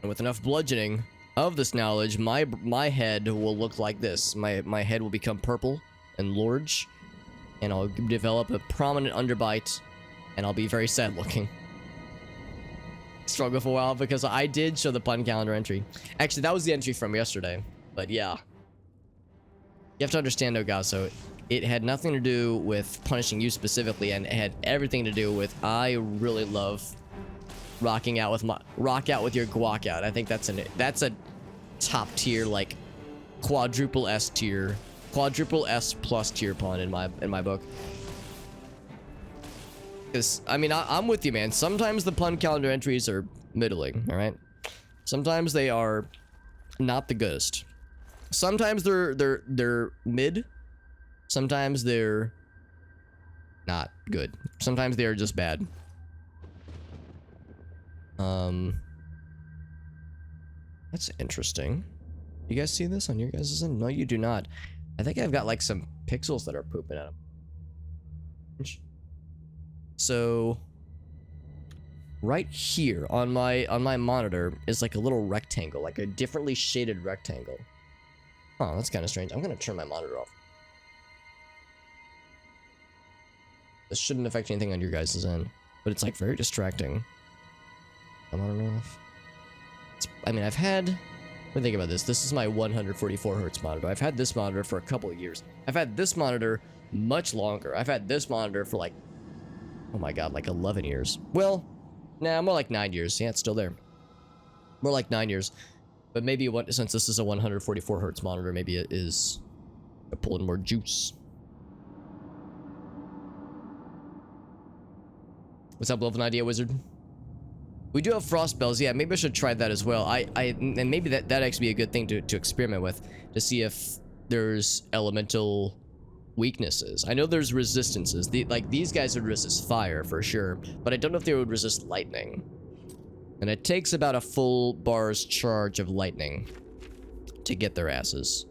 And with enough bludgeoning of this knowledge, my head will look like this. My head will become purple and large, and I'll develop a prominent underbite, and I'll be very sad looking. Struggle for a while because I did show the pun calendar entry. Actually, that was the entry from yesterday. But yeah. You have to understand, Ogaso, it had nothing to do with punishing you specifically, and it had everything to do with I really love rock out with your guac out. I think that's a top tier, like quadruple S tier, quadruple S plus tier pun in my book. Because I mean, I'm with you, man. Sometimes the pun calendar entries are middling. All right. Sometimes they are not the goodest. Sometimes they're mid. Sometimes they're not good. Sometimes they are just bad. That's interesting. You guys see this on your guys' end? No, you do not. I think I've got like some pixels that are pooping at them. So right here on my monitor is like a little rectangle, like a differently shaded rectangle. Oh, that's kind of strange. I'm gonna turn my monitor off. This shouldn't affect anything on your guys' end, but it's like very distracting. I'm on off. I mean, I've had. Let me think about this. This is my 144 hertz monitor. I've had this monitor for a couple of years. I've had this monitor much longer. I've had this monitor for like, oh my god, like 11 years. Well, nah, more like 9 years. Yeah, it's still there. More like 9 years. But maybe since this is a 144 hertz monitor, maybe it is pulling more juice. What's up, Love an Idea Wizard? We do have frost bells. Yeah, maybe I should try that as well. And maybe that actually be a good thing to experiment with, to see if there's elemental weaknesses. I know there's resistances. Like these guys would resist fire for sure, but I don't know if they would resist lightning. And it takes about a full bar's charge of lightning to get their asses.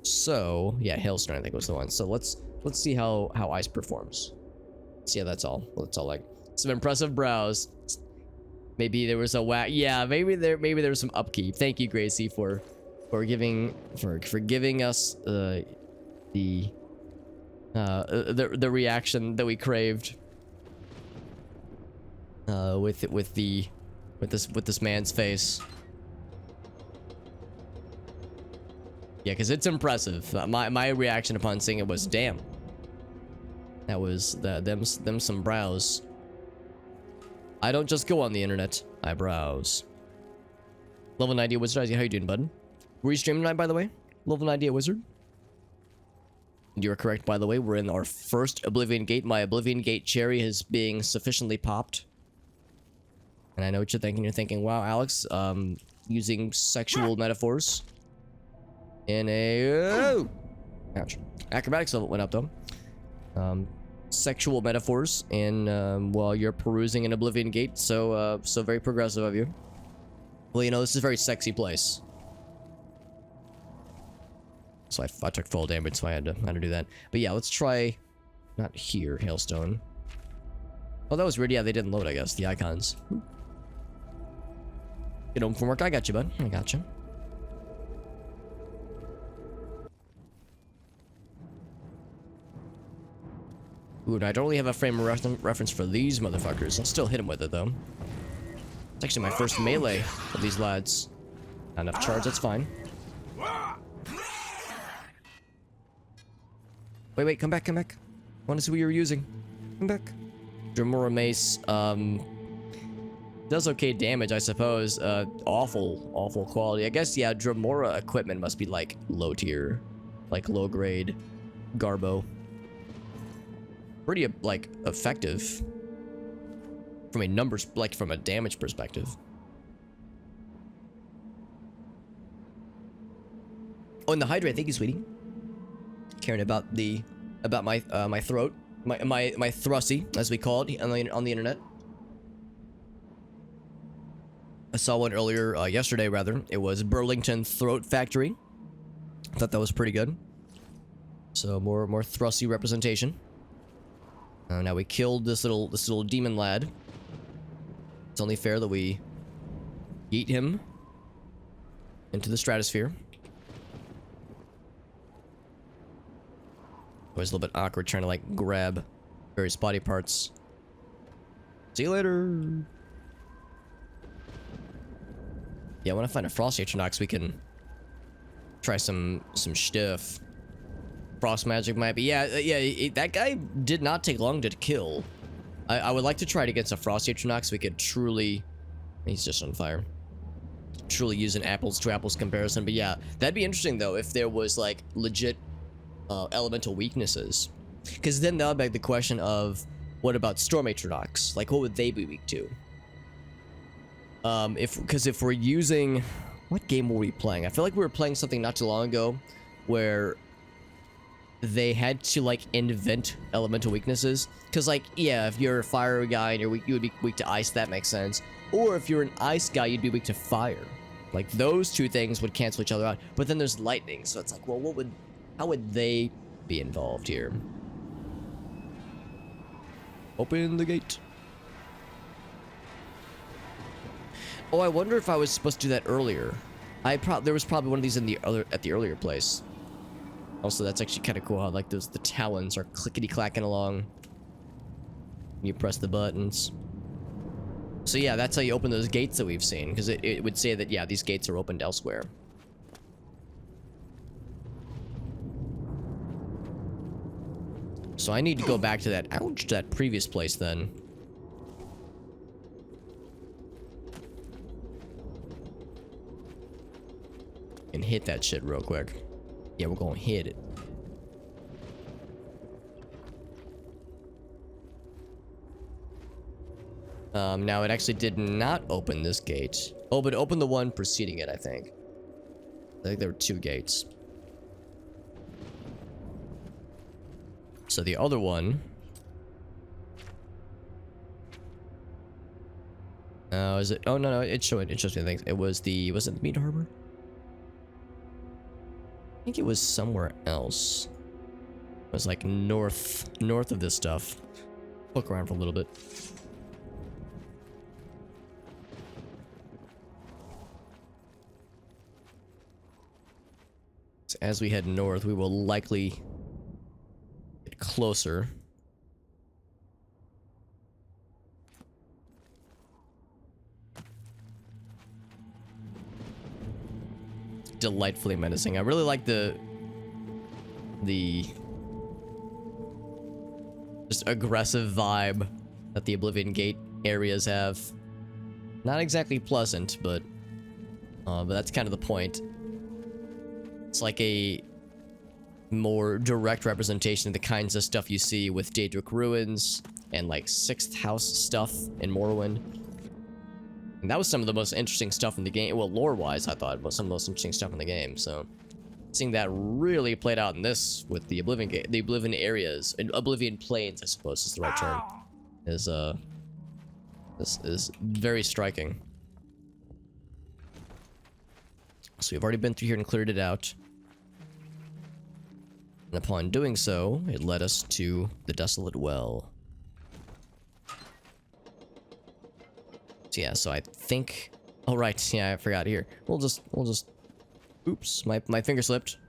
So yeah, hailstone I think was the one. So let's see how ice performs. So yeah, that's all. That's all. Like some impressive brows. Maybe there was a whack. Yeah, maybe there was some upkeep. Thank you, Gracie, for giving us the reaction that we craved. With this man's face. Yeah, because it's impressive. My reaction upon seeing it was, damn. That was them some brows. I don't just go on the internet, I browse. Level 90 Wizard, how you doing, bud? Were you streaming tonight, by the way? Level 90 Wizard? You're correct, by the way. We're in our first Oblivion Gate. My Oblivion Gate cherry is being sufficiently popped. And I know what you're thinking. You're thinking, wow, Alex, using sexual metaphors in a... ouch. Acrobatics level went up, though. Sexual metaphors in while you're perusing an Oblivion Gate, so very progressive of you. Well, you know, this is a very sexy place, so I took full damage, so I had to do that. But yeah, let's try not here, hailstone. Oh, that was weird. Yeah, they didn't load, I guess, the icons. Get home from work. I got you, bud. I got you. Ooh, and I don't really have a frame of reference for these motherfuckers. I'll still hit him with it, though. It's actually my first melee of these lads. Not enough charge, that's fine. Wait, come back. I want to see what you were using. Come back. Dremora Mace, does okay damage, I suppose. Awful quality. I guess, yeah, Dremora equipment must be, like, low tier. Like, low grade. Garbo. Pretty, like, effective from a numbers, like, from a damage perspective. Oh, and the hydrate, thank you, sweetie. Caring about my my throat, my thrusy, as we call it on the internet. I saw one earlier, yesterday rather. It was Burlington Throat Factory. I thought that was pretty good. So more thrusty representation. Now we killed this little demon lad. It's only fair that we eat him into the stratosphere. Always a little bit awkward trying to like grab various body parts. See you later. Yeah, I want to find a Frost Atronox. We can try some stuff. Frost magic might be. Yeah, that guy did not take long to kill. I would like to try it against a Frost Atronox. We could truly... He's just on fire. Truly use an apples to apples comparison. But yeah, that'd be interesting though if there was like legit elemental weaknesses. Because then that would beg the question of, what about Storm Atronox? Like, what would they be weak to? Because if we're using... What game were we playing? I feel like we were playing something not too long ago where they had to like invent elemental weaknesses. Because like, yeah, if you're a fire guy and you would be weak to ice, that makes sense. Or if you're an ice guy, you'd be weak to fire. Like those two things would cancel each other out. But then there's lightning, so it's like, well, how would they be involved here? Open the gate. Oh, I wonder if I was supposed to do that earlier. There was probably one of these at the earlier place. Also, that's actually kind of cool how like the talons are clickety clacking along. You press the buttons. So yeah, that's how you open those gates that we've seen, because it would say that yeah, these gates are opened elsewhere. So I need to go back to that previous place then. And hit that shit real quick. Yeah, we're gonna hit it. Now it actually did not open this gate. Oh, but it opened the one preceding it, I think. I think there were two gates. So the other one... is it? Oh, no, it shows me things. Was it the Meat Harbor? I think it was somewhere else. It was like north of this stuff. Look around for a little bit. So as we head north, we will likely get closer. Delightfully menacing. I really like the just aggressive vibe that the Oblivion Gate areas have. Not exactly pleasant, but that's kind of the point. It's like a more direct representation of the kinds of stuff you see with Daedric Ruins and like 6th House stuff in Morrowind. And that was some of the most interesting stuff in the game. Well, lore-wise, I thought was some of the most interesting stuff in the game. So, seeing that really played out in this with the Oblivion Gate, the Oblivion areas, and Oblivion Plains, I suppose is the right term, is very striking. So we've already been through here and cleared it out. And upon doing so, it led us to the Desolate Well. So yeah, so I think... Oh, right. Yeah, I forgot here. We'll just... Oops, my finger slipped.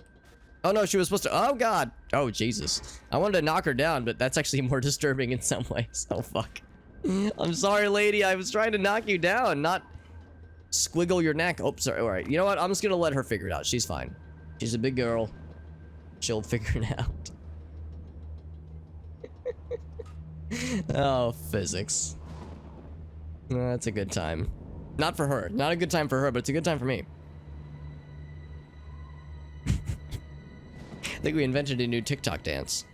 Oh, no, she was supposed to... Oh, God. Oh, Jesus. I wanted to knock her down, but that's actually more disturbing in some ways. Oh, fuck. I'm sorry, lady. I was trying to knock you down, not squiggle your neck. Oh, sorry. All right. You know what? I'm just gonna let her figure it out. She's fine. She's a big girl. She'll figure it out. Oh, physics. That's a good time. Not for her. Not a good time for her, but it's a good time for me. I think we invented a new TikTok dance.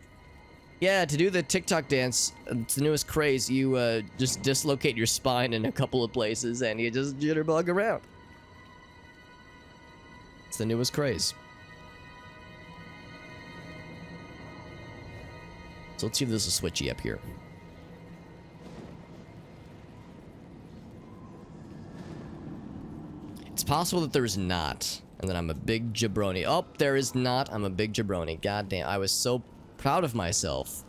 Yeah, to do the TikTok dance, it's the newest craze. You just dislocate your spine in a couple of places and you just jitterbug around. It's the newest craze. So let's see if there's a switchy up here. It's possible that there's not, and that I'm a big jabroni. Oh, there is not. I'm a big jabroni. God damn, I was so proud of myself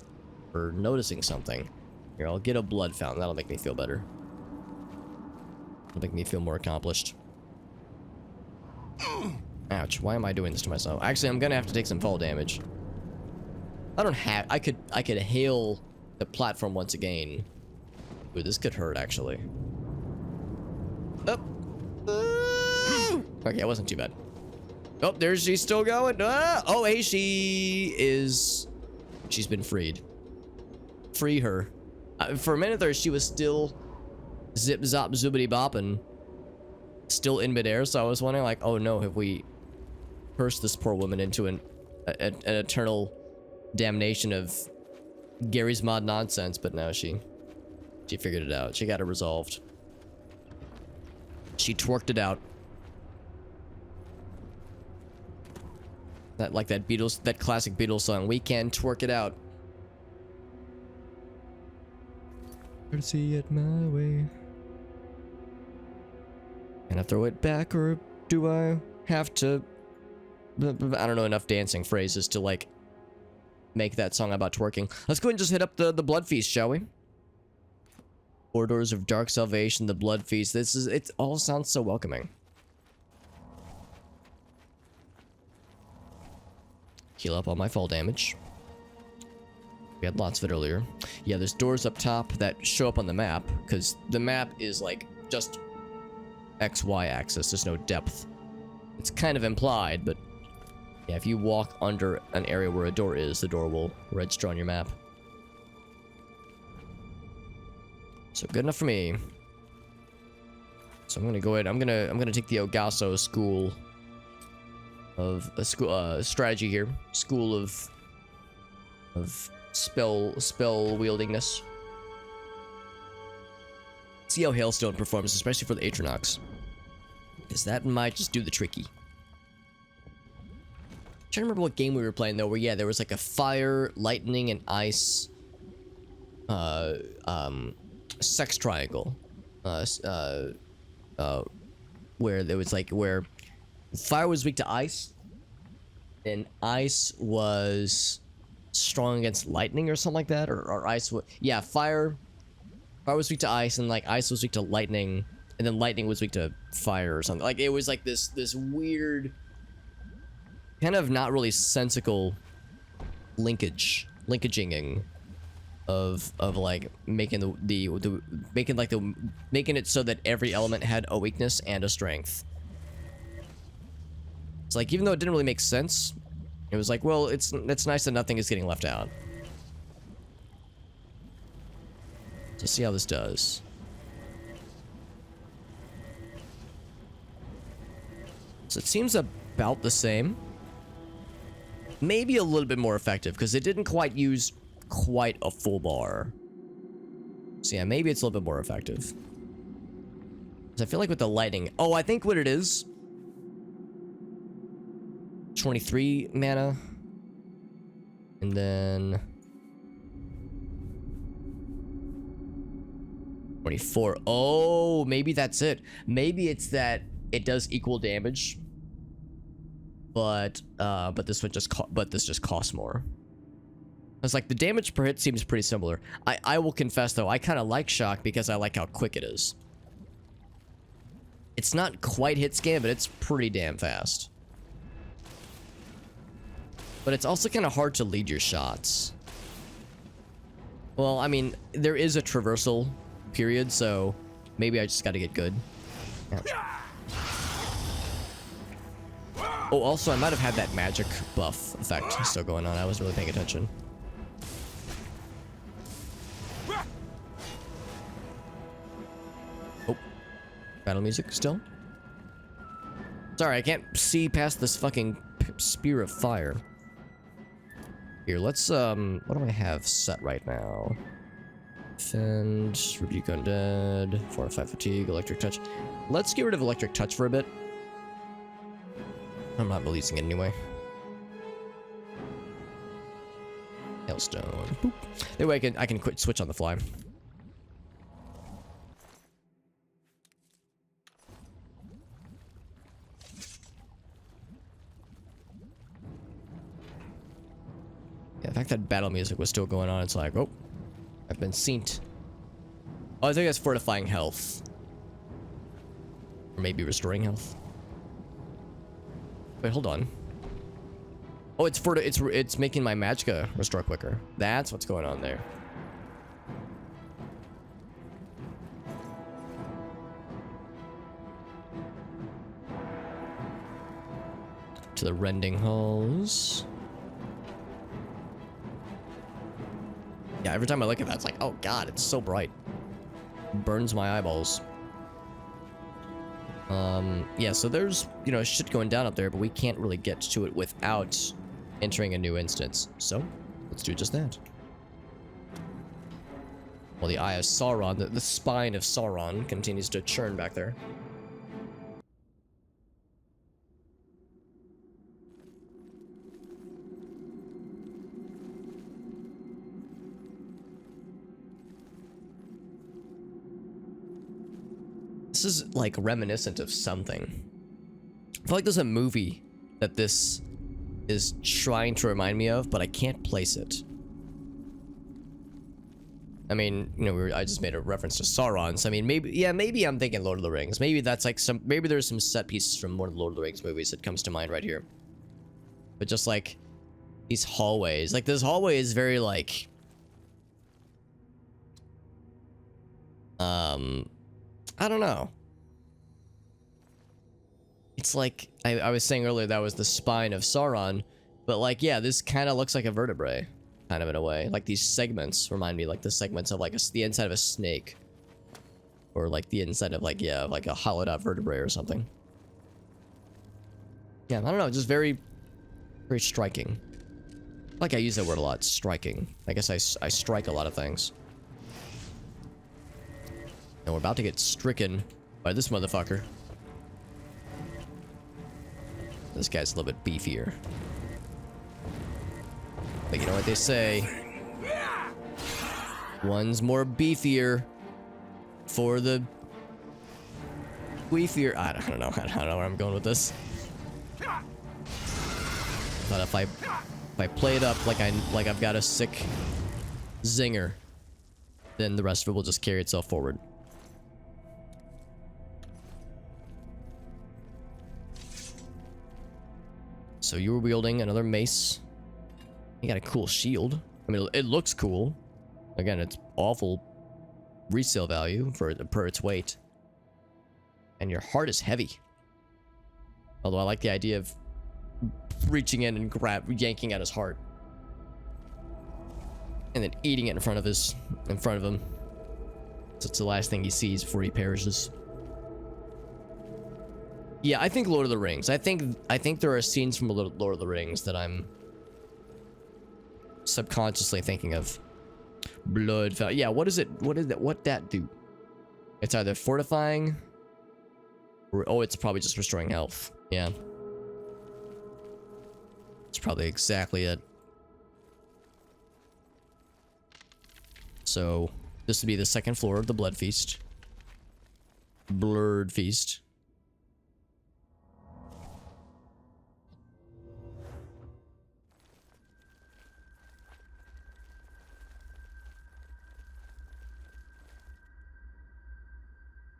for noticing something. Here, I'll get a blood fountain. That'll make me feel better. It'll make me feel more accomplished. Ouch, why am I doing this to myself? Actually, I'm gonna have to take some fall damage. I don't have... I could hail the platform once again. Ooh, this could hurt, actually. Oh. Okay, it wasn't too bad. Oh, there's she's still going. Ah! Oh, hey, she's been freed. Free her. For a minute there, she was still zip zop zoobity bopping, still in midair. So I was wondering, like, oh no, have we cursed this poor woman into an eternal damnation of Gary's Mod nonsense? But no, she figured it out. She got it resolved. She twerked it out. That, like that Beatles, that classic Beatles song, "We Can Twerk It Out." Or see it my way. Can I throw it back, or do I have to? I don't know enough dancing phrases to like make that song about twerking. Let's go ahead and just hit up the blood feast, shall we? Corridors of Dark Salvation, the blood feast. It all sounds so welcoming. Heal up all my fall damage. We had lots of it earlier. Yeah, there's doors up top that show up on the map, because the map is like just XY axis. There's no depth. It's kind of implied, but yeah, if you walk under an area where a door is, the door will register on your map. So good enough for me. So I'm gonna go ahead. I'm gonna take the Ogasso school of strategy here. School of spell wieldingness. See how Hailstone performs, especially for the Atronox, because that might just do the tricky. I'm trying to remember what game we were playing though, where yeah, there was like a fire, lightning, and ice sex triangle, where there was like where fire was weak to ice, and ice was strong against lightning or something like that, or ice was, yeah, fire was weak to ice, and like ice was weak to lightning, and then lightning was weak to fire or something. Like it was like this weird kind of not really sensical linkaging of like making making it so that every element had a weakness and a strength. It's like, even though it didn't really make sense, it was like, well, it's nice that nothing is getting left out. So see how this does. So it seems about the same. Maybe a little bit more effective, because it didn't quite use quite a full bar. So yeah, maybe it's a little bit more effective. Because I feel like with the lightning... Oh, I think what it is... 23 mana. And then... 24. Oh, maybe that's it. Maybe it's that it does equal damage. But this one just costs more. It's like the damage per hit seems pretty similar. I will confess though, I kind of like shock because I like how quick it is. It's not quite hit scan, but it's pretty damn fast. But it's also kind of hard to lead your shots. Well, I mean, there is a traversal period, so maybe I just got to get good. Ouch. Oh, also, I might have had that magic buff effect still going on. I wasn't really paying attention. Oh. Battle music still? Sorry, I can't see past this fucking spear of fire. Here, let's, what do I have set right now? Defend, Rebuke Undead, Fortify Fatigue, Electric Touch. Let's get rid of Electric Touch for a bit. I'm not releasing it anyway. Hailstone. Boop. That way I can quit switch on the fly. Yeah, the fact that battle music was still going on, it's like, oh, I've been seen. Oh, I think that's fortifying health. Or maybe restoring health. Wait, hold on. Oh, it's for it's making my magicka restore quicker. That's what's going on there. To the rending halls. Yeah, every time I look at that, it's like, oh god, it's so bright. Burns my eyeballs. Yeah, so there's, you know, shit going down up there, but we can't really get to it without entering a new instance. So, let's do just that. While the Eye of Sauron, the spine of Sauron, continues to churn back there. This is like reminiscent of something. I feel like there's a movie that this is trying to remind me of, but I can't place it. I mean, you know, I just made a reference to Sauron, so I mean, maybe, yeah, maybe I'm thinking Lord of the Rings. Maybe that's like maybe there's some set pieces from one of the Lord of the Rings movies that comes to mind right here. But just like these hallways, like this hallway is very like, I don't know. It's like, I was saying earlier that was the spine of Sauron, but like, yeah, this kind of looks like a vertebrae, kind of in a way. Like these segments remind me like the segments of like the inside of a snake. Or like the inside of like, yeah, like a hollowed out vertebrae or something. Yeah, I don't know, just very, very striking. Like I use that word a lot, striking. I guess I strike a lot of things. And we're about to get stricken by this motherfucker. This guy's a little bit beefier. But you know what they say? One's more beefier for the beefier. I don't know. I don't know where I'm going with this. But if I play it up like I've got a sick zinger, then the rest of it will just carry itself forward. So you were wielding another mace. You got a cool shield. I mean, it looks cool. Again, it's awful resale value for per its weight. And your heart is heavy. Although I like the idea of reaching in and yanking at his heart. And then eating it in front of him. So it's the last thing he sees before he perishes. Yeah, I think Lord of the Rings. I think there are scenes from Lord of the Rings that I'm subconsciously thinking of. Blood. Yeah, what is it? What that do? It's either fortifying or, oh, it's probably just restoring health. Yeah. It's probably exactly it. So, this would be the second floor of the Blood Feast. Blurred Feast.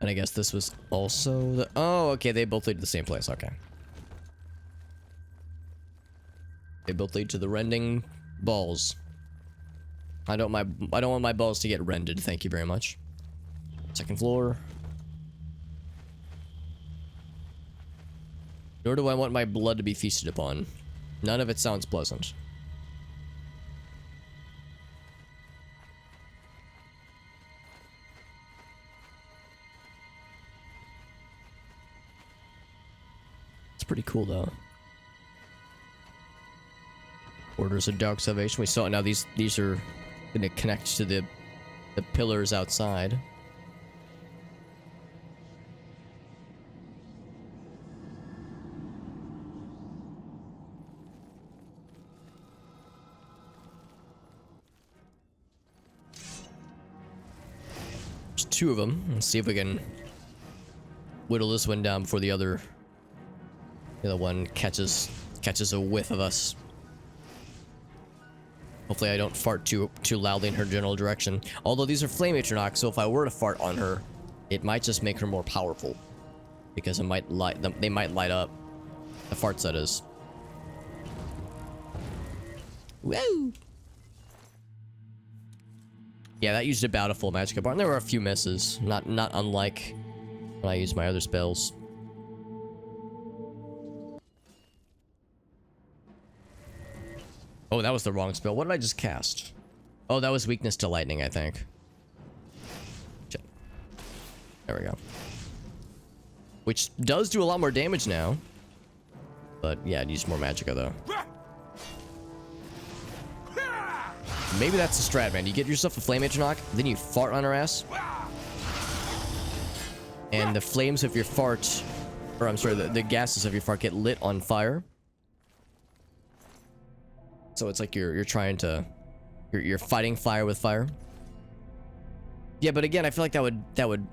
And I guess this was also the... Oh, okay, they both lead to the same place, okay. They both lead to the rending balls. I don't want my balls to get rended, thank you very much. Second floor. Nor do I want my blood to be feasted upon. None of it sounds pleasant. Pretty cool though. Orders of Dark Salvation. We saw it now. These are going to connect to the pillars outside. There's two of them. Let's see if we can whittle this one down before the other one catches a whiff of us. Hopefully I don't fart too loudly in her general direction. Although these are flame atronach, so if I were to fart on her, it might just make her more powerful. Because it might light them, they might light up. The fart set is. Woo! Yeah, that used about a full magic bar. And there were a few misses. Not unlike when I used my other spells. Oh, that was the wrong spell. What did I just cast? Oh, that was weakness to lightning, I think. There we go. Which does do a lot more damage now. But yeah, it used more magicka though. Maybe that's a strat, man. You get yourself a flame knock, then you fart on her ass. And the flames of your fart, or I'm sorry, the gases of your fart get lit on fire. So it's like you're trying to, you're fighting fire with fire. Yeah, but again, I feel like that would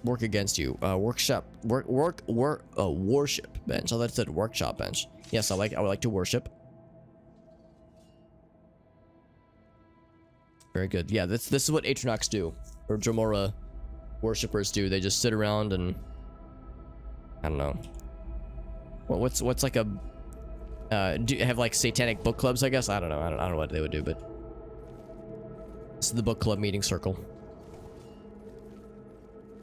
work against you. Worship bench. Oh, that's a workshop bench. Yes, I would like to worship. Very good. Yeah, this is what Atronox do, or Dromora worshippers do. They just sit around and I don't know. Well, what's like a do you have like satanic book clubs? I guess I don't know. I don't know what they would do, but this is the book club meeting circle.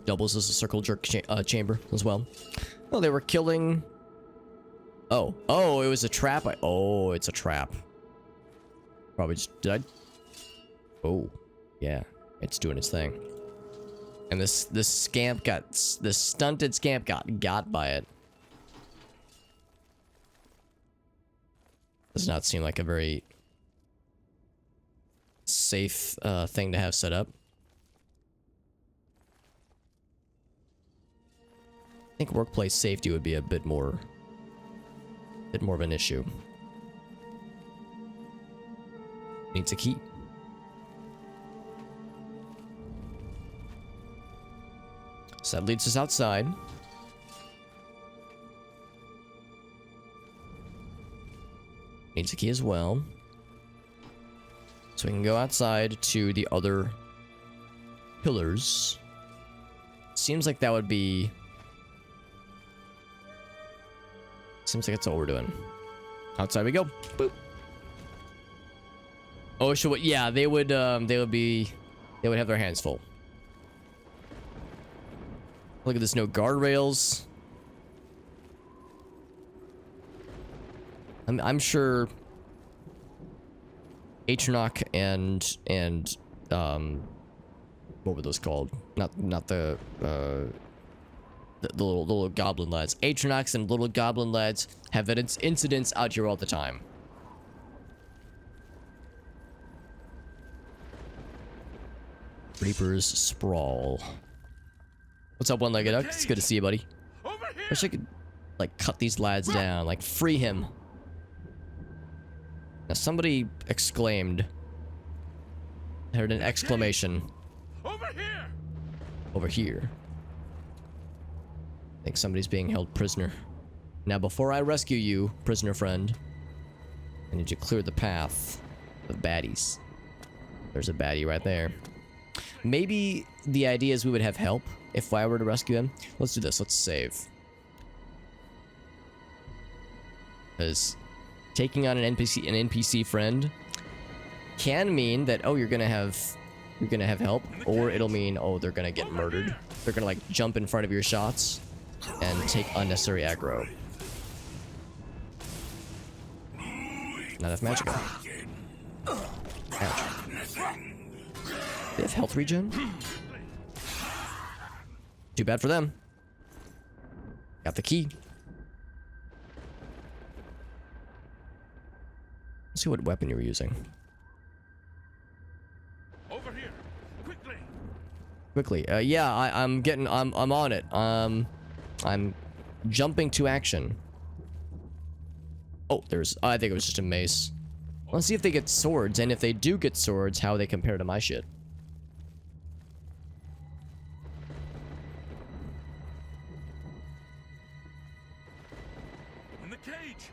Doubles as a circle jerk chamber as well. Oh, they were killing. Oh, it was a trap. Oh, it's a trap. Probably just did I? Oh, yeah, it's doing its thing. And this scamp got, this stunted scamp got by it. Does not seem like a very safe thing to have set up. I think workplace safety would be a bit more of an issue. Needs a key. So that leads us outside. Needs a key as well. So we can go outside to the other pillars. Seems like that would be... Seems like that's all we're doing. Outside we go. Boop. Oh, so what? Yeah, they would have their hands full. Look at this, no guardrails. I'm sure Atronach and what were those called? Not the little goblin lads. Atronachs and little goblin lads have incidents out here all the time. Reaper's Sprawl. What's up, one-legged duck? It's good to see you, buddy. I wish I could, like, cut these lads down. Like, free him. Now, somebody exclaimed. I heard an exclamation. Over here! Over here. I think somebody's being held prisoner. Now, before I rescue you, prisoner friend, I need you to clear the path of baddies. There's a baddie right there. Maybe the idea is we would have help if I were to rescue him. Let's do this. Let's save. Because taking on an NPC friend can mean that, oh, you're gonna have help, or it'll mean, oh, they're gonna get murdered. They're gonna like jump in front of your shots and take unnecessary aggro. Not enough magic. Ouch. They have health regen? Too bad for them. Got the key. Let's see what weapon you were using. Over here, quickly. Quickly. Yeah, I'm on it. I'm jumping to action. Oh, I think it was just a mace. Let's see if they get swords, and if they do get swords, how they compare to my shit. In the cage.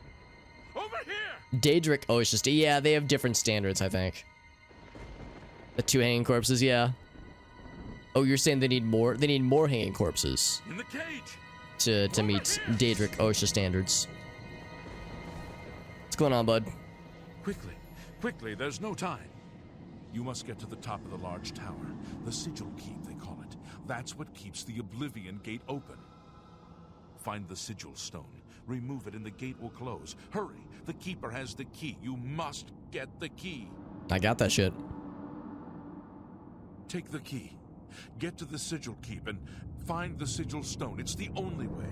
Over here. Daedric. Oh, it's just, yeah, they have different standards, I think. The 2 hanging corpses, yeah. Oh, you're saying they need more? They need more hanging corpses. In the cage. to meet Daedric OSHA standards. What's going on, bud? Quickly, quickly, there's no time. You must get to the top of the large tower. The Sigil Keep, they call it. That's what keeps the Oblivion Gate open. Find the Sigil Stone. Remove it and the gate will close. Hurry! The Keeper has the key. You must get the key. I got that shit. Take the key. Get to the Sigil Keep and find the Sigil Stone. It's the only way.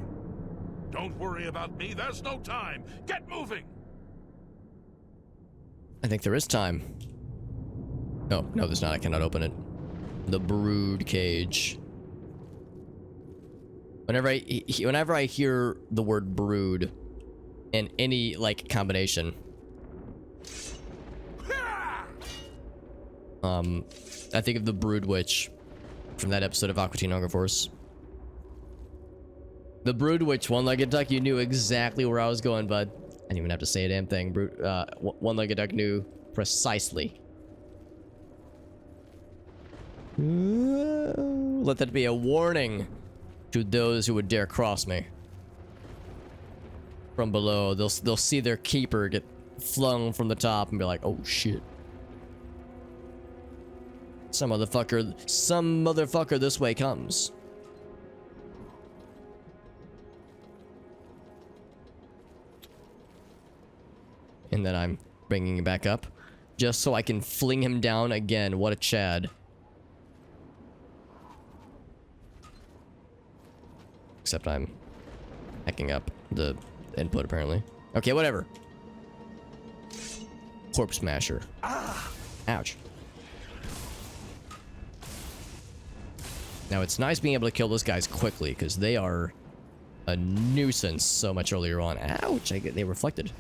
Don't worry about me. There's no time. Get moving! I think there is time. Oh, no, there's not. I cannot open it. The Brood Cage. Whenever I hear the word brood in any like combination, I think of the Brood Witch from that episode of Aqua Teen Hunger Force. The Brood Witch, one-legged duck. You knew exactly where I was going, bud. I didn't even have to say a damn thing. One-legged duck knew precisely. Let that be a warning to those who would dare cross me. From below, they'll see their keeper get flung from the top and be like, "Oh shit! Some motherfucker this way comes." And then I'm bringing him back up, just so I can fling him down again. What a Chad. Except I'm hacking up the input, apparently. Okay, whatever. Corpse Smasher. Ouch. Now, it's nice being able to kill those guys quickly, because they are a nuisance so much earlier on. Ouch! They reflected.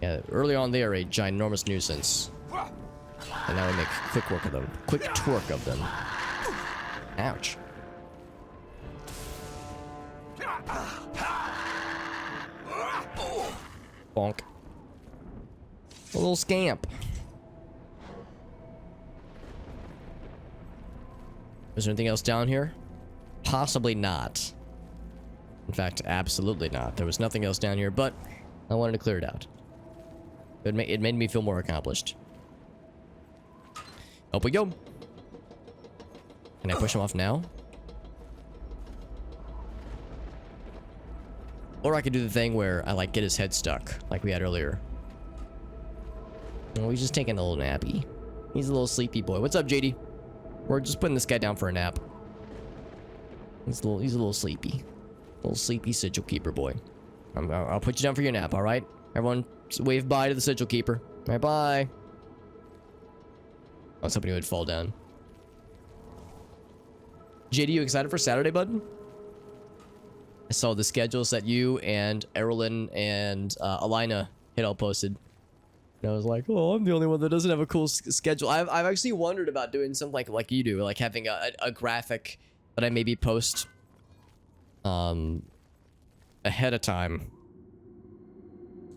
Yeah, early on, they are a ginormous nuisance. And now we make quick work of them. Quick twerk of them. Ouch. Bonk. A little scamp. Is there anything else down here? Possibly not. In fact, absolutely not. There was nothing else down here, but I wanted to clear it out. It made me feel more accomplished. Up we go. Can I push him off now? Or I could do the thing where I like get his head stuck, like we had earlier. Oh, he's just taking a little nappy. He's a little sleepy boy. What's up, JD? We're just putting this guy down for a nap. He's a little sleepy. Little sleepy Sigil Keeper boy. I'll put you down for your nap, alright? Everyone wave bye to the Sigil Keeper. Alright, bye. I was hoping he would fall down. JD, you excited for Saturday, bud? I saw the schedules that you and Erlyn and Alina had all posted. And I was like, oh, I'm the only one that doesn't have a cool schedule. I've actually wondered about doing something like you do, like having a graphic that I maybe post ahead of time.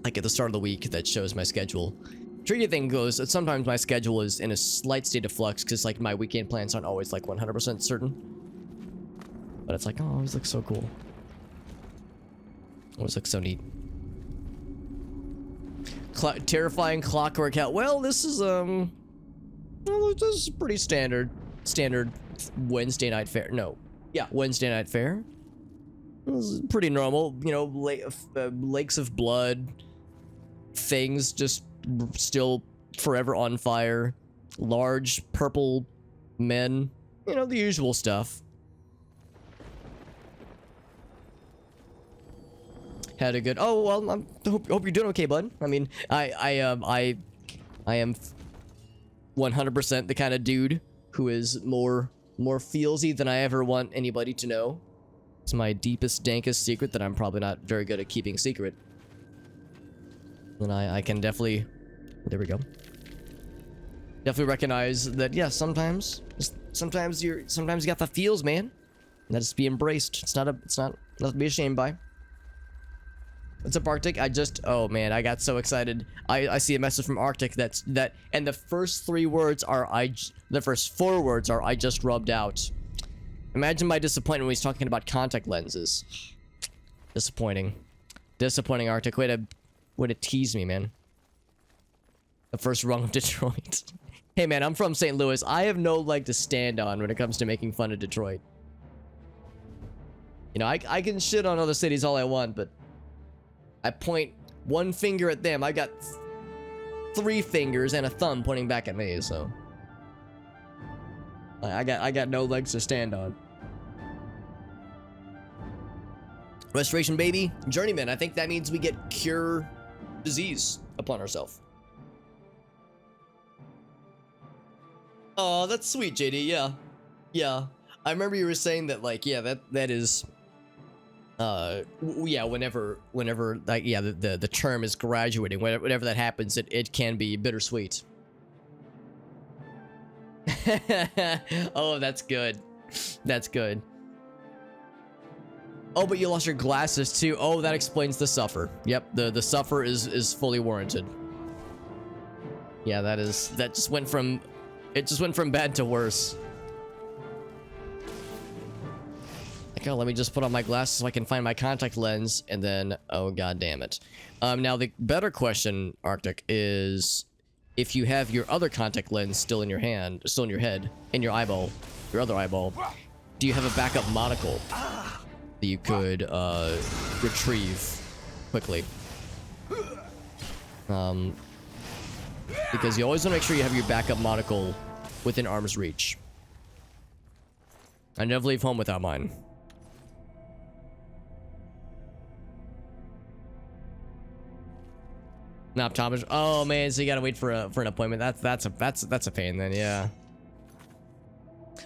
Like at the start of the week that shows my schedule. Tricky thing goes that sometimes my schedule is in a slight state of flux because like my weekend plans aren't always like 100% certain. But it's like, oh, it always looks so cool. Always looks so neat. Terrifying Clockwork Hell. Well, this is this is pretty standard Wednesday night fare. No, yeah, Wednesday night fare. This is pretty normal, you know. Lakes of blood, things just still forever on fire, large purple men, you know, the usual stuff. Had a good. Oh well, I hope you're doing okay, bud. I mean, I am 100% the kind of dude who is more feelsy than I ever want anybody to know. It's my deepest, dankest secret that I'm probably not very good at keeping secret. And I can definitely, there we go. Definitely recognize that. Yeah, sometimes you got the feels, man. And that's to be embraced. It's not to be ashamed by. What's up, Arctic? Oh man, I got so excited. I see a message from Arctic and the first 3 words are the first 4 words are I just rubbed out. Imagine my disappointment when he's talking about contact lenses. Disappointing. Disappointing, Arctic. Way to tease me, man. The first rung of Detroit. Hey, man, I'm from St. Louis. I have no leg to stand on when it comes to making fun of Detroit. You know, I can shit on other cities all I want, but I point one finger at them. I got 3 fingers and a thumb pointing back at me, so I got no legs to stand on. Restoration, baby. Journeyman. I think that means we get cure disease upon ourselves. Oh, that's sweet, JD. Yeah. Yeah. I remember you were saying that, like, yeah, that is yeah, whenever like, yeah, the term is graduating, whenever that happens, it can be bittersweet. Oh, that's good. That's good. Oh, but you lost your glasses too. Oh, that explains the suffer. Yep, the suffer is fully warranted. Yeah, that just went from bad to worse. Like, oh, let me just put on my glasses so I can find my contact lens, and then, oh, god damn it. Now the better question, Arctic, is if you have your other contact lens still in your hand, still in your head, in your eyeball, your other eyeball, do you have a backup monocle that you could retrieve quickly? Because you always want to make sure you have your backup monocle within arm's reach. I never leave home without mine. No, optometrist. Oh man, so you gotta wait for an appointment. That's a pain then, yeah.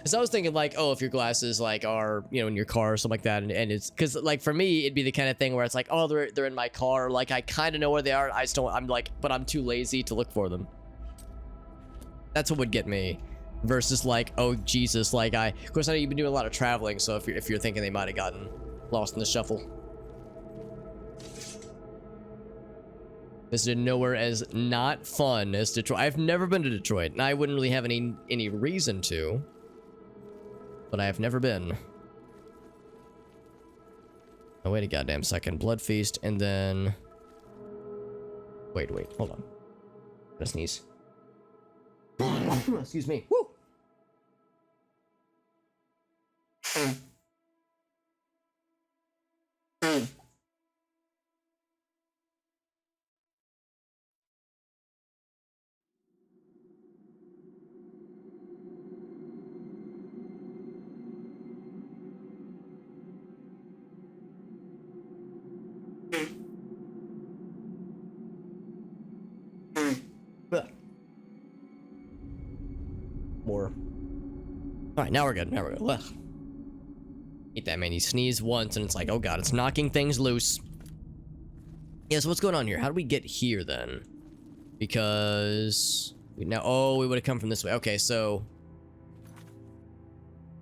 Cause I was thinking like, oh, if your glasses like are, you know, in your car or something like that, and it's cause like for me it'd be the kind of thing where it's like, oh, they're in my car, like I kind of know where they are. I just don't. I'm like, but I'm too lazy to look for them. That's what would get me. Versus like, oh Jesus, like of course I know you've been doing a lot of traveling, so if you're thinking they might have gotten lost in the shuffle. Visited nowhere as not fun as Detroit. I've never been to Detroit, and I wouldn't really have any reason to. But I have never been. Oh, wait a goddamn second. Blood Feast, and then... Wait, hold on. I'm gonna sneeze. Excuse me. Woo! More. All right, now we're good. Now we're good. Ugh. Hate that, man. You sneeze once and it's like, oh god, it's knocking things loose. Yeah, so what's going on here? How do we get here then? Because we would have come from this way. Okay, so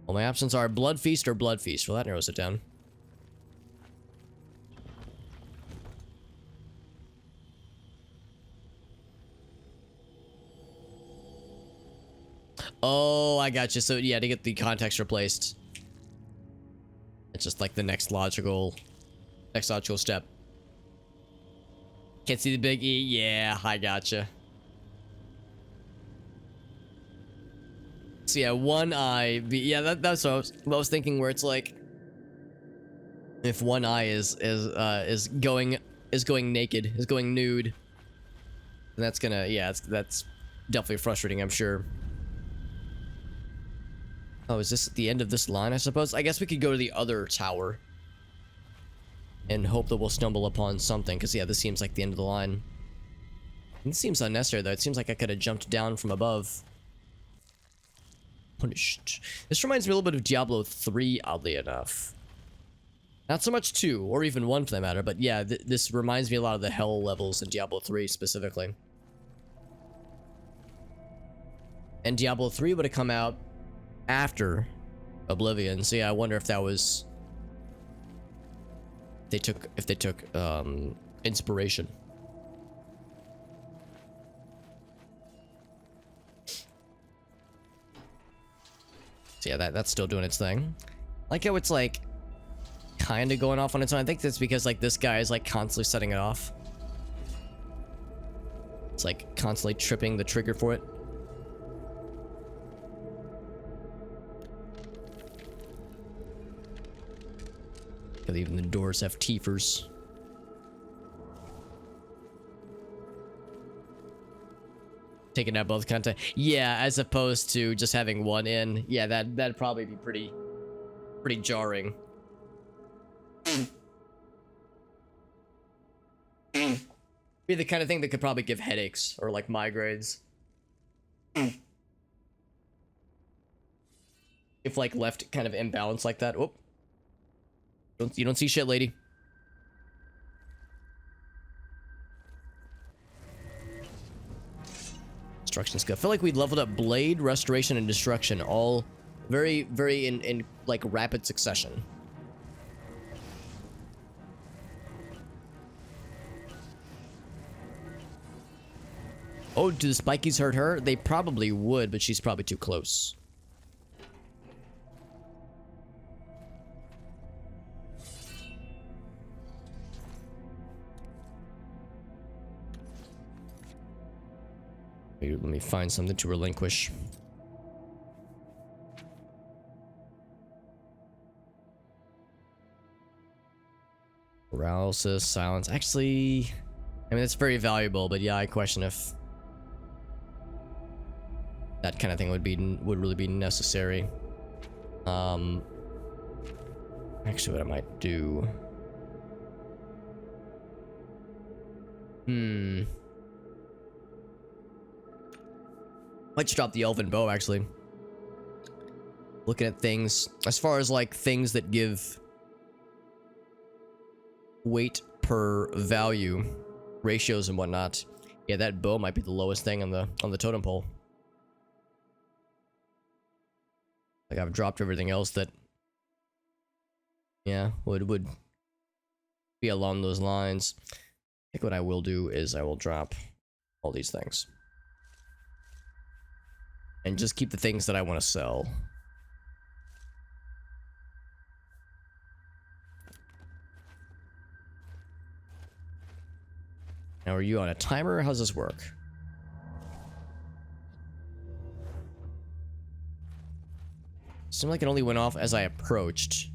well, my options are Blood Feast or Blood Feast. Well, that narrows it down. Oh, I got you. So yeah, to get the context replaced, it's just like the next logical step. Can't see the big E. Yeah, I gotcha. So yeah, one eye. Yeah, that's what I was thinking. Where it's like, if one eye is going naked, is going nude, then that's gonna, yeah, that's definitely frustrating, I'm sure. Oh, is this the end of this line, I suppose? I guess we could go to the other tower and hope that we'll stumble upon something, because yeah, this seems like the end of the line. It seems unnecessary though. It seems like I could have jumped down from above. Punished. This reminds me a little bit of Diablo 3, oddly enough. Not so much 2, or even 1 for that matter, but yeah, this reminds me a lot of the hell levels in Diablo 3 specifically. And Diablo 3 would have come out after Oblivion, so yeah, I wonder if that was... if they took inspiration. So yeah, that's still doing its thing. Like how it's like kind of going off on its own. I think that's because like this guy is like constantly setting it off. It's like constantly tripping the trigger for it. Because even the doors have teethers. Taking out both content. Yeah, as opposed to just having one in. Yeah, that'd probably be pretty jarring. Be the kind of thing that could probably give headaches or like migraines. If like left kind of imbalanced like that. Whoop. You don't see shit, lady. Destruction skill. I feel like we leveled up Blade, Restoration, and Destruction all very in like rapid succession. Oh, do the spikies hurt her? They probably would, but she's probably too close. Let me find something to relinquish. Paralysis, silence. Actually, I mean, it's very valuable, but yeah, I question if that kind of thing would really be necessary. Actually, what I might do. Might just drop the elven bow, actually. Looking at things as far as like things that give weight per value ratios and whatnot. Yeah, that bow might be the lowest thing on the totem pole. Like I've dropped everything else that, yeah, would be along those lines. I think what I will do is I will drop all these things. And just keep the things that I want to sell. Now, are you on a timer? How's this work? Seemed like it only went off as I approached.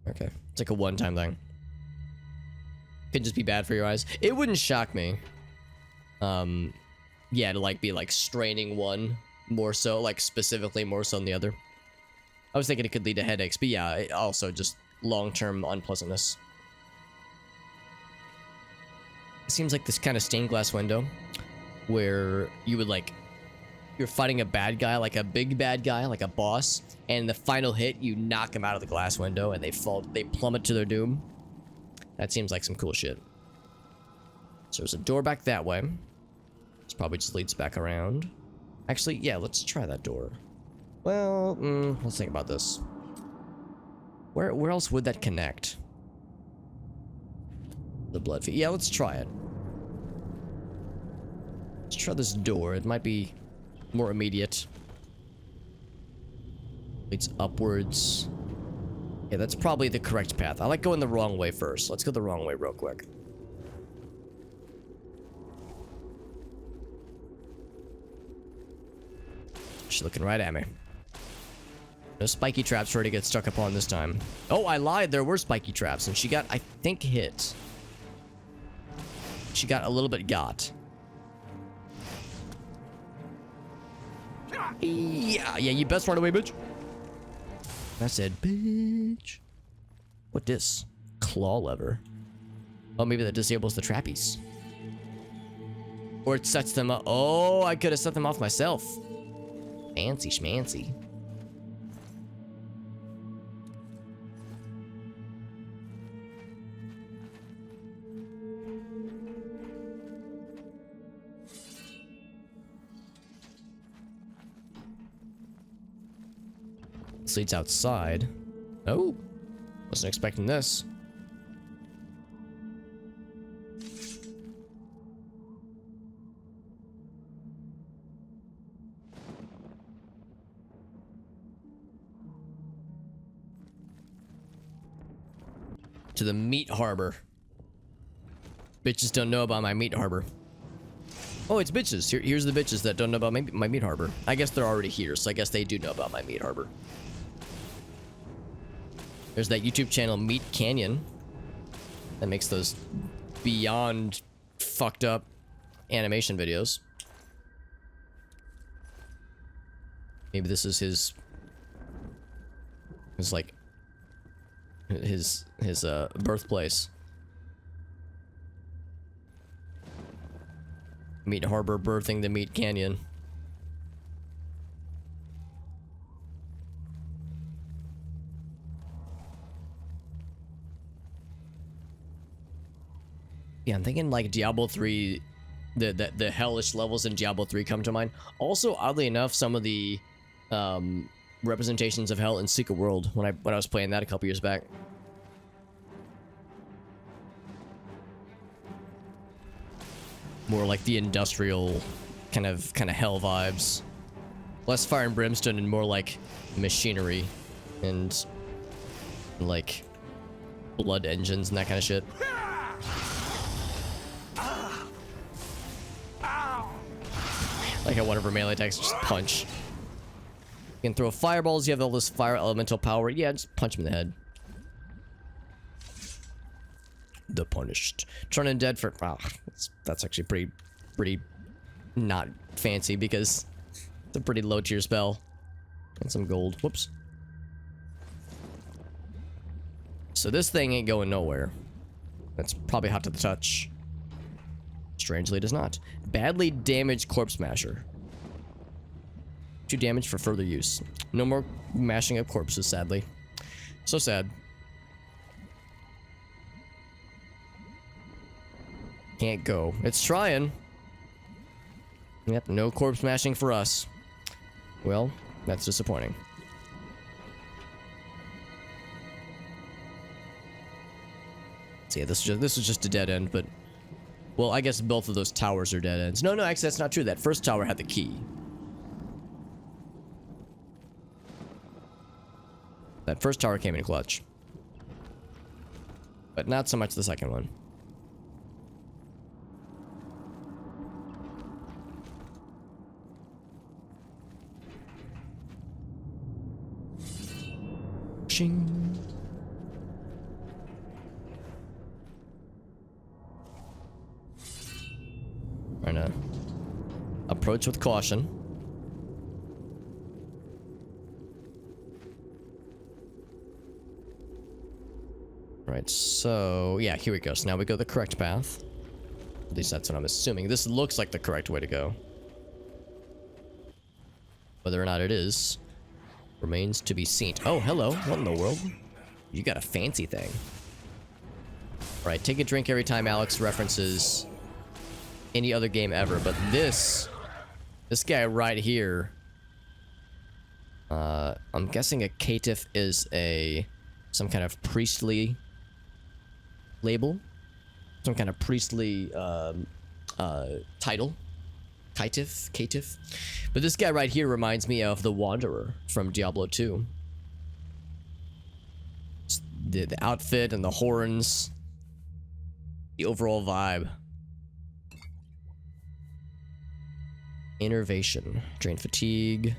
Okay. It's like a one-time thing. Could just be bad for your eyes. It wouldn't shock me. Yeah, to like be like straining one more so, like specifically more so than the other. I was thinking it could lead to headaches, but yeah, it also just long-term unpleasantness. It seems like this kind of stained glass window where you would like, you're fighting a bad guy, like a big bad guy, like a boss, and the final hit, you knock them out of the glass window and they plummet to their doom. That seems like some cool shit. So there's a door back that way. This probably just leads back around. Actually, yeah, let's try that door. Well, let's think about this. Where else would that connect? The blood feed. Yeah, let's try it. Let's try this door. It might be more immediate. Leads upwards. Yeah, that's probably the correct path. I like going the wrong way first. Let's go the wrong way real quick. She's looking right at me. No spiky traps for her to get stuck upon this time. Oh, I lied. There were spiky traps, and she got, I think, hit. She got a little bit got. Yeah, you best run away, bitch. I said, bitch. What this? Claw lever. Oh, maybe that disables the trappies. Or it sets them up. Oh, I could have set them off myself. Fancy schmancy. This leads outside. Oh, wasn't expecting this. To the meat harbor. Bitches don't know about my meat harbor. Oh, it's bitches. Here's the bitches that don't know about my meat harbor. I guess they're already here, so I guess they do know about my meat harbor. There's that YouTube channel, Meat Canyon, that makes those beyond fucked up animation videos. Maybe this is his birthplace. Meat Harbor birthing the Meat Canyon. Yeah, I'm thinking like Diablo 3, the hellish levels in Diablo 3 come to mind. Also, oddly enough, some of the representations of hell in Secret World when I was playing that a couple years back. More like the industrial kind of hell vibes. Less fire and brimstone and more like machinery and like blood engines and that kind of shit. Like how one of her melee attacks just punch. You can throw fireballs, you have all this fire elemental power. Yeah, just punch him in the head. The Punished. Turn undead for... Wow, that's actually pretty not fancy because it's a pretty low tier spell. And some gold. Whoops. So this thing ain't going nowhere. That's probably hot to the touch. Strangely, it does not. Badly damaged Corpse Smasher. 2 damage for further use. No more mashing up corpses, sadly. So sad. Can't go. It's trying. Yep, no corpse smashing for us. Well, that's disappointing. So yeah, this is just a dead end, but... Well, I guess both of those towers are dead ends. No, actually, that's not true. That first tower had the key. That first tower came in clutch. But not so much the second one. Shing. Trying to approach with caution. Right, so yeah, here we go. So now we go the correct path. At least that's what I'm assuming. This looks like the correct way to go. Whether or not it is remains to be seen. Oh, hello. What in the world? You got a fancy thing. Right, take a drink every time Alex references any other game ever, but this guy right here, I'm guessing a caitiff is some kind of priestly label, some kind of priestly title. Caitiff. But this guy right here reminds me of the Wanderer from Diablo 2. The outfit and the horns, the overall vibe. Innervation, drain fatigue.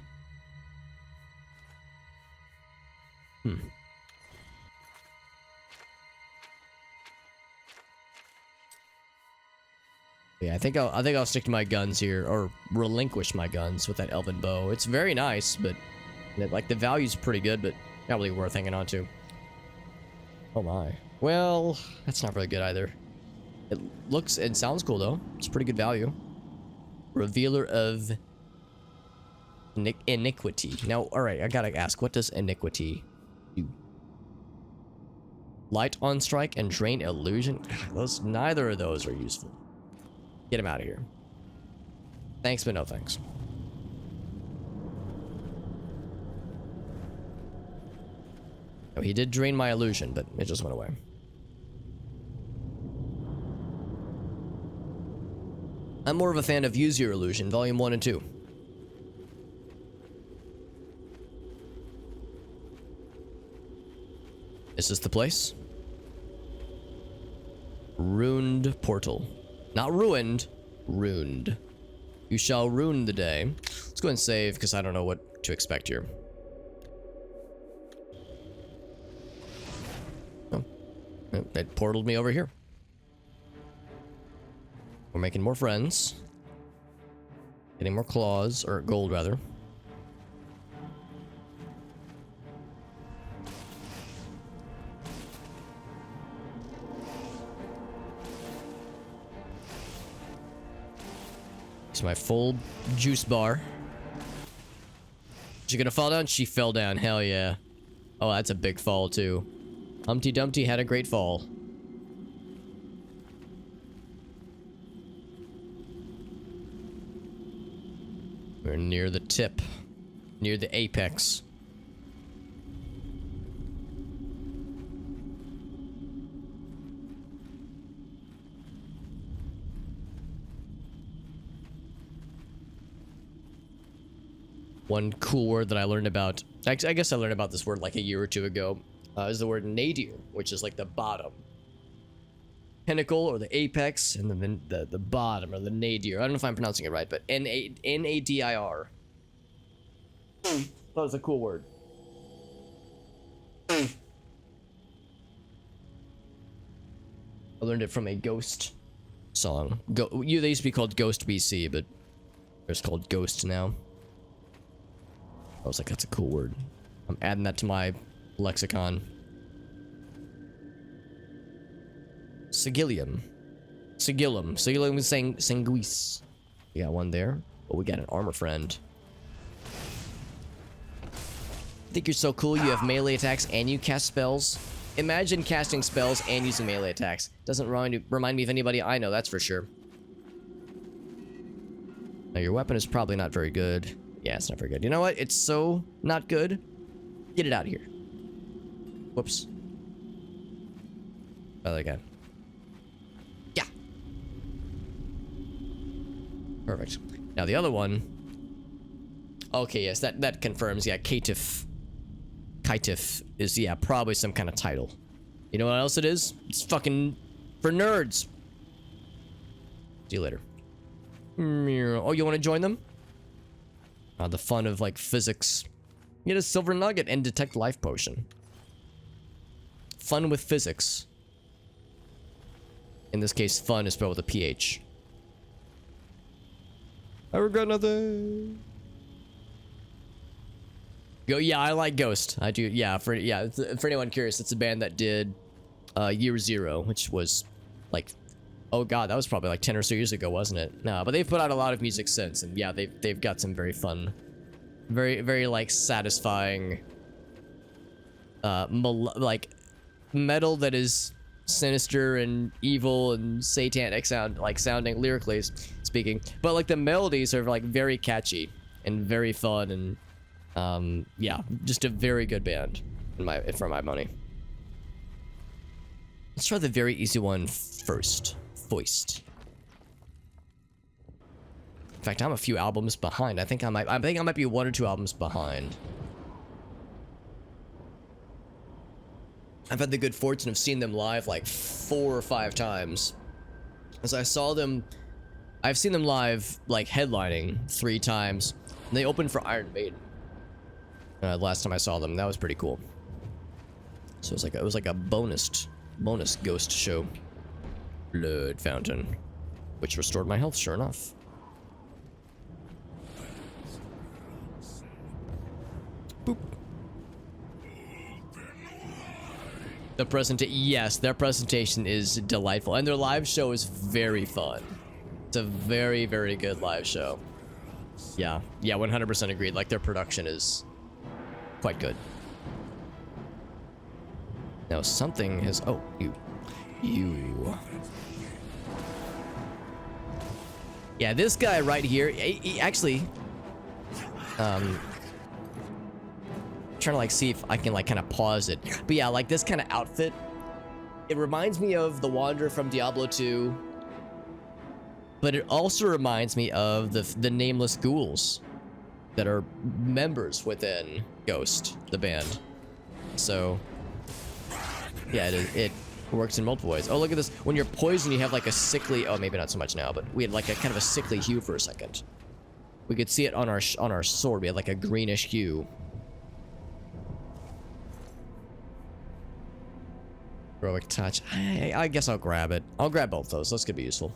Yeah, I think I'll stick to my guns here, or relinquish my guns with that elven bow. It's very nice, but like the value's pretty good, but not really worth hanging on to. Oh my. Well, that's not really good either. It looks and sounds cool though. It's pretty good value. Revealer of iniquity. Now, all right, I gotta ask, what does iniquity do? Light on strike and drain illusion. Neither of those are useful. Get him out of here. Thanks, but no thanks. Oh, he did drain my illusion, but it just went away. I'm more of a fan of Use Your Illusion, Volume 1 and 2. Is this the place? Ruined portal. Not ruined. Ruined. You shall ruin the day. Let's go and save because I don't know what to expect here. Oh. It portaled me over here. We're making more friends. Getting more claws, or gold rather. It's my full juice bar. She gonna fall down? She fell down, hell yeah. Oh, that's a big fall too. Humpty Dumpty had a great fall. We're near the tip. Near the apex. One cool word that I learned about, I guess I learned about this word like a year or two ago, is the word nadir, which is like the bottom. Pinnacle or the apex, and then the bottom or the nadir. I don't know if I'm pronouncing it right, but Nadir. That was a cool word. I learned it from a Ghost song. They used to be called Ghost BC, but it's called Ghost now. I was like, that's a cool word. I'm adding that to my lexicon. Sigillium. Sigillium is saying sanguis. We got one there. Oh, we got an armor friend. I think you're so cool you have melee attacks and you cast spells. Imagine casting spells and using melee attacks. Doesn't remind me of anybody I know, that's for sure. Now your weapon is probably not very good. Yeah, it's not very good. You know what? It's so not good. Get it out of here. Whoops. Other guy. Yeah. Perfect. Now the other one. Okay, yes, that confirms. Yeah, Caitiff is, yeah, probably some kind of title. You know what else it is? It's fucking for nerds. See you later. Oh, you want to join them? The fun of, like, physics. Get a silver nugget and detect life potion. Fun with physics. In this case, fun is spelled with a PH. I regret nothing. Yeah, I like Ghost. I do. Yeah, for anyone curious, it's a band that did Year Zero, which was like, oh god, that was probably like 10 or so years ago, wasn't it? No, but they've put out a lot of music since, and yeah, they've got some very fun, very like satisfying, like metal that is sinister and evil and satanic sounding lyrically speaking, but like the melodies are like very catchy and very fun, and yeah, just a very good band for my money. Let's try the very easy one first. Foist. In fact, I'm a few albums behind. I think I might be 1 or 2 albums behind. I've had the good fortune of seeing them live like 4 or 5 times. As I saw them, I've seen them live like headlining 3 times. And they opened for Iron Maiden. Last time I saw them, that was pretty cool. So it was like a bonus Ghost show. Blood fountain, which restored my health, sure enough. Boop. Yes, their presentation is delightful, and their live show is very fun. It's a very, very good live show. Yeah, 100% agreed. Like, their production is quite good. Now something has... Oh, you. Yeah, this guy right here, he actually... trying to like see if I can like kind of pause it. But yeah, like this kind of outfit, it reminds me of the Wanderer from Diablo 2. But it also reminds me of the nameless ghouls that are members within Ghost, the band. So, yeah, It works in multiple ways. Oh, look at this. When you're poisoned, you have like a sickly... Oh, maybe not so much now, but we had like a kind of a sickly hue for a second. We could see it on our sword. We had like a greenish hue. Heroic touch. I guess I'll grab it. I'll grab both those. Those could be useful.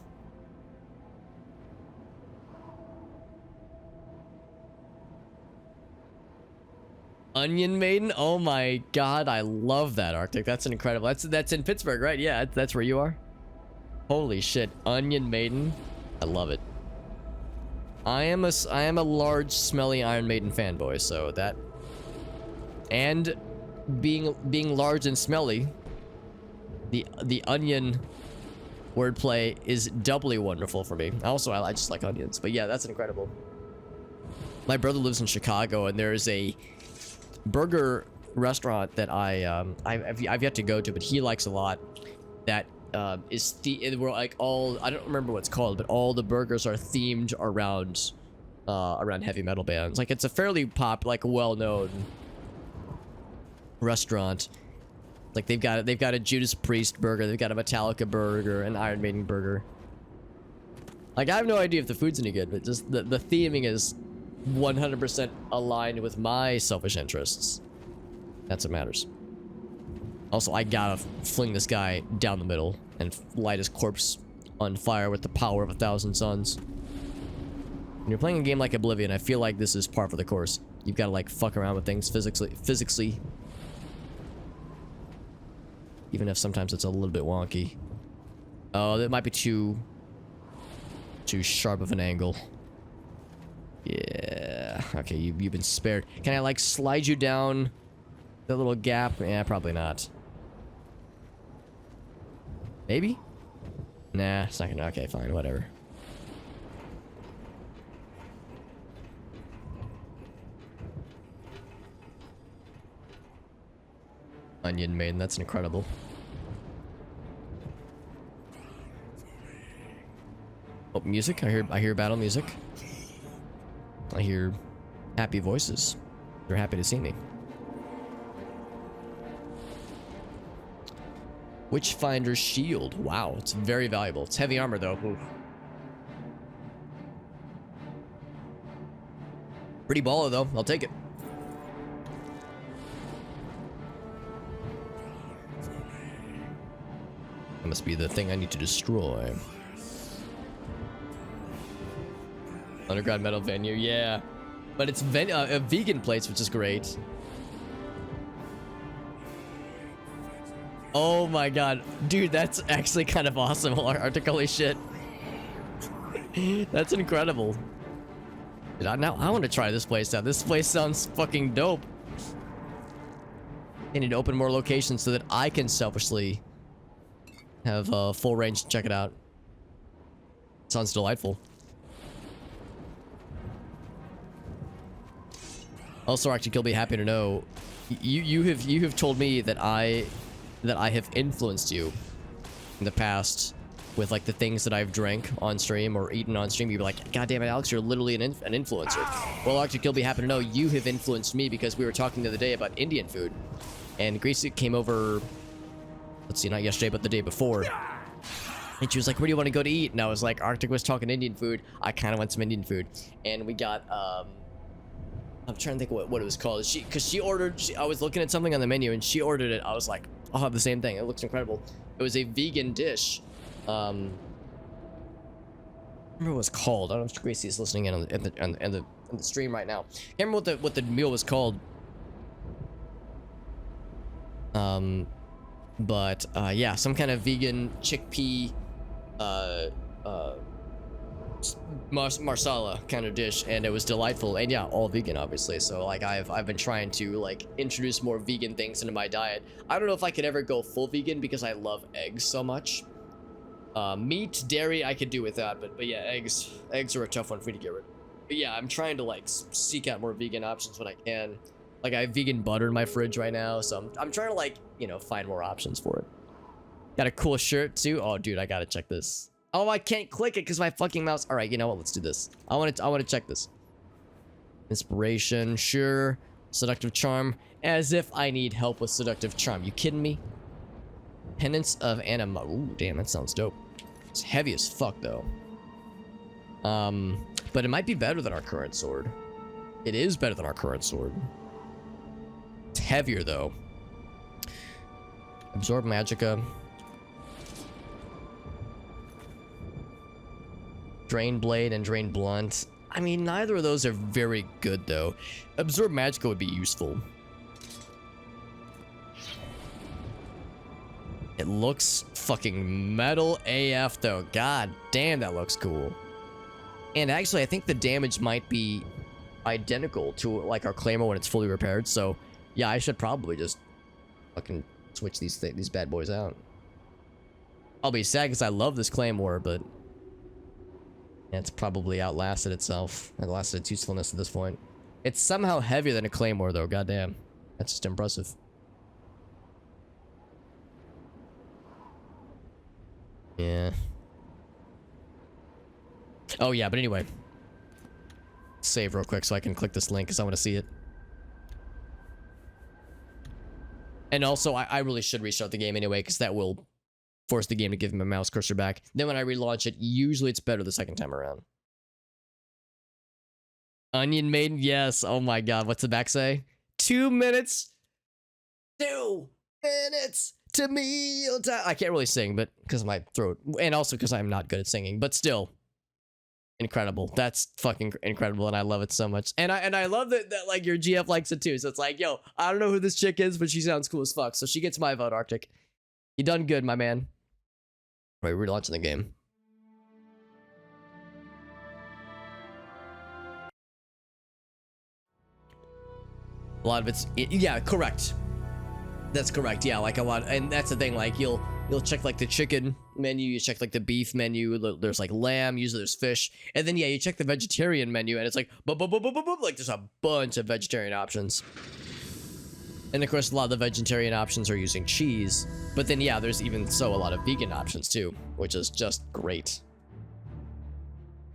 Onion Maiden? Oh my god, I love that, Arctic. That's incredible. That's in Pittsburgh, right? Yeah, that's where you are. Holy shit, Onion Maiden. I love it. I am a large, smelly Iron Maiden fanboy, so that... And being large and smelly, the onion wordplay is doubly wonderful for me. Also, I just like onions, but yeah, that's incredible. My brother lives in Chicago, and there's a burger restaurant that I've yet to go to, but he likes a lot. That is we're like all, I don't remember what it's called, but all the burgers are themed around heavy metal bands. Like, it's a fairly well-known restaurant. Like, they've got a Judas Priest burger, they've got a Metallica burger, an Iron Maiden burger. Like, I have no idea if the food's any good, but just the theming is 100% aligned with my selfish interests. That's what matters. Also, I gotta fling this guy down the middle and light his corpse on fire with the power of 1,000 suns. When you're playing a game like Oblivion, I feel like this is par for the course. You've got to like fuck around with things physically. Even if sometimes it's a little bit wonky. Oh, that might be too sharp of an angle. Yeah. Okay, you've been spared. Can I like slide you down the little gap? Yeah, probably not. Maybe? Nah, it's not gonna. Okay, fine, whatever. Onion Maiden, that's incredible. Oh, music. I hear battle music. I hear happy voices. They're happy to see me. Witchfinder's shield. Wow, it's very valuable. It's heavy armor though. Ooh. Pretty baller though. I'll take it. That must be the thing I need to destroy. Underground metal venue, yeah. But it's a vegan place, which is great. Oh my god. Dude, that's actually kind of awesome, Arctic. Holy shit. That's incredible. Dude, now I want to try this place out. This place sounds fucking dope. I need to open more locations so that I can selfishly have full range to check it out. Sounds delightful. Also, Arctic, you'll be happy to know you have told me that I have influenced you in the past with like the things that I've drank on stream or eaten on stream. You'd be like, God damn it, Alex, you're literally an influencer. Well, Arctic, you'll be happy to know you have influenced me because we were talking the other day about Indian food, and Gracie came over. Let's see, not yesterday, but the day before. And she was like, where do you want to go to eat? And I was like, Arctic was talking Indian food. I kind of want some Indian food. And we got, I'm trying to think what it was called. Because she ordered, I was looking at something on the menu and she ordered it. I was like, I'll have the same thing. It looks incredible. It was a vegan dish. I don't remember what it was called. I don't know if Gracie is listening in on the stream right now. Can't remember what the meal was called. But yeah, some kind of vegan chickpea marsala kind of dish, and it was delightful. And yeah, all vegan, obviously. So like I've been trying to like introduce more vegan things into my diet. I don't know if I could ever go full vegan because I love eggs so much. Meat, dairy, I could do with that, but yeah, eggs are a tough one for me to get rid of. But yeah, I'm trying to like seek out more vegan options when I can. Like, I have vegan butter in my fridge right now, so I'm trying to, like, you know, find more options for it. Got a cool shirt, too. Oh, dude, I gotta check this. Oh, I can't click it because my fucking mouse... Alright, you know what? Let's do this. I want to check this. Inspiration, sure. Seductive charm. As if I need help with seductive charm. You kidding me? Penance of Anima. Ooh, damn, that sounds dope. It's heavy as fuck, though. But it might be better than our current sword. It is better than our current sword. It's heavier, though. Absorb Magicka. Drain Blade and Drain Blunt. I mean, neither of those are very good, though. Absorb Magicka would be useful. It looks fucking metal AF, though. God damn, that looks cool. And actually, I think the damage might be identical to, like, our Claymore when it's fully repaired. So, yeah, I should probably just fucking switch these bad boys out. I'll be sad because I love this Claymore, but it's probably outlasted itself. Outlasted its usefulness at this point. It's somehow heavier than a Claymore, though. Goddamn. That's just impressive. Yeah. Oh, yeah, but anyway. Save real quick so I can click this link because I want to see it. And also, I really should restart the game anyway because that will force the game to give me my mouse cursor back. Then when I relaunch it, usually it's better the second time around. Onion Maiden, yes. Oh my god, what's the back say? 2 minutes? 2 minutes to me. I can't really sing, but because of my throat. And also because I'm not good at singing, but still. Incredible. That's fucking incredible, and I love it so much. And I love that like your GF likes it too. So it's like, yo, I don't know who this chick is, but she sounds cool as fuck. So she gets my vote, Arctic. You done good, my man. Right, we're relaunching the game. A lot of it's yeah, correct. That's correct. Yeah, like a lot, and that's the thing. Like you'll check like the chicken menu, you check like the beef menu. There's like lamb. Usually there's fish, and then yeah, you check the vegetarian menu, and it's like like there's a bunch of vegetarian options. And of course, a lot of the vegetarian options are using cheese. But then yeah, there's even so a lot of vegan options too, which is just great.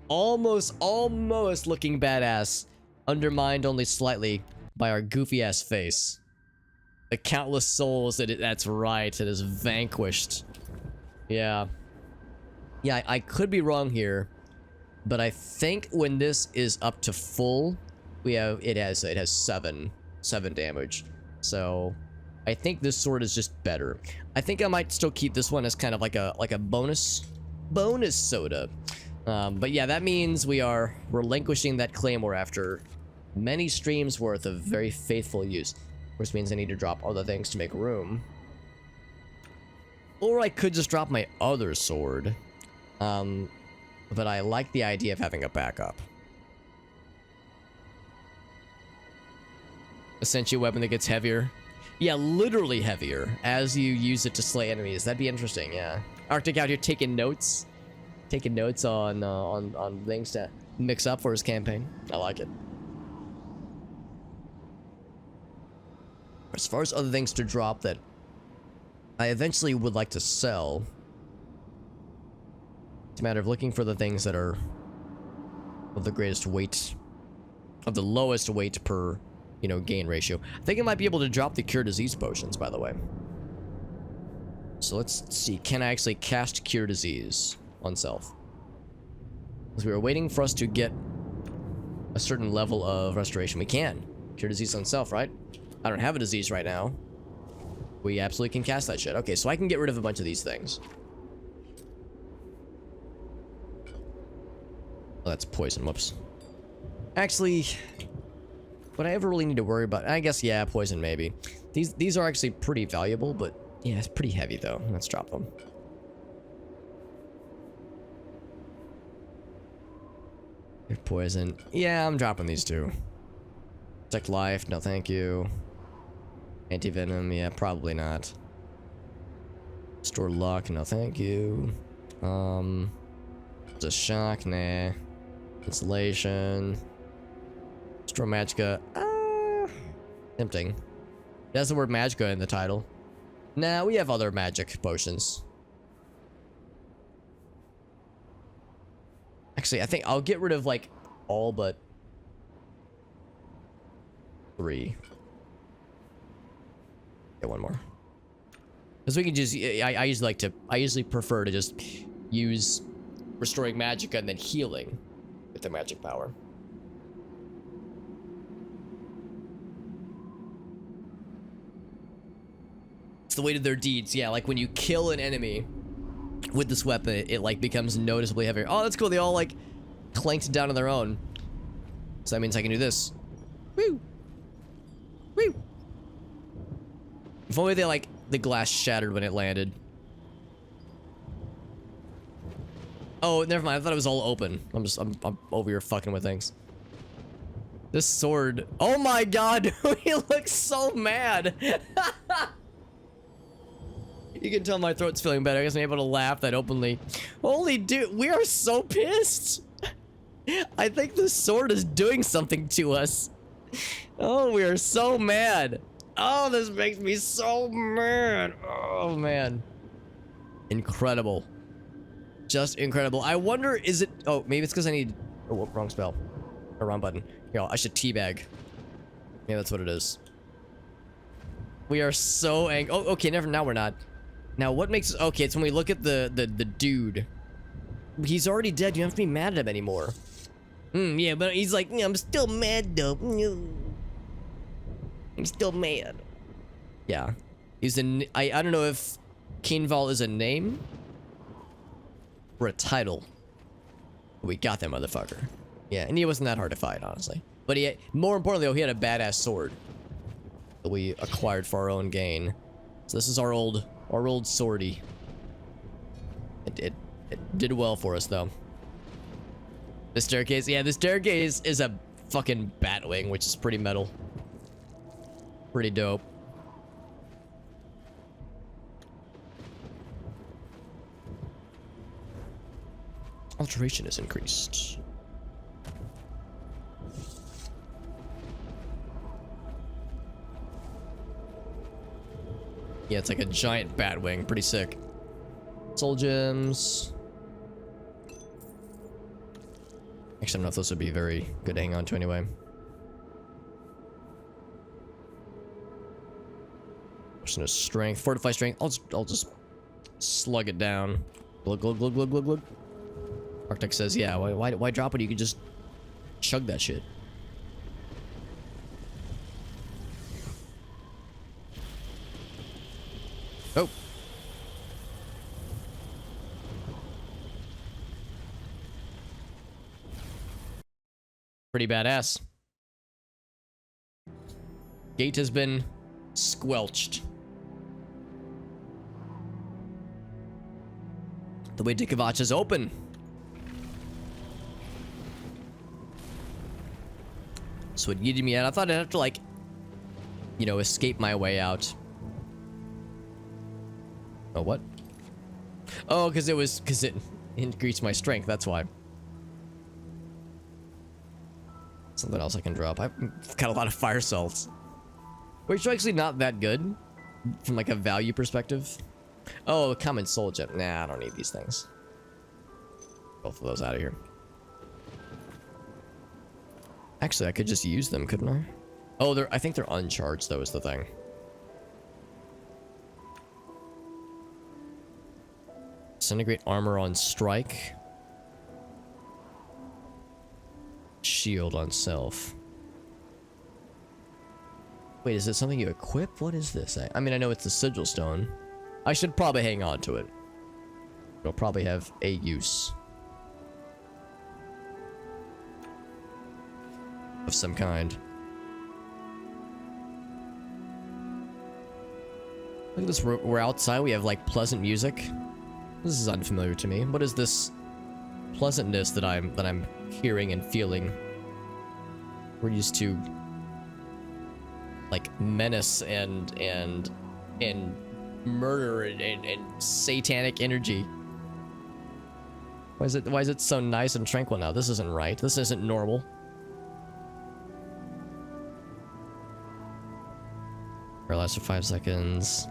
Almost looking badass, undermined only slightly by our goofy ass face. The countless souls that's right, it is vanquished. Yeah. Yeah, I could be wrong here, but I think when this is up to full, it has 7 damage. So I think this sword is just better. I think I might still keep this one as kind of like a bonus soda. But yeah, that means we are relinquishing that Claymore after many streams worth of very faithful use. Which means I need to drop other things to make room. Or I could just drop my other sword. But I like the idea of having a backup. Essentially a weapon that gets heavier. Yeah, literally heavier as you use it to slay enemies. That'd be interesting, yeah. Arctic out here taking notes. Taking notes on things to mix up for his campaign. I like it. As far as other things to drop that I eventually would like to sell, it's a matter of looking for the things that are of the greatest weight, of the lowest weight per, gain ratio. I think I might be able to drop the Cure Disease potions, by the way. So let's see, can I actually cast Cure Disease on self? Because we were waiting for us to get a certain level of restoration. We can. Cure Disease on self, right? I don't have a disease right now. We absolutely can cast that shit. Okay, so I can get rid of a bunch of these things. Oh, that's poison. Whoops. Actually, would I ever really need to worry about... I guess, yeah, poison maybe. These are actually pretty valuable, but yeah, it's pretty heavy though. Let's drop them. They're poison. Yeah, I'm dropping these two. Protect life. No, thank you. Anti-venom, yeah, probably not. Store luck, no thank you. Just shock, nah. Insulation. Store magicka, tempting. There's the word magicka in the title. Nah, we have other magic potions. Actually, I think I'll get rid of, like, all but 3. Get one more. Because we can just, I usually prefer to just use restoring magicka and then healing with the magic power. It's the weight of their deeds. Yeah, like when you kill an enemy with this weapon, it like becomes noticeably heavier. Oh, that's cool. They all like clanked down on their own. So that means I can do this. Woo! Woo! If only they like the glass shattered when it landed. Oh, never mind. I thought it was all open. I'm over here fucking with things. This sword. Oh my god, he looks so mad. You can tell my throat's feeling better. I guess I'm able to laugh that openly. Holy dude, we are so pissed. I think the sword is doing something to us. Oh, we are so mad. Oh, this makes me so mad. Oh, man. Incredible. Just incredible. I wonder, is it... Oh, maybe it's because I need... Oh, wrong spell. Or wrong button. Yo, I should teabag. Yeah, that's what it is. We are so angry. Oh, okay, now we're not. Now, what makes... Okay, it's when we look at the dude. He's already dead. You don't have to be mad at him anymore. Yeah, but he's like, I'm still mad, though. I'm still mad. Yeah. He's I don't know if Keenval is a name or a title. We got that motherfucker. Yeah, and he wasn't that hard to fight, honestly. But more importantly, though, he had a badass sword that we acquired for our own gain. So this is our old swordie. It did well for us, though. The staircase, yeah, the staircase is a fucking batwing, which is pretty metal. Pretty dope. Alteration is increased. Yeah, it's like a giant batwing. Pretty sick. Soul gems. Actually, I don't know if those would be very good to hang on to anyway. Potion of strength, fortify strength. I'll just slug it down. Glug glug glug glug glug glug. Arctic says, yeah. Why drop it? You could just chug that shit. Oh. Pretty badass. Gate has been squelched. The way to Kvatch is open. So it yeeted me out. I thought I'd have to, like, you know, escape my way out. Oh, what? Oh, because it increased my strength. That's why. Something else I can drop. I've got a lot of fire salts. Which are actually not that good from like a value perspective. Oh, common soul gem. Nah, I don't need these things. Both of those out of here. Actually, I could just use them, couldn't I? Oh, I think they're uncharged, though, is the thing. Disintegrate armor on strike. Shield on self. Wait, is it something you equip? What is this? I mean, I know it's the sigil stone. I should probably hang on to it. It'll probably have a use. Of some kind. Look at this, we're outside, we have like pleasant music. This is unfamiliar to me. What is this pleasantness that I'm hearing and feeling? We're used to like menace and murder and satanic energy. Why is it so nice and tranquil now? This isn't right. This isn't normal. Paralyzed for 5 seconds.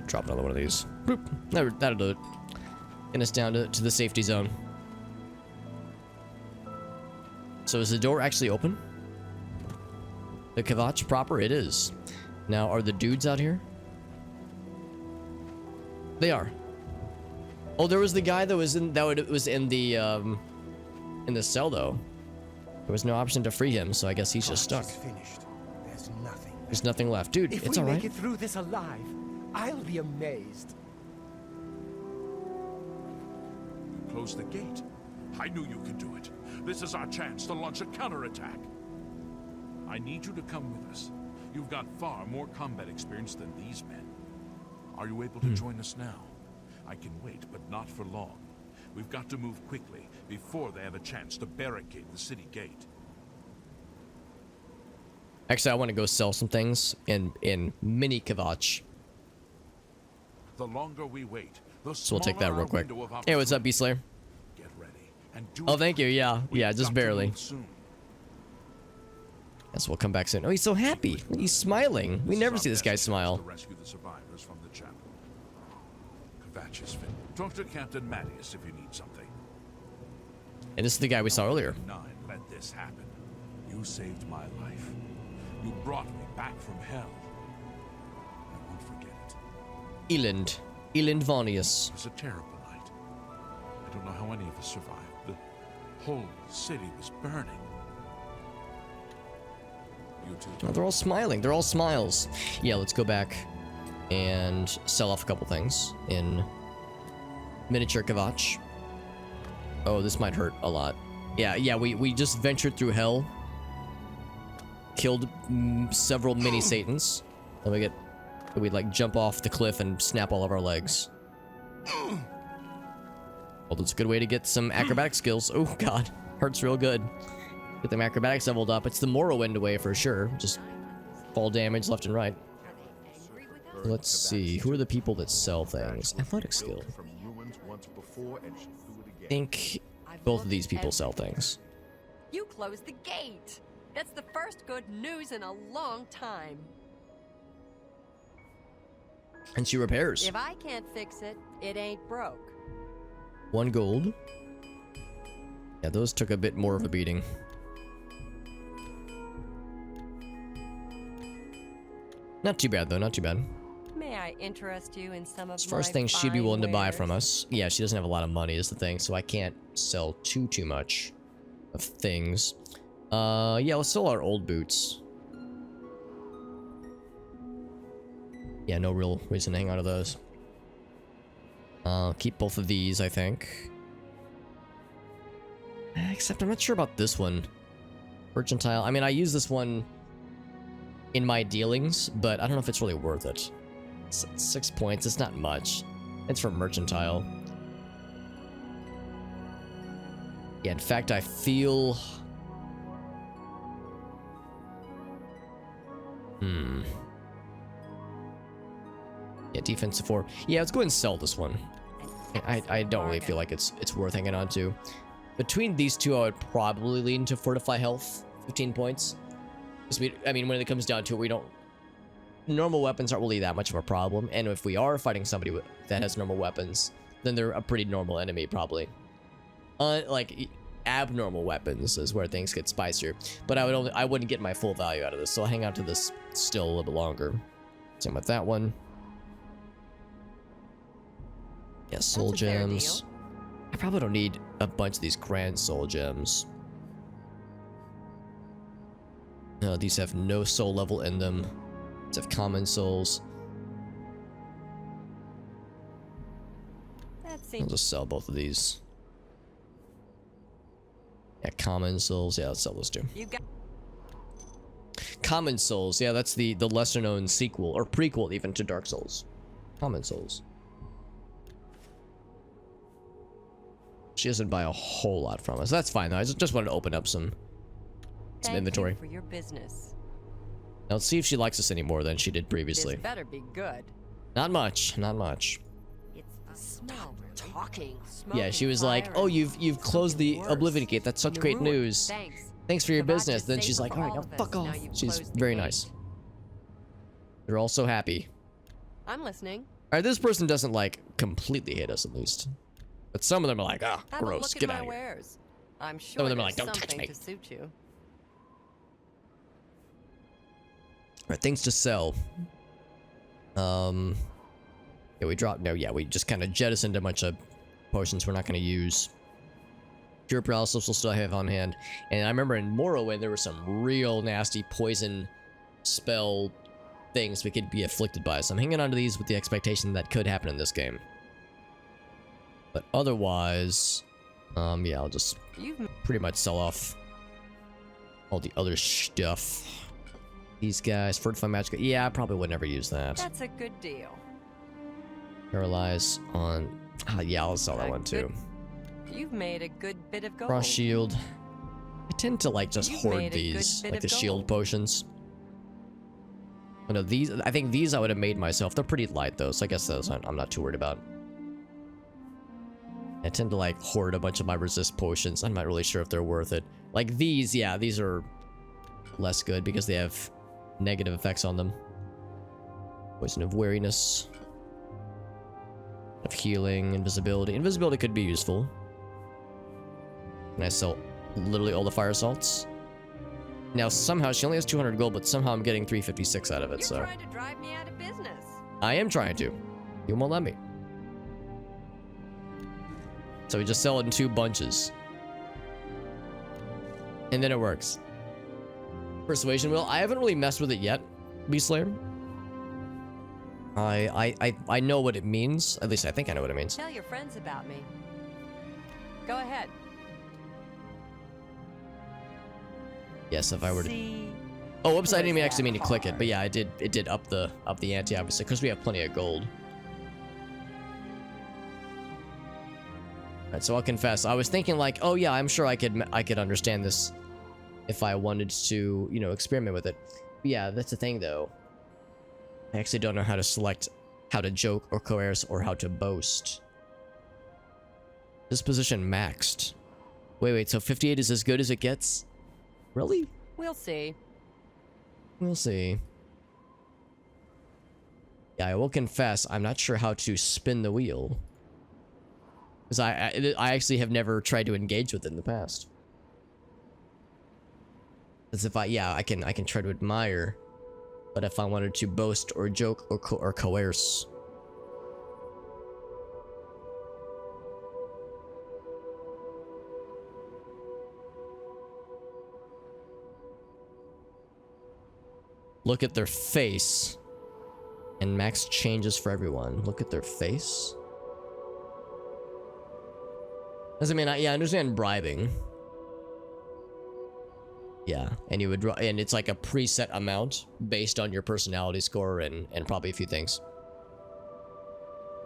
Drop another one of these. Boop. That'll do it. Get us down to the safety zone. So is the door actually open? The Kvatch proper? It is. Now, are the dudes out here? They are. Oh, there was the guy that was in the cell though. There was no option to free him, so I guess he's just stuck. Finished. There's nothing left. There's nothing left, dude. If It's we all right. make it through this alive, I'll be amazed. Close the gate. I knew you could do it. This is our chance to launch a counterattack. I need you to come with us. You've got far more combat experience than these men. Are you able to join us now? I can wait, but not for long. We've got to move quickly before they have a chance to barricade the city gate. Actually, I want to go sell some things in mini Kvatch. The longer we wait, the So we'll take that smaller real our quick. window of Hey, what's up, Beastlayer? Get ready and do Oh, it thank you. Yeah, quick. yeah, We've just got to barely. move soon. Guess we'll come back soon. Oh, he's so happy. He's smiling. We never see this guy smile. To rescue the survivors from the chapel. Kvatch is fit. Talk to Captain Mattias if you need something. And this is the guy we saw earlier. 9 let this happen. You saved my life. You brought me back from hell. I won't forget it. Eland. Eland Vonius. It was a terrible night. I don't know how any of us survived. The whole city was burning. You two. Oh, they're all smiling. They're all smiles. Yeah, let's go back and sell off a couple things in miniature Kvatch. Oh, this might hurt a lot. Yeah, we just ventured through hell. Killed several mini Satans. Then we'd like jump off the cliff and snap all of our legs. Well, that's a good way to get some acrobatic skills. Oh god, hurts real good. Get them acrobatics leveled up. It's the Morrowind way for sure. Just fall damage left and right. Let's see. Who are the people that sell things? Athletic skill. I think both of these people sell things. You closed the gate. That's the first good news in a long time. And she repairs. If I can't fix it, it ain't broke. 1 gold. Yeah, those took a bit more of a beating. Not too bad though, not too bad. May I interest you in some of As far as my things she'd be fine willing to buy wares? from us. Yeah, she doesn't have a lot of money is the thing, so I can't sell too much of things. Yeah, let's sell our old boots. Yeah, no real reason to hang on to those. Keep both of these, I think. Except I'm not sure about this one. Mercantile. I mean, I use this one in my dealings, but I don't know if it's really worth it. 6 points, it's not much. It's for mercantile. Yeah, in fact, I feel... Yeah, defensive 4. Yeah, let's go ahead and sell this one. I don't really feel like it's worth hanging on to. Between these two, I would probably lean to Fortify Health, 15 points. I mean, when it comes down to it, we don't... Normal weapons aren't really that much of a problem, and if we are fighting somebody that has normal weapons, then they're a pretty normal enemy, probably. Like, abnormal weapons is where things get spicier. But I wouldn't get my full value out of this, so I'll hang out to this still a little bit longer. Same with that one. Yeah, soul That's a fair gems. deal. I probably don't need a bunch of these grand soul gems. No, these have no soul level in them. These have common souls. That I'll seems just sell both of these. Yeah, common souls. Yeah, let's sell those two. you got Common souls. Yeah, that's the lesser known sequel or prequel even to Dark Souls. Common souls. She doesn't buy a whole lot from us. That's fine though. I just wanted to open up some Thank inventory. you for your business. Now let's see if she likes us any more than she did previously. This better be good. Not much. Not much. It's the smell. Talking. Yeah, she was like, "Oh, you've closed the Oblivion Gate. That's such great news. Thanks. Thanks for your Kvatch business." is Then safer she's like, for "All right, all now of us fuck now off." you've She's closed the very gate. nice. They're all so happy. I'm listening. All right, this person doesn't like completely hate us at least, but some of them are like, "Ah, Have a gross. look Get at out my of here." wares. I'm Some sure of them are there's like, "Don't touch something me." to suit you. Alright, things to sell. Yeah, we dropped. No, yeah, we just kind of jettisoned a bunch of potions we're not going to use. Cure paralysis we'll still have on hand. And I remember in Morrowind there were some real nasty poison spell things we could be afflicted by. So I'm hanging on to these with the expectation that could happen in this game. But otherwise, yeah, I'll just pretty much sell off all the other stuff. These guys, fortify magic. Yeah, I probably would never use that. That's a good deal. Paralyze on. Yeah, I'll sell that one too. You've made a good bit of gold. Frost shield. I tend to like just You've hoard made a good these, bit like of the shield gold. potions. Oh, no, these. I think these I would have made myself. They're pretty light though, so I guess those I'm not too worried about. I tend to like hoard a bunch of my resist potions. I'm not really sure if they're worth it. Like these, yeah, these are less good because they have negative effects on them. Poison of wariness. Of healing, invisibility. Invisibility could be useful. And I sell literally all the fire salts. Now somehow she only has 200 gold, but somehow I'm getting 356 out of it. You're So trying to drive me out of business. I am trying to. You won't let me. So we just sell it in 2 bunches. And then it works. Persuasion wheel. I haven't really messed with it yet, Beast Slayer. I know what it means. At least I think I know what it means. Tell your friends about me. Go ahead. Yes, if I were to. See, Oh, whoops! I didn't even was actually mean to that click it, hard? but yeah, I did. It did up the ante, obviously, because we have plenty of gold. Alright, so I'll confess, I was thinking like, oh yeah, I'm sure I could understand this if I wanted to, you know, experiment with it. But yeah, that's the thing though. I actually don't know how to select how to joke or coerce or how to boast. Disposition maxed. Wait, so 58 is as good as it gets? Really? we'll see. We'll see. Yeah, I will confess, I'm not sure how to spin the wheel. Because I actually have never tried to engage with it in the past. As if I can try to admire, but if I wanted to boast or joke or coerce. Look at their face. And max changes for everyone. Look at their face. Doesn't mean I understand bribing. Yeah, and you would and it's like a preset amount based on your personality score and probably a few things.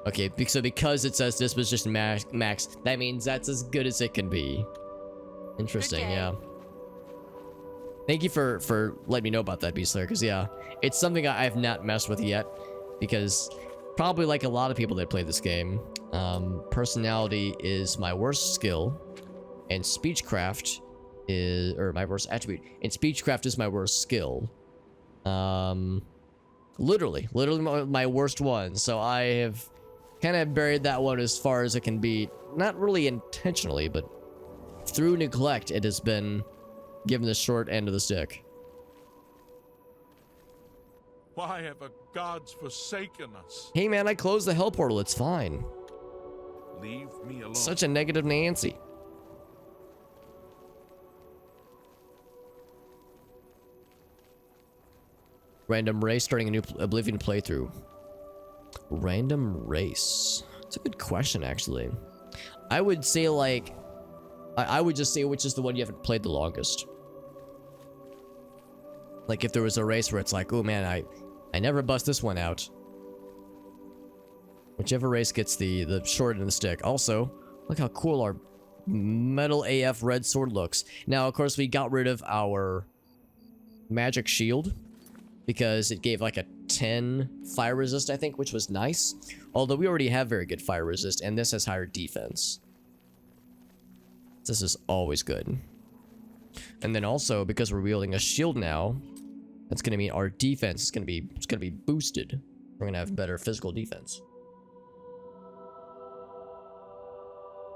Okay, so because it says disposition max, that means that's as good as it can be. Interesting, yeah. Thank you for letting me know about that, Beast Slayer, because yeah, it's something I have not messed with yet, because probably like a lot of people that play this game, personality is my worst skill, and speechcraft is, or my worst attribute, and speechcraft is my worst skill. Literally my worst one, so I have kind of buried that one as far as it can be, not really intentionally, but through neglect, it has been given the short end of the stick. Why have the gods forsaken us? Hey man, I closed the hell portal, it's fine. Leave me alone. Such a negative Nancy. Random race, starting a new Oblivion playthrough. Random race. It's a good question, actually. I would say like, I would just say which is the one you haven't played the longest. Like if there was a race where it's like, oh man, I never bust this one out. Whichever race gets the short end of the stick. Also, look how cool our metal AF red sword looks. Now, of course, we got rid of our magic shield because it gave like a 10 fire resist, I think, which was nice. Although we already have very good fire resist, and this has higher defense. This is always good. And then also, because we're wielding a shield now, that's going to mean our defense is going to be boosted. We're going to have better physical defense.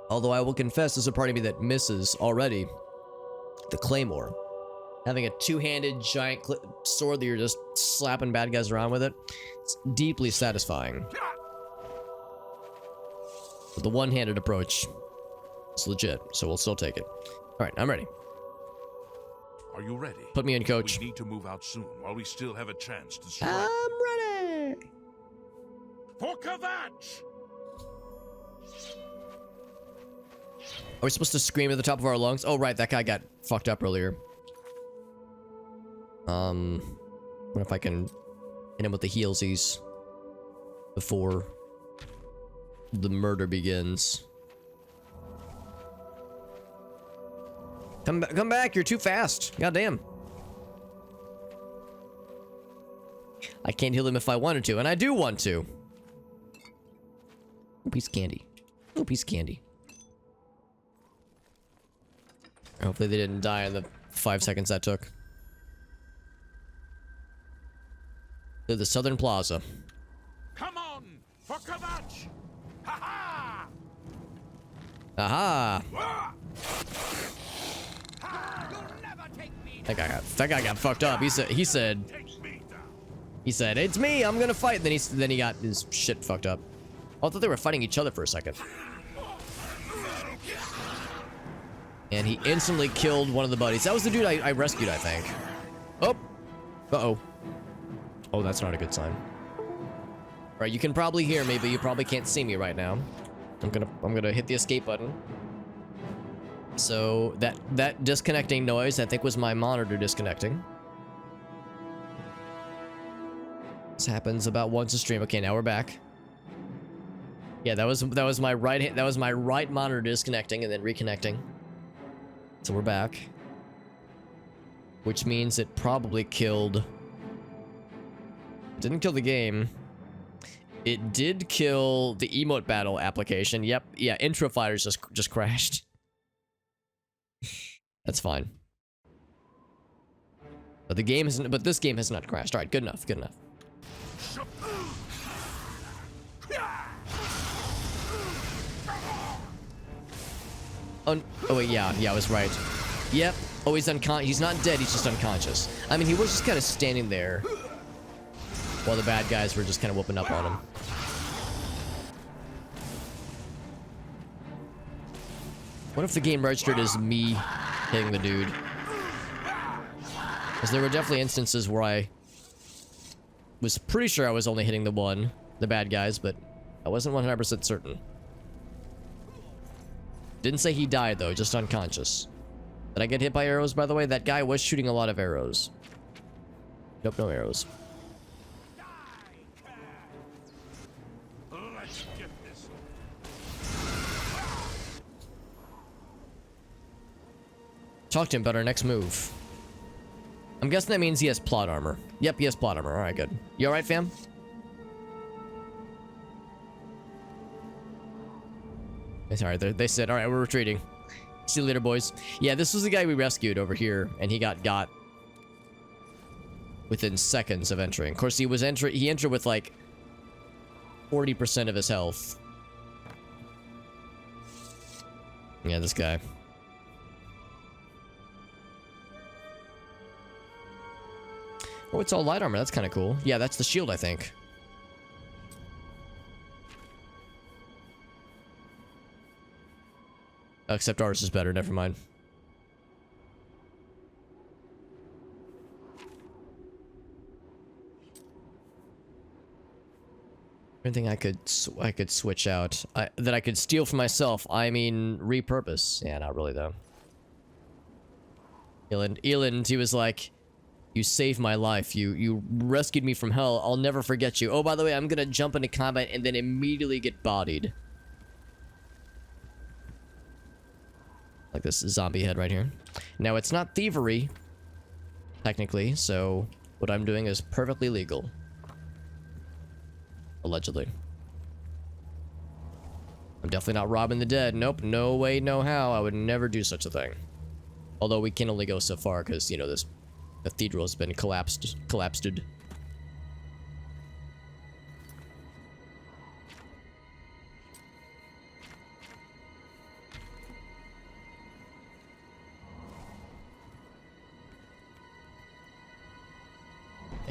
Although I will confess, there's a part of me that misses already the claymore. Having a two-handed giant sword that you're just slapping bad guys around with it. It's deeply satisfying. But the one-handed approach is legit, so we'll still take it. Alright, I'm ready. Are you ready? Put me in, coach. We need to move out soon while we still have a chance to strike. I'm ready! For Kvatch! Are we supposed to scream at the top of our lungs? Oh, right, that guy got fucked up earlier. What if I can hit him with the heelsies before the murder begins? Come back, you're too fast. Goddamn. I can't heal him if I wanted to, and I do want to. Oh, piece of candy. Oh, piece of candy. Hopefully they didn't die in the 5 seconds that took. To the Southern Plaza. Come on, for Kvatch! Ha ha! Aha! That guy got fucked up. He said, it's me, I'm gonna fight. Then he got his shit fucked up. I thought they were fighting each other for a second. And he instantly killed one of the buddies. That was the dude I rescued, I think. Oh. Uh-oh. Oh, that's not a good sign. Right, you can probably hear me, but you probably can't see me right now. I'm gonna hit the escape button. So that disconnecting noise, I think, was my monitor disconnecting. This happens about once a stream. Okay, now we're back. Yeah, that was my right monitor disconnecting and then reconnecting. So we're back. Which means it probably killed. It didn't kill the game. It did kill the emote battle application. Yep, yeah, intro fighters just crashed. That's fine. But this game has not crashed. All right, good enough, good enough. Oh wait, yeah, I was right. Yep. Oh, he's not dead, he's just unconscious. I mean, he was just kind of standing there while the bad guys were just kind of whooping up on him. What if the game registered as me hitting the dude? Because there were definitely instances where I was pretty sure I was only hitting the bad guys, but I wasn't 100% certain. Didn't say he died though, just unconscious. Did I get hit by arrows, by the way? That guy was shooting a lot of arrows. Nope, no arrows. Talk to him about our next move. I'm guessing that means he has plot armor. Yep, he has plot armor. Alright, good. You alright, fam? It's alright. They said, alright, we're retreating. See you later, boys. Yeah, this was the guy we rescued over here, and he got within seconds of entering. Of course, he entered with like 40% of his health. Yeah, this guy. Oh, it's all light armor. That's kind of cool. Yeah, that's the shield, I think. Except ours is better. Never mind. Anything I could switch out that I could steal for myself. I mean, repurpose. Yeah, not really though. Eland, he was like, "You saved my life. You rescued me from hell. I'll never forget you. Oh, by the way, I'm gonna jump into combat and then immediately get bodied." Like this zombie head right here. Now, it's not thievery, technically, so what I'm doing is perfectly legal. Allegedly. I'm definitely not robbing the dead. Nope, no way, no how. I would never do such a thing. Although we can only go so far because, you know, this cathedral has been collapsed.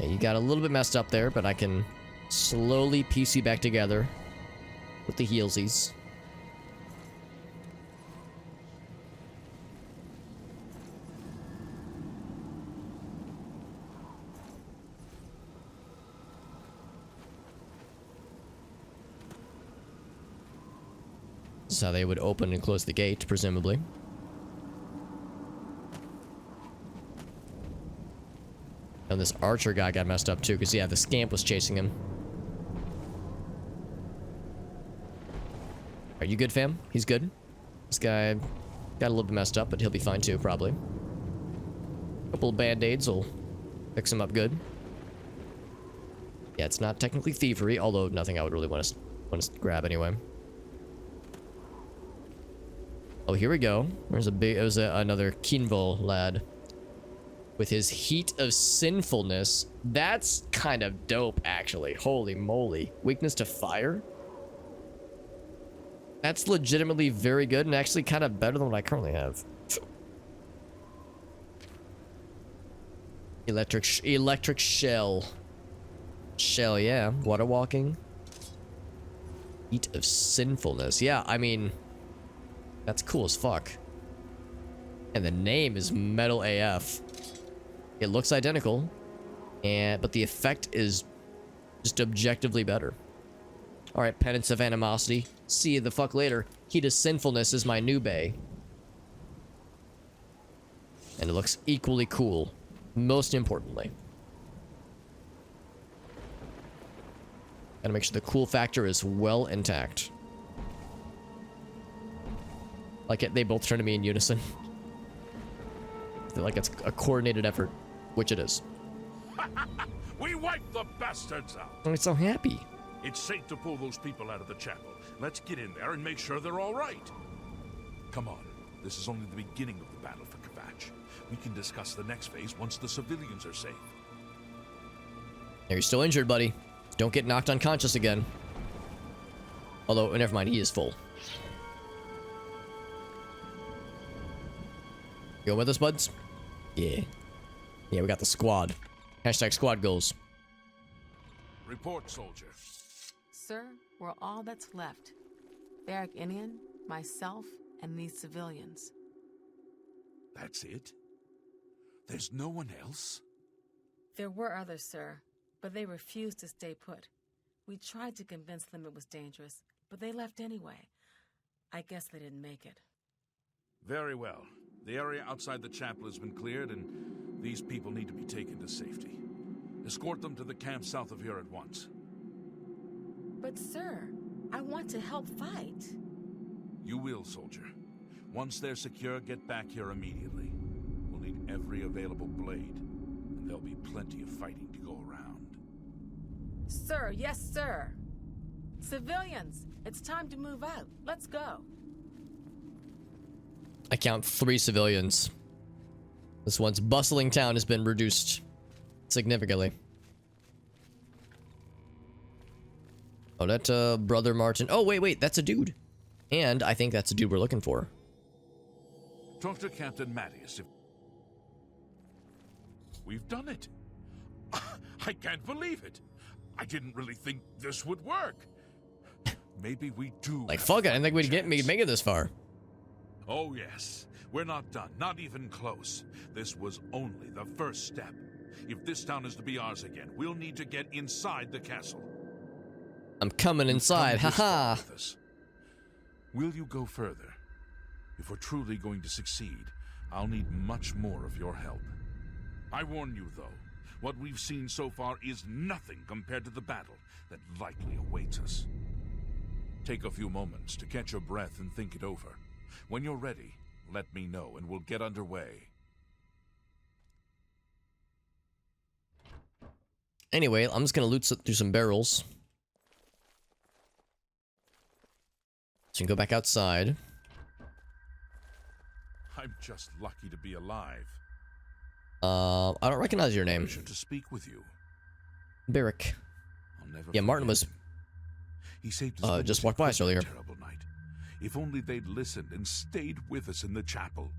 Yeah, you got a little bit messed up there, but I can slowly piece you back together with the heelsies. This is how they would open and close the gate, presumably. And this archer guy got messed up too, because yeah, the scamp was chasing him. Are you good, fam? He's good. This guy got a little bit messed up, but he'll be fine too, probably. A couple of band-aids will fix him up good. Yeah, it's not technically thievery, although nothing I would really want to grab anyway. Oh, here we go. There's another Kinvol lad. With his heat of sinfulness. That's kind of dope, actually. Holy moly. Weakness to fire? That's legitimately very good and actually kind of better than what I currently have. Electric shell. Shell, yeah. Water walking. Heat of sinfulness. Yeah, I mean... That's cool as fuck. And the name is Metal AF. It looks identical, but the effect is just objectively better. Alright, Penance of Animosity. See you the fuck later. Heat of Sinfulness is my new bay. And it looks equally cool, most importantly. Gotta make sure the cool factor is well intact. Like they both turn to me in unison. Like it's a coordinated effort, which it is. We wiped the bastards out. I'm so happy. It's safe to pull those people out of the chapel. Let's get in there and make sure they're all right. Come on. This is only the beginning of the battle for Kvatch. We can discuss the next phase once the civilians are safe. You're still injured, buddy. Don't get knocked unconscious again. Although, never mind, he is full. You go with us, buds? Yeah. Yeah, we got the squad. Hashtag squad goals. Report, soldier. Sir, we're all that's left. Barrack Inian, myself, and these civilians. That's it? There's no one else? There were others, sir, but they refused to stay put. We tried to convince them it was dangerous, but they left anyway. I guess they didn't make it. Very well. The area outside the chapel has been cleared, and these people need to be taken to safety. Escort them to the camp south of here at once. But, sir, I want to help fight. You will, soldier. Once they're secure, get back here immediately. We'll need every available blade, and there'll be plenty of fighting to go around. Sir, yes, sir. Civilians, it's time to move out. Let's go. I count 3 civilians. This once bustling town has been reduced significantly. Oh, that Brother Martin. Oh, wait, that's a dude. And I think that's a dude we're looking for. Talk to Captain Mattias if... We've done it. I can't believe it. I didn't really think this would work. Maybe we do. Like, fuck it. I didn't think we'd make it this far. Oh, yes. We're not done. Not even close. This was only the first step. If this town is to be ours again, we'll need to get inside the castle. I'm coming inside. Haha. Will you go further? If we're truly going to succeed, I'll need much more of your help. I warn you, though, what we've seen so far is nothing compared to the battle that likely awaits us. Take a few moments to catch your breath and think it over. When you're ready, let me know and we'll get underway. Anyway, I'm just gonna loot through some barrels. So you can go back outside. I'm just lucky to be alive. I don't recognize your name. Pleasure to speak with you. Barrack. I'll never Yeah, Martin forget was him. He saved us just walked by us earlier. Terrible night. If only they'd listened and stayed with us in the chapel.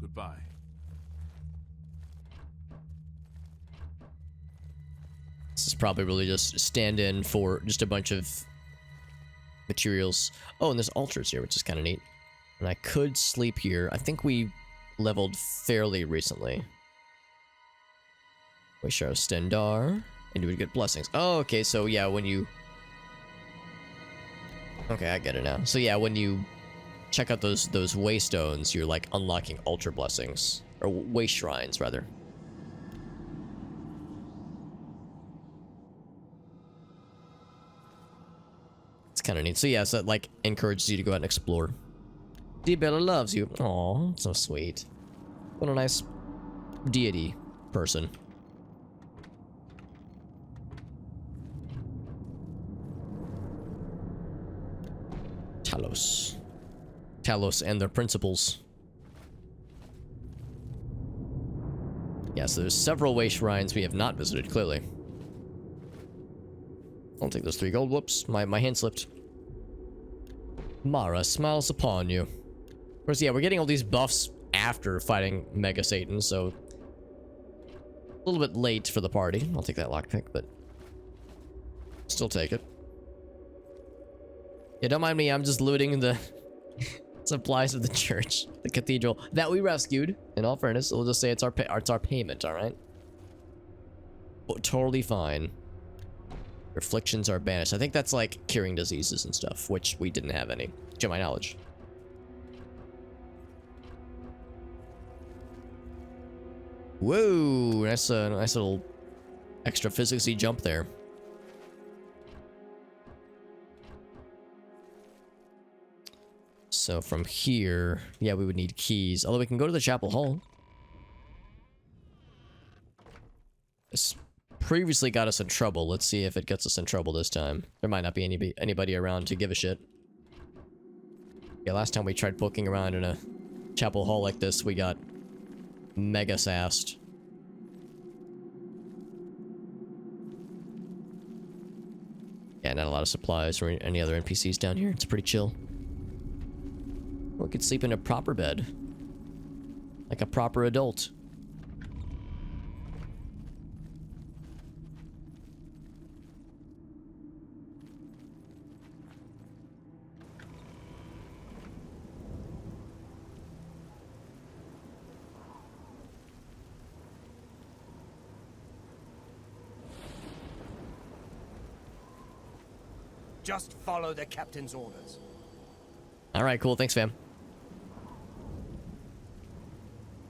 Goodbye. probably really just stand in for just a bunch of materials. Oh, and there's altars here, which is kind of neat. And I could sleep here. I think we leveled fairly recently. Wish our Stendar. And you would get blessings. Oh, okay, so yeah, when you... Okay, I get it now. So yeah, when you check out those waystones, you're like unlocking altar blessings. Or way shrines, rather. It's kind of neat. So yeah, so that like encourages you to go out and explore. Bella loves you. Aw, so sweet. What a nice deity person. Talos. Talos and their principles. Yeah, so there's several way shrines we have not visited, clearly. I'll take those 3 gold. Whoops, my hand slipped. Mara smiles upon you. Of course, yeah, we're getting all these buffs after fighting Mega Satan, so... a little bit late for the party. I'll take that lockpick, but... still take it. Yeah, don't mind me, I'm just looting the supplies of the church, the cathedral, that we rescued. In all fairness, we'll just say it's our payment, alright? Oh, totally fine. Afflictions are banished. I think that's like curing diseases and stuff, which we didn't have any, to my knowledge. Whoa, that's a nice little extra physicsy jump there. So from here, yeah, we would need keys. Although we can go to the chapel hall. This previously got us in trouble. Let's see if it gets us in trouble this time. There might not be anybody around to give a shit. Yeah, last time we tried poking around in a chapel hall like this, we got mega sassed. Yeah, not a lot of supplies or any other NPCs down here. It's pretty chill. We could sleep in a proper bed. Like a proper adult. Just follow the captain's orders. Alright, cool. Thanks, fam.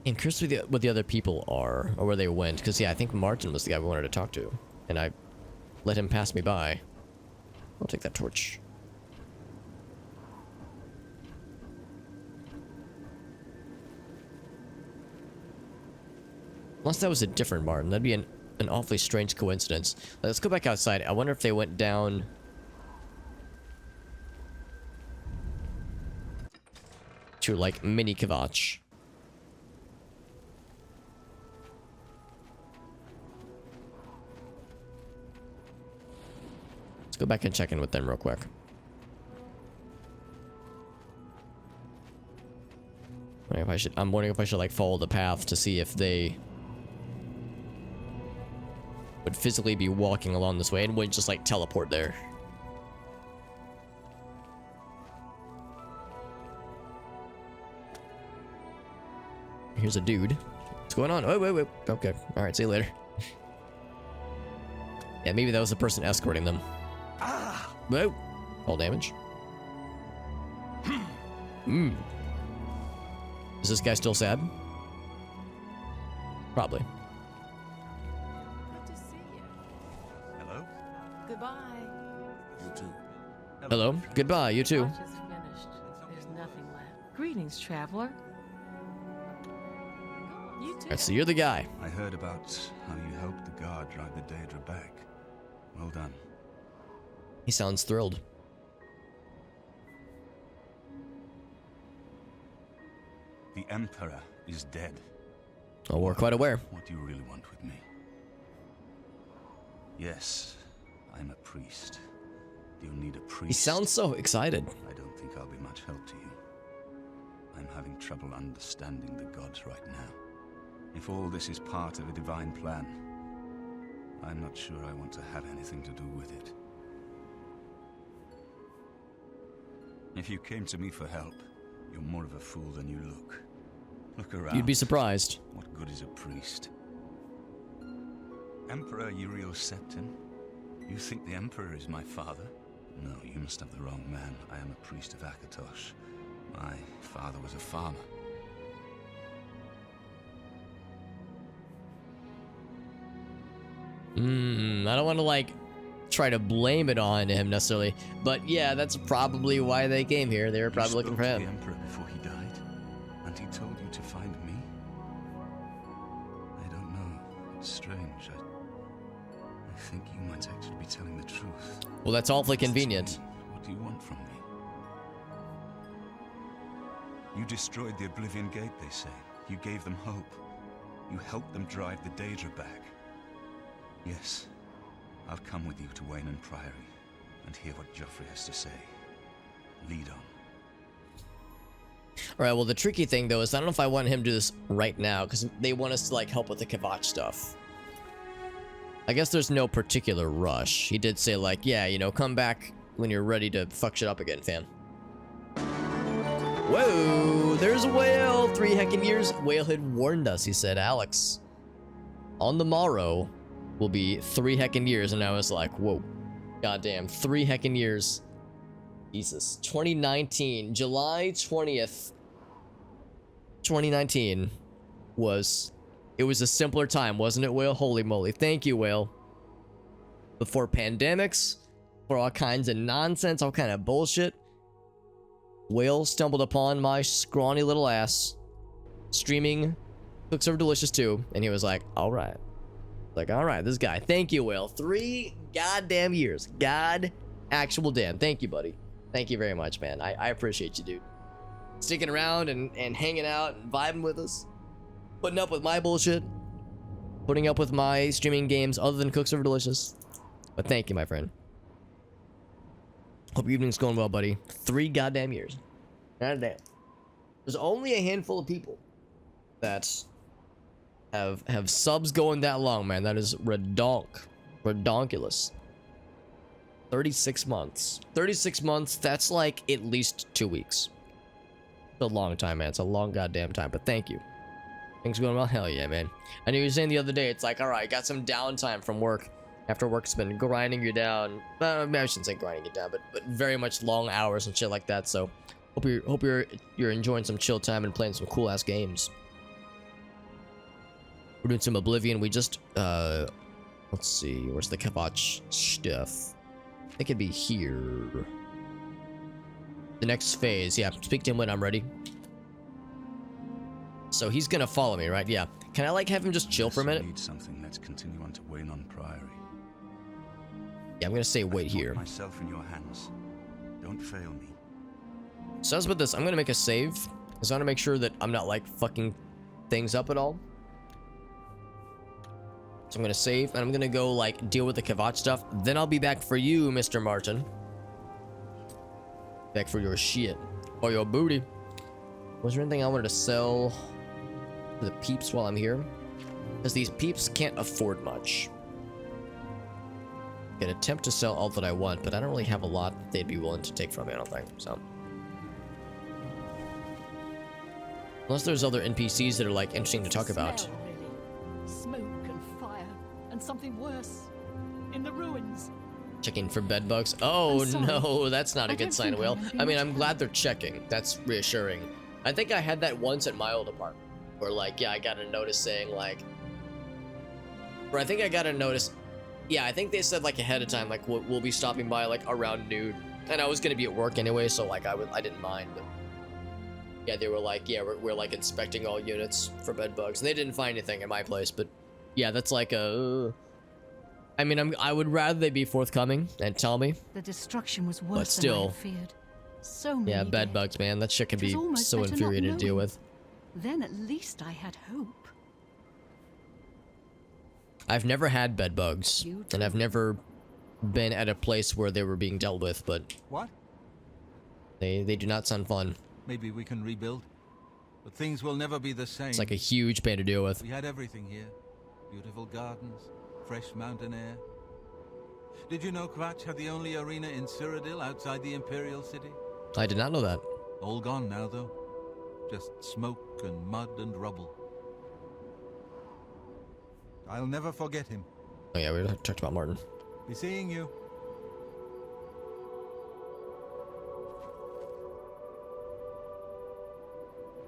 And curious what the other people are, or where they went. Because, yeah, I think Martin was the guy we wanted to talk to. And I let him pass me by. I'll take that torch. Unless that was a different Martin. That'd be an awfully strange coincidence. Let's go back outside. I wonder if they went down... to, like, mini Kvatch. Let's go back and check in with them real quick. I'm wondering if I should like follow the path to see if they would physically be walking along this way and wouldn't just like teleport there. Here's a dude. What's going on? Wait. Okay. Alright, see you later. Yeah, maybe that was the person escorting them. Whoa. All damage. Is this guy still sad? Probably. Good to see you. Hello? Goodbye. You too. Hello. Goodbye. You too. Watch is finished. There's nothing left. Greetings, traveler. You too. Alright, so you're the guy. I heard about how you helped the guard drive the Daedra back. Well done. He sounds thrilled. The Emperor is dead. Oh, we're quite aware. What do you really want with me? Yes, I'm a priest. Do you need a priest? He sounds so excited. I don't think I'll be much help to you. I'm having trouble understanding the gods right now. If all this is part of a divine plan, I'm not sure I want to have anything to do with it. If you came to me for help, you're more of a fool than you look. Look around. You'd be surprised. What good is a priest? Emperor Uriel Septon? You think the Emperor is my father? No, you must have the wrong man. I am a priest of Akatosh. My father was a farmer. I don't want to, like, try to blame it on him necessarily, but yeah, that's probably why they came here. They were probably looking for You spoke him. to the Emperor before he died, and he told you to find me? I don't know. It's strange. I think you might actually be telling the truth. Well, that's awfully convenient. What do you want from me? You destroyed the Oblivion Gate, they say. You gave them hope. You helped them drive the Daedra back. Yes, I'll come with you to Weynon Priory and hear what Joffrey has to say. Lead on. Alright, well, the tricky thing, though, is I don't know if I want him to do this right now, because they want us to, like, help with the Kvatch stuff. I guess there's no particular rush. He did say, like, yeah, you know, come back when you're ready to fuck shit up again, fam. Whoa, there's a whale! 3 heckin' years. Whale had warned us, he said. Alex, on the morrow will be 3 heckin' years, and I was like, whoa. Goddamn, 3 heckin' years. Jesus. 2019, July 20th, 2019 was... It was a simpler time, wasn't it, Whale? Holy moly. Thank you, Whale. Before pandemics, for all kinds of nonsense, all kind of bullshit, Whale stumbled upon my scrawny little ass streaming Cooks Are Delicious 2, and he was like, alright. Like, alright, this guy. Thank you, Whale. 3 goddamn years. God actual damn. Thank you, buddy. Thank you very much, man. I appreciate you, dude. Sticking around and hanging out and vibing with us. Putting up with my bullshit. Putting up with my streaming games other than Cooks Are Delicious. But thank you, my friend. Hope your evening's going well, buddy. 3 goddamn years. God damn. There's only a handful of people that have subs going that long, man. That is redonkulous. 36 months. 36 months, that's like at least 2 weeks. It's a long time, man. It's a long goddamn time, but thank you. Things going well? Hell yeah, man. I know you were saying the other day, it's like, alright, got some downtime from work. After work's been grinding you down. Maybe I shouldn't say grinding you down, but very much long hours and shit like that, so hope you're enjoying some chill time and playing some cool ass games. We're doing some Oblivion. We just let's see, where's the Kvatch stuff? I think it'd be here. The next phase, yeah. Speak to him when I'm ready. So he's gonna follow me, right? Yeah. Can I like have him just chill for a minute? Need something. Let's continue on to Weynon Priory. Yeah, I'm gonna say wait here. Myself in your hands. Don't fail me. So as with this, I'm gonna make a save. Because I want to make sure that I'm not like fucking things up at all. So I'm gonna save and I'm gonna go like deal with the Kvatch stuff. Then I'll be back for you, Mr. Martin. Back for your shit. Or your booty. Was there anything I wanted to sell to the peeps while I'm here? Because these peeps can't afford much. I can attempt to sell all that I want, but I don't really have a lot that they'd be willing to take from me, I don't think. So. Unless there's other NPCs that are like interesting to talk about. Smell, really. Smoke and fire, and something worse. In the ruins. Checking for bed bugs. Oh no, that's not a I good don't sign, think Will. I'm happy I mean, with I'm you. glad they're checking. That's reassuring. I think I had that once at my old apartment. Where like, yeah, I got a notice saying like... Or I think I got a notice... Yeah, I think they said like ahead of time, like we'll be stopping by like around noon. And I was gonna be at work anyway, so like I didn't mind. But yeah, they were like, yeah, we're like inspecting all units for bed bugs. And they didn't find anything in my place, but yeah, that's like a... I mean, I would rather they be forthcoming and tell me. The destruction was worse But still. than I feared. So many Yeah, bed dead. bugs, man. That shit can It was be almost so better not infuriating to deal knowing. with. Then at least I had hope. I've never had bed bugs, You and I've never been at a place where they were being dealt with, but What? they do not sound fun. Maybe we can rebuild. But things will never be the same. It's like a huge pain to deal with. We had everything here. Beautiful gardens, fresh mountain air. Did you know Kvatch had the only arena in Cyrodiil outside the Imperial City? I did not know that. All gone now, though. Just smoke and mud and rubble. I'll never forget him. Oh yeah, we talked about Martin. Be seeing you.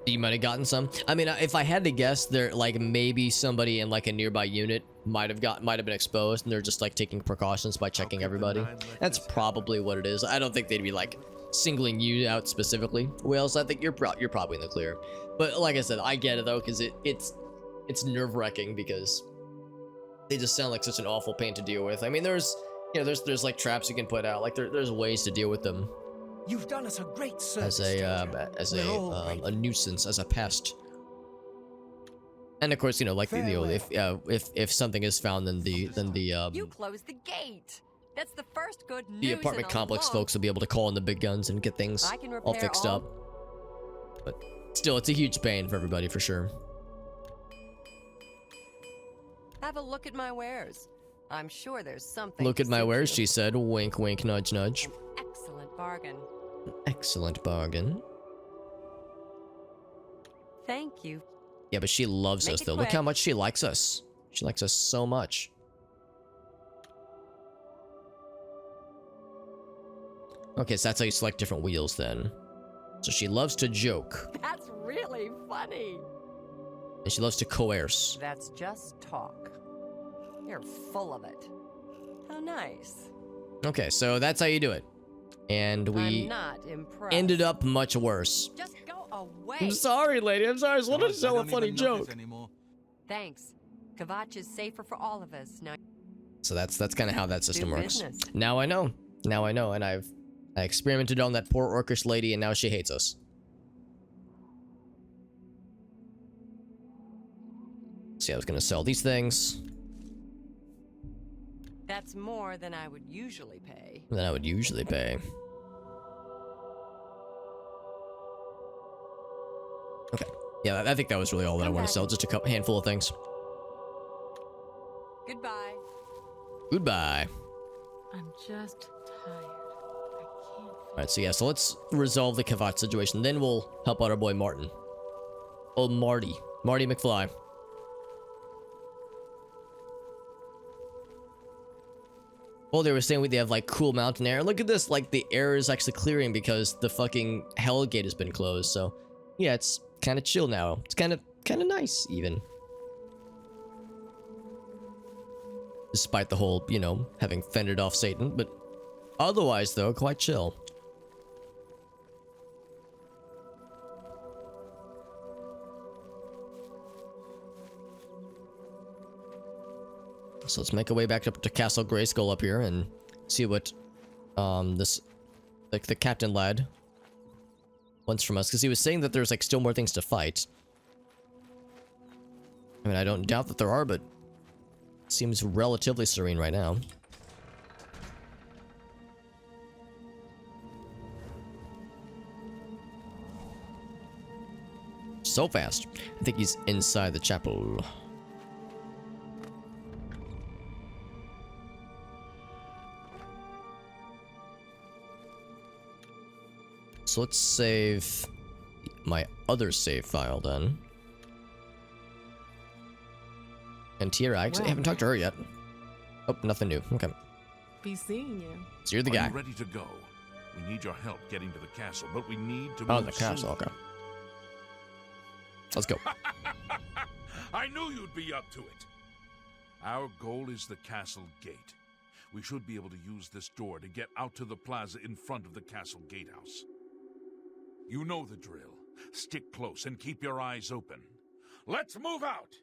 You might have gotten some. I mean, if I had to guess, there like maybe somebody in like a nearby unit might have been exposed, and they're just like taking precautions by checking everybody. That's probably what it is. I don't think they'd be like singling you out specifically. Wales, I think you're probably in the clear. But like I said, I get it though, because it's nerve-wracking because they just sound like such an awful pain to deal with. I mean, there's like traps you can put out. Like there's ways to deal with them. You've done us a great service. As a nuisance, as a pest. And of course, like if something is found, then the You closed the gate. That's the first good news. The apartment complex folks will be able to call in the big guns and get things all fixed up. But still, it's a huge pain for everybody for sure. Have a look at my wares. I'm sure there's something. Look at my wares, she said. Wink, wink, nudge, nudge. An excellent bargain. Excellent bargain. Thank you. Yeah, but she loves us though. Look how much she likes us. She likes us so much. Okay, so that's how you select different wheels then. So she loves to joke. That's really funny. And she loves to coerce. That's just talk. You're full of it. How nice. Okay, so that's how you do it. And we I'm not impressed. ended up much worse. Just go away. I'm sorry, lady. I'm sorry. I just wanted to tell a funny joke. Thanks. Kvatch is safer for all of us now. So that's kind of how that system works. Business. Now I know. Now I know. And I experimented on that poor orcish lady, and now she hates us. See, I was gonna sell these things. That's more than I would usually pay. Okay. Yeah, I think that was really all that I want to sell. Just a handful of things. Goodbye. Goodbye. I'm just tired. I can't. Alright, so yeah, so let's resolve the Kvatch situation. Then we'll help out our boy Martin. Oh, Marty. Marty McFly. Well, they were saying they have like cool mountain air. Look at this, like the air is actually clearing because the fucking hell gate has been closed. So yeah, it's kind of chill now. It's kind of nice even. Despite the whole, having fended off Satan, but otherwise though, quite chill. So let's make our way back up to Castle Grayskull up here and see what the captain lad wants from us, because he was saying that there's like still more things to fight. I mean, I don't doubt that there are, but it seems relatively serene right now. So fast. I think he's inside the chapel. So let's save my other save file then. And Tierra, I actually haven't talked to her yet. Oh, nothing new. Okay. Be seeing you. So you're the guy. Are you ready to go? We need your help getting to the castle, but we need to Oh, move the castle. soon. Okay. Let's go. I knew you'd be up to it. Our goal is the castle gate. We should be able to use this door to get out to the plaza in front of the castle gatehouse. You know the drill. Stick close and keep your eyes open. Let's move out!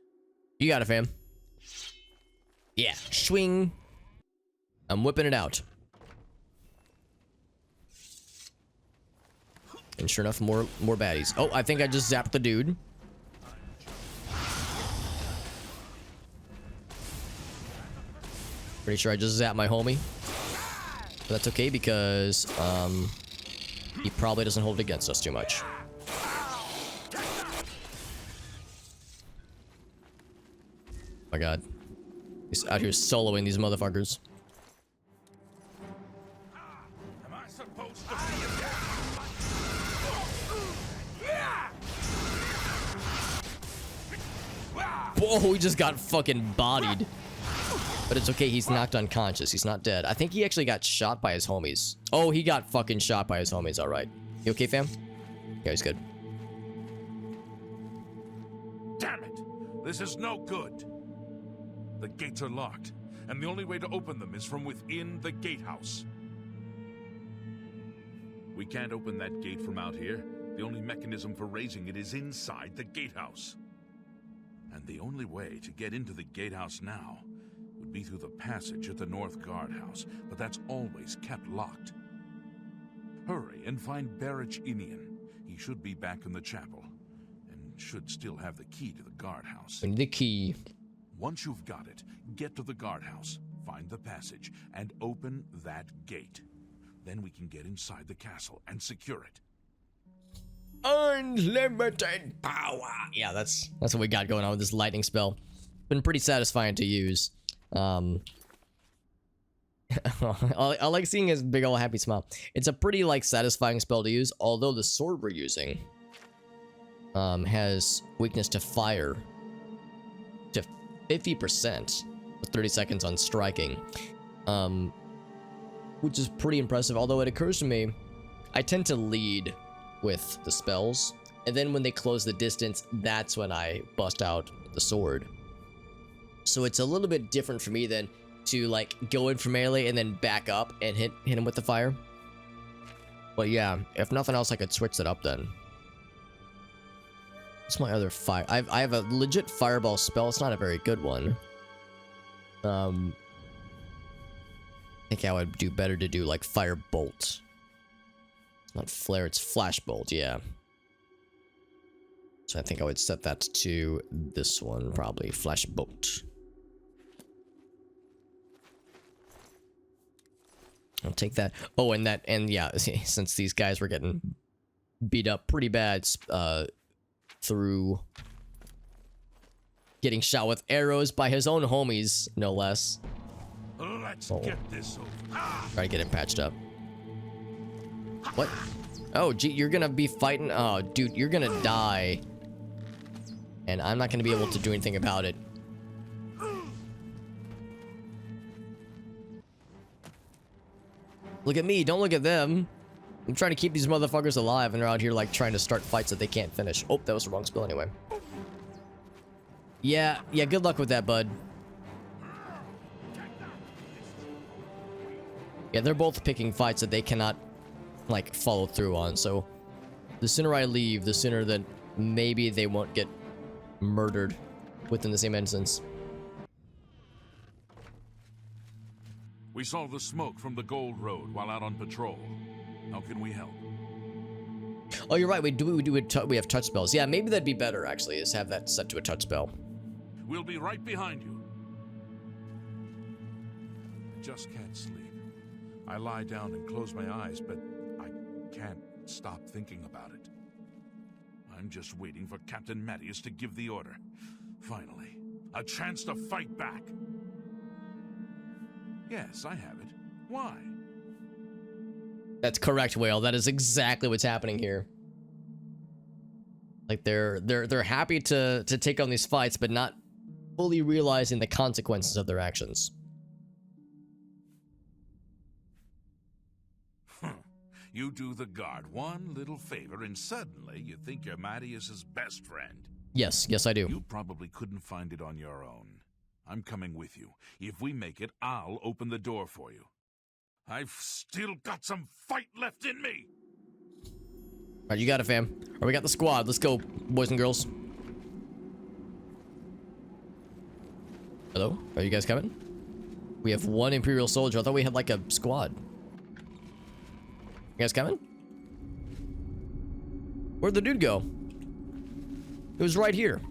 You got it, fam. Yeah. Swing. I'm whipping it out. And sure enough, more baddies. Oh, I think I just zapped the dude. Pretty sure I just zapped my homie. But that's okay because, he probably doesn't hold it against us too much. Oh my god. He's out here soloing these motherfuckers. Am I supposed to? Whoa, he just got fucking bodied. But it's okay, he's knocked unconscious. He's not dead. I think he actually got shot by his homies. Oh, he got fucking shot by his homies. All right. You okay, fam? Yeah, he's good. Damn it! This is no good. The gates are locked, and the only way to open them is from within the gatehouse. We can't open that gate from out here. The only mechanism for raising it is inside the gatehouse. And the only way to get into the gatehouse now would be through the passage at the North Guardhouse, but that's always kept locked. Hurry and find Barrich Inian. He should be back in the chapel, and should still have the key to the guardhouse. We need the key. Once you've got it, get to the guardhouse, find the passage, and open that gate. Then we can get inside the castle and secure it. Unlimited power. Yeah, that's what we got going on with this lightning spell. Been pretty satisfying to use. I like seeing his big old happy smile. It's a pretty like satisfying spell to use, although the sword we're using has weakness to fire to 50% with 30 seconds on striking, which is pretty impressive. Although it occurs to me, I tend to lead with the spells, and then when they close the distance, that's when I bust out the sword. So it's a little bit different for me than to like go in for melee and then back up and hit him with the fire. But yeah, if nothing else, I could switch that up then. What's my other fire? I have a legit fireball spell. It's not a very good one. I think I would do better to do like fire bolt. It's not flare, it's flash bolt. Yeah. So I think I would set that to this one, probably flash bolt. I'll take that. Oh, and yeah, since these guys were getting beat up pretty bad through getting shot with arrows by his own homies, no less. Let's get this over. Try to get him patched up. What? Oh, gee, you're gonna be fighting? Oh, dude, you're gonna die. And I'm not gonna be able to do anything about it. Look at me, don't look at them. I'm trying to keep these motherfuckers alive, and they're out here like trying to start fights that they can't finish. Oh, that was the wrong spell anyway. Yeah, good luck with that, bud. Yeah, they're both picking fights that they cannot, like, follow through on, so the sooner I leave, the sooner that maybe they won't get murdered within the same instance. We saw the smoke from the Gold Road while out on patrol. How can we help? Oh, you're right. We have touch spells. Yeah, maybe that'd be better actually, is have that set to a touch spell. We'll be right behind you. I just can't sleep. I lie down and close my eyes, but I can't stop thinking about it. I'm just waiting for Captain Mattias to give the order. Finally, a chance to fight back. Yes, I have it. Why? That's correct, Whale. That is exactly what's happening here. Like they're happy to take on these fights, but not fully realizing the consequences of their actions. You do the guard one little favor, and suddenly you think you're Mattias's best friend. Yes, I do. You probably couldn't find it on your own. I'm coming with you. If we make it, I'll open the door for you. I've still got some fight left in me. All right, you got it, fam. All right, we got the squad. Let's go, boys and girls. Hello? Are you guys coming? We have one Imperial soldier. I thought we had like a squad. You guys coming? Where'd the dude go? It was right here.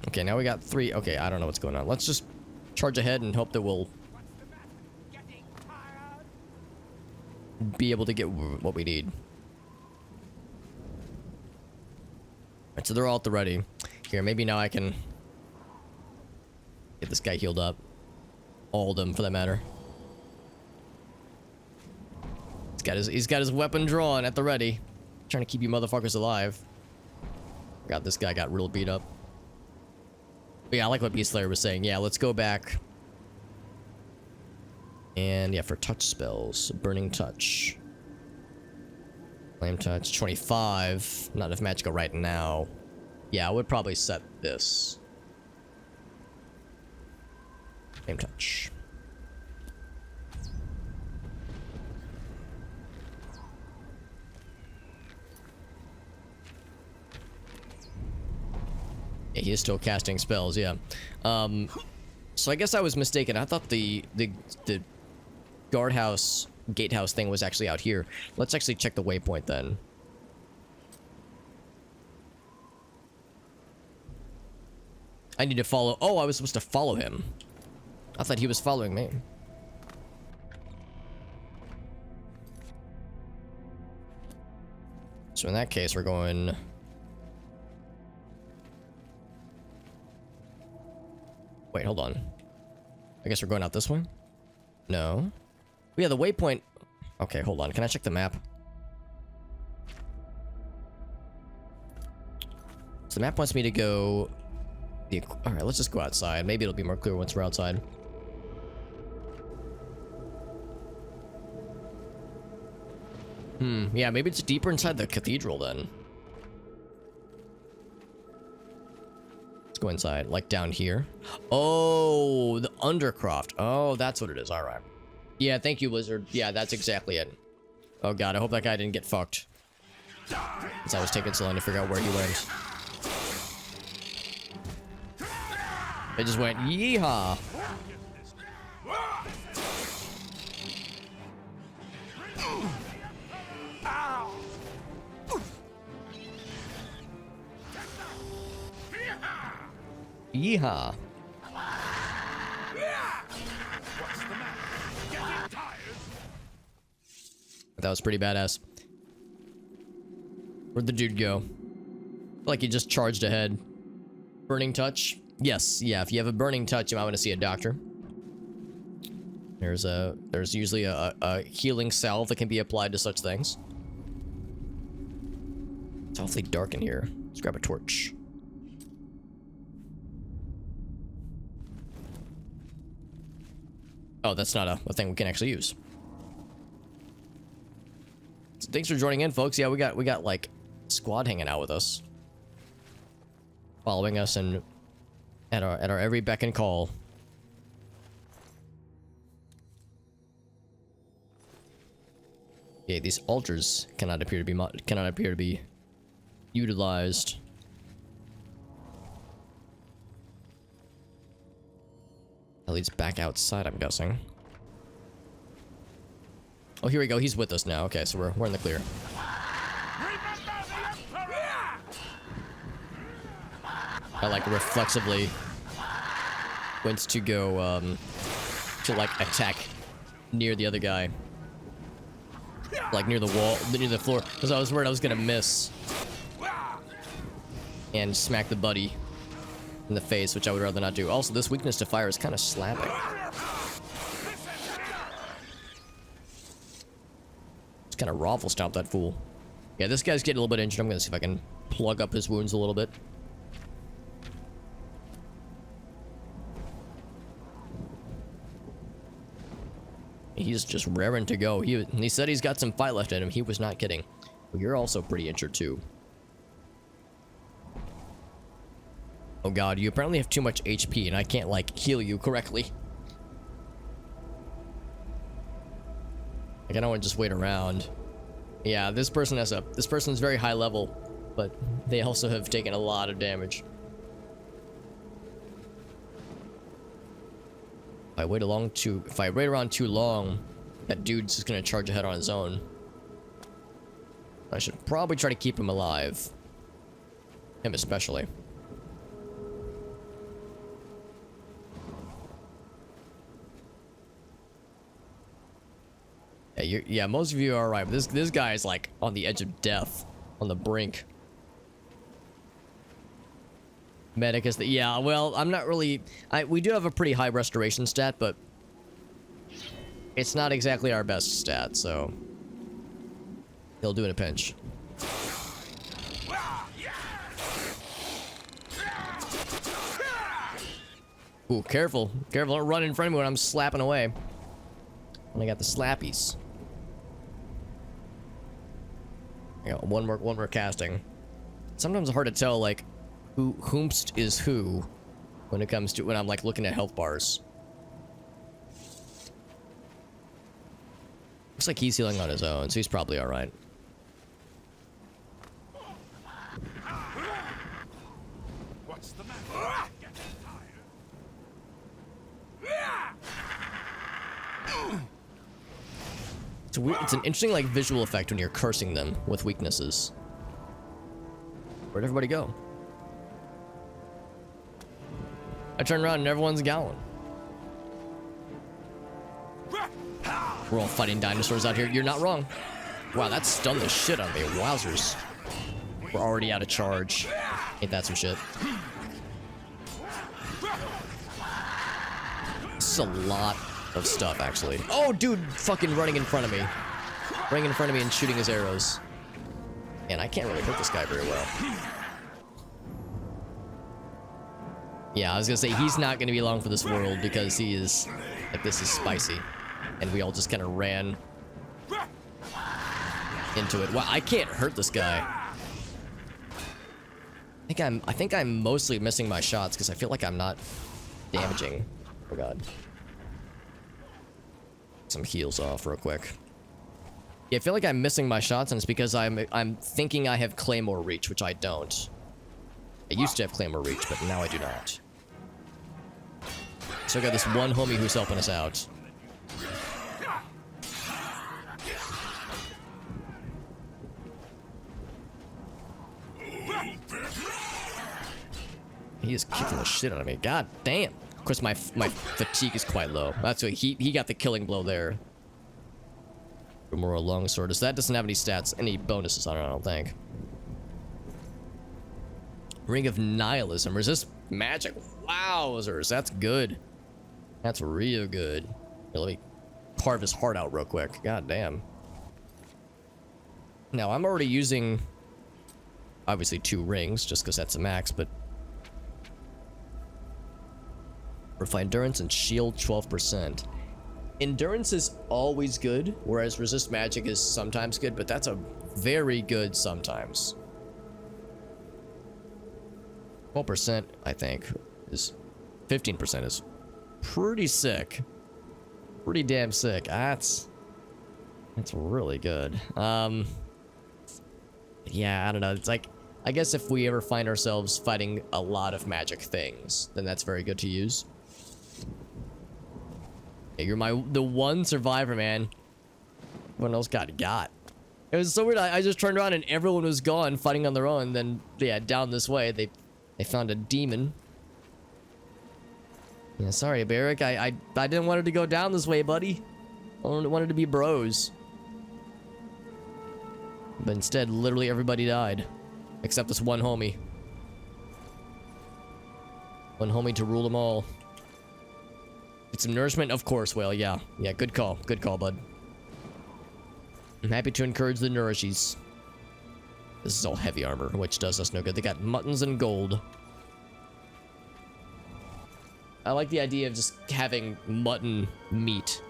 Okay, now we got 3. Okay, I don't know what's going on. Let's just charge ahead and hope that we'll be able to get what we need. Alright, so they're all at the ready. Here, maybe now I can get this guy healed up. All of them, for that matter. He's got his weapon drawn at the ready. Trying to keep you motherfuckers alive. God, this guy got real beat up. But yeah, I like what Beast Slayer was saying. Yeah, let's go back. And yeah, for touch spells, Burning Touch. Flame Touch, 25. Not enough magical right now. Yeah, I would probably set this. Flame Touch. Yeah, he is still casting spells, yeah. So I guess I was mistaken. I thought the guardhouse, gatehouse thing was actually out here. Let's actually check the waypoint then. I need to follow. Oh, I was supposed to follow him. I thought he was following me. So in that case, we're going... Wait, hold on. I guess we're going out this way? No. Yeah, the waypoint... Okay, hold on. Can I check the map? So the map wants me to go... Alright, let's just go outside. Maybe it'll be more clear once we're outside. Yeah, maybe it's deeper inside the cathedral then. Let's go inside, like down here. Oh, the Undercroft. Oh, that's what it is. Alright. Yeah, thank you, Lizard. Yeah, that's exactly it. Oh god, I hope that guy didn't get fucked. Because I was taking so long to figure out where he went. It just went, yeehaw. Yeehaw. That was pretty badass. Where'd the dude go? Like he just charged ahead. Burning Touch? Yes, yeah, if you have a Burning Touch, you might want to see a doctor. There's usually a healing salve that can be applied to such things. It's awfully dark in here. Let's grab a torch. Oh, that's not a thing we can actually use. So thanks for joining in, folks. Yeah, we got like squad hanging out with us, following us, and at our every beck and call. Yeah, these altars cannot appear to be utilized. That leads back outside, I'm guessing. Oh, here we go. He's with us now. Okay, so we're in the clear. I like reflexively went to go to like attack near the other guy, like near the wall, near the floor, because I was worried I was gonna miss and smack the buddy in the face, which I would rather not do. Also, this weakness to fire is kind of slapping. Just kind of raffle stomp that fool. Yeah, this guy's getting a little bit injured. I'm gonna see if I can plug up his wounds a little bit. He's just raring to go. He said he's got some fight left in him. He was not kidding. Well, you're also pretty injured too. Oh god, you apparently have too much HP and I can't like heal you correctly. Like I don't want to just wait around. Yeah, this person's very high level, but they also have taken a lot of damage. If I wait around too long, that dude's just gonna charge ahead on his own. I should probably try to keep him alive. Him especially. Yeah, most of you are right, but this guy is like on the edge of death, on the brink. Medic is the... Yeah, well, I'm not really... we do have a pretty high restoration stat, but... It's not exactly our best stat, so... He'll do in a pinch. Ooh, careful. Careful, don't run in front of me when I'm slapping away. When I got the slappies. I got one more casting. Sometimes it's hard to tell, like, whomst is who when it comes to when I'm like looking at health bars. Looks like he's healing on his own, so he's probably all right. What's the matter? Getting tired? It's weird. It's an interesting like visual effect when you're cursing them with weaknesses. Where'd everybody go? I turn around and everyone's gone. We're all fighting dinosaurs out here. You're not wrong. Wow, that stunned the shit out of me. Wowzers. We're already out of charge. Ain't that some shit? This is a lot of stuff, actually. Oh, dude, fucking running in front of me. Running in front of me and shooting his arrows. And I can't really hit this guy very well. Yeah, I was gonna say, he's not gonna be long for this world because he is... Like, this is spicy. And we all just kind of ran into it. Wow, I can't hurt this guy. I think I'm mostly missing my shots because I feel like I'm not damaging. Oh god. Some heals off real quick. Yeah, I feel like I'm missing my shots, and it's because I'm thinking I have Claymore Reach, which I don't. I used to have Claymore Reach, but now I do not. So I got this one homie who's helping us out. He is kicking the shit out of me. God damn. Of course, my fatigue is quite low. That's what he got the killing blow there. More longsword. So that doesn't have any stats, any bonuses on it, I don't think. Ring of Nihilism. Resist magic. Wowzers. That's good. That's real good. Here, let me carve his heart out real quick. God damn. Now, I'm already using, obviously, 2 rings, just because that's a max, but... Fortify Endurance and Shield 12%. Endurance is always good, whereas Resist Magic is sometimes good, but that's a very good sometimes. 12%, I think, is... 15% is pretty sick. Pretty damn sick. That's really good. Yeah, I don't know. It's like, I guess if we ever find ourselves fighting a lot of magic things, then that's very good to use. Yeah, you're the one survivor, man. What else got? It was so weird. I just turned around and everyone was gone fighting on their own. Then, yeah, down this way, they found a demon. Yeah, sorry, Barrick. I didn't want it to go down this way, buddy. I wanted to be bros. But instead, literally everybody died. Except this one homie. One homie to rule them all. Get some nourishment? Of course, Whale. Yeah. Yeah, good call. Good call, bud. I'm happy to encourage the nourishies. This is all heavy armor, which does us no good. They got muttons and gold. I like the idea of just having mutton meat.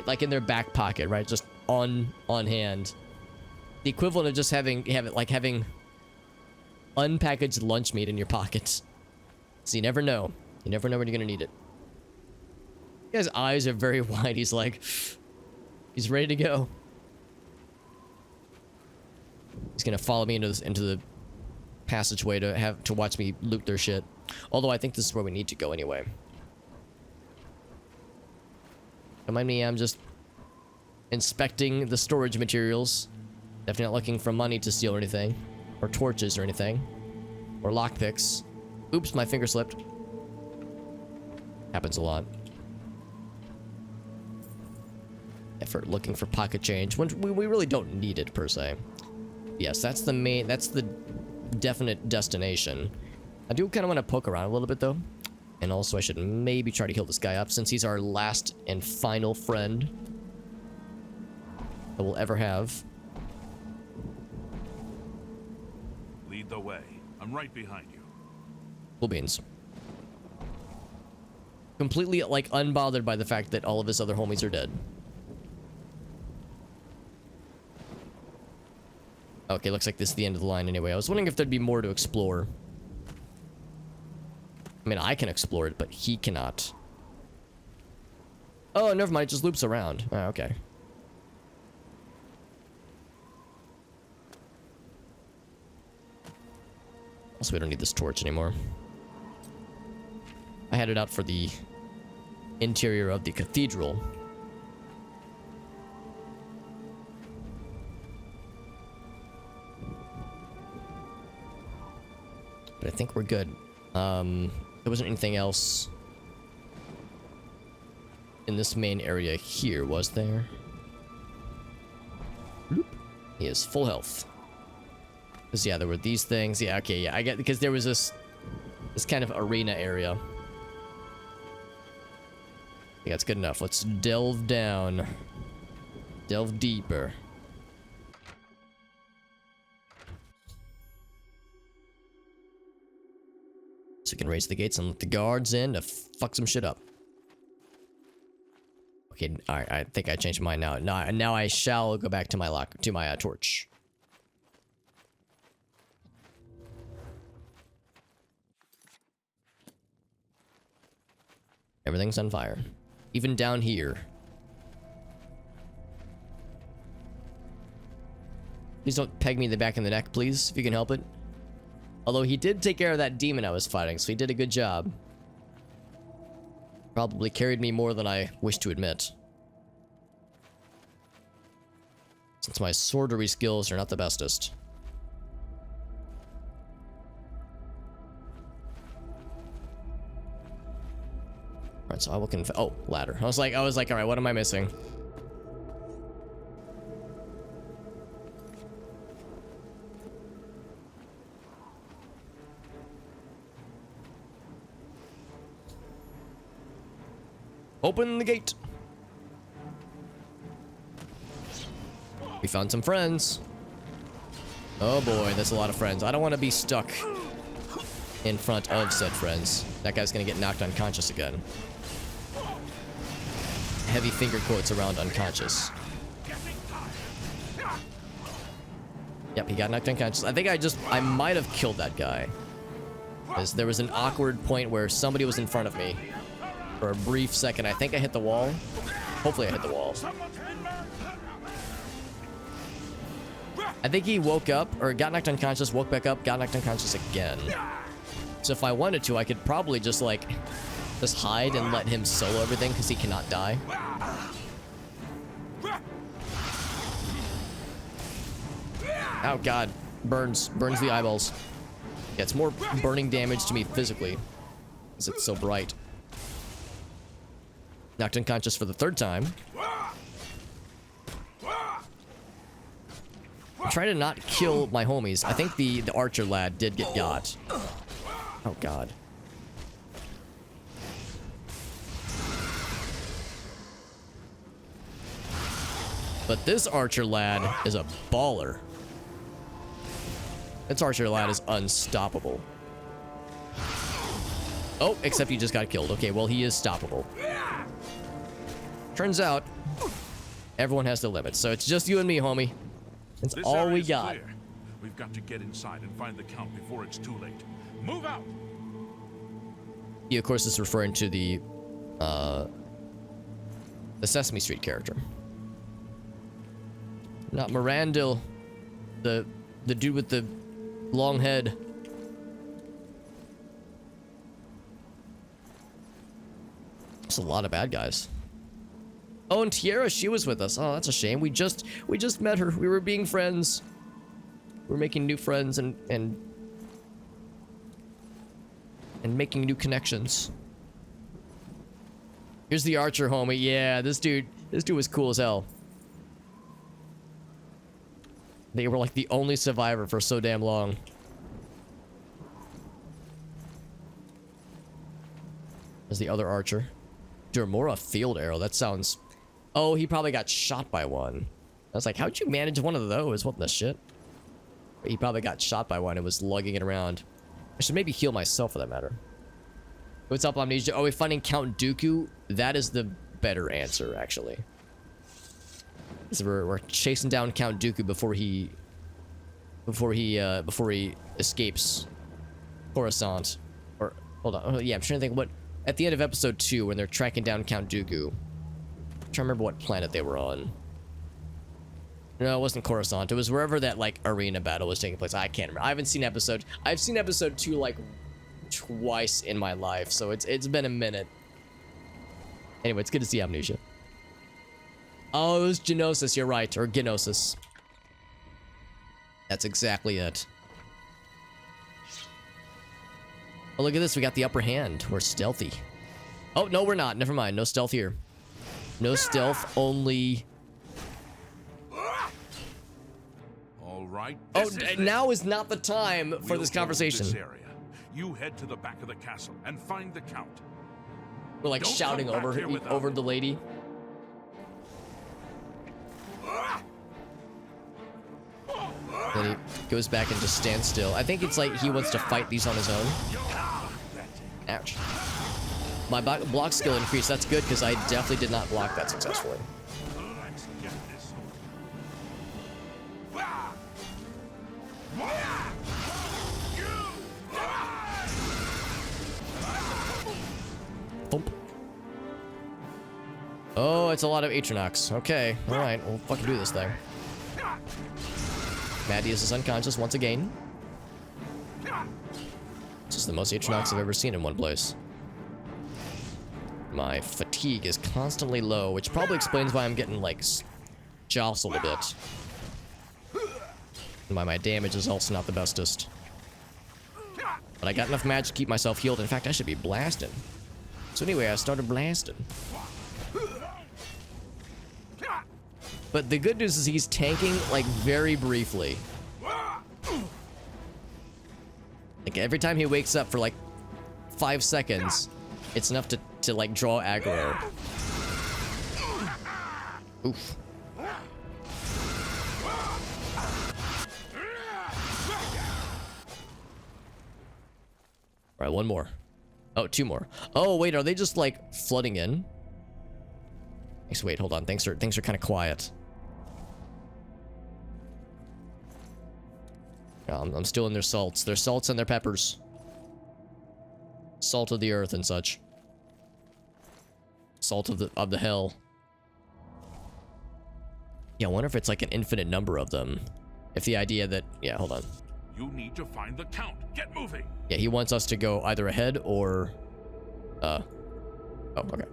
Like in their back pocket, right? Just on hand. The equivalent of just having unpackaged lunch meat in your pockets. So you never know. You never know when you're gonna need it. His eyes are very wide. He's like, he's ready to go. He's gonna follow me into the passageway to watch me loot their shit. Although I think this is where we need to go anyway. Don't mind me, I'm just inspecting the storage materials. Definitely not looking for money to steal or anything. Or torches or anything. Or lockpicks. Oops, my finger slipped. Happens a lot. Effort looking for pocket change. When we really don't need it, per se. Yes, that's the definite destination. I do kind of want to poke around a little bit, though. And also, I should maybe try to heal this guy up, since he's our last and final friend that we'll ever have. Lead the way. I'm right behind you. Cool beans. Completely, like, unbothered by the fact that all of his other homies are dead. Okay, looks like this is the end of the line anyway. I was wondering if there'd be more to explore. I mean, I can explore it, but he cannot. Oh, never mind. It just loops around. Oh, okay. Also, we don't need this torch anymore. I had it out for the interior of the cathedral. But I think we're good. There wasn't anything else in this main area here, was there? He is full health. Because, yeah, there were these things. Yeah, okay, yeah, I get, because there was this kind of arena area. I think that's good enough. Let's delve down. Delve deeper. So we can raise the gates and let the guards in to fuck some shit up. Okay, alright, I think I changed mine now. Now I shall go back to my torch. Everything's on fire. Even down here. Please don't peg me in the back of the neck, please, if you can help it. Although he did take care of that demon I was fighting, so he did a good job. Probably carried me more than I wish to admit. Since my swordery skills are not the bestest. Alright, so I will oh, ladder. I was like, alright, what am I missing? Open the gate. We found some friends. Oh boy, that's a lot of friends. I don't want to be stuck in front of said friends. That guy's gonna get knocked unconscious again. Heavy finger quotes around unconscious. Yep, he got knocked unconscious. I think I might have killed that guy. Because there was an awkward point where somebody was in front of me. For a brief second, I think I hit the wall. Hopefully I hit the wall. I think he woke up, or got knocked unconscious, woke back up, got knocked unconscious again. So if I wanted to, I could probably just hide and let him solo everything, because he cannot die. Oh god, burns the eyeballs. Yeah, it's more burning damage to me physically, because it's so bright. Knocked unconscious for the third time. I'm trying to not kill my homies. I think the archer lad did get got. Oh god. But this archer lad is a baller. This archer lad is unstoppable. Oh, except he just got killed. Okay, well, he is stoppable. Turns out, everyone has their limits, so it's just you and me, homie. That's all we got. Clear. We've got to get inside and find the Count before it's too late. Move out! He, of course, is referring to the Sesame Street character. Not Mirandil, the dude with the long head. There's a lot of bad guys. Oh, and Tiara, she was with us. Oh, that's a shame. We just met her. We were being friends. We were making new friends and making new connections. Here's the archer, homie. Yeah, this dude was cool as hell. They were like the only survivor for so damn long. There's the other archer. Dermora field arrow. That sounds... Oh, he probably got shot by one. I was like, how'd you manage one of those? What the shit? He probably got shot by one and was lugging it around. I should maybe heal myself for that matter. What's up, Amnesia? Oh, we're finding Count Dooku? That is the better answer, actually. So we're chasing down Count Dooku before he escapes Coruscant. Or hold on. Oh, yeah, I'm trying to think what at the end of episode 2 when they're tracking down Count Dooku. I'm trying to remember what planet they were on. No, it wasn't Coruscant. It was wherever that like arena battle was taking place. I can't remember. I haven't seen episode. I've seen episode 2 like twice in my life, so it's been a minute. Anyway, it's good to see Amnesia. Oh, it was Genosis, you're right. Or Genosis. That's exactly it. Oh, look at this. We got the upper hand. We're stealthy. Oh, no, we're not. Never mind. No stealth here. No stealth, only... All right. Oh, now is not the time for We'll this hold conversation. This area. You head to the back of the castle and find the Count. We're like Don't shouting come back over here without over him. the lady. Then he goes back and just stands still. I think it's like he wants to fight these on his own. Ouch. My block skill increased. That's good because I definitely did not block that successfully. Let's get this. Thump. Oh, it's a lot of Atronox. Okay, alright, we'll fucking do this thing. Maddie is unconscious once again. This is the most Atronox I've ever seen in one place. My fatigue is constantly low, which probably explains why I'm getting, like, jostled a bit. And why my damage is also not the bestest. But I got enough magic to keep myself healed. In fact, I should be blasting. So anyway, I started blasting. But the good news is he's tanking, like, very briefly. Like, every time he wakes up for, like, 5 seconds, it's enough to like, draw aggro. Oof. Alright, one more. Oh, 2 more. Oh, wait, are they just, like, flooding in? Thanks, wait, hold on. Things are kind of quiet. I'm still in their salts. Their salts and their peppers. Salt of the earth and such. Salt of the hell. Yeah, I wonder if it's like an infinite number of them. If the idea that... Yeah, hold on. You need to find the Count. Get moving. Yeah, he wants us to go either ahead or... Oh, okay.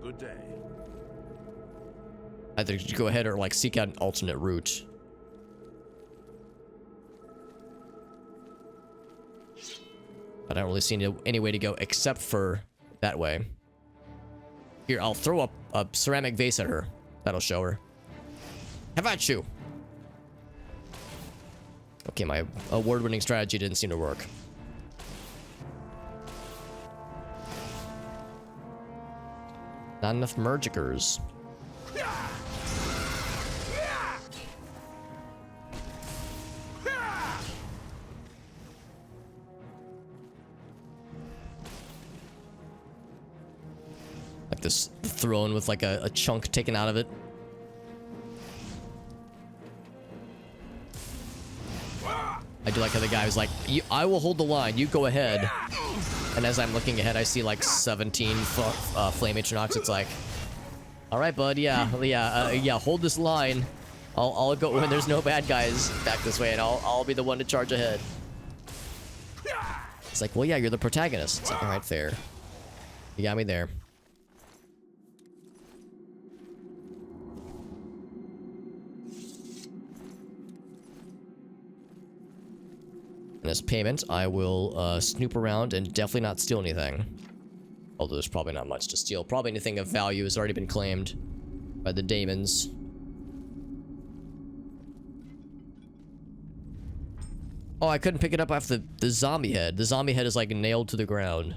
Good day. Either go ahead or, like, seek out an alternate route. But I don't really see any way to go except for that way. Here, I'll throw a ceramic vase at her. That'll show her. Kvatch! Okay, my award-winning strategy didn't seem to work. Not enough Mergicers. Like this throne with like a chunk taken out of it. I do like how the guy was like, I will hold the line, you go ahead. And as I'm looking ahead, I see like 17 flame Atronox. It's like, all right, bud, yeah, hold this line. I'll go when there's no bad guys back this way, and I'll be the one to charge ahead. It's like, well, yeah, you're the protagonist. It's like, all right, fair. You got me there. And as payment, I will snoop around and definitely not steal anything. Although there's probably not much to steal. Probably anything of value has already been claimed by the daemons. Oh, I couldn't pick it up off the zombie head. The zombie head is like nailed to the ground.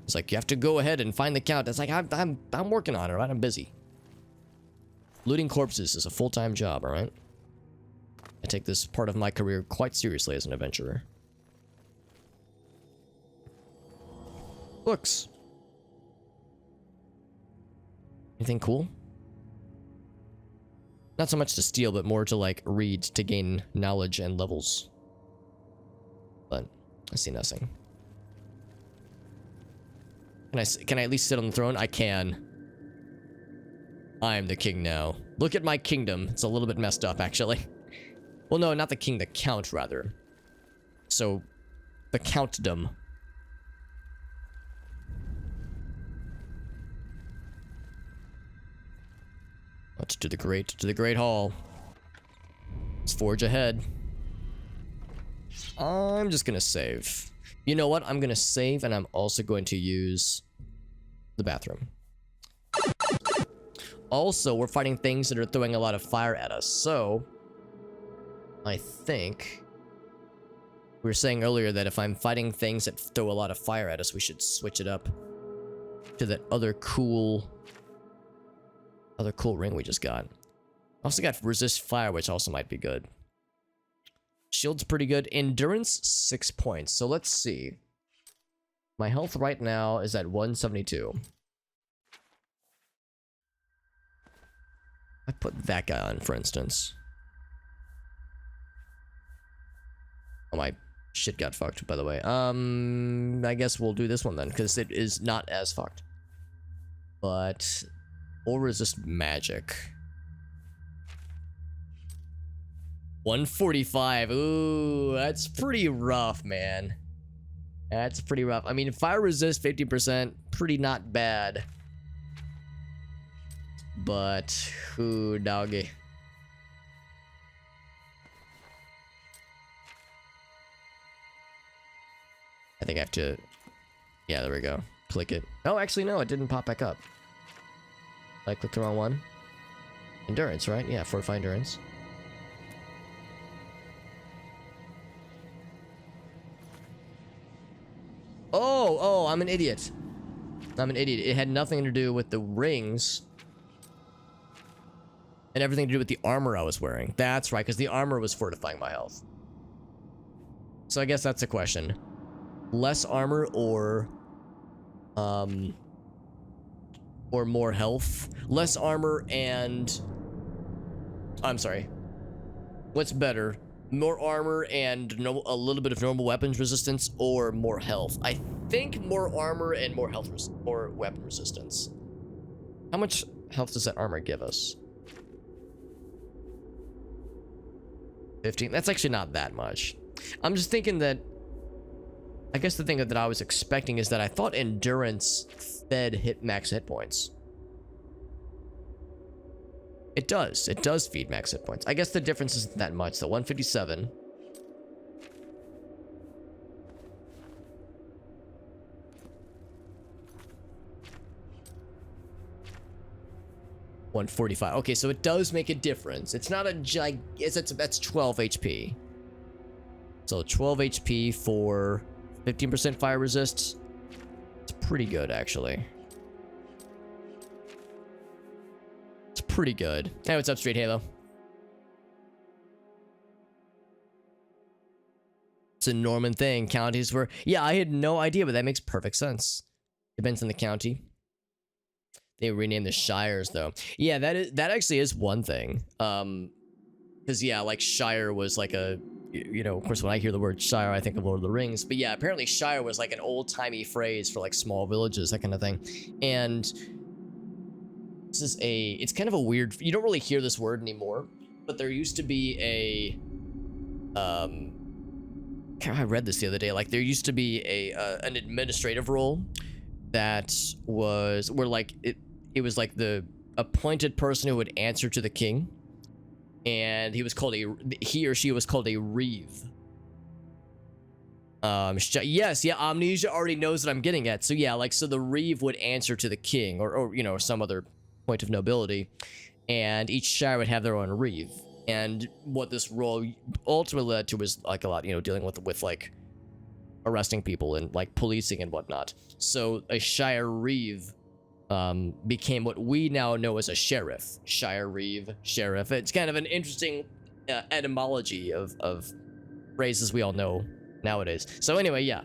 It's like, you have to go ahead and find the count. It's like, I'm working on it, right? I'm busy. Looting corpses is a full-time job, alright? I take this part of my career quite seriously as an adventurer. Books. Anything cool? Not so much to steal, but more to, like, read to gain knowledge and levels. But I see nothing. Can I at least sit on the throne? I can. I am the king now. Look at my kingdom. It's a little bit messed up, actually. Well, no, not the king, the count, rather. So, the countdom. Let's to the great hall. Let's forge ahead. I'm just gonna save. You know what? I'm gonna save, and I'm also going to use the bathroom. Also, we're fighting things that are throwing a lot of fire at us, so I think we were saying earlier that if I'm fighting things that throw a lot of fire at us, we should switch it up to that other cool ring we just got. Also got resist fire, which also might be good. Shield's pretty good. Endurance, 6 points. So let's see. My health right now is at 172. I put that guy on, for instance. Oh, my shit got fucked, by the way. I guess we'll do this one then, because it is not as fucked. But will resist magic. 145. Ooh, that's pretty rough, man. That's pretty rough. I mean, fire resist 50%, pretty not bad. But, ooh, doggy. I think I have to... Yeah, there we go. Click it. Oh, actually, no, it didn't pop back up. I clicked the wrong one. Endurance, right? Yeah, fortify endurance. Oh, I'm an idiot. I'm an idiot. It had nothing to do with the rings. And everything to do with the armor I was wearing. That's right, because the armor was fortifying my health. So I guess that's a question. Less armor or more health. Less armor and... I'm sorry. What's better? More armor and a little bit of normal weapons resistance, or more health? I think more armor and more health or weapon resistance. How much health does that armor give us? 15. That's actually not that much. I'm just thinking that... I guess the thing that I was expecting is that I thought endurance fed max hit points. It does. It does feed max hit points. I guess the difference isn't that much. So 157. $145. Okay, so it does make a difference. It's not a that's 12 HP. So 12 HP for 15% fire resist. It's pretty good, actually. It's pretty good. Hey, what's up, Straight Halo? It's a Norman thing. Counties were... Yeah, I had no idea, but that makes perfect sense. Depends on the county. They renamed the shires, though. Yeah, that actually is one thing. Because, yeah, like, shire was like a... You know, of course, when I hear the word shire, I think of Lord of the Rings. But yeah, apparently shire was like an old-timey phrase for, like, small villages, that kind of thing. And... This is it's kind of a weird... You don't really hear this word anymore. But there used to be a... I read this the other day. Like, there used to be an administrative role that was... Where, like, it was like the appointed person who would answer to the king. And he or she was called a reeve. Yes, yeah, Amnesia already knows what I'm getting at. So yeah, like, so the reeve would answer to the king or you know, some other point of nobility, and each shire would have their own reeve. And what this role ultimately led to was like a lot, you know, dealing with like arresting people and like policing and whatnot. So a Shire Reeve became what we now know as a sheriff. Shire Reeve, sheriff. It's kind of an interesting etymology of phrases we all know nowadays. So anyway, yeah.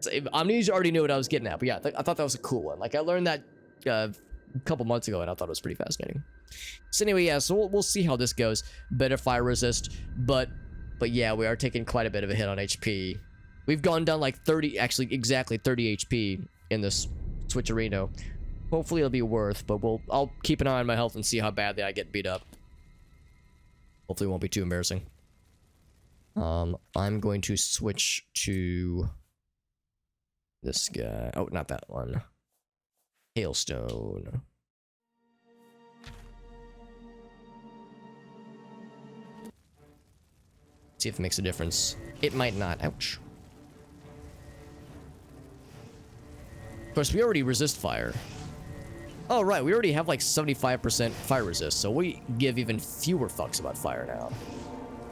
So Amnesia already knew what I was getting at, but yeah, I thought that was a cool one. Like I learned that a couple months ago, and I thought it was pretty fascinating. So anyway, yeah, so we'll see how this goes. Better fire resist, but yeah, we are taking quite a bit of a hit on HP. We've gone down like 30, actually exactly 30 HP in this switcherino. Hopefully it'll be worth, but I'll keep an eye on my health and see how badly I get beat up. Hopefully it won't be too embarrassing. I'm going to switch to this guy. Oh, not that one. Hailstone. See if it makes a difference. It might not. Ouch. Of course, we already resist fire. Oh, right. We already have like 75% fire resist, so we give even fewer fucks about fire now.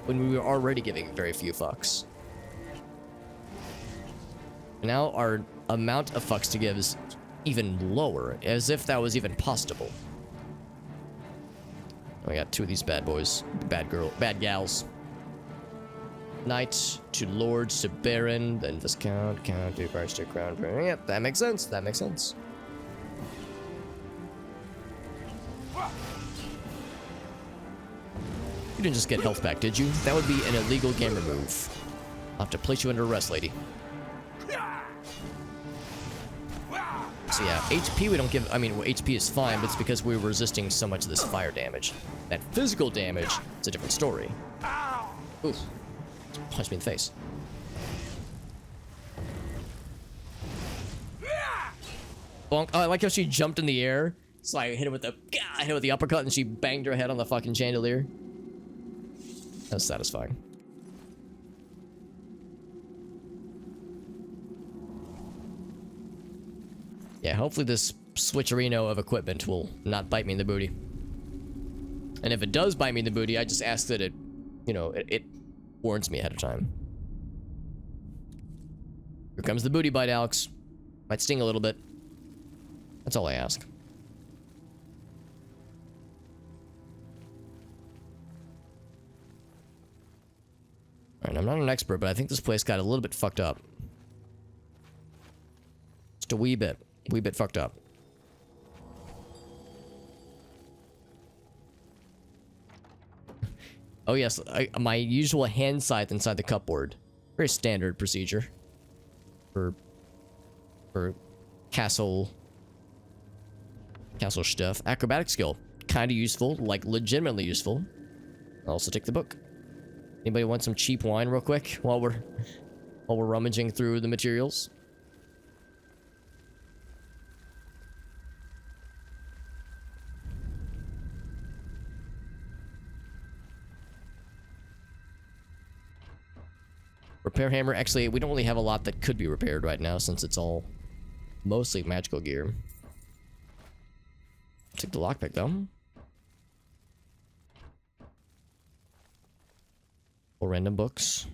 When we were already giving very few fucks. Now our amount of fucks to give is even lower, as if that was even possible. I got two of these bad boys. Bad gals. Knight to Lords to Baron, then Viscount, Count to Vice to Crown. Yep, that makes sense. That makes sense. You didn't just get health back, did you? That would be an illegal gamer move. I'll have to place you under arrest, lady. So yeah, HP we don't give, I mean, well, HP is fine, but it's because we're resisting so much of this fire damage. That physical damage, it's a different story. Oof. Punch me in the face. Bonk. Oh, I like how she jumped in the air. So I hit her with the uppercut and she banged her head on the fucking chandelier. That was satisfying. Yeah, hopefully this switcherino of equipment will not bite me in the booty. And if it does bite me in the booty, I just ask that it, you know, it warns me ahead of time. Here comes the booty bite, Alex. Might sting a little bit. That's all I ask. Alright, I'm not an expert, but I think this place got a little bit fucked up. Just a wee bit fucked up. Oh yes, my usual hand scythe inside the cupboard. Very standard procedure for castle stuff. Acrobatic skill, kind of useful, like legitimately useful. I'll also take the book. Anybody want some cheap wine real quick while we're rummaging through the materials? Repair hammer. Actually, we don't really have a lot that could be repaired right now since it's all mostly magical gear. Take the lockpick though. Or random books.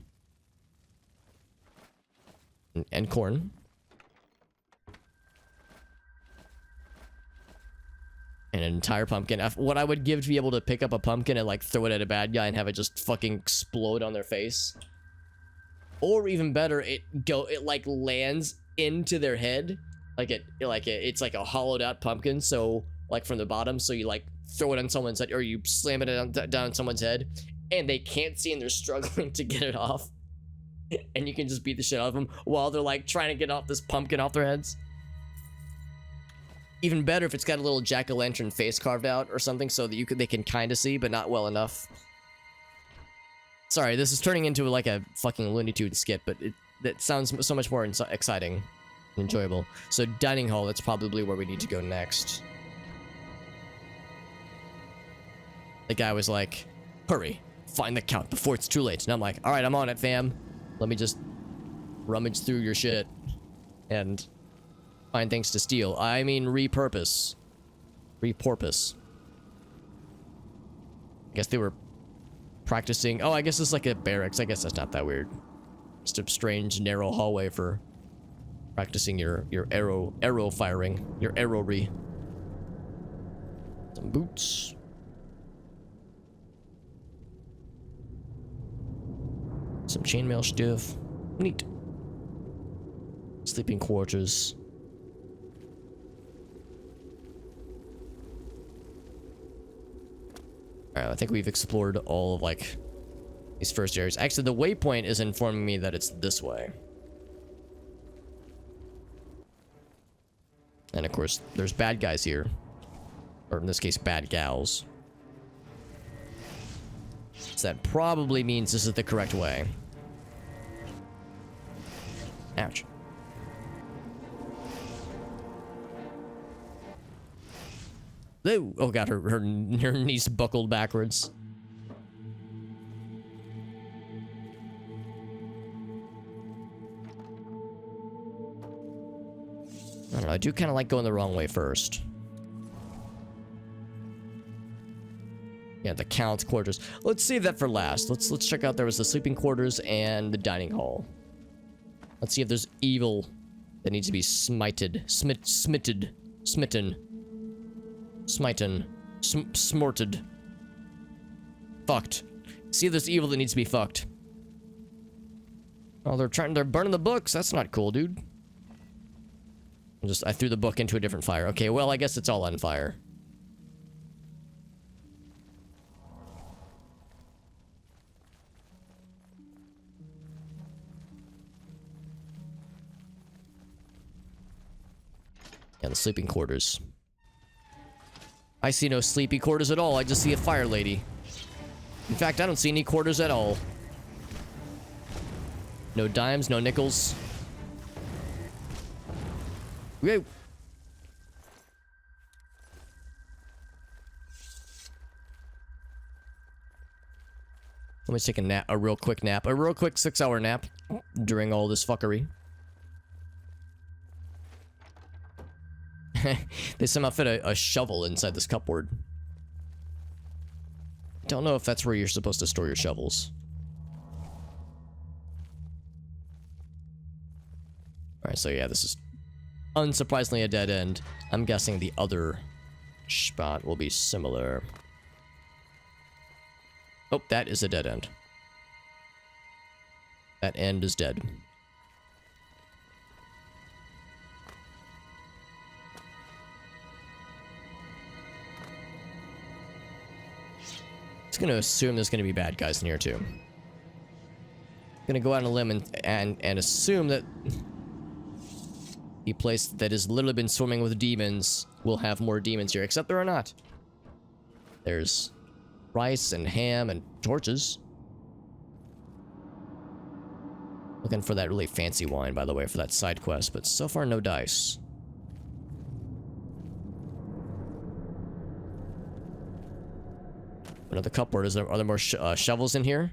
And corn. And an entire pumpkin. What I would give to be able to pick up a pumpkin and like throw it at a bad guy and have it just fucking explode on their face. Or even better, it like lands into their head. It's like a hollowed out pumpkin, so like from the bottom, so you like throw it on someone's head or you slam it down on someone's head and they can't see and they're struggling to get it off. And you can just beat the shit out of them while they're like trying to get off this pumpkin off their heads. Even better if it's got a little jack-o'-lantern face carved out or something so that they can kind of see but not well enough. Sorry, this is turning into like a fucking Looney Tunes skit, but that sounds so much more exciting and enjoyable. So dining hall, that's probably where we need to go next. The guy was like, hurry, find the count before it's too late. And I'm like, all right, I'm on it, fam. Let me just rummage through your shit and find things to steal. I mean, repurpose. Reporpose. I guess they were practicing. Oh, I guess it's like a barracks. I guess that's not that weird. Just a strange, narrow hallway for practicing your arrow firing, your arrowry. Some boots. Some chainmail stuff. Neat. Sleeping quarters. Alright, I think we've explored all of, like, these first areas. Actually, the waypoint is informing me that it's this way. And of course, there's bad guys here. Or in this case, bad gals. So that probably means this is the correct way. Ouch. Ooh, oh god, her knees buckled backwards. I don't know, I do kind of like going the wrong way first. Yeah, the Count's quarters. Let's save that for last. Let's check out. There was the sleeping quarters and the dining hall. Let's see if there's evil that needs to be smitten, smorted, fucked. See if there's evil that needs to be fucked. Oh, they're burning the books. That's not cool, dude. I threw the book into a different fire. Okay, well, I guess it's all on fire. Yeah, the sleeping quarters. I see no sleepy quarters at all. I just see a fire lady. In fact, I don't see any quarters at all. No dimes, no nickels. Whoa. Let me take a nap, a real quick 6-hour nap during all this fuckery. They somehow fit a shovel inside this cupboard. Don't know if that's where you're supposed to store your shovels. Alright, so yeah, this is unsurprisingly a dead end. I'm guessing the other spot will be similar. Oh, that is a dead end. That end is dead. It's gonna assume there's gonna be bad guys in here too. Gonna go out on a limb and assume that the place that has literally been swarming with demons will have more demons here, except there are not. There's rice and ham and torches. Looking for that really fancy wine, by the way, for that side quest, but so far no dice. Another cupboard. Are there more shovels in here?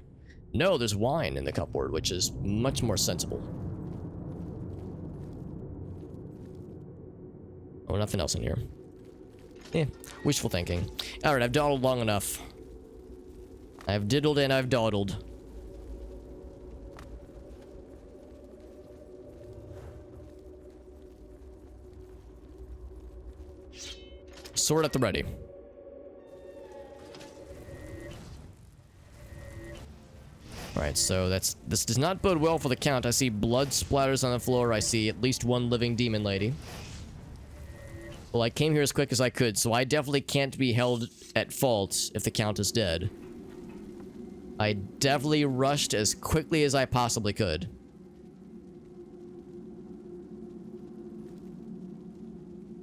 No, there's wine in the cupboard, which is much more sensible. Oh, nothing else in here. Eh, wishful thinking. Alright, I've dawdled long enough. I've diddled and I've dawdled. Sword at the ready. Alright, so this does not bode well for the Count. I see blood splatters on the floor. I see at least one living demon lady. Well, I came here as quick as I could, so I definitely can't be held at fault if the Count is dead. I definitely rushed as quickly as I possibly could.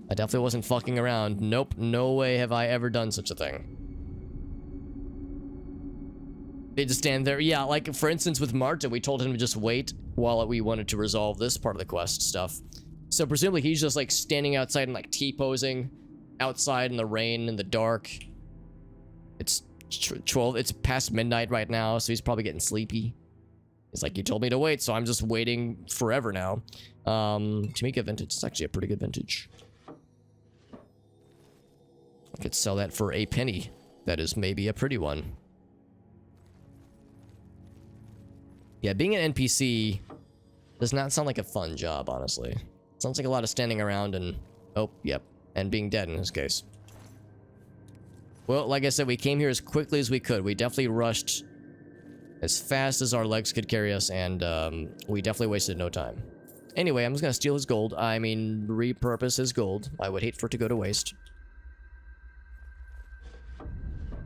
I definitely wasn't fucking around. Nope, no way have I ever done such a thing. They just stand there. Yeah, like, for instance, with Martin, we told him to just wait while we wanted to resolve this part of the quest stuff. So presumably he's just, like, standing outside and, like, T-posing outside in the rain, in the dark. It's 12. It's past midnight right now, so he's probably getting sleepy. He's like, you told me to wait, so I'm just waiting forever now. Tamika vintage. It's actually a pretty good vintage. I could sell that for a penny. That is maybe a pretty one. Yeah, being an NPC does not sound like a fun job, honestly. Sounds like a lot of standing around and... Oh, yep. And being dead in this case. Well, like I said, we came here as quickly as we could. We definitely rushed as fast as our legs could carry us, and we definitely wasted no time. Anyway, I'm just gonna steal his gold. I mean, repurpose his gold. I would hate for it to go to waste.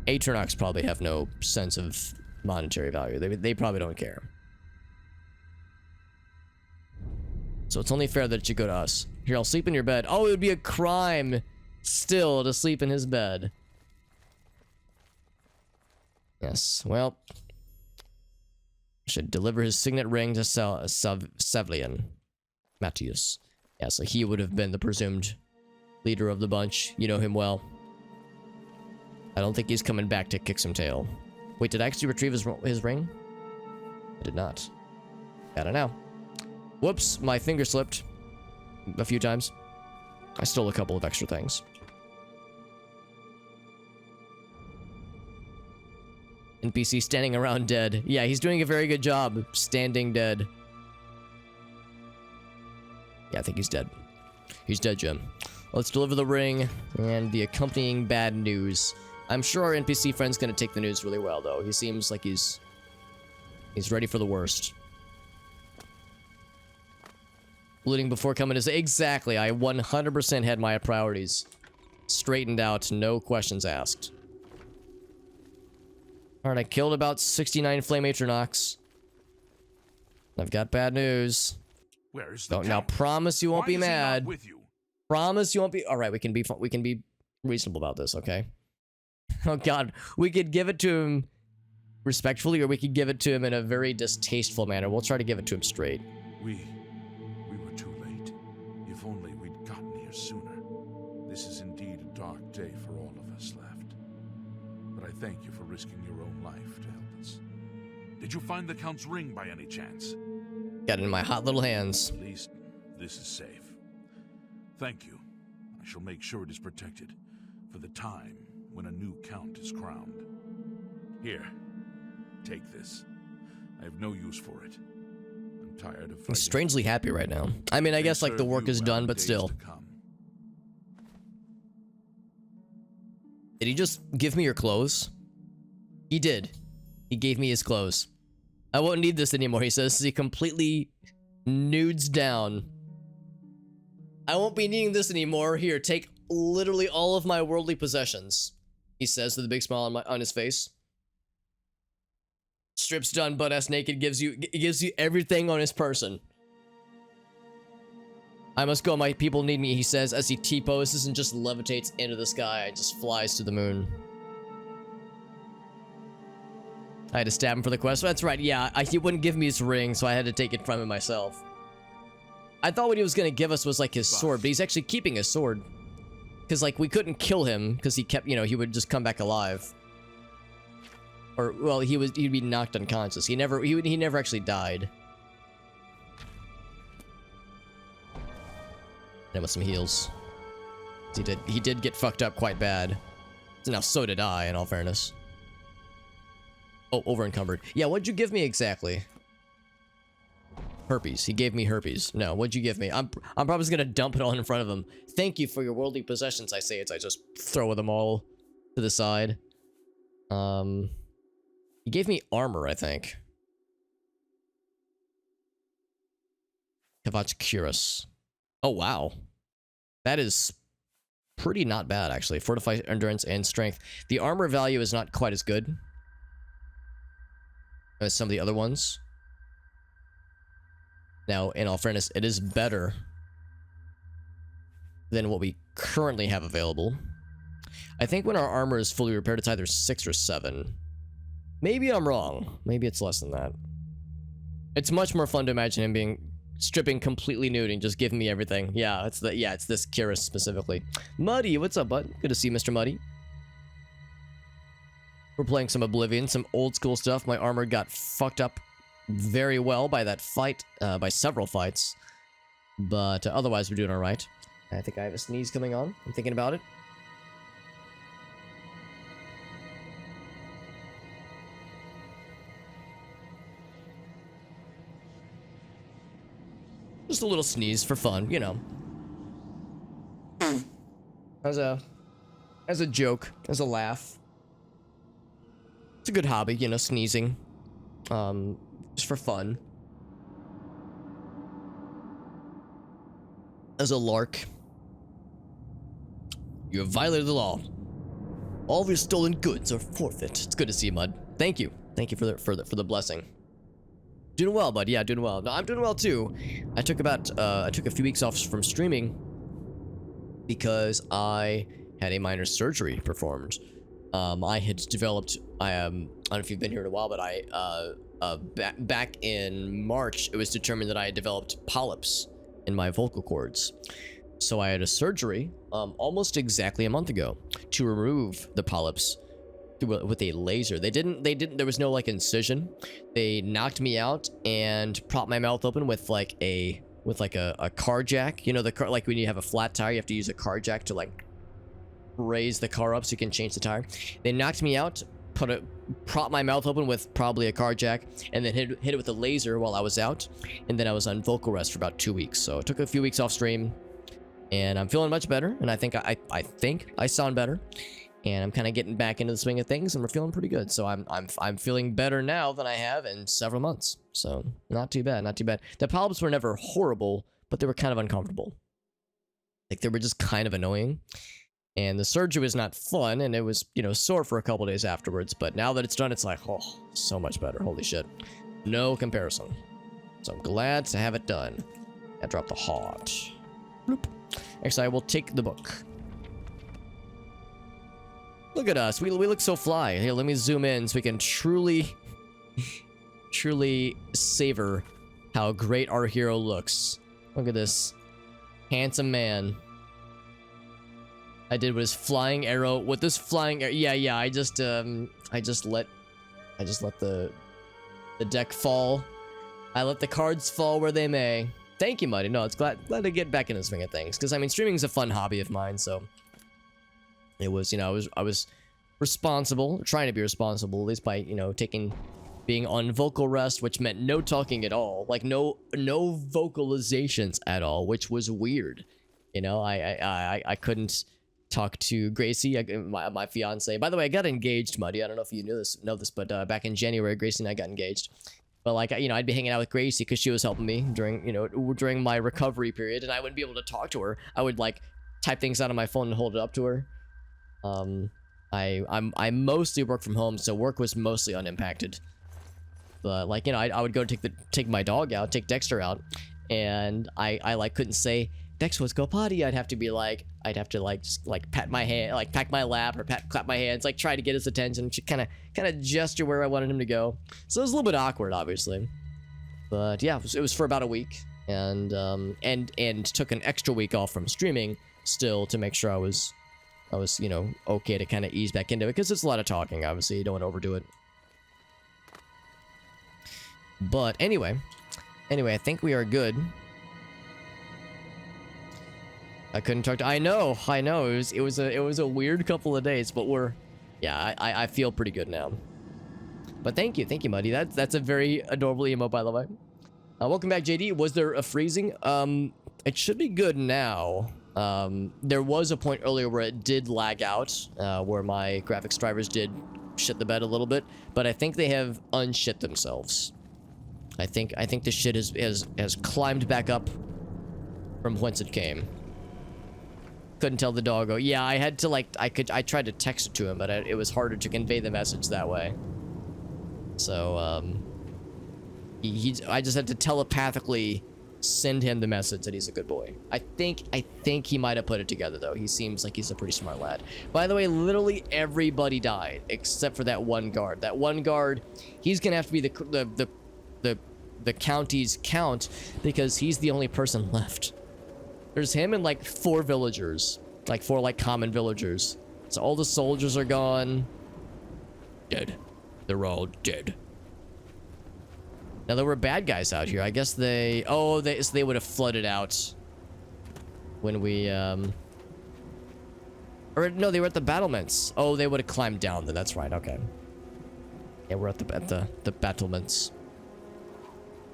Atronox probably have no sense of monetary value. They probably don't care. So it's only fair that it should go to us. Here, I'll sleep in your bed. Oh, it would be a crime still to sleep in his bed. Yes, well... Should deliver his signet ring to Sevlian. Matthias. Yeah, so he would have been the presumed leader of the bunch. You know him well. I don't think he's coming back to kick some tail. Wait, did I actually retrieve his ring? I did not. Gotta know. Whoops, my finger slipped a few times. I stole a couple of extra things. NPC standing around dead. Yeah, he's doing a very good job standing dead. Yeah, I think he's dead. He's dead, Jim. Let's deliver the ring and the accompanying bad news. I'm sure our NPC friend's gonna take the news really well, though. He seems like he's ready for the worst. Looting before coming is exactly. I 100% had my priorities straightened out, no questions asked. Alright, I killed about 69 Flame Atronox. I've got bad news. Where is the Now promise you won't be mad. With you? Promise you won't be. All right, we can be reasonable about this, okay? Oh God, we could give it to him respectfully, or we could give it to him in a very distasteful manner. We'll try to give it to him straight. We were too late. If only we'd gotten here sooner. This is indeed a dark day for all of us left. But I thank you for risking your own life to help us. Did you find the Count's ring by any chance? Got it in my hot little hands. At least this is safe. Thank you. I shall make sure it is protected for the time when a new Count is crowned. Here, take this. I have no use for it. I'm tired of fighting. I'm strangely happy right now. I mean, I guess like the work is done, but still. Did he just give me your clothes? He did. He gave me his clothes. I won't need this anymore, he says. He completely nudes down. I won't be needing this anymore. Here, take literally all of my worldly possessions, he says with a big smile on his face. Strips done, butt-ass naked, gives you everything on his person. I must go, my people need me, he says as he T-poses and just levitates into the sky and just flies to the moon. I had to stab him for the quest. That's right, yeah, he wouldn't give me his ring, so I had to take it from him myself. I thought what he was gonna give us was like his sword, but he's actually keeping his sword. Because like we couldn't kill him because he kept, you know, he would just come back alive. Or well, he'd be knocked unconscious. He never actually died. And with some heals. He did get fucked up quite bad. So now so did I, in all fairness. Oh, over encumbered. Yeah, what'd you give me exactly? Herpes. He gave me herpes. No, what'd you give me? I'm probably just gonna dump it all in front of him. Thank you for your worldly possessions, I say as I just throw them all to the side. He gave me armor, I think. Kvatch Cuirass. Oh, wow. That is pretty not bad, actually. Fortified endurance and strength. The armor value is not quite as good as some of the other ones. Now, in all fairness, it is better than what we currently have available. I think when our armor is fully repaired, it's either 6 or 7. Maybe I'm wrong. Maybe it's less than that. It's much more fun to imagine him being stripping completely nude and just giving me everything. Yeah, it's this Cuirass specifically. Muddy, what's up, bud? Good to see you, Mr. Muddy. We're playing some Oblivion, some old school stuff. My armor got fucked up very well by that fight, by several fights. But otherwise, we're doing all right. I think I have a sneeze coming on. I'm thinking about it. Just a little sneeze for fun, you know. As a joke, as a laugh. It's a good hobby, you know, sneezing. Just for fun. As a lark. You have violated the law. All of your stolen goods are forfeit. It's good to see you, Mud. Thank you. Thank you for the blessing. Doing well, bud. Yeah, doing well. No, I'm doing well too. I took a few weeks off from streaming because I had a minor surgery performed. I had developed. I don't know if you've been here in a while, but back in March, it was determined that I had developed polyps in my vocal cords. So I had a surgery almost exactly a month ago to remove the polyps with a laser. They didn't, there was no like incision. They knocked me out and propped my mouth open with like a car jack. You know, the car, like when you have a flat tire, you have to use a car jack to like raise the car up so you can change the tire. They knocked me out, propped my mouth open with probably a car jack, and then hit it with a laser while I was out. And then I was on vocal rest for about 2 weeks. So I took a few weeks off stream, and I'm feeling much better. And I think I sound better. And I'm kind of getting back into the swing of things, and we're feeling pretty good. So I'm feeling better now than I have in several months. So not too bad, not too bad. The polyps were never horrible, but they were kind of uncomfortable. Like they were just kind of annoying. And the surgery was not fun, and it was, you know, sore for a couple days afterwards. But now that it's done, it's like, oh, so much better. Holy shit. No comparison. So I'm glad to have it done. I dropped the heart. Bloop. Actually, I will take the book. Look at us. We look so fly. Here, let me zoom in so we can truly savor how great our hero looks. Look at this handsome man. I did with his flying arrow. With this flying arrow, yeah. I just let the deck fall. I let the cards fall where they may. Thank you, Muddy. No, it's glad to get back in the swing of things. Because I mean, streaming is a fun hobby of mine. So it was, you know, I was responsible, trying to be responsible, at least by, you know, being on vocal rest, which meant no talking at all, like no vocalizations at all, which was weird. You know, I couldn't talk to Gracie, my fiance. By the way, I got engaged, Muddy. I don't know if you know this, but back in January, Gracie and I got engaged. But like, you know, I'd be hanging out with Gracie because she was helping me during my recovery period, and I wouldn't be able to talk to her. I would like type things out on my phone and hold it up to her. I mostly work from home, so work was mostly unimpacted. But like, you know, I would go take my dog out, take Dexter out, and I like couldn't say, Dex, let's go potty. I'd have to just like pat my hand, like pack my lap or clap my hands, like try to get his attention, kind of gesture where I wanted him to go. So it was a little bit awkward, obviously. But yeah, it was for about a week, and took an extra week off from streaming still to make sure I was, you know, okay to kind of ease back into it, because it's a lot of talking, obviously. You don't want to overdo it. But anyway, I think we are good. I couldn't talk to... I know. It was a weird couple of days, but I feel pretty good now. But thank you, Muddy. That's a very adorable emo, by the way. Welcome back, JD. Was there a freezing? It should be good now. There was a point earlier where it did lag out, where my graphics drivers did shit the bed a little bit, but I think they have unshit themselves. I think the shit has climbed back up from whence it came. Couldn't tell the doggo. Yeah, I had to like, I tried to text it to him, but it was harder to convey the message that way. So, I just had to telepathically send him the message that he's a good boy. I think he might have put it together, though. He seems like he's a pretty smart lad. By the way, literally everybody died except for that one guard. That one guard, he's gonna have to be the county's count, because he's the only person left. There's him and like 4 villagers, like 4 like common villagers. So all the soldiers are gone. Dead. They're all dead. Now there were bad guys out here. I guess they would have flooded out when we or no, they were at the battlements. Oh, they would have climbed down then. That's right. Okay. Yeah, we're at the battlements,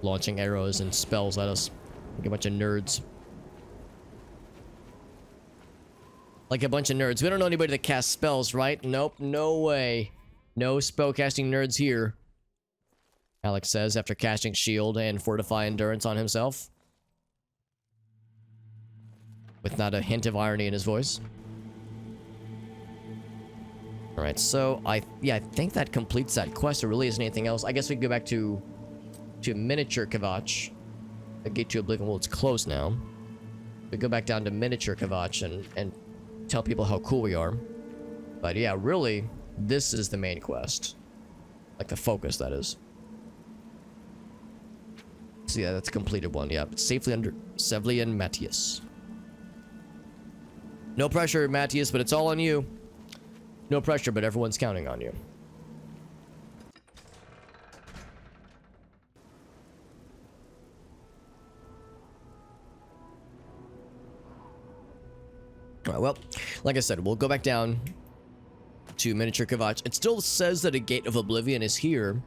launching arrows and spells at us. Like a bunch of nerds. Like a bunch of nerds. We don't know anybody that casts spells, right? Nope, no way. No spellcasting nerds here. Alex says after casting Shield and Fortify Endurance on himself. With not a hint of irony in his voice. Alright, so I think that completes that quest. There really isn't anything else. I guess we can go back to miniature Kvatch. The gate to Oblivion, well, it's closed now. We go back down to miniature Kvatch and tell people how cool we are. But yeah, really, this is the main quest. Like the focus, that is. So yeah, that's a completed one. Yeah, safely under Sevli and Matthias. No pressure, Matthias, but it's all on you. No pressure, but everyone's counting on you. Alright, well, like I said, we'll go back down to miniature Kvatch. It still says that a gate of Oblivion is here.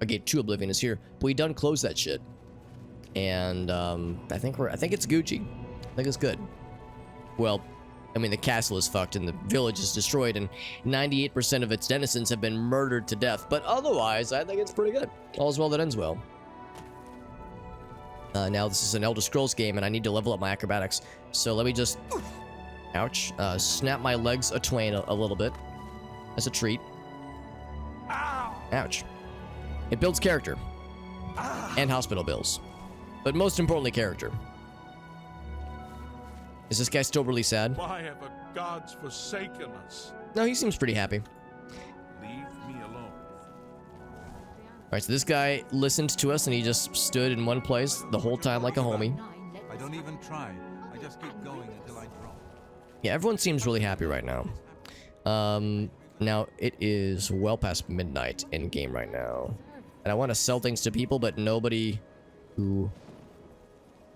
A gate to Oblivion is here, but we done closed that shit. And I think it's Gucci. I think it's good. Well, I mean, the castle is fucked and the village is destroyed and 98% of its denizens have been murdered to death. But otherwise, I think it's pretty good. All's well that ends well. Now this is an Elder Scrolls game and I need to level up my acrobatics. So let me just, ouch, snap my legs a-twain a little bit. As a treat. Ouch. It builds character. And hospital bills. But most importantly, character. Is this guy still really sad? Why have the gods forsaken us? No, he seems pretty happy. Leave me alone. Alright, so this guy listened to us and he just stood in one place the whole time like a homie. I don't even try. I just keep going until I drop. Yeah, everyone seems really happy right now. Now it is well past midnight in game right now. And I want to sell things to people, but nobody who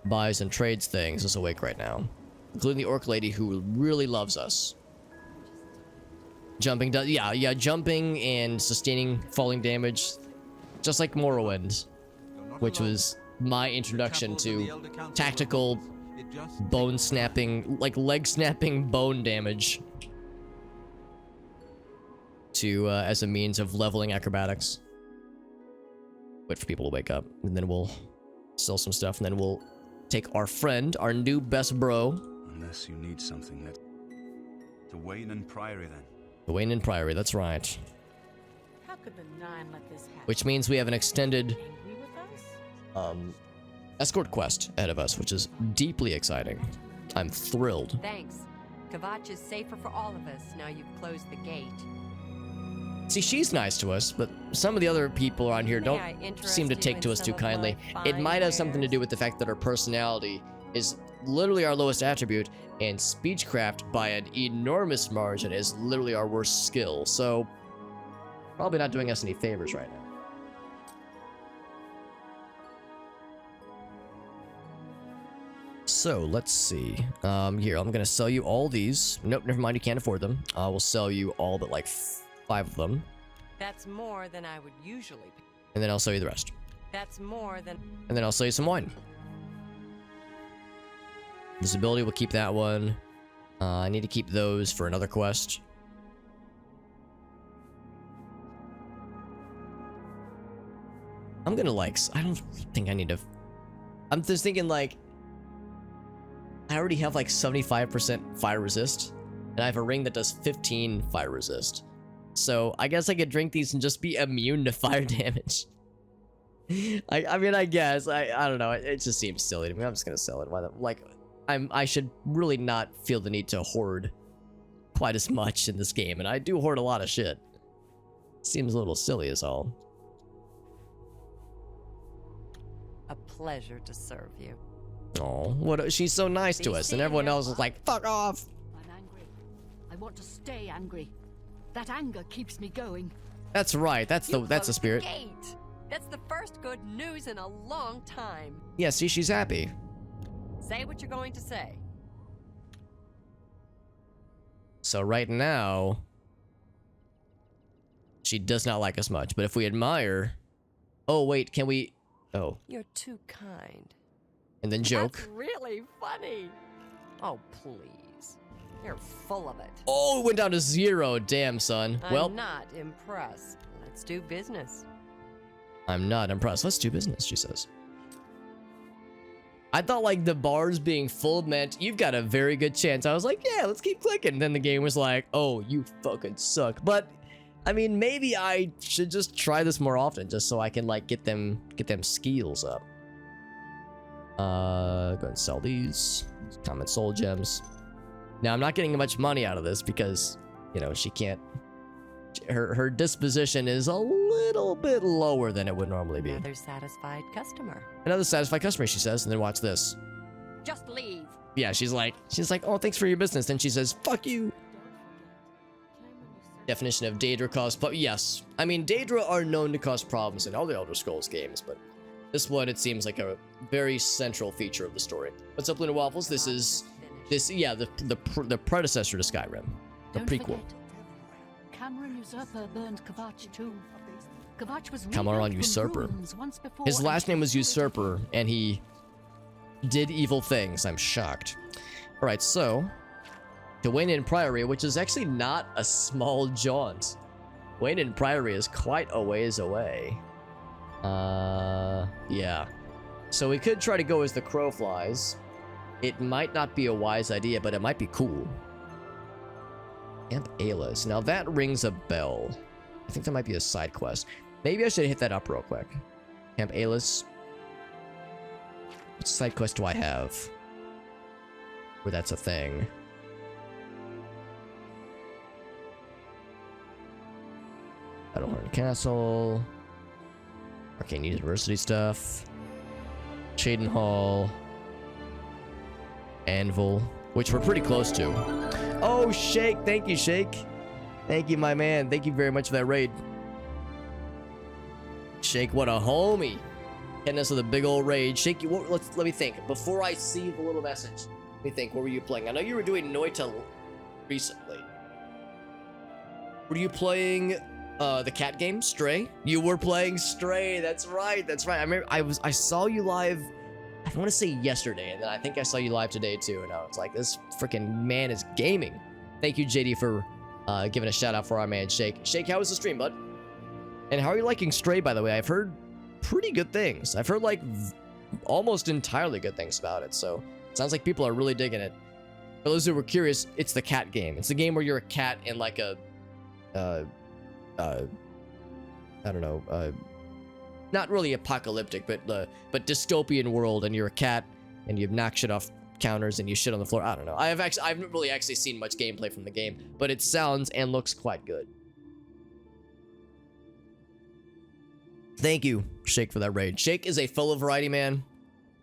buys and trades things is awake right now. Including the orc lady who really loves us. Jumping does, yeah, jumping and sustaining falling damage. Just like Morrowind. Which was my introduction to tactical bone snapping, like leg snapping bone damage. To, as a means of leveling acrobatics. Wait for people to wake up. And then we'll sell some stuff and then we'll take our friend, our new best bro. Unless you need something that... The Weynon Priory, then. The Weynon Priory, that's right. How could the Nine let this happen? Which means we have an extended Angry with us? escort quest ahead of us, which is deeply exciting. I'm thrilled. Thanks. Kvatch is safer for all of us now you've closed the gate. See, she's nice to us, but some of the other people around here don't seem to take to us too kindly. It might have something to do with the fact that her personality is literally our lowest attribute, and speechcraft by an enormous margin is literally our worst skill, so probably not doing us any favors right now. So, let's see. Here, I'm gonna sell you all these. Nope, never mind, you can't afford them. I will sell you all but like 5 of them. That's more than I would usually pay. And then I'll sell you the rest. That's more than... And then I'll sell you some wine. Visibility, we'll keep that one. I need to keep those for another quest. I'm gonna like... I don't think I need to... I'm just thinking like... I already have like 75% fire resist. And I have a ring that does 15 fire resist. So I guess I could drink these and just be immune to fire damage. I mean, I guess. I don't know. It just seems silly to me. I'm just gonna sell it. Why the, like... I should really not feel the need to hoard quite as much in this game, and I do hoard a lot of shit. Seems a little silly is all. A pleasure to serve you. Oh, what? She's so nice to us, and everyone else is like, "Fuck off." I'm angry. I want to stay angry. That anger keeps me going. That's right. That's the spirit. The gate. That's the first good news in a long time. Yeah, see, she's happy. Say what you're going to say. So right now, she does not like us much. But if we admire... Oh, wait, can we... Oh. You're too kind. and then joke. That's really funny. Oh, please. You're full of it. Oh, it went down to 0. Damn, son. I'm Well, not impressed. Let's do business. I'm not impressed. Let's do business, she says. I thought like the bars being full meant you've got a very good chance. I was like, yeah, let's keep clicking. And then the game was like, oh, you fucking suck. But I mean, maybe I should just try this more often just so I can like get them skills up. Go ahead and sell these common soul gems. Now I'm not getting much money out of this because, you know, she can't. Her disposition is a little bit lower than it would normally be. Another satisfied customer. Another satisfied customer, she says, and then watch this. Just leave. Yeah, she's like, oh, thanks for your business. Then she says, fuck you. Definition of Daedra cause, but yes. I mean, Daedra are known to cause problems in all the Elder Scrolls games, but this one, it seems like a very central feature of the story. What's up, Luna Waffles? This is, the predecessor to Skyrim. The Don't prequel. forget, Cameron Usurper burned Kvatch too. Kvatch was Cameron rebuilt from Usurper. ruins once before His and last name was destroyed Usurper, and he did evil things. I'm shocked. All right, so to Weynon Priory, which is actually not a small jaunt. Weynon Priory is quite a ways away. Yeah. So we could try to go as the crow flies. It might not be a wise idea, but it might be cool. Camp Ayla's. Now that rings a bell. I think that might be a side quest. Maybe I should hit that up real quick. Camp Ayla's. What side quest do I have? Where that's a thing. Battlehorn Castle. Arcane University stuff. Shaden Hall. Anvil. Which we're pretty close to. Oh, Shake. Thank you, Shake. Thank you, my man. Thank you very much for that raid. Shake, what a homie. Hitting us with a big old raid. Shake, let me think. Before I see the little message, let me think. What were you playing? I know you were doing Noita recently. Were you playing the cat game, Stray? You were playing Stray. That's right. That's right. I remember I saw you live. I want to say yesterday, and then I think I saw you live today too. And I was like, this freaking man is gaming. Thank you, JD, for giving a shout out for our man Shake. Shake, how was the stream, bud? And how are you liking Stray, by the way? I've heard pretty good things. I've heard like almost entirely good things about it. So it sounds like people are really digging it. For those who were curious, it's the cat game. It's the game where you're a cat in like a, I don't know, not really apocalyptic, but dystopian world, and you're a cat and you knock shit off counters and you shit on the floor. I don't know. I haven't really actually seen much gameplay from the game, but it sounds and looks quite good. Thank you, Shake, for that raid. Shake is a full of variety man.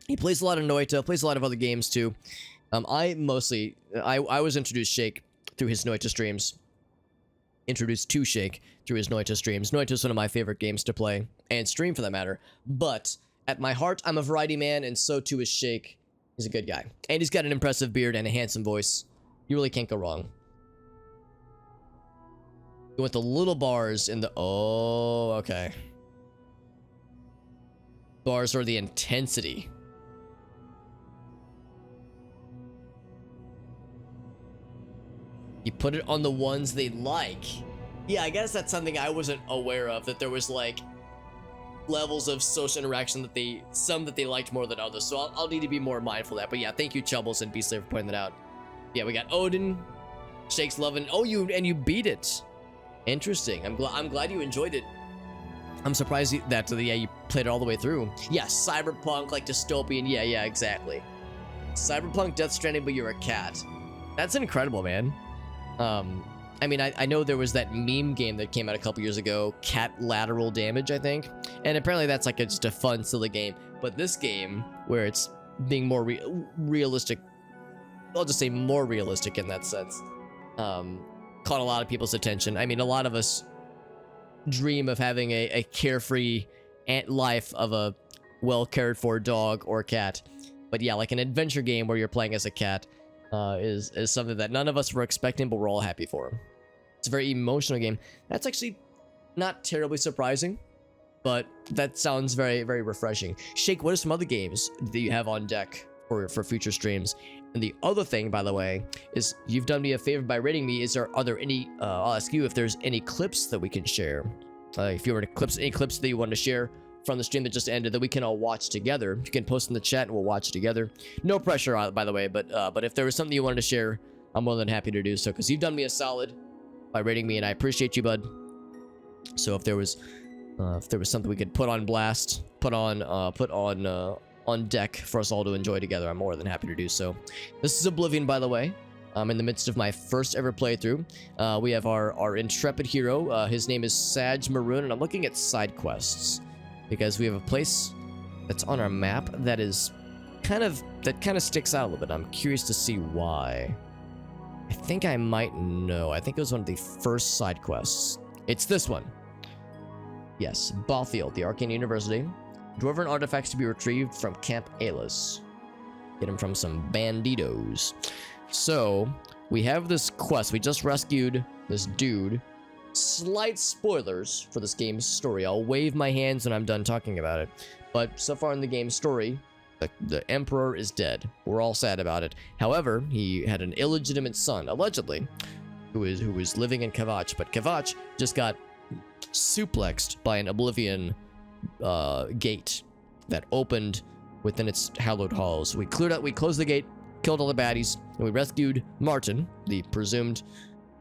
He plays a lot of Noita, plays a lot of other games too. I was introduced Shake through his Noita streams. Introduced to Shake through his Noita streams. Noita is one of my favorite games to play, and stream for that matter. But at my heart, I'm a variety man, and so too is Shake. He's a good guy. And he's got an impressive beard and a handsome voice. You really can't go wrong. You want the little bars in the... Oh, okay. Bars are the intensity. You put it on the ones they like. Yeah, I guess that's something I wasn't aware of, that there was like levels of social interaction that some that they liked more than others. So I'll need to be more mindful of that. But yeah, thank you, Chubbles and Beastly, for pointing that out. Yeah, we got Odin, Shake's loving. Oh, you beat it. Interesting. I'm glad you enjoyed it. I'm surprised that you played it all the way through. Yeah, cyberpunk, like dystopian. Yeah, exactly. Cyberpunk, Death Stranding, but you're a cat. That's incredible, man. I mean, I know there was that meme game that came out a couple years ago, Cat Lateral Damage, I think. And apparently that's like just a fun, silly game. But this game, where it's being more realistic, I'll just say more realistic in that sense, caught a lot of people's attention. I mean, a lot of us dream of having a carefree life of a well cared for dog or cat. But yeah, like an adventure game where you're playing as a cat is something that none of us were expecting, but we're all happy for. It's a very emotional game. That's actually not terribly surprising. but that sounds very, very refreshing. Shake, what are some other games that you have on deck for future streams? And the other thing, by the way, is you've done me a favor by rating me. Are there any, I'll ask you if there's any clips that we can share. If you were any clips that you want to share from the stream that just ended that we can all watch together, you can post in the chat and we'll watch together. No pressure, by the way, but if there was something you wanted to share, I'm more than happy to do so, because you've done me a solid by rating me, and I appreciate you, bud. So if there was something we could put on blast, put on deck for us all to enjoy together, I'm more than happy to do so. This is Oblivion, by the way. I'm in the midst of my first ever playthrough. We have our intrepid hero. His name is Sadge Maroon, and I'm looking at side quests because we have a place that's on our map that is kind of sticks out a little bit. I'm curious to see why. I think I might know. I think it was one of the first side quests. It's this one. Yes, Bothiel, the Arcane University. Dwarven artifacts to be retrieved from Camp Alis. Get them from some banditos. So, we have this quest. We just rescued this dude. Slight spoilers for this game's story. I'll wave my hands when I'm done talking about it. But so far in the game's story, the Emperor is dead. We're all sad about it. However, he had an illegitimate son, allegedly, who was living in Kvatch. But Kvatch just got suplexed by an Oblivion gate that opened within its hallowed halls. We closed the gate, killed all the baddies, and we rescued Martin, the presumed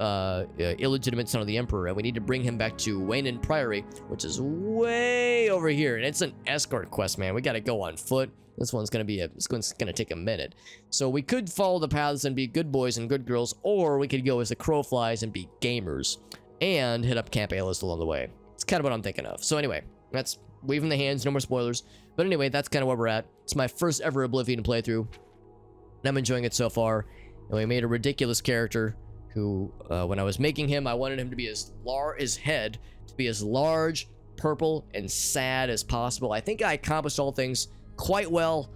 illegitimate son of the Emperor, and we need to bring him back to Weynon Priory, which is way over here, and it's an escort quest, man. We gotta go on foot. This one's gonna take a minute. So we could follow the paths and be good boys and good girls, or we could go as the crow flies and be gamers and hit up Camp Alis along the way. It's kind of what I'm thinking of. So anyway, that's waving the hands, no more spoilers. But anyway, that's kind of where we're at. It's my first ever Oblivion playthrough, and I'm enjoying it so far. And we made a ridiculous character who, when I was making him, I wanted him to be his head to be as large, purple, and sad as possible. I think I accomplished all things quite well.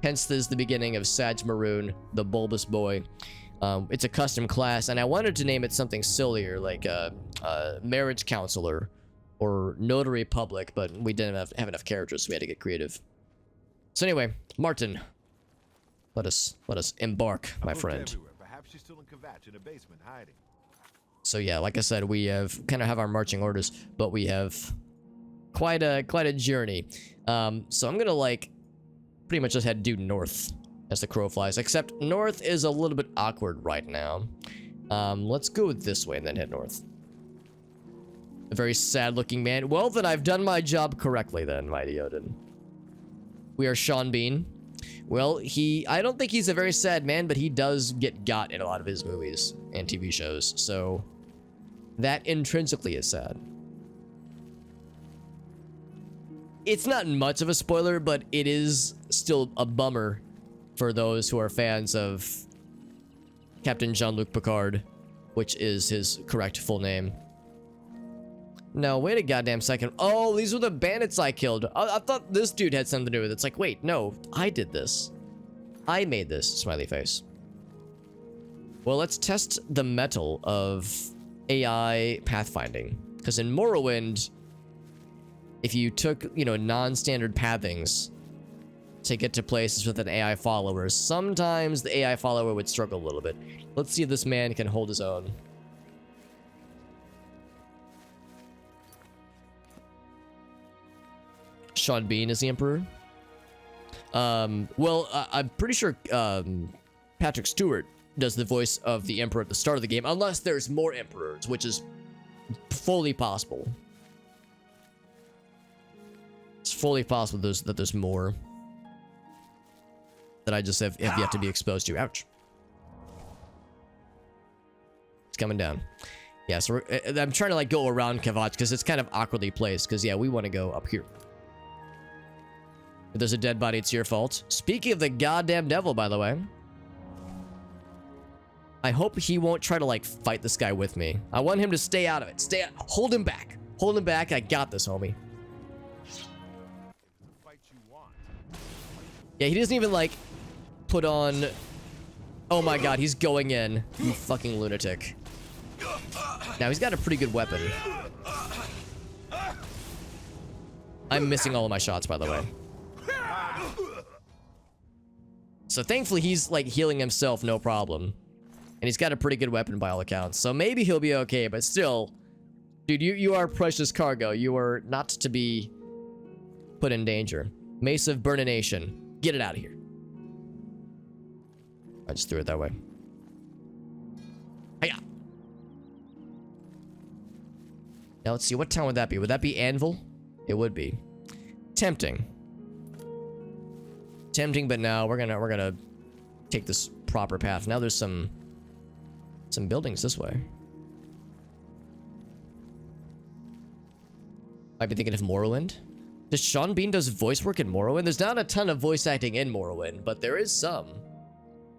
Hence, this is the beginning of Sadge Maroon, the bulbous boy. It's a custom class, and I wanted to name it something sillier, like marriage counselor or notary public, but we didn't have enough characters, so we had to get creative. So anyway, Martin, let us embark, my friend. Perhaps she's still in Kvatch in a basement hiding. So yeah, like I said, we kind of have our marching orders, but we have quite a journey. So I'm gonna pretty much just head due north as the crow flies, except north is a little bit awkward right now. Let's go this way and then head north. A very sad looking man. Well, then I've done my job correctly then, mighty Odin. We are Sean Bean. Well, I don't think he's a very sad man, but he does get got in a lot of his movies and TV shows, so that intrinsically is sad. It's not much of a spoiler, but it is still a bummer for those who are fans of Captain Jean-Luc Picard, which is his correct full name. No, wait a goddamn second. Oh, these were the bandits I killed. I thought this dude had something to do with it. It's like, wait, no, I did this. I made this, smiley face. Well, let's test the mettle of AI pathfinding. Because in Morrowind, if you took, non-standard pathings to get to places with an AI follower, sometimes the AI follower would struggle a little bit. Let's see if this man can hold his own. Sean Bean is the Emperor. Well, I'm pretty sure Patrick Stewart does the voice of the Emperor at the start of the game, unless there's more Emperors, which is fully possible. It's fully possible that there's more that I just have yet to be exposed to. Ouch. It's coming down. Yeah, so I'm trying to go around Kvatch because it's kind of awkwardly placed, because yeah, we want to go up here. If there's a dead body, it's your fault. Speaking of the goddamn devil, by the way, I hope he won't try to fight this guy with me. I want him to stay out of it. Hold him back. Hold him back. I got this, homie. Yeah, he doesn't even put on. Oh my god, he's going in. You fucking lunatic. Now he's got a pretty good weapon. I'm missing all of my shots, by the way. So thankfully he's like healing himself, no problem. And he's got a pretty good weapon by all accounts. So maybe he'll be okay, but still. Dude, you are precious cargo. You are not to be put in danger. Mace of Burnination. Get it out of here. I just threw it that way. Hiya. Now let's see, what town would that be? Would that be Anvil? It would be. Tempting. Tempting, but no, we're gonna take this proper path. Now there's some buildings this way. Might be thinking of Morrowind. Does Sean Bean does voice work in Morrowind? There's not a ton of voice acting in Morrowind, but there is some.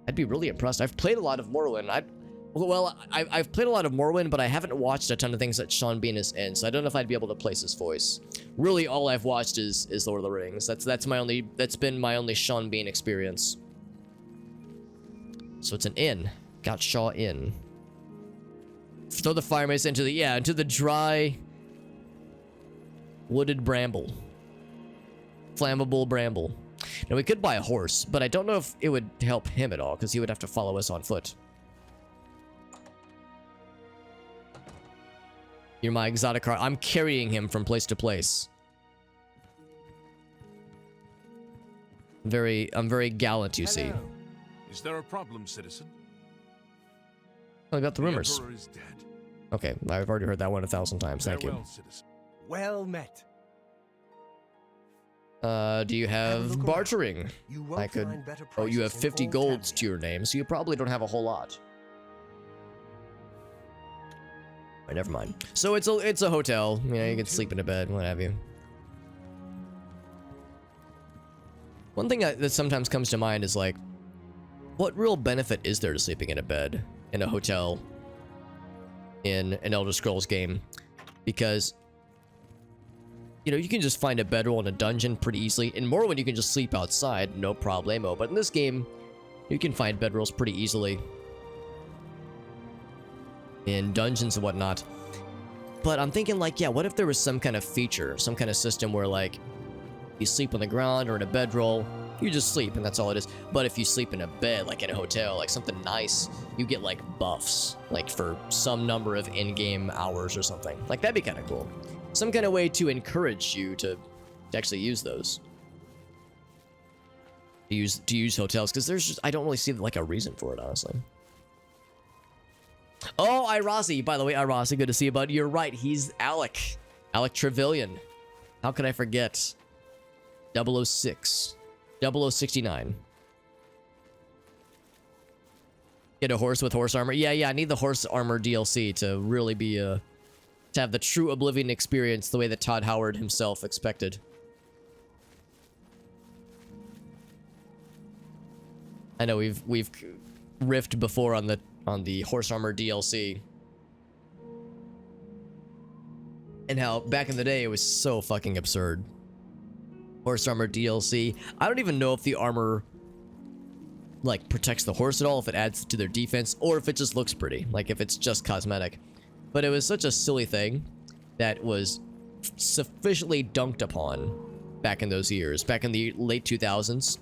I'd be really impressed. I've played a lot of Morrowind. I've played a lot of Morrowind, but I haven't watched a ton of things that Sean Bean is in, so I don't know if I'd be able to place his voice. Really, all I've watched is Lord of the Rings. That's been my only Sean Bean experience. So it's an inn. Got Shaw Inn. Throw the fire mace into the dry wooded bramble. Flammable bramble. Now we could buy a horse, but I don't know if it would help him at all, because he would have to follow us on foot. You're my exotic car. I'm carrying him from place to place. I'm very gallant, you see. Is there a problem, citizen? I got the rumors. Emperor is dead. Okay, I've already heard that one 1,000 times. Thank you. Farewell, citizen. Well met. Do you have bartering? You won't I could. find better Oh, you have prices in 50 all golds Tamriel. to your name, so you probably don't have a whole lot. Right, never mind. So it's a hotel. You know, you can sleep in a bed, what have you. One thing that sometimes comes to mind is like, what real benefit is there to sleeping in a bed in a hotel in an Elder Scrolls game? Because, you know, you can just find a bedroll in a dungeon pretty easily. In Morrowind, you can just sleep outside, no problemo. But in this game, you can find bedrolls pretty easily in dungeons and whatnot. But I'm thinking like, yeah, what if there was some kind of feature, some kind of system where like you sleep on the ground or in a bedroll, you just sleep and that's all it is. But if you sleep in a bed, like in a hotel, like something nice, you get like buffs, like for some number of in-game hours or something. Like that'd be kind of cool. Some kind of way to encourage you to actually use those. To use hotels, because there's just, I don't really see like a reason for it, honestly. Oh, Irasi, by the way, Irasi, good to see you, bud. You're right, he's Alec Trevelyan. How could I forget? 006. 0069. Get a horse with horse armor. Yeah, I need the horse armor DLC to really be to have the true Oblivion experience the way that Todd Howard himself expected. I know we've riffed before on the horse armor DLC. And how back in the day it was so fucking absurd. Horse armor DLC. I don't even know if the armor like protects the horse at all, if it adds to their defense, or if it just looks pretty, like if it's just cosmetic. But it was such a silly thing that was sufficiently dunked upon back in those years, back in the late 2000s.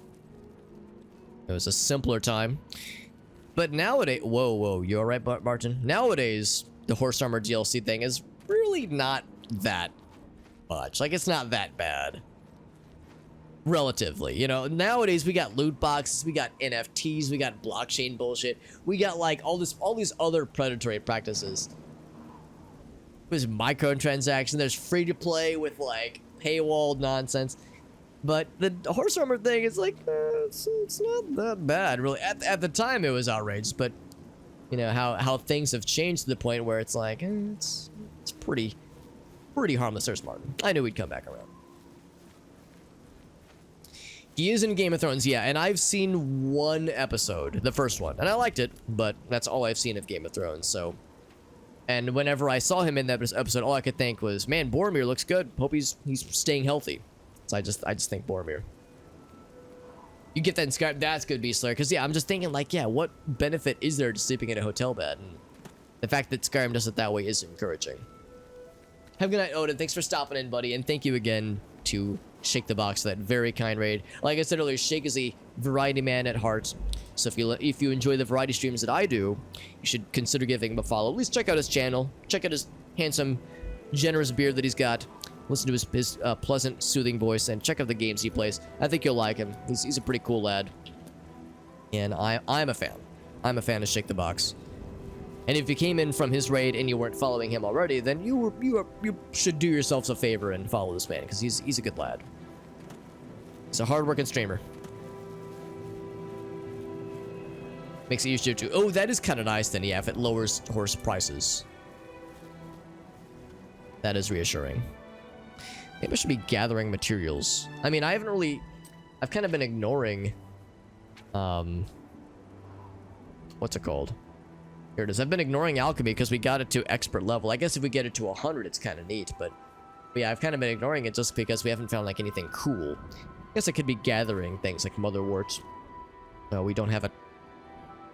It was a simpler time. But nowadays, whoa, you all right, Martin? Nowadays, the horse armor DLC thing is really not that much. Like, it's not that bad. Relatively, you know, nowadays we got loot boxes, we got NFTs, we got blockchain bullshit, we got like all these other predatory practices. There's microtransaction, there's free to play with like paywall nonsense, but the horse armor thing is like it's not that bad really. At the time it was outrageous, but you know how things have changed to the point where it's like it's pretty harmless. There's Martin. I knew we'd come back around. He is in Game of Thrones, yeah, and I've seen one episode, the first one, and I liked it, but that's all I've seen of Game of Thrones, so. And whenever I saw him in that episode, all I could think was, man, Boromir looks good. Hope he's staying healthy. So I just think Boromir. You get that in Skyrim, that's good, Beastler, because yeah, I'm just thinking like, yeah, what benefit is there to sleeping in a hotel bed? And the fact that Skyrim does it that way is encouraging. Have a good night, Odin. Thanks for stopping in, buddy, and thank you again to Shake the Box for that very kind raid. Like I said earlier, Shake is a variety man at heart. So if you enjoy the variety streams that I do, you should consider giving him a follow. At least check out his channel. Check out his handsome, generous beard that he's got. Listen to his pleasant, soothing voice, and check out the games he plays. I think you'll like him. He's a pretty cool lad. And I'm a fan. I'm a fan of Shake the Box. And if you came in from his raid and you weren't following him already, then you should do yourselves a favor and follow this man, because he's a good lad. He's a hard-working streamer. Makes it easier to... Oh, that is kind of nice then, yeah, if it lowers horse prices. That is reassuring. Maybe I should be gathering materials. I mean, I've kind of been ignoring... What's it called? Here it is. I've been ignoring alchemy because we got it to expert level. I guess if we get it to 100, it's kind of neat, but yeah, I've kind of been ignoring it just because we haven't found like anything cool. I guess I could be gathering things like motherwort. No, we don't have a...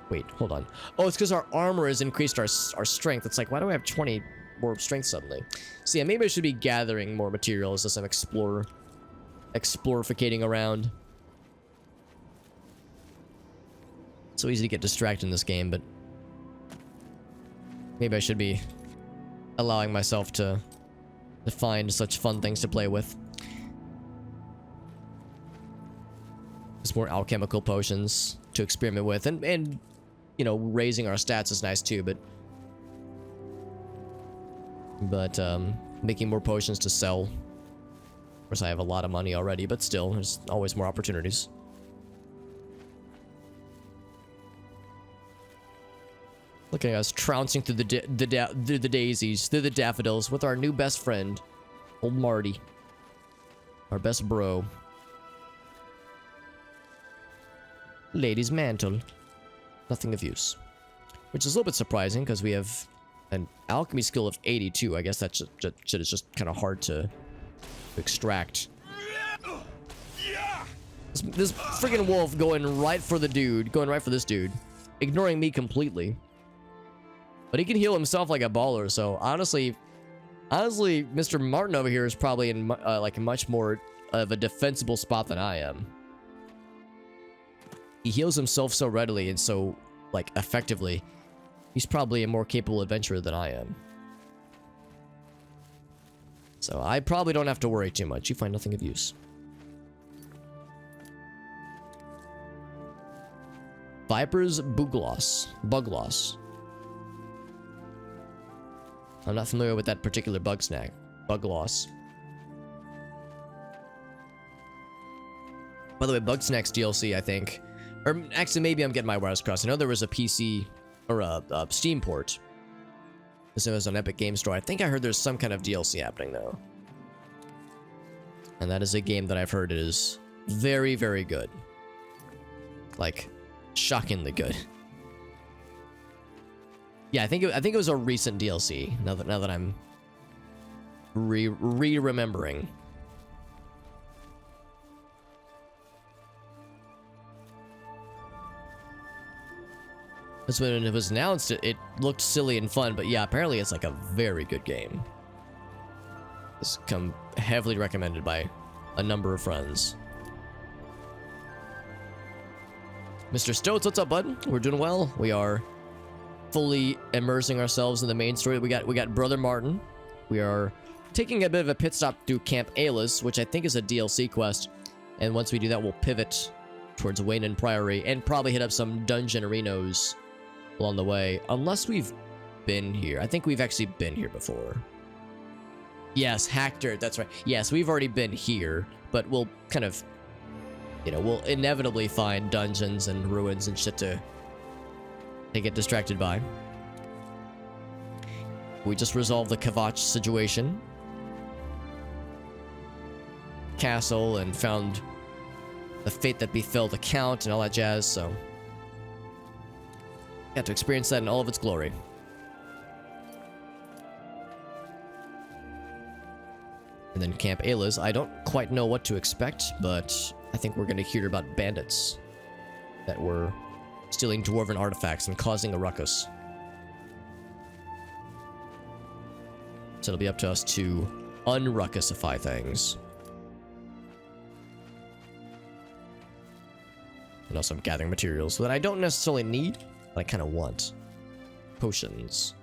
Wait, hold on. Oh, it's because our armor has increased our strength. It's like, why do I have 20 more strength suddenly? So yeah, maybe I should be gathering more materials as I'm explorificating around. It's so easy to get distracted in this game, but maybe I should be allowing myself to find such fun things to play with. Just more alchemical potions to experiment with, and you know, raising our stats is nice too, but making more potions to sell. Of course, I have a lot of money already, but still, there's always more opportunities. Look at us trouncing through the daisies, through the daffodils with our new best friend, old Marty. Our best bro. Lady's mantle. Nothing of use. Which is a little bit surprising because we have an alchemy skill of 82. I guess that shit is just kind of hard to extract. This freaking wolf going right for the dude. Going right for this dude. Ignoring me completely. But he can heal himself like a baller, so honestly, Mr. Martin over here is probably in like much more of a defensible spot than I am. He heals himself so readily and so, like, effectively. He's probably a more capable adventurer than I am. So I probably don't have to worry too much. You find nothing of use. Viper's Bugloss. I'm not familiar with that particular bug loss. By the way, Bugsnax DLC, I think. Or actually, maybe I'm getting my wires crossed. I know there was a PC or a Steam port. This was on Epic Game Store. I think I heard there's some kind of DLC happening though. And that is a game that I've heard is very, very good. Like, shockingly good. Yeah, I think it was a recent DLC. Now that I'm remembering. Because when it was announced, it looked silly and fun, but yeah, apparently it's like a very good game. It's come heavily recommended by a number of friends. Mr. Stoats, what's up, bud? We're doing well. We are fully immersing ourselves in the main story. We got Brother Martin. We are taking a bit of a pit stop through Camp Alis, which I think is a DLC quest. And once we do that, we'll pivot towards Weynon Priory and probably hit up some dungeon arenas along the way. Unless we've been here. I think we've actually been here before. Yes, Hackter, that's right. Yes, we've already been here, but we'll kind of, you know, we'll inevitably find dungeons and ruins and shit to get distracted by. We just resolved the Kvatch situation. Castle and found the fate that befell the Count and all that jazz, so got to experience that in all of its glory. And then Camp Alis, I don't quite know what to expect, but I think we're going to hear about bandits that were stealing dwarven artifacts and causing a ruckus. So it'll be up to us to unruckisify things. And also I'm gathering materials that I don't necessarily need, but I kind of want. Potions.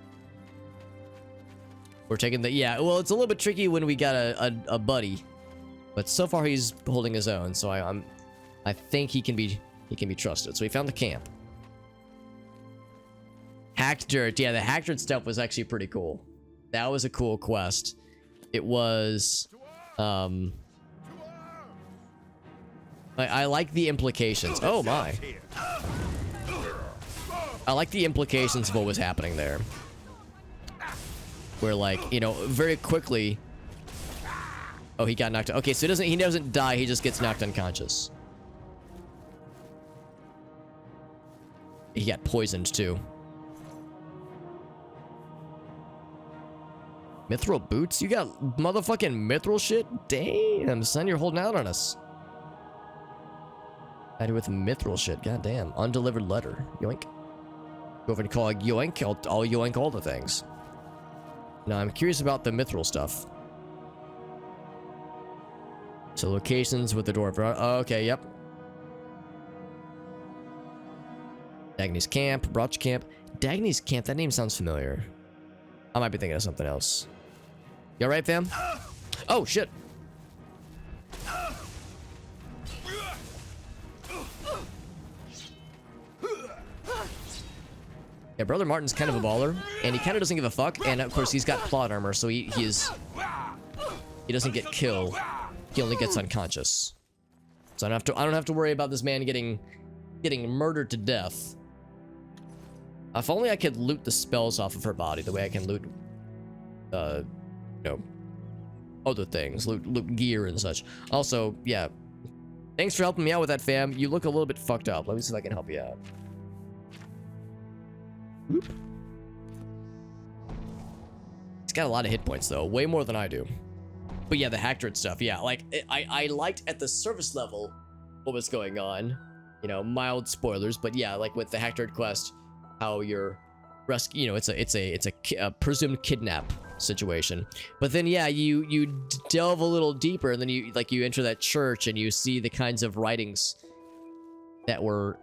We're taking the... Yeah, well, it's a little bit tricky when we got a buddy. But so far he's holding his own, so I think he can be trusted. So we found the camp. Hacked dirt. Yeah, the hacked dirt stuff was actually pretty cool. That was a cool quest. It was... I like the implications. Oh my. I like the implications of what was happening there. Where, like, you know, very quickly... Oh, he got knocked out. Okay, so he doesn't die, he just gets knocked unconscious. He got poisoned too. Mithril boots? You got motherfucking mithril shit? Damn, son, you're holding out on us. I do with mithril shit, goddamn. Undelivered letter. Yoink. Go over and call a yoink. I'll yoink all the things. Now, I'm curious about the mithril stuff. So, locations with the dwarf. Oh, okay, yep. Dagny's Camp, Broch Camp. Dagny's Camp, that name sounds familiar. I might be thinking of something else. You alright, fam? Oh, shit. Yeah, Brother Martin's kind of a baller, and he kind of doesn't give a fuck, and of course he's got plot armor, so he doesn't get killed. He only gets unconscious. So I don't have to worry about this man getting murdered to death. If only I could loot the spells off of her body the way I can loot you know, other things, loot gear and such. Also, yeah, thanks for helping me out with that, fam. You look a little bit fucked up. Let me see if I can help you out. Whoop. He's got a lot of hit points though, way more than I do. But yeah, the hacked stuff, yeah, like I liked at the surface level what was going on, you know, mild spoilers, but yeah, like with the hacked quest, how you're rescue, you know, it's a presumed kidnap situation. But then yeah, you delve a little deeper, and then you enter that church and you see the kinds of writings that were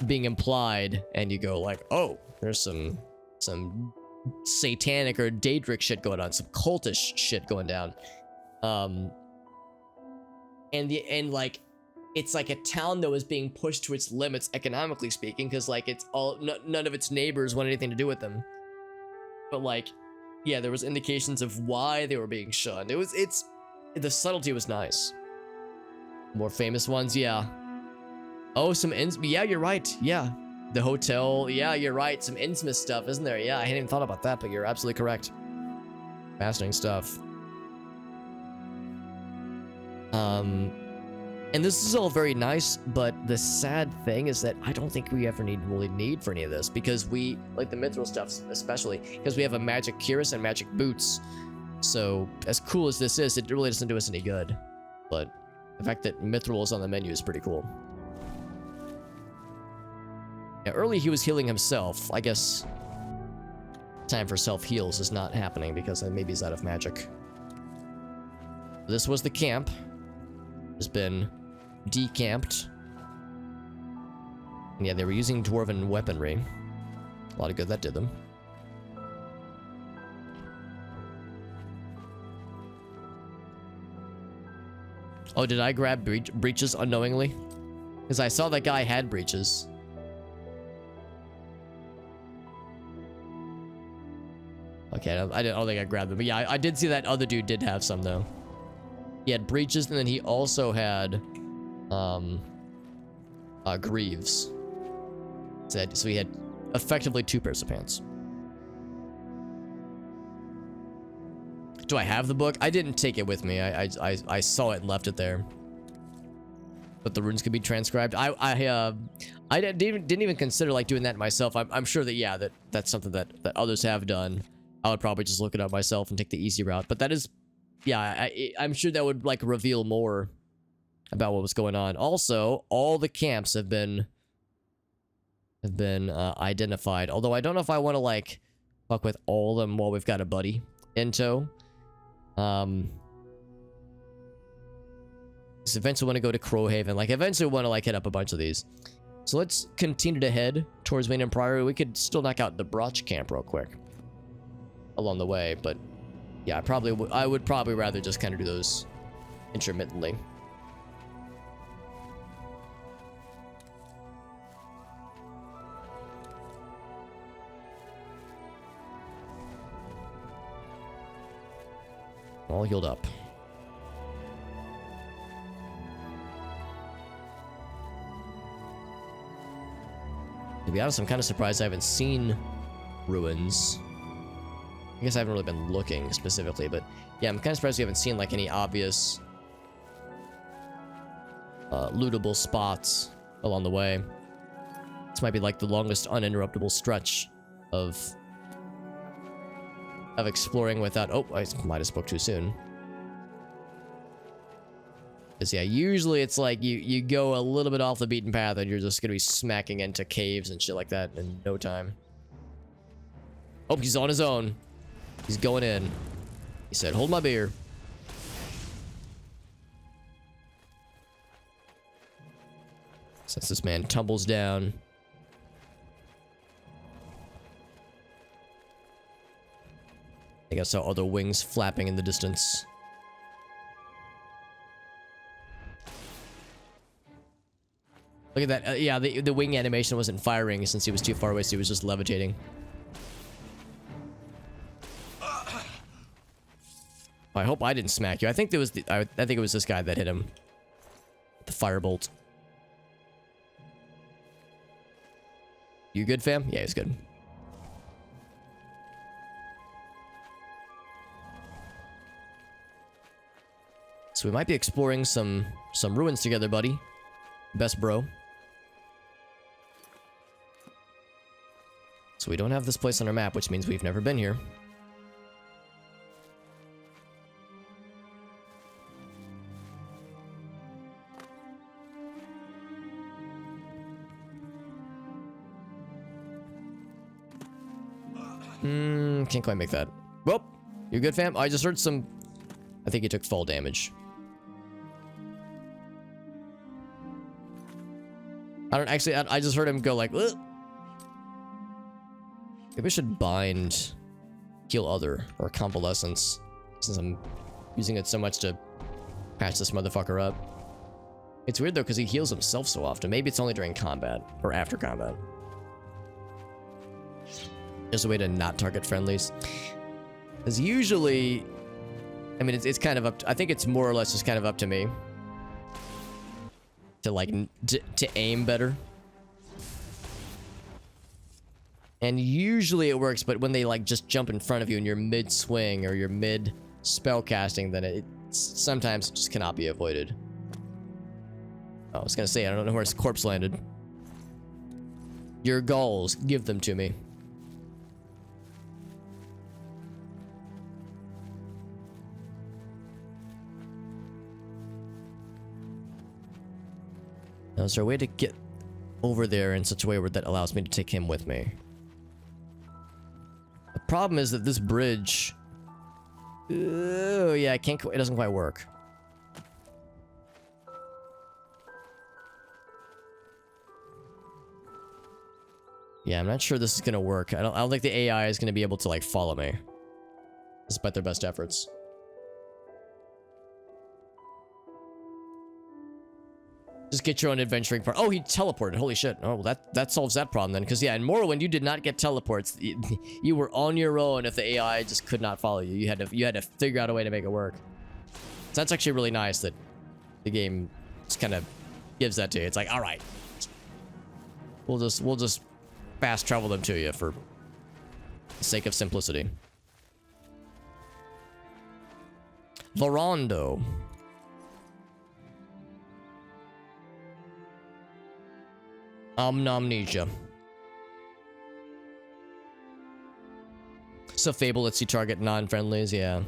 being implied, and you go like, oh, there's some satanic or Daedric shit going on, some cultish shit going down. And like it's like a town that was being pushed to its limits economically speaking, because like it's all none of its neighbors want anything to do with them. But like, yeah, there was indications of why they were being shunned. The subtlety was nice. More famous ones, yeah. Oh, yeah, you're right. Yeah, the hotel. Yeah, you're right. Some Innsmouth stuff, isn't there? Yeah, I hadn't even thought about that, but you're absolutely correct. Fascinating stuff. And this is all very nice, but the sad thing is that I don't think we ever really need for any of this, because we, like the mithril stuff especially, because we have a magic cuirass and magic boots. So as cool as this is, it really doesn't do us any good. But the fact that mithril is on the menu is pretty cool. Yeah, early he was healing himself. I guess time for self-heals is not happening because maybe he's out of magic. This was the camp. Has been decamped. And yeah, they were using dwarven weaponry. A lot of good that did them. Oh, did I grab breaches unknowingly? Because I saw that guy had breaches. Okay, I don't think I grabbed them. But yeah, I did see that other dude did have some though. He had breeches, and then he also had greaves. So he had effectively 2 pairs of pants. Do I have the book? I didn't take it with me. I saw it and left it there. But the runes could be transcribed. I didn't even consider like doing that myself. I'm sure that yeah, that's something that others have done. I would probably just look it up myself and take the easy route. But that is, yeah, I'm sure that would like reveal more about what was going on. Also, all the camps have been identified. Although I don't know if I want to like fuck with all of them while we've got a buddy in tow. So eventually want to go to Crowhaven. Like eventually want to like hit up a bunch of these. So let's continue to head towards Weynon Priory. We could still knock out the Broch camp real quick along the way, but yeah, I would probably rather just kind of do those intermittently. All healed up. To be honest, I'm kind of surprised I haven't seen ruins. I guess I haven't really been looking specifically, but yeah, I'm kind of surprised we haven't seen like any obvious lootable spots along the way. This might be like the longest uninterruptible stretch of exploring without... Oh, I might have spoke too soon. Because yeah, usually it's like you go a little bit off the beaten path and you're just gonna be smacking into caves and shit like that in no time. Oh, he's on his own. He's going in. He said, hold my beer. Since this man tumbles down. I guess I saw other wings flapping in the distance. Look at that. Yeah, the wing animation wasn't firing since he was too far away, so he was just levitating. I hope I didn't smack you. I think there was I think it was this guy that hit him. The firebolt. You good, fam? Yeah, he's good. So we might be exploring some ruins together, buddy. Best bro. So we don't have this place on our map, which means we've never been here. Can't quite make that. Well, you good, fam? I just heard some... I think he took fall damage. I don't actually... I just heard him go like... Ugh. Maybe I should bind... Heal other, or convalescence. Since I'm using it so much to patch this motherfucker up. It's weird though, because he heals himself so often. Maybe it's only during combat, or after combat. There's a way to not target friendlies. Because usually... I mean, it's kind of up to, I think it's more or less just kind of up to me. To like, to aim better. And usually it works, but when they like just jump in front of you and you're mid-swing or you're mid-spellcasting, then it sometimes just cannot be avoided. Oh, I was gonna say, I don't know where his corpse landed. Your goals, give them to me. Now, is there a way to get over there in such a way where that allows me to take him with me? The problem is that this bridge... Oh, yeah, it doesn't quite work. Yeah, I'm not sure this is gonna work. I don't think the AI is gonna be able to, like, follow me. Despite their best efforts. Just get your own adventuring part. Oh, he teleported. Holy shit. Oh, well, that solves that problem then. Because, yeah, in Morrowind, you did not get teleports. You were on your own if the AI just could not follow you. You had to figure out a way to make it work. So that's actually really nice that the game just kind of gives that to you. It's like, all right. We'll just fast travel them to you for the sake of simplicity. Varando. Amnesia. So Fable lets you target non-friendlies, yeah.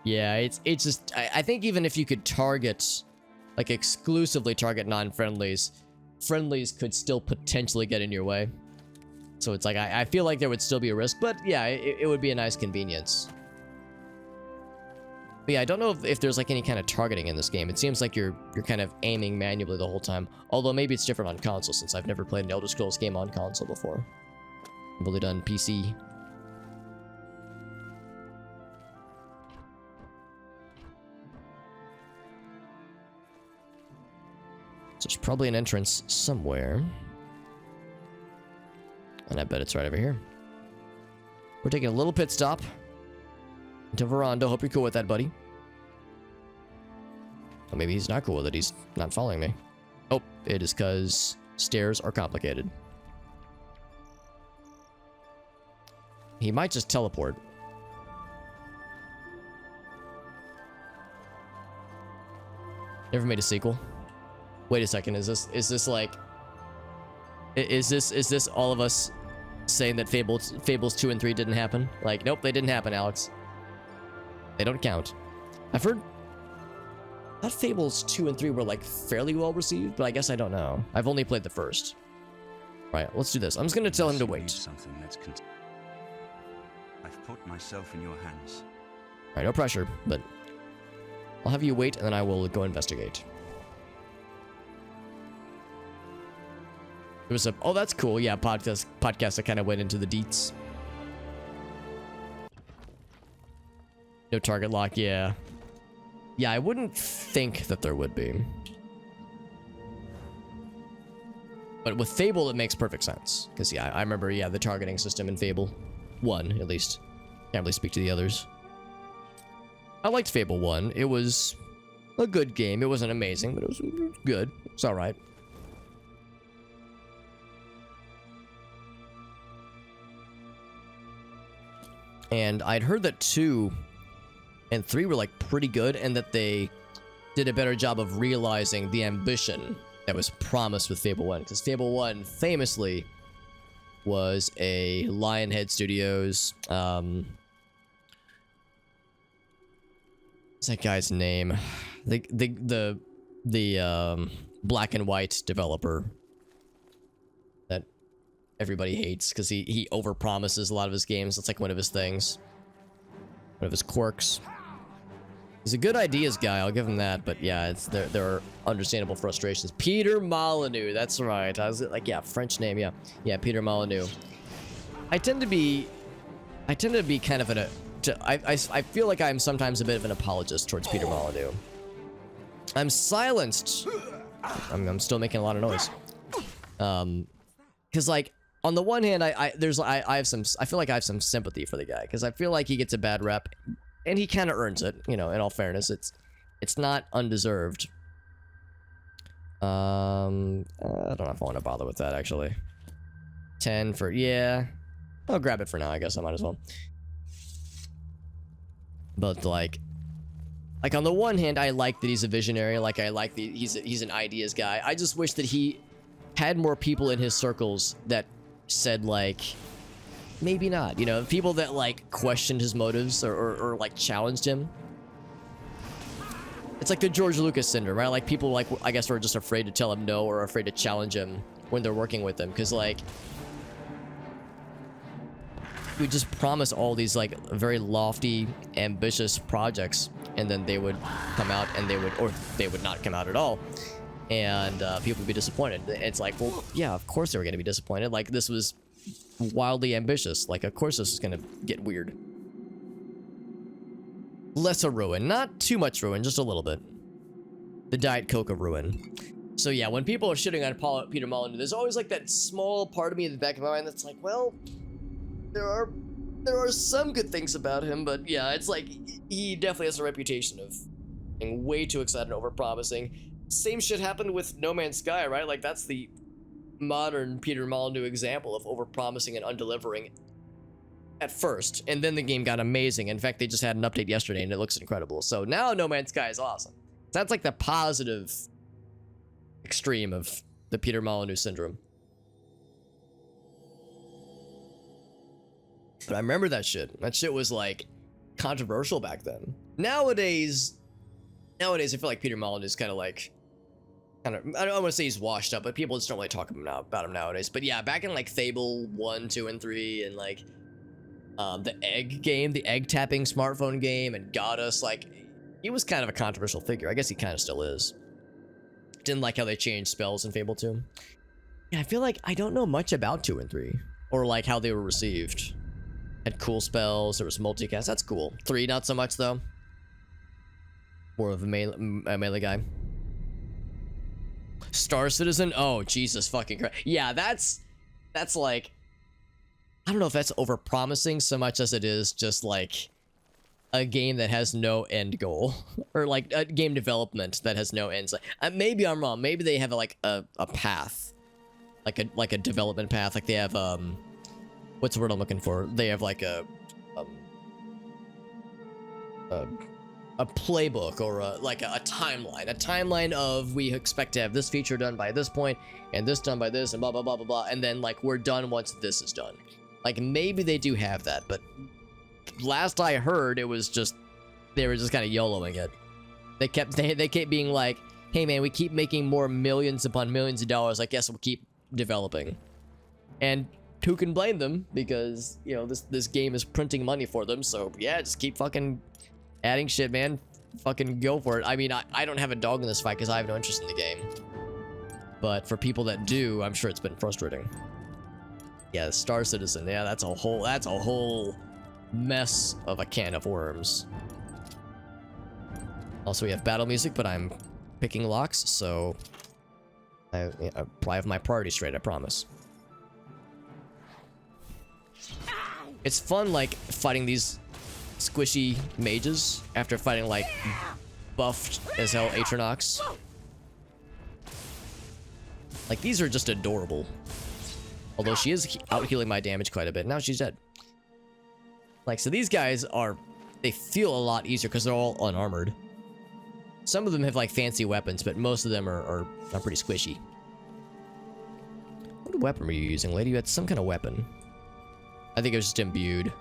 Yeah, it's just... I think even if you could target... Like, exclusively target non-friendlies, friendlies could still potentially get in your way. So it's like, I feel like there would still be a risk, but yeah, it would be a nice convenience. But yeah, I don't know if there's like any kind of targeting in this game. It seems like you're kind of aiming manually the whole time. Although maybe it's different on console since I've never played an Elder Scrolls game on console before. I've only done PC. So there's probably an entrance somewhere. And I bet it's right over here. We're taking a little pit stop into Veranda. Hope you're cool with that, buddy. Or maybe he's not cool with it. He's not following me. Oh, it is because stairs are complicated. He might just teleport. Never made a sequel. Wait a second. Is this like... Is this all of us saying that Fables 2 and 3 didn't happen? Like, nope, they didn't happen, Alex. They don't count. I've heard that Fables 2 and 3 were like fairly well received, but I guess I don't know. I've only played the first. Right, let's do this. I'm just gonna tell him to wait. Something that's I've put myself in your hands. Alright, no pressure, but I'll have you wait and then I will go investigate. It was a... Oh, that's cool. Yeah, podcast that kind of went into the deets. No target lock, yeah. Yeah, I wouldn't think that there would be. But with Fable, it makes perfect sense. Because, yeah, I remember, yeah, the targeting system in Fable 1, at least. Can't really speak to the others. I liked Fable 1. It was a good game. It wasn't amazing, but it was good. It's alright. And I'd heard that 2 and 3 were like pretty good and that they did a better job of realizing the ambition that was promised with Fable 1. Because Fable 1 famously was a Lionhead Studios... what's that guy's name? The black and white developer that everybody hates because he overpromises a lot of his games. That's like one of his things. One of his quirks. He's a good ideas guy, I'll give him that, but yeah, there are understandable frustrations. Peter Molyneux, that's right. I was like, yeah, French name, yeah. Yeah, Peter Molyneux. I tend to be kind of I feel like I'm sometimes a bit of an apologist towards Peter Molyneux. I'm silenced. I'm still making a lot of noise. Because like on the one hand, I feel like I have some sympathy for the guy because I feel like he gets a bad rep, and he kind of earns it. You know, in all fairness, it's not undeserved. I don't know if I want to bother with that actually. 10 for yeah. I'll grab it for now. I guess I might as well. But like on the one hand, I like that he's a visionary. Like I like that he's an ideas guy. I just wish that he had more people in his circles that said like maybe not. You know, people that like questioned his motives or like challenged him. It's like the George Lucas syndrome, right? Like people like I guess are just afraid to tell him no or afraid to challenge him when they're working with him because like we just promise all these like very lofty, ambitious projects, and then they would come out and they would not come out at all, and people would be disappointed. It's like, well, yeah, of course they were going to be disappointed. Like this was wildly ambitious. Like of course this is going to get weird. Less a ruin, not too much ruin, just a little bit. The Diet Coke of ruin. So yeah, when people are shitting on Peter Molyneux, there's always like that small part of me in the back of my mind that's like, well, there are some good things about him, but yeah, it's like he definitely has a reputation of being way too excited and overpromising. Same shit happened with No Man's Sky, right? Like that's the modern Peter Molyneux example of overpromising and undelivering at first, and then the game got amazing. In fact, they just had an update yesterday and it looks incredible. So now No Man's Sky is awesome. That's like the positive extreme of the Peter Molyneux syndrome. But I remember that shit. That shit was like controversial back then. Nowadays I feel like Peter Molyneux is kind of like, I don't want to say he's washed up, but people just don't really talk about him nowadays. But yeah, back in like Fable 1, 2, and 3, and like the egg game, the egg tapping smartphone game, and Goddess, like He was kind of a controversial figure. I guess he kind of still is. Didn't like how they changed spells in Fable 2. Yeah, I feel like I don't know much about 2 and 3. Or like how they were received. Had cool spells, there was multicast. That's cool. 3, not so much though. More of a melee guy. Star Citizen? Oh, Jesus fucking Christ. Yeah, that's like... I don't know if that's over-promising so much as it is just like... a game that has no end goal. Or like a game development that has no ends. Maybe I'm wrong. Maybe they have like a path. Like a development path. Like they have what's the word I'm looking for? They have like a playbook or like a timeline. A timeline of we expect to have this feature done by this point and this done by this and blah blah blah blah blah, and then like we're done once this is done. Like maybe they do have that, but last I heard, it was just they were just kind of YOLOing it. They kept being like, "Hey man, we keep making more millions upon millions of dollars. I guess we'll keep developing." And who can blame them? Because you know this game is printing money for them. So yeah, just keep fucking adding shit, man. Fucking go for it. I mean, I don't have a dog in this fight because I have no interest in the game. But for people that do, I'm sure it's been frustrating. Yeah, Star Citizen. Yeah, that's a whole mess of a can of worms. Also, we have battle music, but I'm picking locks, so I have my priorities straight, I promise. It's fun, like, fighting these squishy mages after fighting, like, buffed as hell Atronox. Like, these are just adorable. Although she is out healing my damage quite a bit. Now she's dead. Like, so these guys are... they feel a lot easier because they're all unarmored. Some of them have, like, fancy weapons, but most of them are pretty squishy. What weapon were you using, lady? You had some kind of weapon. I think it was just imbued.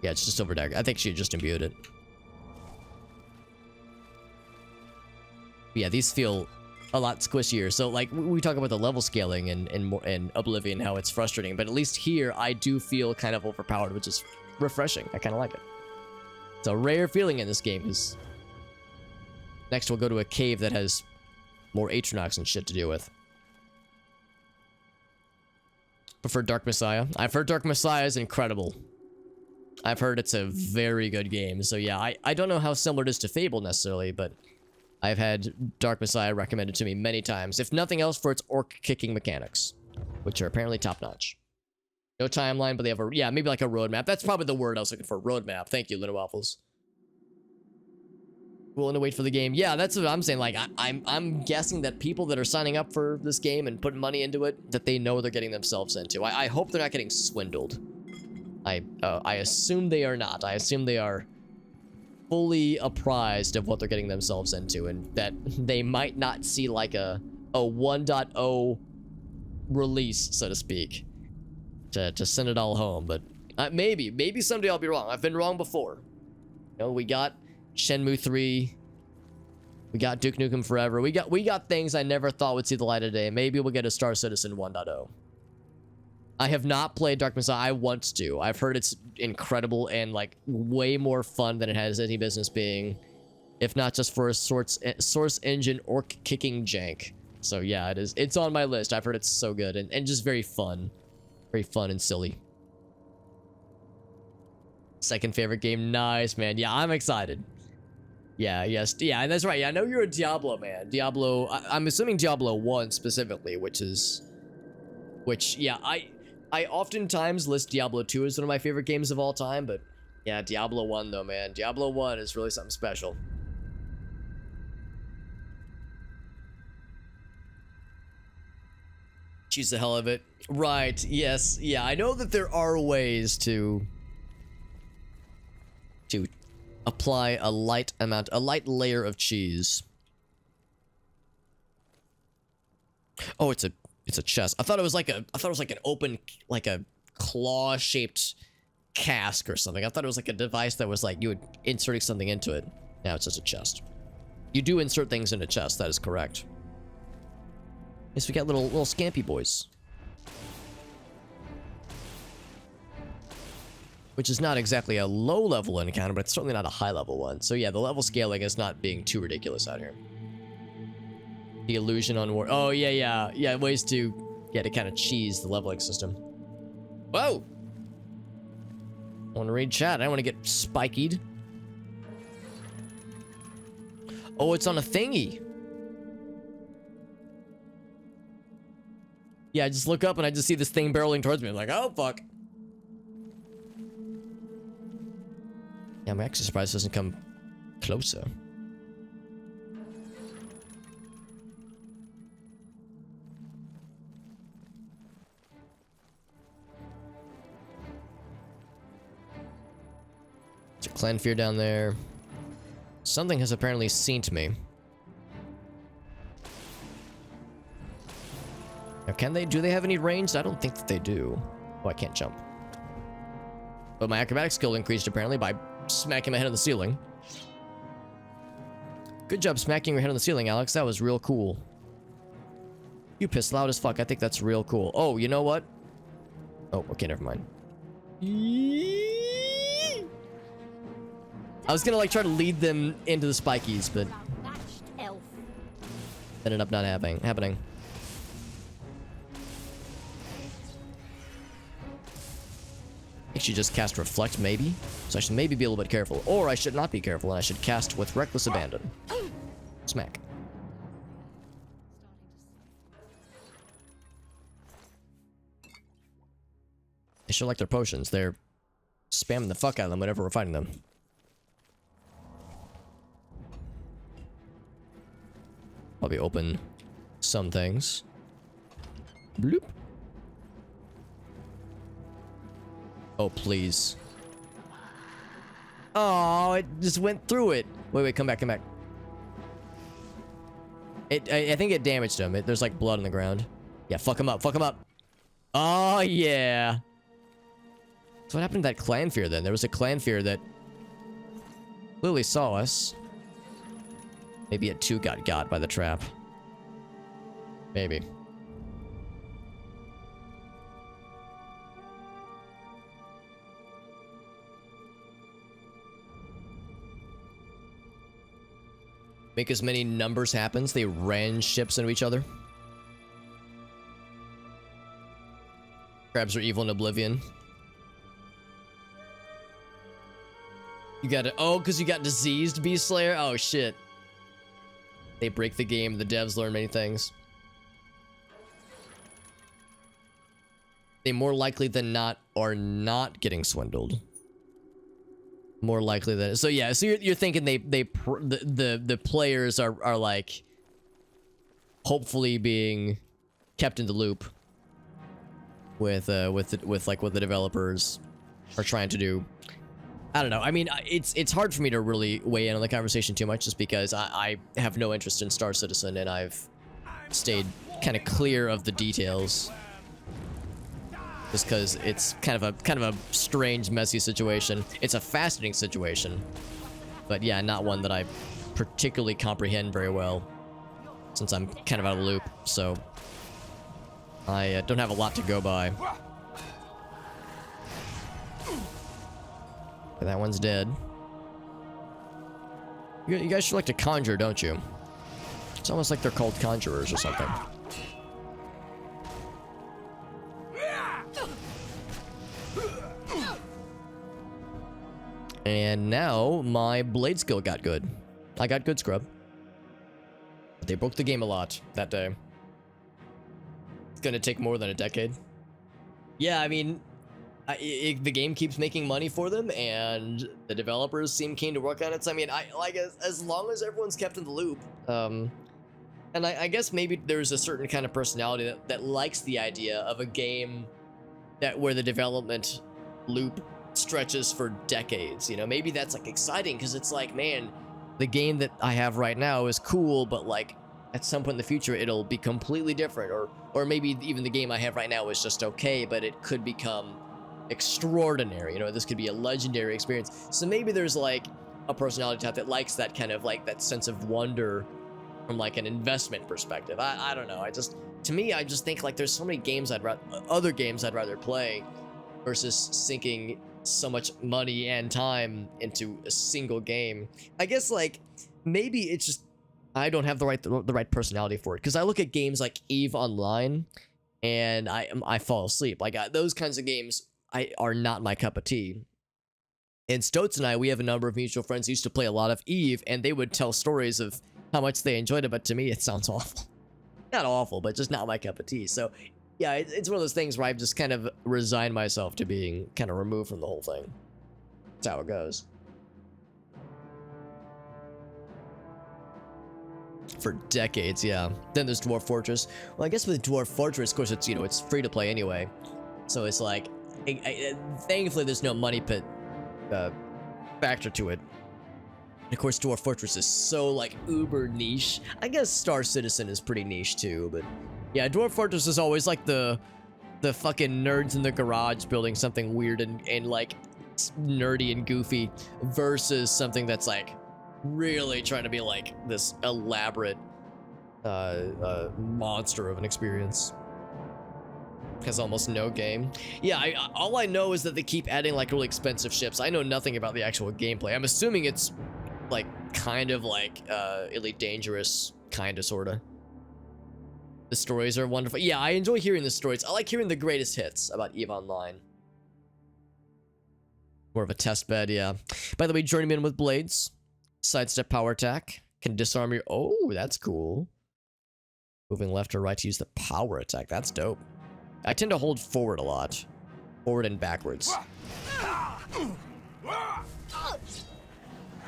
Yeah, it's just over dagger. I think she just imbued it. Yeah, these feel a lot squishier. So, like, we talk about the level scaling in Oblivion, how it's frustrating, but at least here, I do feel kind of overpowered, which is refreshing. I kind of like it. It's a rare feeling in this game, because next we'll go to a cave that has more Atronox and shit to deal with. Prefer Dark Messiah. I've heard Dark Messiah is incredible. I've heard it's a very good game. So yeah, I don't know how similar it is to Fable necessarily, but I've had Dark Messiah recommended to me many times, if nothing else for its orc kicking mechanics, which are apparently top-notch. No timeline, but they have a, yeah, maybe like a roadmap. That's probably the word I was looking for, roadmap. Thank you, Little Waffles. Willing to wait for the game. Yeah, that's what I'm saying. Like, I'm guessing that people that are signing up for this game and putting money into it, that they know what they're getting themselves into. I hope they're not getting swindled. I assume they are not. I assume they are fully apprised of what they're getting themselves into, and that they might not see like a 1.0 release, so to speak, to send it all home. But maybe someday I'll be wrong. I've been wrong before. You know, we got Shenmue 3, we got Duke Nukem Forever, we got things I never thought would see the light of day. Maybe we'll get a Star Citizen 1.0. I have not played Dark Messiah. I want to. I've heard it's incredible and like way more fun than it has any business being, if not just for a source engine orc kicking jank. So yeah, it is. It's on my list. I've heard it's so good and just very fun and silly. Second favorite game. Nice, man. Yeah, I'm excited. Yeah, yes, yeah, and that's right. Yeah, I know you're a Diablo man. Diablo. I'm assuming Diablo 1 specifically, which yeah, I oftentimes list Diablo 2 as one of my favorite games of all time, but yeah, Diablo 1 though, man. Diablo 1 is really something special. Choose the hell of it. Right, yes, yeah, I know that there are ways to apply a light layer of cheese. Oh, it's a chest. I thought it was like an open, like a claw-shaped cask or something. I thought it was like a device that was like you would inserting something into it. Now it's just a chest. You do insert things into chests, that is correct. Yes, we got little scampy boys. which is not exactly a low-level encounter, but it's certainly not a high-level one. So yeah, the level scaling is not being too ridiculous out here. The illusion on war. Oh, yeah. Ways to kind of cheese the leveling system. Whoa! I want to read chat. I don't want to get spikied. Oh, it's on a thingy. Yeah, I just look up and I just see this thing barreling towards me. I'm like, oh, fuck. Yeah, I'm actually surprised it doesn't come closer. There's a clan fear down there. Something has apparently seen to me. Now, do they have any range? I don't think that they do. Oh, I can't jump. But my acrobatic skill increased apparently by smacking my head on the ceiling. Good job smacking your head on the ceiling, Alex. That was real cool. You pissed loud as fuck. I think that's real cool. Oh, you know what? Oh, okay, never mind. I was gonna like try to lead them into the spikies, but ended up not happening. I should just cast Reflect, maybe? So I should maybe be a little bit careful. Or I should not be careful, and I should cast with Reckless Abandon. Smack. They sure like their potions. They're spamming the fuck out of them whenever we're fighting them. Probably open some things. Bloop. Oh, please. Oh, it just went through it. Wait, come back. I think it damaged him. There's like blood on the ground. Yeah, fuck him up. Oh, yeah. So what happened to that clan fear then? There was a clan fear that clearly saw us. Maybe it too got by the trap. Maybe. Make as many numbers happens, they ran ships into each other. Crabs are evil in Oblivion. You got it. Oh, because you got diseased, Beast Slayer? Oh, shit. They break the game. The devs learn many things. They more likely than not are not getting swindled. More likely than so. Yeah. So you're thinking the players are like hopefully being kept in the loop with like what the developers are trying to do. I don't know. I mean, it's hard for me to really weigh in on the conversation too much, just because I have no interest in Star Citizen, and I've stayed kind of clear of the details, just because it's kind of a strange, messy situation. It's a fascinating situation, but yeah, not one that I particularly comprehend very well, since I'm kind of out of the loop. So I don't have a lot to go by. That one's dead. You guys should like to conjure, don't you? It's almost like they're called conjurers or something. And now my blade skill got good. I got good scrub. They broke the game a lot that day. It's gonna take more than a decade. Yeah, I mean, the game keeps making money for them, and the developers seem keen to work on it. So I mean, as long as everyone's kept in the loop, and I guess maybe there's a certain kind of personality that likes the idea of a game where the development loop stretches for decades. You know, maybe that's like exciting because it's like, man, the game that I have right now is cool, but like at some point in the future it'll be completely different, or maybe even the game I have right now is just okay, but it could become extraordinary. You know, this could be a legendary experience. So maybe there's like a personality type that likes that kind of like that sense of wonder from like an investment perspective. I don't know. To me, I just think like there's so many games other games I'd rather play versus sinking so much money and time into a single game. I guess like maybe it's just I don't have the right personality for it, because I look at games like EVE Online and I fall asleep. Like those kinds of games are not my cup of tea. And Stoats and I, we have a number of mutual friends who used to play a lot of EVE, and they would tell stories of how much they enjoyed it, but to me it sounds awful. Not awful, but just not my cup of tea. So yeah, it's one of those things where I've just kind of resigned myself to being kind of removed from the whole thing. That's how it goes. For decades, yeah. Then there's Dwarf Fortress. Well, I guess with Dwarf Fortress, of course, it's, you know, it's free to play anyway. So it's like, thankfully there's no money pit factor to it. And of course, Dwarf Fortress is so like uber niche. I guess Star Citizen is pretty niche too, but yeah, Dwarf Fortress is always like the fucking nerds in the garage building something weird and like nerdy and goofy versus something that's like really trying to be like this elaborate monster of an experience. Has almost no game. Yeah, all I know is that they keep adding like really expensive ships. I know nothing about the actual gameplay. I'm assuming it's like kind of like Elite Dangerous, kind of, sort of. The stories are wonderful. Yeah, I enjoy hearing the stories. I like hearing the greatest hits about EVE Online. More of a test bed, yeah. By the way, Journeyman with Blades. Sidestep power attack. Can disarm your... Oh, that's cool. Moving left or right to use the power attack. That's dope. I tend to hold forward a lot. Forward and backwards.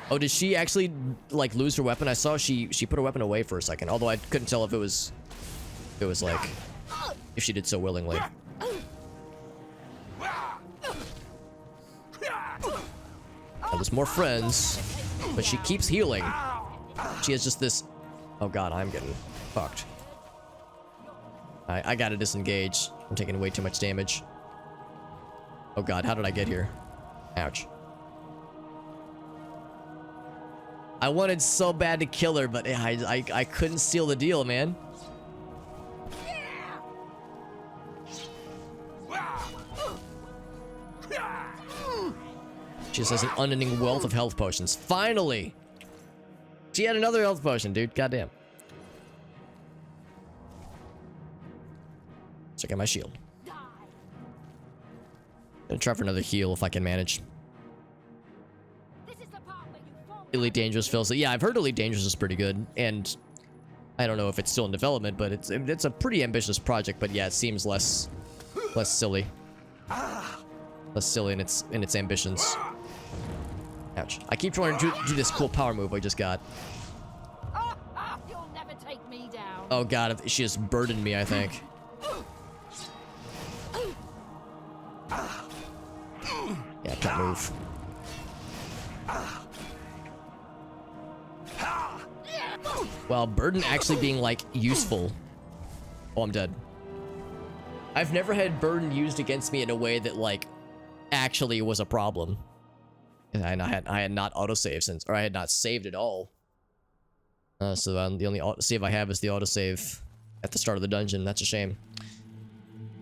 Oh, did she actually, like, lose her weapon? I saw she put her weapon away for a second. Although I couldn't tell if it was like... if she did so willingly. Now, there's more friends. But she keeps healing. She has just this... Oh god, I'm getting fucked. I gotta disengage. I'm taking way too much damage. Oh god, how did I get here? Ouch. I wanted so bad to kill her, but I couldn't seal the deal, man. She just has an unending wealth of health potions. Finally! She had another health potion, dude. Goddamn. Check out my shield. Gonna try for another heal if I can manage. Elite Dangerous fills it. Yeah, I've heard Elite Dangerous is pretty good, and I don't know if it's still in development, but it's a pretty ambitious project. But yeah, it seems less silly, less silly in its ambitions. Ouch! I keep trying to do this cool power move I just got. You'll never take me down. Oh god, she just burdened me, I think. Yeah, can't move. Well, burden actually being like useful. Oh, I'm dead. I've never had burden used against me in a way that like actually was a problem. And I had not autosaved since, or I had not saved at all. So the only save I have is the autosave at the start of the dungeon. That's a shame.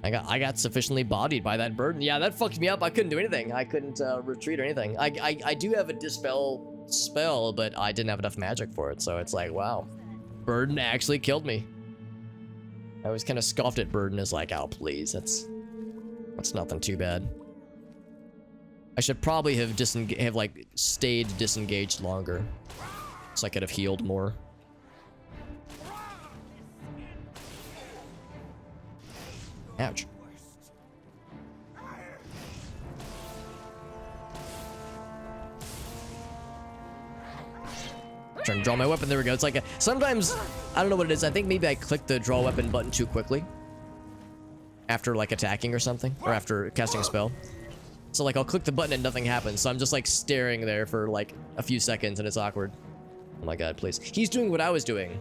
I got sufficiently bodied by that burden. Yeah, that fucked me up. I couldn't do anything. I couldn't retreat or anything. I do have a dispel spell, but I didn't have enough magic for it. So it's like, wow, burden actually killed me. I always kind of scoffed at burden as like, oh please, that's nothing too bad. I should probably have like stayed disengaged longer, so I could have healed more. Ouch. Trying to draw my weapon. There we go. It's like sometimes I don't know what it is. I think maybe I clicked the draw weapon button too quickly after like attacking or something, or after casting a spell. So like I'll click the button and nothing happens. So I'm just like staring there for like a few seconds and it's awkward. Oh my god, please. He's doing what I was doing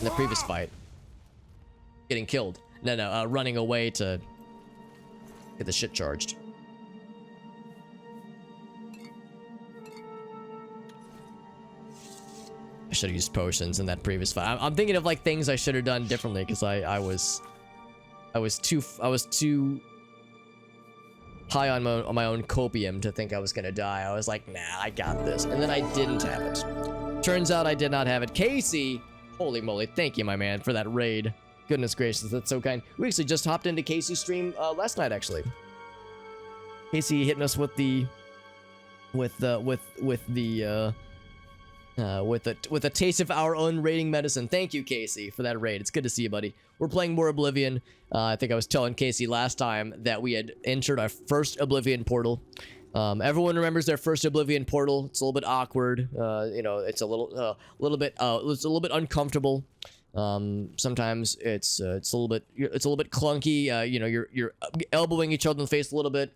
in the previous fight. Getting killed. No, running away to get the shit charged. I should have used potions in that previous fight. I'm thinking of like things I should have done differently because I was too high on my own copium to think I was gonna die. I was like, nah, I got this. And then I didn't have it. Turns out I did not have it. Casey, holy moly, thank you, my man, for that raid. Goodness gracious, that's so kind. We actually just hopped into Casey's stream last night, actually. Casey hitting us with a taste of our own raiding medicine. Thank you, Casey, for that raid. It's good to see you, buddy. We're playing more Oblivion. I think I was telling Casey last time that we had entered our first Oblivion portal. Everyone remembers their first Oblivion portal. It's a little bit awkward. You know, it's a little bit uncomfortable. Sometimes it's a little bit clunky. You know, you're elbowing each other in the face a little bit.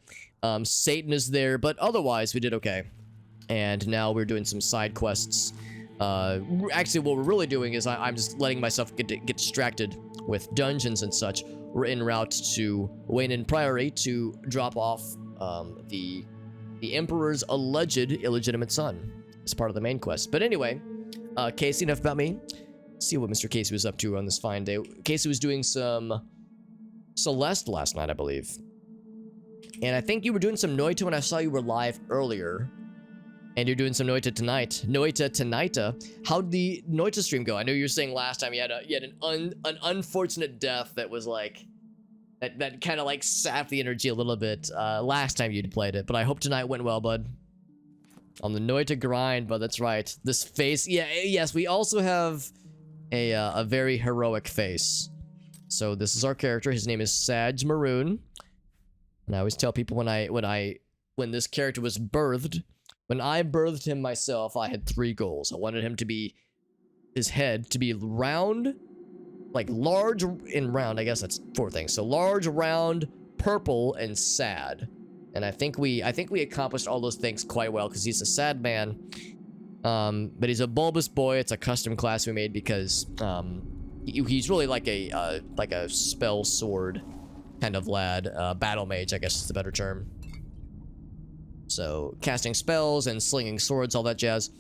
Satan is there, but otherwise we did okay. And now we're doing some side quests. Actually, what we're really doing is I'm just letting myself get distracted with dungeons and such. We're en route to Weynon Priory to drop off the Emperor's alleged illegitimate son as part of the main quest. But anyway, Casey, enough about me. Let's see what Mr. Casey was up to on this fine day. Casey was doing some Celeste last night, I believe. And I think you were doing some Noita when I saw you were live earlier. And you're doing some Noita tonight. Noita Tonita. How'd the Noita stream go? I know you were saying last time you had an unfortunate death that was like that kind of like sapped the energy a little bit last time you'd played it. But I hope tonight went well, bud. On the Noita grind, but that's right. This face, yeah, yes, we also have a very heroic face. So this is our character. His name is Sadge Maroon. And I always tell people when this character was birthed, when I birthed him myself, I had 3 goals. I wanted him to be, his head to be round, like large and round. I guess that's 4 things. So large, round, purple, and sad. And I think we accomplished all those things quite well because he's a sad man. But he's a bulbous boy. It's a custom class we made because he's really like a spell sword kind of lad, battle mage, I guess is the better term. So casting spells and slinging swords, all that jazz.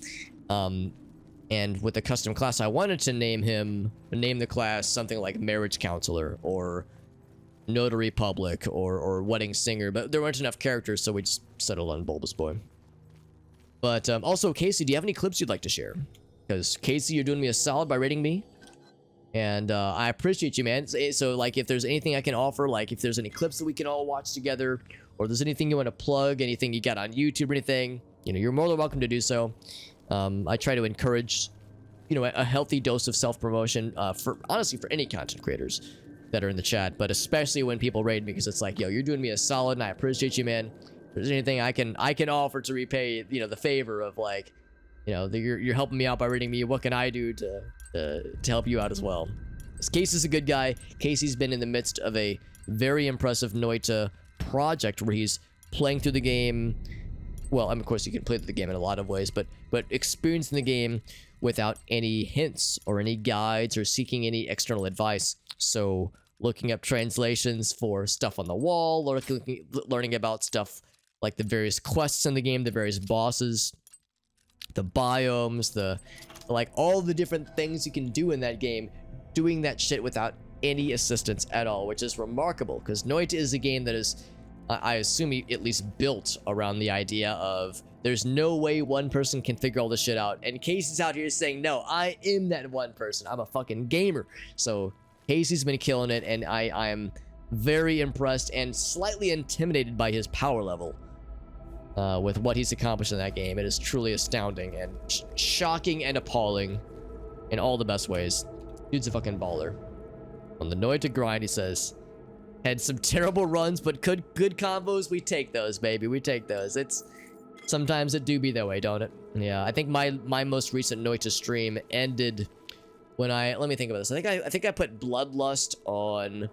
And with the custom class, I wanted to name the class something like Marriage Counselor or Notary Public or Wedding Singer, but there weren't enough characters, so we just settled on Bulbous Boy. But also, Casey, do you have any clips you'd like to share? Because Casey, you're doing me a solid by rating me. And I appreciate you, man. So, like, if there's anything I can offer, like if there's any clips that we can all watch together, or there's anything you want to plug, anything you got on YouTube or anything, you know, you're more than welcome to do so. I try to encourage, you know, a healthy dose of self-promotion honestly, for any content creators that are in the chat, but especially when people raid me, because it's like, yo, you're doing me a solid, and I appreciate you, man. If there's anything I can offer to repay, you know, the favor of, like, you know, you're helping me out by raiding me, what can I do to help you out as well? Casey's a good guy. Casey's been in the midst of a very impressive Noita project where he's playing through the game. Well, I mean, of course, you can play through the game in a lot of ways, but experiencing the game without any hints or any guides or seeking any external advice. So looking up translations for stuff on the wall, or learning about stuff like the various quests in the game, the various bosses, the biomes, like all the different things you can do in that game, doing that shit without any assistance at all, which is remarkable, because Noita is a game that is, I assume, at least built around the idea of there's no way one person can figure all this shit out. And Casey's out here saying, no, I am that one person. I'm a fucking gamer. So Casey's been killing it, and I am very impressed and slightly intimidated by his power level. With what he's accomplished in that game. It is truly astounding and shocking and appalling in all the best ways. Dude's a fucking baller. On the Noita grind, he says, had some terrible runs, but good combos, we take those, baby. We take those. Sometimes it do be that way, don't it? Yeah, I think my most recent Noita stream ended when let me think about this. I think I put Bloodlust on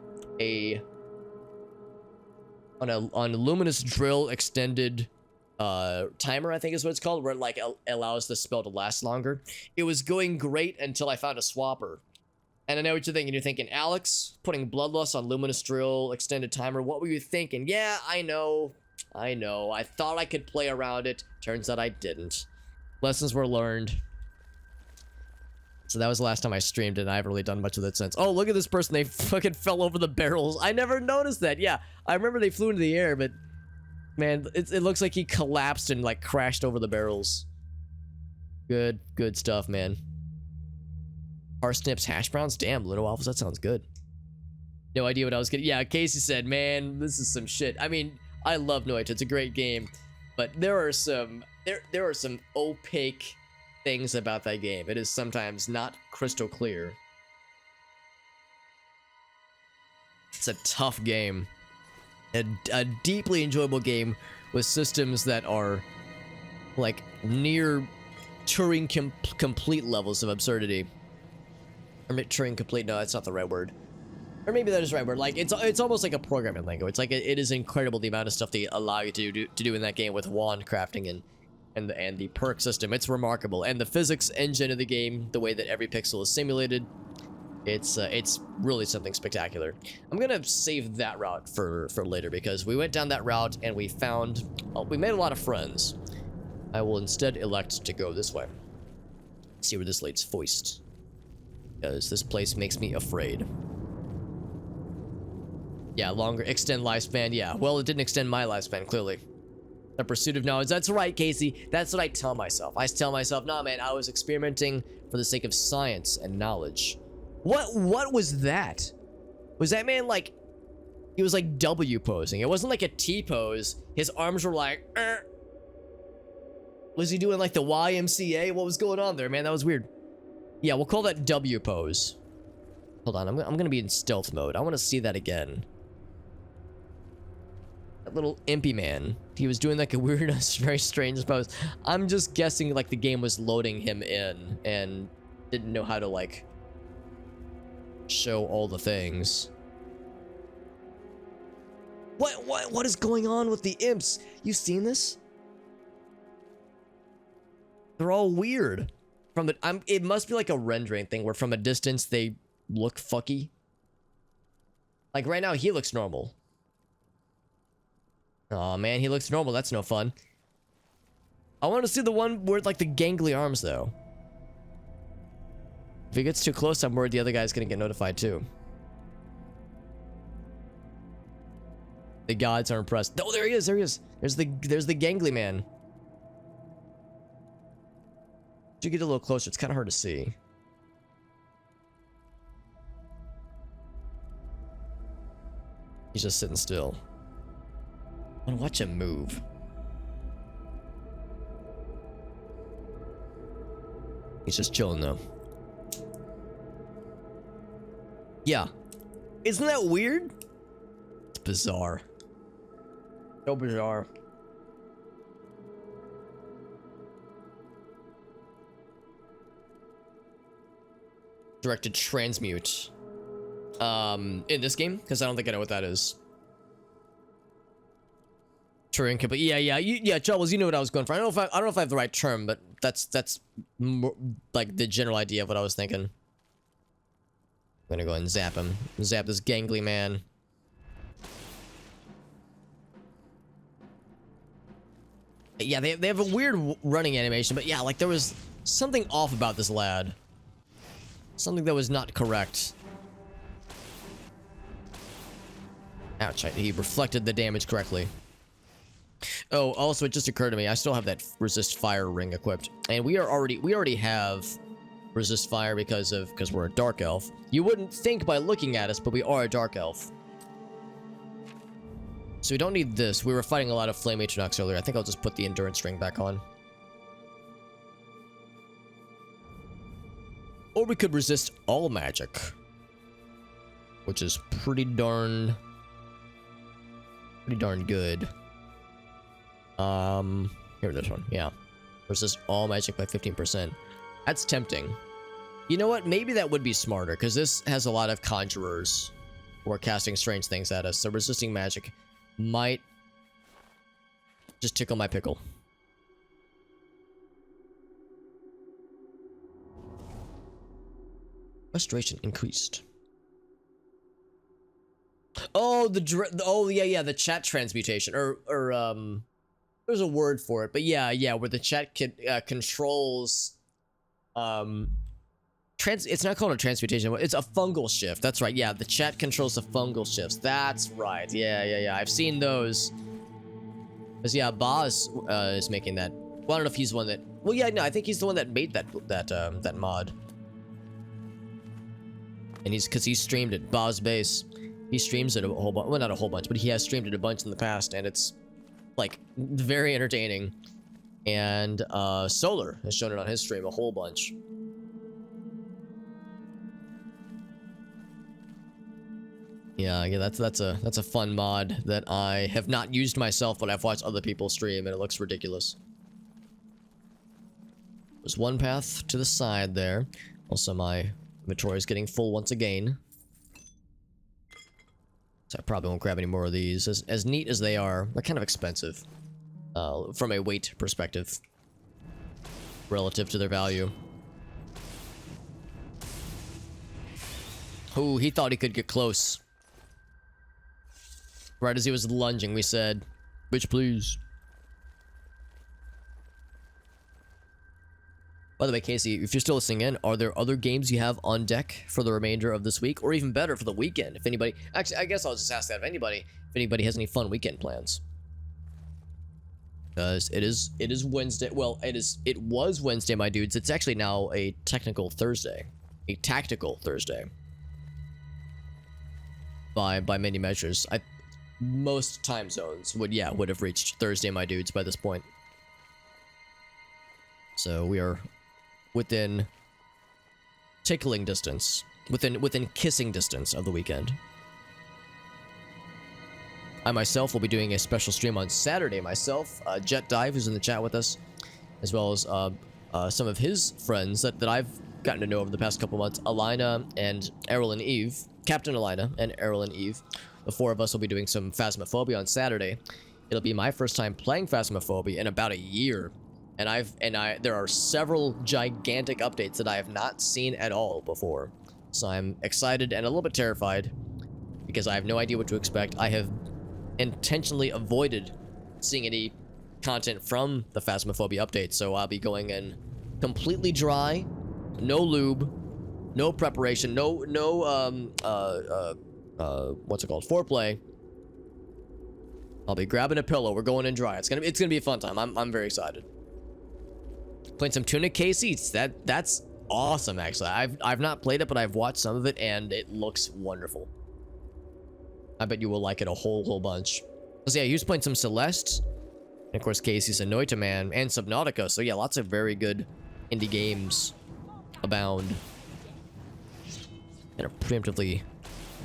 Luminous Drill extended timer, I think is what it's called, where it like allows the spell to last longer. It was going great until I found a swapper. And I know what you're thinking. You're thinking, Alex, putting Bloodlust on Luminous Drill extended timer, what were you thinking? Yeah, I know. I thought I could play around it. Turns out I didn't. Lessons were learned. So that was the last time I streamed it, and I haven't really done much with it since. Oh, look at this person. They fucking fell over the barrels. I never noticed that. Yeah, I remember they flew into the air, but Man, it looks like he collapsed and like crashed over the barrels. Good stuff, man. Parsnips, hash browns? Damn, little waffles, that sounds good. No idea what I was getting. Yeah, Casey said, man, this is some shit. I mean, I love Noita. It's a great game. But there are some opaque things about that game. It is sometimes not crystal clear. It's a tough game. A deeply enjoyable game with systems that are like near Turing complete levels of absurdity. Or Turing complete, no, that's not the right word. Or maybe that is the right word. Like it's almost like a programming language. It's like it is incredible the amount of stuff they allow you to do in that game with wand crafting and the perk system. It's remarkable. And the physics engine of the game, the way that every pixel is simulated, it's really something spectacular. I'm gonna save that route for later because we went down that route and we made a lot of friends. I will instead elect to go this way. See where this leads. Foist. Because this place makes me afraid. Yeah, longer extend lifespan. Yeah, well, it didn't extend my lifespan, clearly. The pursuit of knowledge. That's right, Casey. That's what I tell myself. I tell myself, nah, man, I was experimenting for the sake of science and knowledge. What was that? Was that man like... He was like W posing. It wasn't like a T pose. His arms were like... Was he doing like the YMCA? What was going on there, man? That was weird. Yeah, we'll call that W pose. Hold on, I'm gonna be in stealth mode. I want to see that again. That little impy man. He was doing like a weird, very strange pose. I'm just guessing like the game was loading him in and didn't know how to like show all the things. What is going on with the imps? You seen this? They're all weird. It must be like a rendering thing where from a distance they look fucky. Like right now he looks normal. Oh man, he looks normal. That's no fun. I want to see the one where like the gangly arms though. If he gets too close, I'm worried the other guy's gonna get notified too. The gods are impressed. Oh, there he is. There he is. There's the gangly man. You get a little closer. It's kind of hard to see. He's just sitting still. I want to watch him move. He's just chilling though. Yeah. Isn't that weird? It's bizarre. So bizarre. Directed transmute. In this game? Because I don't think I know what that is. Turing complete. Yeah, Troubles, you know what I was going for. I don't know if I have the right term, but that's more like the general idea of what I was thinking. I'm gonna go ahead and zap him. Zap this gangly man. Yeah, they have a weird running animation, but yeah, like there was something off about this lad. Something that was not correct. Ouch, he reflected the damage correctly. Oh, also, it just occurred to me, I still have that resist fire ring equipped. And we already have resist fire because we're a dark elf. You wouldn't think by looking at us, but we are a dark elf. So we don't need this. We were fighting a lot of flame Atriox earlier. I think I'll just put the endurance ring back on. Or we could resist all magic, which is pretty darn good. Here, this one, yeah. Resist all magic by 15%. That's tempting. You know what? Maybe that would be smarter, because this has a lot of conjurers who are casting strange things at us, so resisting magic might just tickle my pickle. Restoration increased. Oh, yeah, the chat transmutation, or there's a word for it, but yeah, where the chat controls, it's not called a transmutation, it's a fungal shift. That's right. Yeah, the chat controls the fungal shifts. That's right. Yeah. I've seen those. Because yeah, Boz is making that. Well, I don't know if he's the one that. Well, yeah, no, I think he's the one that made that mod. And because he streamed it, Boz Base. He streams it a whole bunch. Well, not a whole bunch, but he has streamed it a bunch in the past, and it's like very entertaining. And Solar has shown it on his stream a whole bunch. Yeah, that's a fun mod that I have not used myself, but I've watched other people stream, and it looks ridiculous. There's one path to the side there. Also, my inventory is getting full once again. So I probably won't grab any more of these. As neat as they are, they're kind of expensive. From a weight perspective. Relative to their value. Ooh, he thought he could get close. Right as he was lunging, we said, "Bitch, please." By the way, Casey, if you're still listening in, are there other games you have on deck for the remainder of this week? Or even better, for the weekend? If anybody... Actually, I guess I'll just ask that of anybody. If anybody has any fun weekend plans. Because it is Wednesday. Well, it was Wednesday, my dudes. It's actually now a technical Thursday. A tactical Thursday. By many measures. Most time zones would have reached Thursday, my dudes, by this point. So we are within tickling distance, within kissing distance of the weekend. I myself will be doing a special stream on Saturday myself. Jet Dive, who's in the chat with us, as well as some of his friends that I've gotten to know over the past couple months. Alina and Errol and Eve. Captain Alina and Errol and Eve. The four of us will be doing some Phasmophobia on Saturday. It'll be my first time playing Phasmophobia in about a year. And there are several gigantic updates that I have not seen at all before. So I'm excited and a little bit terrified because I have no idea what to expect. I have intentionally avoided seeing any content from the Phasmophobia update, so I'll be going in completely dry, no lube, no preparation, no what's it called? Foreplay. I'll be grabbing a pillow. We're going in dry. It's gonna be a fun time. I'm very excited. Playing some Tunic Casey. That's awesome, actually. I've not played it, but I've watched some of it, and it looks wonderful. I bet you will like it a whole bunch. So yeah, he was playing some Celeste. And of course, Casey's a Noita Man and Subnautica. So yeah, lots of very good indie games abound. Gonna preemptively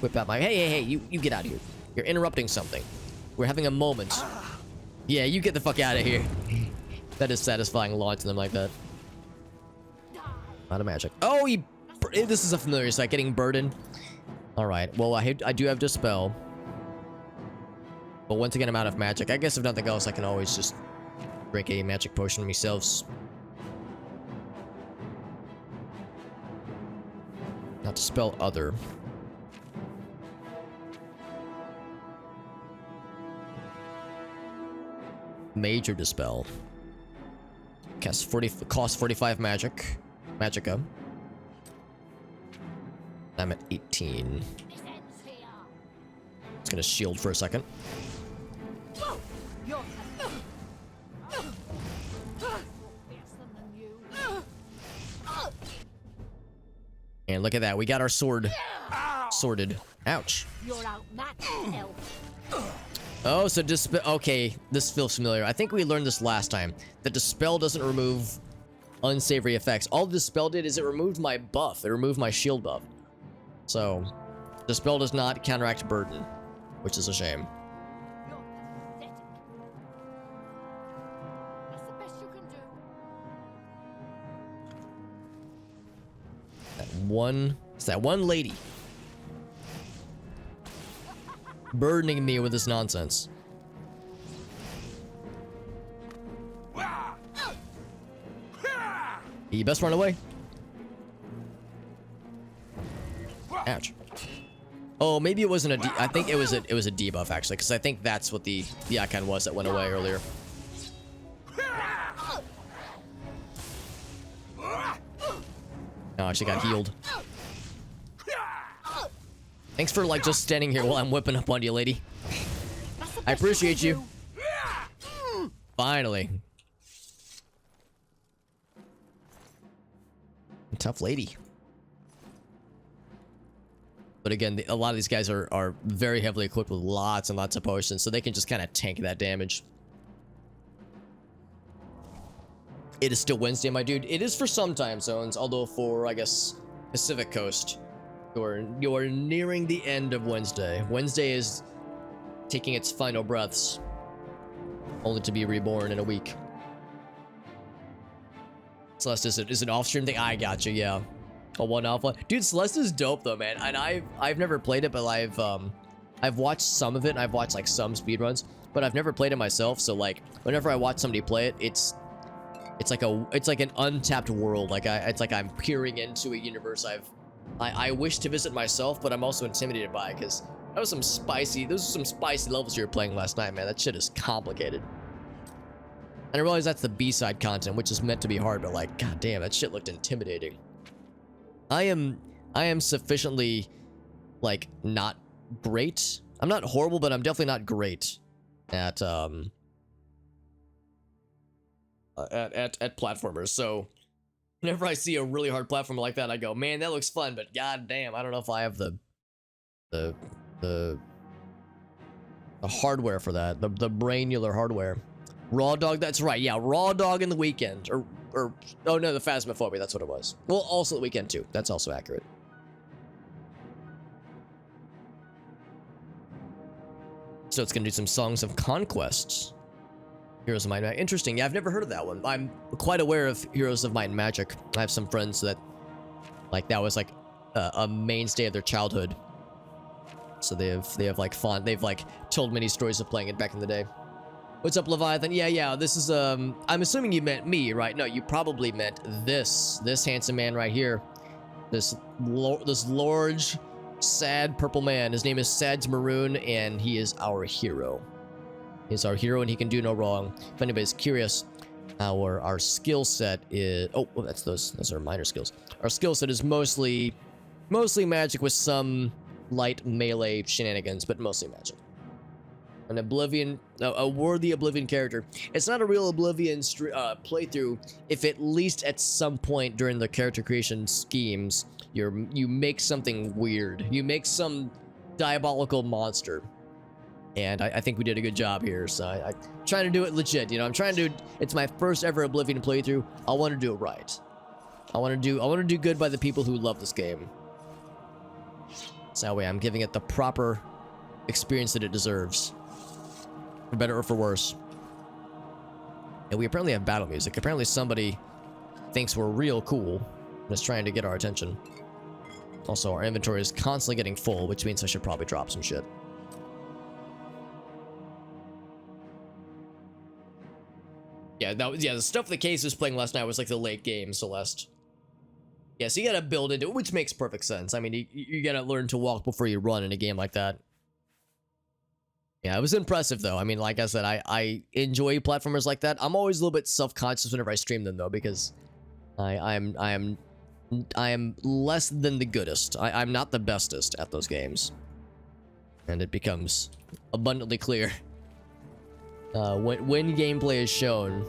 whip out my... Hey, you get out of here. You're interrupting something. We're having a moment. Yeah, you get the fuck out of here. That is satisfying launching them like that. Out of magic. Oh, this is a familiar sight, getting burdened. Alright, well, I do have Dispel. But once again, I'm out of magic. I guess if nothing else, I can always just drink a magic potion myself. Not Dispel other. Major Dispel. Cost 45 magic. Magicka. I'm at 18. It's gonna shield for a second. And look at that, we got our sword sorted. Ouch. Oh, so Dispel... Okay, this feels familiar. I think we learned this last time. That Dispel doesn't remove unsavory effects. All Dispel did is it removed my buff. It removed my shield buff. So, Dispel does not counteract Burden, which is a shame. It's that one lady burdening me with this nonsense. You best run away. Ouch. Oh, maybe it wasn't a I think it was a debuff actually, because I think that's what the icon was that went away earlier. Oh, I actually got healed. Thanks for like just standing here while I'm whipping up on you, lady. I appreciate you. Finally. Tough lady. But again, a lot of these guys are very heavily equipped with lots and lots of potions, so they can just kind of tank that damage. It is still Wednesday, my dude. It is for some time zones, although for, I guess, Pacific Coast, you are nearing the end of Wednesday. Wednesday is taking its final breaths, only to be reborn in a week. Celeste is an off-stream thing. I got you, yeah. A one-off one. Dude, Celeste is dope though, man. And I've never played it, but I've watched some of it, and I've watched like some speedruns, but I've never played it myself. So like whenever I watch somebody play it, it's like an untapped world. Like it's like I'm peering into a universe I wish to visit myself, but I'm also intimidated by it, because those are some spicy levels you were playing last night, man. That shit is complicated. And I realize that's the B-side content, which is meant to be hard, but like, god damn, that shit looked intimidating. I am sufficiently, like, not great. I'm not horrible, but I'm definitely not great at platformers. So whenever I see a really hard platformer like that, I go, man, that looks fun, but god damn, I don't know if I have the hardware for that, the brainular hardware. Raw Dog, that's right, yeah, Raw Dog in the weekend, or oh no, the Phasmophobia, that's what it was. Well, also the weekend too, that's also accurate. So it's gonna do some Songs of Conquest. Heroes of Might and Magic. Interesting, yeah, I've never heard of that one. I'm quite aware of Heroes of Might and Magic. I have some friends that, like, that was like a mainstay of their childhood. So they have like they've like told many stories of playing it back in the day. What's up, Leviathan? Yeah, this is, I'm assuming you meant me, right? No, you probably meant this handsome man right here. This large, sad purple man. His name is Sadge Maroon, and he is our hero. He's our hero, and he can do no wrong. If anybody's curious, our skill set is... Oh, that's those are minor skills. Our skill set is mostly magic with some light melee shenanigans, but mostly magic. An Oblivion, a worthy Oblivion character. It's not a real Oblivion playthrough if at least at some point during the character creation schemes, you make something weird. You make some diabolical monster. And I think we did a good job here, so I'm trying to do it legit, you know. I'm trying to do, it's my first ever Oblivion playthrough. I want to do it right. I want to do good by the people who love this game. So that way I'm giving it the proper experience that it deserves. For better or for worse. And we apparently have battle music. Apparently somebody thinks we're real cool and is trying to get our attention. Also, our inventory is constantly getting full, which means I should probably drop some shit. Yeah, the stuff the case was playing last night was like the late game, Celeste. Yeah, so you gotta build into it, which makes perfect sense. I mean, you gotta learn to walk before you run in a game like that. Yeah, it was impressive though. I mean, like I said, I enjoy platformers like that. I'm always a little bit self-conscious whenever I stream them though, because I am less than the goodest. I'm not the bestest at those games. And it becomes abundantly clear when gameplay is shown.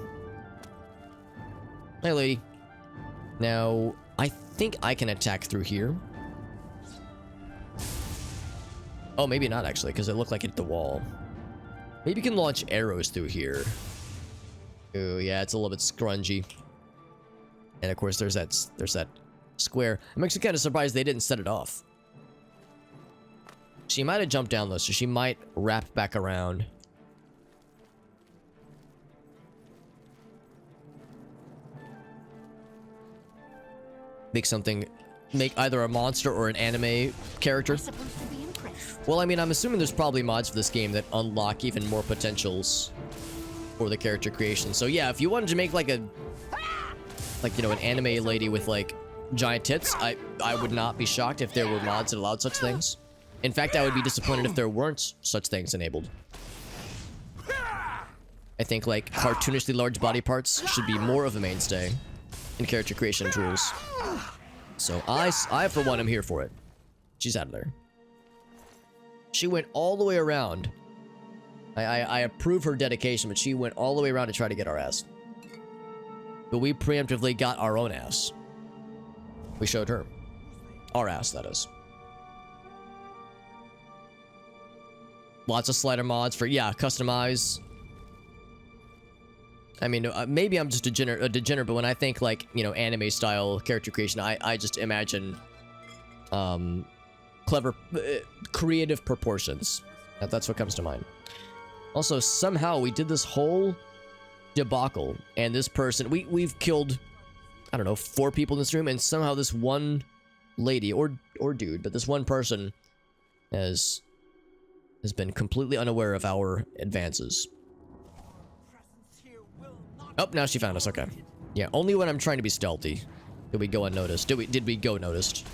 Hey lady. Now, I think I can attack through here. Oh, maybe not actually, because it looked like it hit the wall. Maybe you can launch arrows through here. Oh, yeah, it's a little bit scrungy. And of course, there's that square. I'm actually kind of surprised they didn't set it off. She might have jumped down though, so she might wrap back around. Make either a monster or an anime character. Well, I mean, I'm assuming there's probably mods for this game that unlock even more potentials for the character creation. So yeah, if you wanted to make like you know, an anime lady with like giant tits, I would not be shocked if there were mods that allowed such things. In fact, I would be disappointed if there weren't such things enabled. I think like cartoonishly large body parts should be more of a mainstay in character creation tools. So I for one am here for it. She's out of there. She went all the way around. I approve her dedication, but she went all the way around to try to get our ass. But we preemptively got our own ass. We showed her. Our ass, that is. Lots of slider mods for, yeah, customize. I mean, maybe I'm just a degenerate, but when I think, like, you know, anime style character creation, I just imagine clever, creative proportions. That's what comes to mind. Also, somehow we did this whole debacle, and this person, we've killed, I don't know, 4 people in this room, and somehow this one lady, or dude, but this one person has been completely unaware of our advances. Oh, now she found us. Okay. Yeah, only when I'm trying to be stealthy did we go unnoticed. Did we go noticed?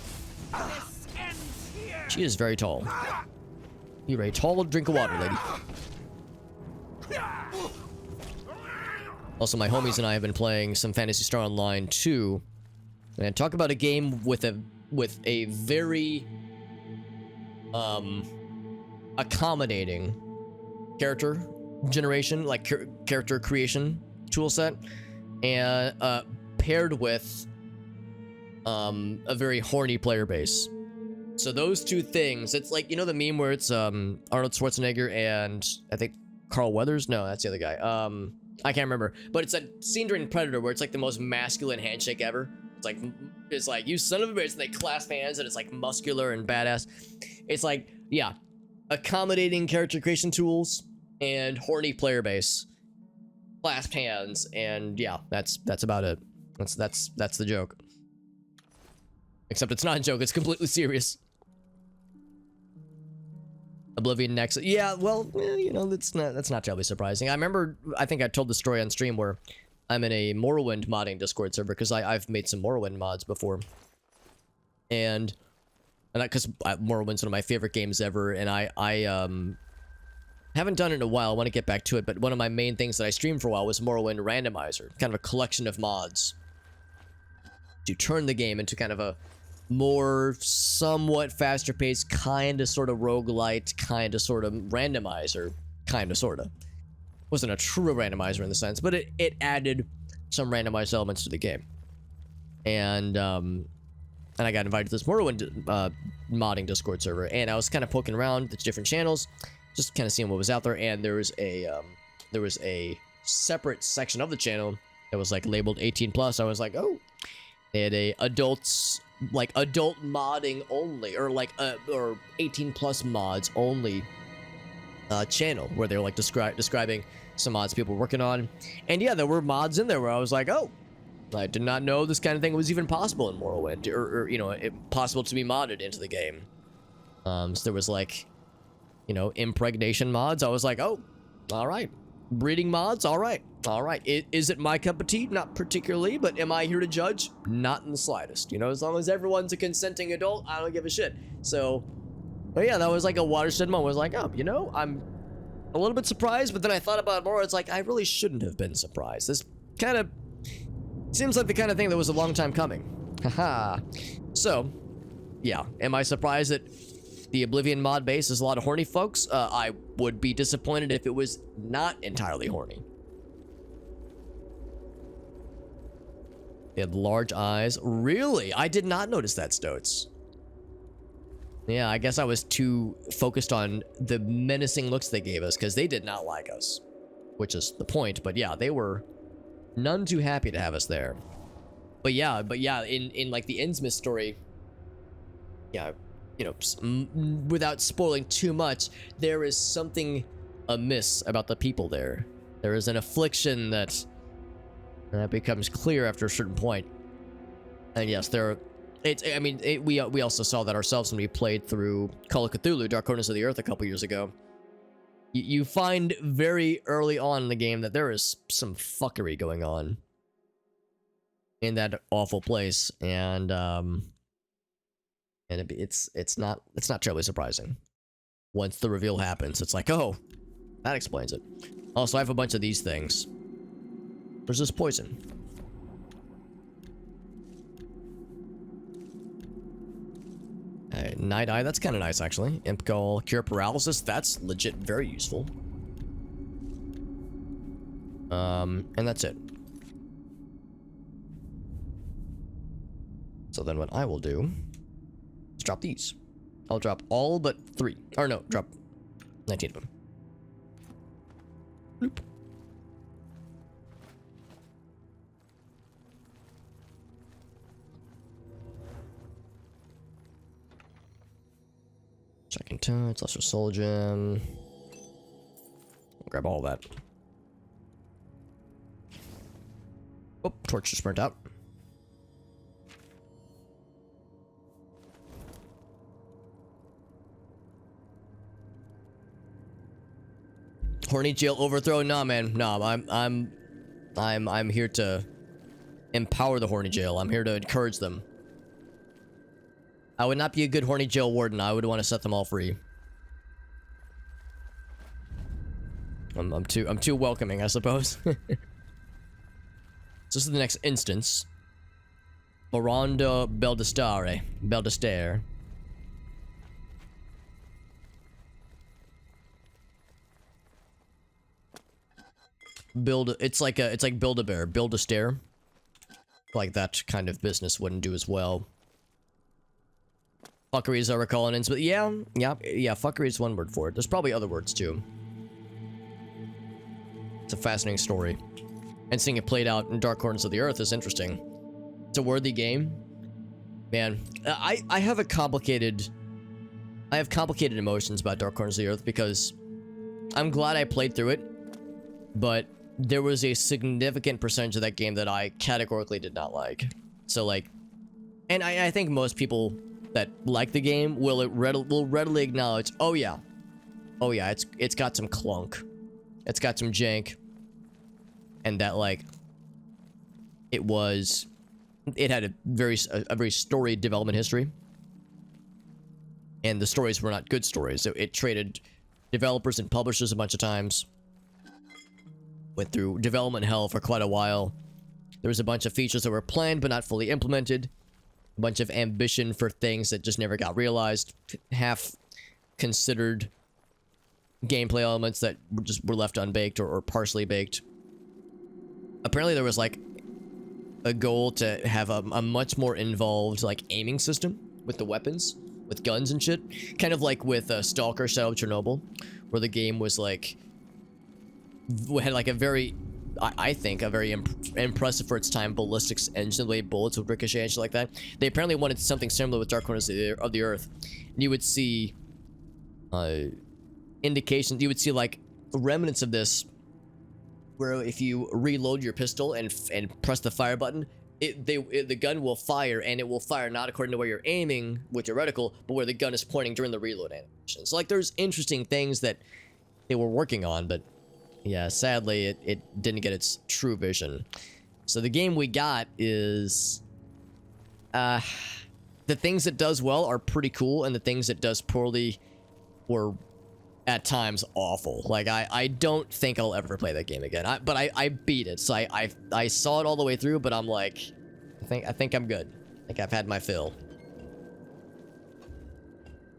She is very tall. You're a tall drink of water, lady. Also, my homies and I have been playing some Phantasy Star Online 2. And talk about a game with a very accommodating character generation, like character creation tool set, and paired with a very horny player base. So those two things, it's like, you know the meme where it's Arnold Schwarzenegger and I think Carl Weathers? No, that's the other guy. I can't remember, but it's a scene during Predator where it's like the most masculine handshake ever. It's like you son of a bitch, and they clasp hands and it's like muscular and badass. It's like, yeah, accommodating character creation tools and horny player base, clasped hands, and yeah, that's about it. That's the joke. Except it's not a joke, it's completely serious. Oblivion Nexus. Yeah, well, you know, that's not terribly surprising. I remember, I think I told the story on stream where I'm in a Morrowind modding Discord server because I've made some Morrowind mods before. And because Morrowind's one of my favorite games ever, and I haven't done it in a while. I want to get back to it, but one of my main things that I streamed for a while was Morrowind Randomizer, kind of a collection of mods to turn the game into kind of a more somewhat faster paced, kind of sort of roguelite, kind of sort of randomizer, kind of sort of. Wasn't a true randomizer in the sense, but it added some randomized elements to the game. And I got invited to this Morrowind modding Discord server, and I was kind of poking around the different channels, just kind of seeing what was out there, and there was a separate section of the channel that was like labeled 18+. I was like, oh, they had a adults, like adult modding only, or like or 18+ mods only channel where they're like describing some mods people were working on. And yeah, there were mods in there where I was like, oh, I did not know this kind of thing was even possible in Morrowind, or you know, possible to be modded into the game. So there was like, you know, impregnation mods. I was like, oh, all right. Breeding mods, all right. Is it my cup of tea? Not particularly, but am I here to judge? Not in the slightest. You know, as long as everyone's a consenting adult, I don't give a shit. So, but yeah, that was like a watershed moment. I was like, oh, you know, I'm a little bit surprised, but then I thought about it more. It's like, I really shouldn't have been surprised. This kind of seems like the kind of thing that was a long time coming. Haha. So, yeah, am I surprised that the Oblivion mod base is a lot of horny folks? I would be disappointed if it was not entirely horny. They had large eyes. Really? I did not notice that, Stoats. Yeah, I guess I was too focused on the menacing looks they gave us, because they did not like us. Which is the point, but yeah, they were none too happy to have us there. But yeah, in like the Innsmouth story, yeah, you know, without spoiling too much, there is something amiss about the people there. There is an affliction that becomes clear after a certain point. And yes, we also saw that ourselves when we played through Call of Cthulhu, Dark Corners of the Earth a couple years ago. You find very early on in the game that there is some fuckery going on in that awful place, and it's not terribly surprising. Once the reveal happens, it's like, oh, that explains it. Also, I have a bunch of these things. There's this poison. Night Eye, that's kind of nice, actually. Imp Gall, Cure Paralysis, that's legit very useful. And that's it. So then what I will do is drop these. I'll drop all but 3. Or no, drop 19 of them. Bloop. Checking touch, lesser soul gem. Grab all that. Oh, torch just burnt out. Horny jail overthrow? Nah, man. Nah, I'm here to empower the horny jail. I'm here to encourage them. I would not be a good horny jail warden. I would want to set them all free. I'm too welcoming, I suppose. So this is the next instance. Orlando Beldestare. It's like Build-A-Bear, Build-A-Stair. Like that kind of business wouldn't do as well. Fuckeries are recalling ins, but yeah, fuckery is one word for it. There's probably other words too. It's a fascinating story. And seeing it played out in Dark Corners of the Earth is interesting. It's a worthy game. Man, I have complicated emotions about Dark Corners of the Earth because I'm glad I played through it, but there was a significant percentage of that game that I categorically did not like. So like, and I think most people that like the game will readily acknowledge, oh yeah, it's got some clunk, it's got some jank, and that like it had a very storied development history, and the stories were not good stories. So it traded developers and publishers a bunch of times. Went through development hell for quite a while. There was a bunch of features that were planned but not fully implemented. A bunch of ambition for things that just never got realized. Half considered gameplay elements that were left unbaked or partially baked. Apparently there was like a goal to have a much more involved like aiming system with the weapons, with guns and shit. Kind of like with Stalker Shadow of Chernobyl, where the game was like, had like a very, I think, a very impressive for its time ballistics engine, the way bullets would ricochet and shit like that. They apparently wanted something similar with Dark Corners of the Earth. And you would see indications, you would see like remnants of this, where if you reload your pistol and press the fire button, the gun will fire, and it will fire not according to where you're aiming with your reticle, but where the gun is pointing during the reload animation. So like there's interesting things that they were working on, but yeah, sadly, it didn't get its true vision. So the game we got is... the things it does well are pretty cool, and the things it does poorly were, at times, awful. Like, I don't think I'll ever play that game again. But I beat it, so I saw it all the way through, but I'm like... I think I'm good. I think I've had my fill.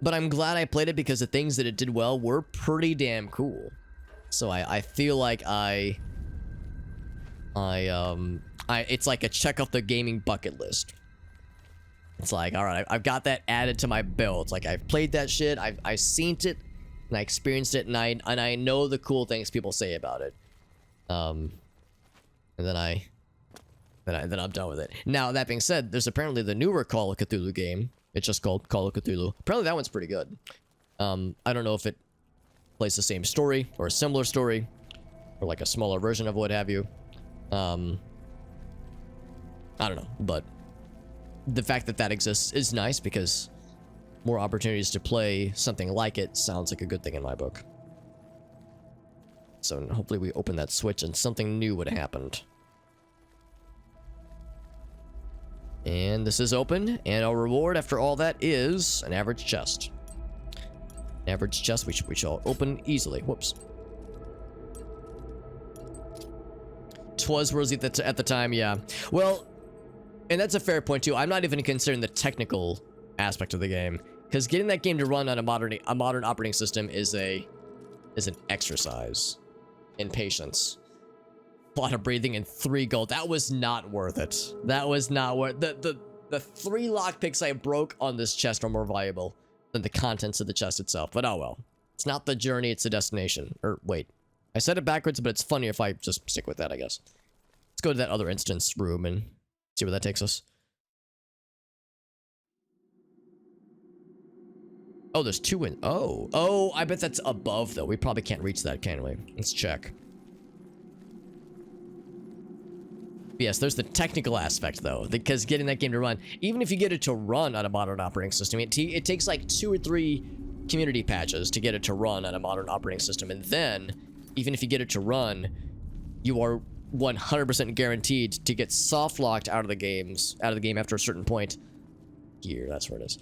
But I'm glad I played it because the things that it did well were pretty damn cool. So I feel like it's like a check off the gaming bucket list. It's like, all right, I've got that added to my belt. It's like I've played that shit, I've seen it, and I experienced it, and I know the cool things people say about it. And then I'm done with it. Now that being said, there's apparently the newer Call of Cthulhu game. It's just called Call of Cthulhu. Apparently that one's pretty good. I don't know if it plays the same story or a similar story or like a smaller version of what have you. I don't know, but the fact that exists is nice because more opportunities to play something like it sounds like a good thing in my book. So hopefully we open that switch and something new would have happened. And this is open, and our reward after all that is an average chest. Average chest, we shall open easily. Whoops. 'Twas worthy at the time, yeah. Well, and that's a fair point too. I'm not even considering the technical aspect of the game, because getting that game to run on a modern operating system is an exercise in patience. a lot of breathing and 3 gold. That was not worth it. That was not worth the 3 lockpicks I broke on this chest are more valuable than the contents of the chest itself. But oh well. It's not the journey, it's the destination. Or wait. I said it backwards, but it's funny if I just stick with that, I guess. Let's go to that other instance room and see where that takes us. Oh, there's 2 in. Oh, I bet that's above, though. We probably can't reach that, can we? Let's check. Yes, there's the technical aspect, though, because getting that game to run, even if you get it to run on a modern operating system, it takes like 2 or 3 community patches to get it to run on a modern operating system. And then, even if you get it to run, you are 100% guaranteed to get soft locked out of the game after a certain point. Here, that's where it is.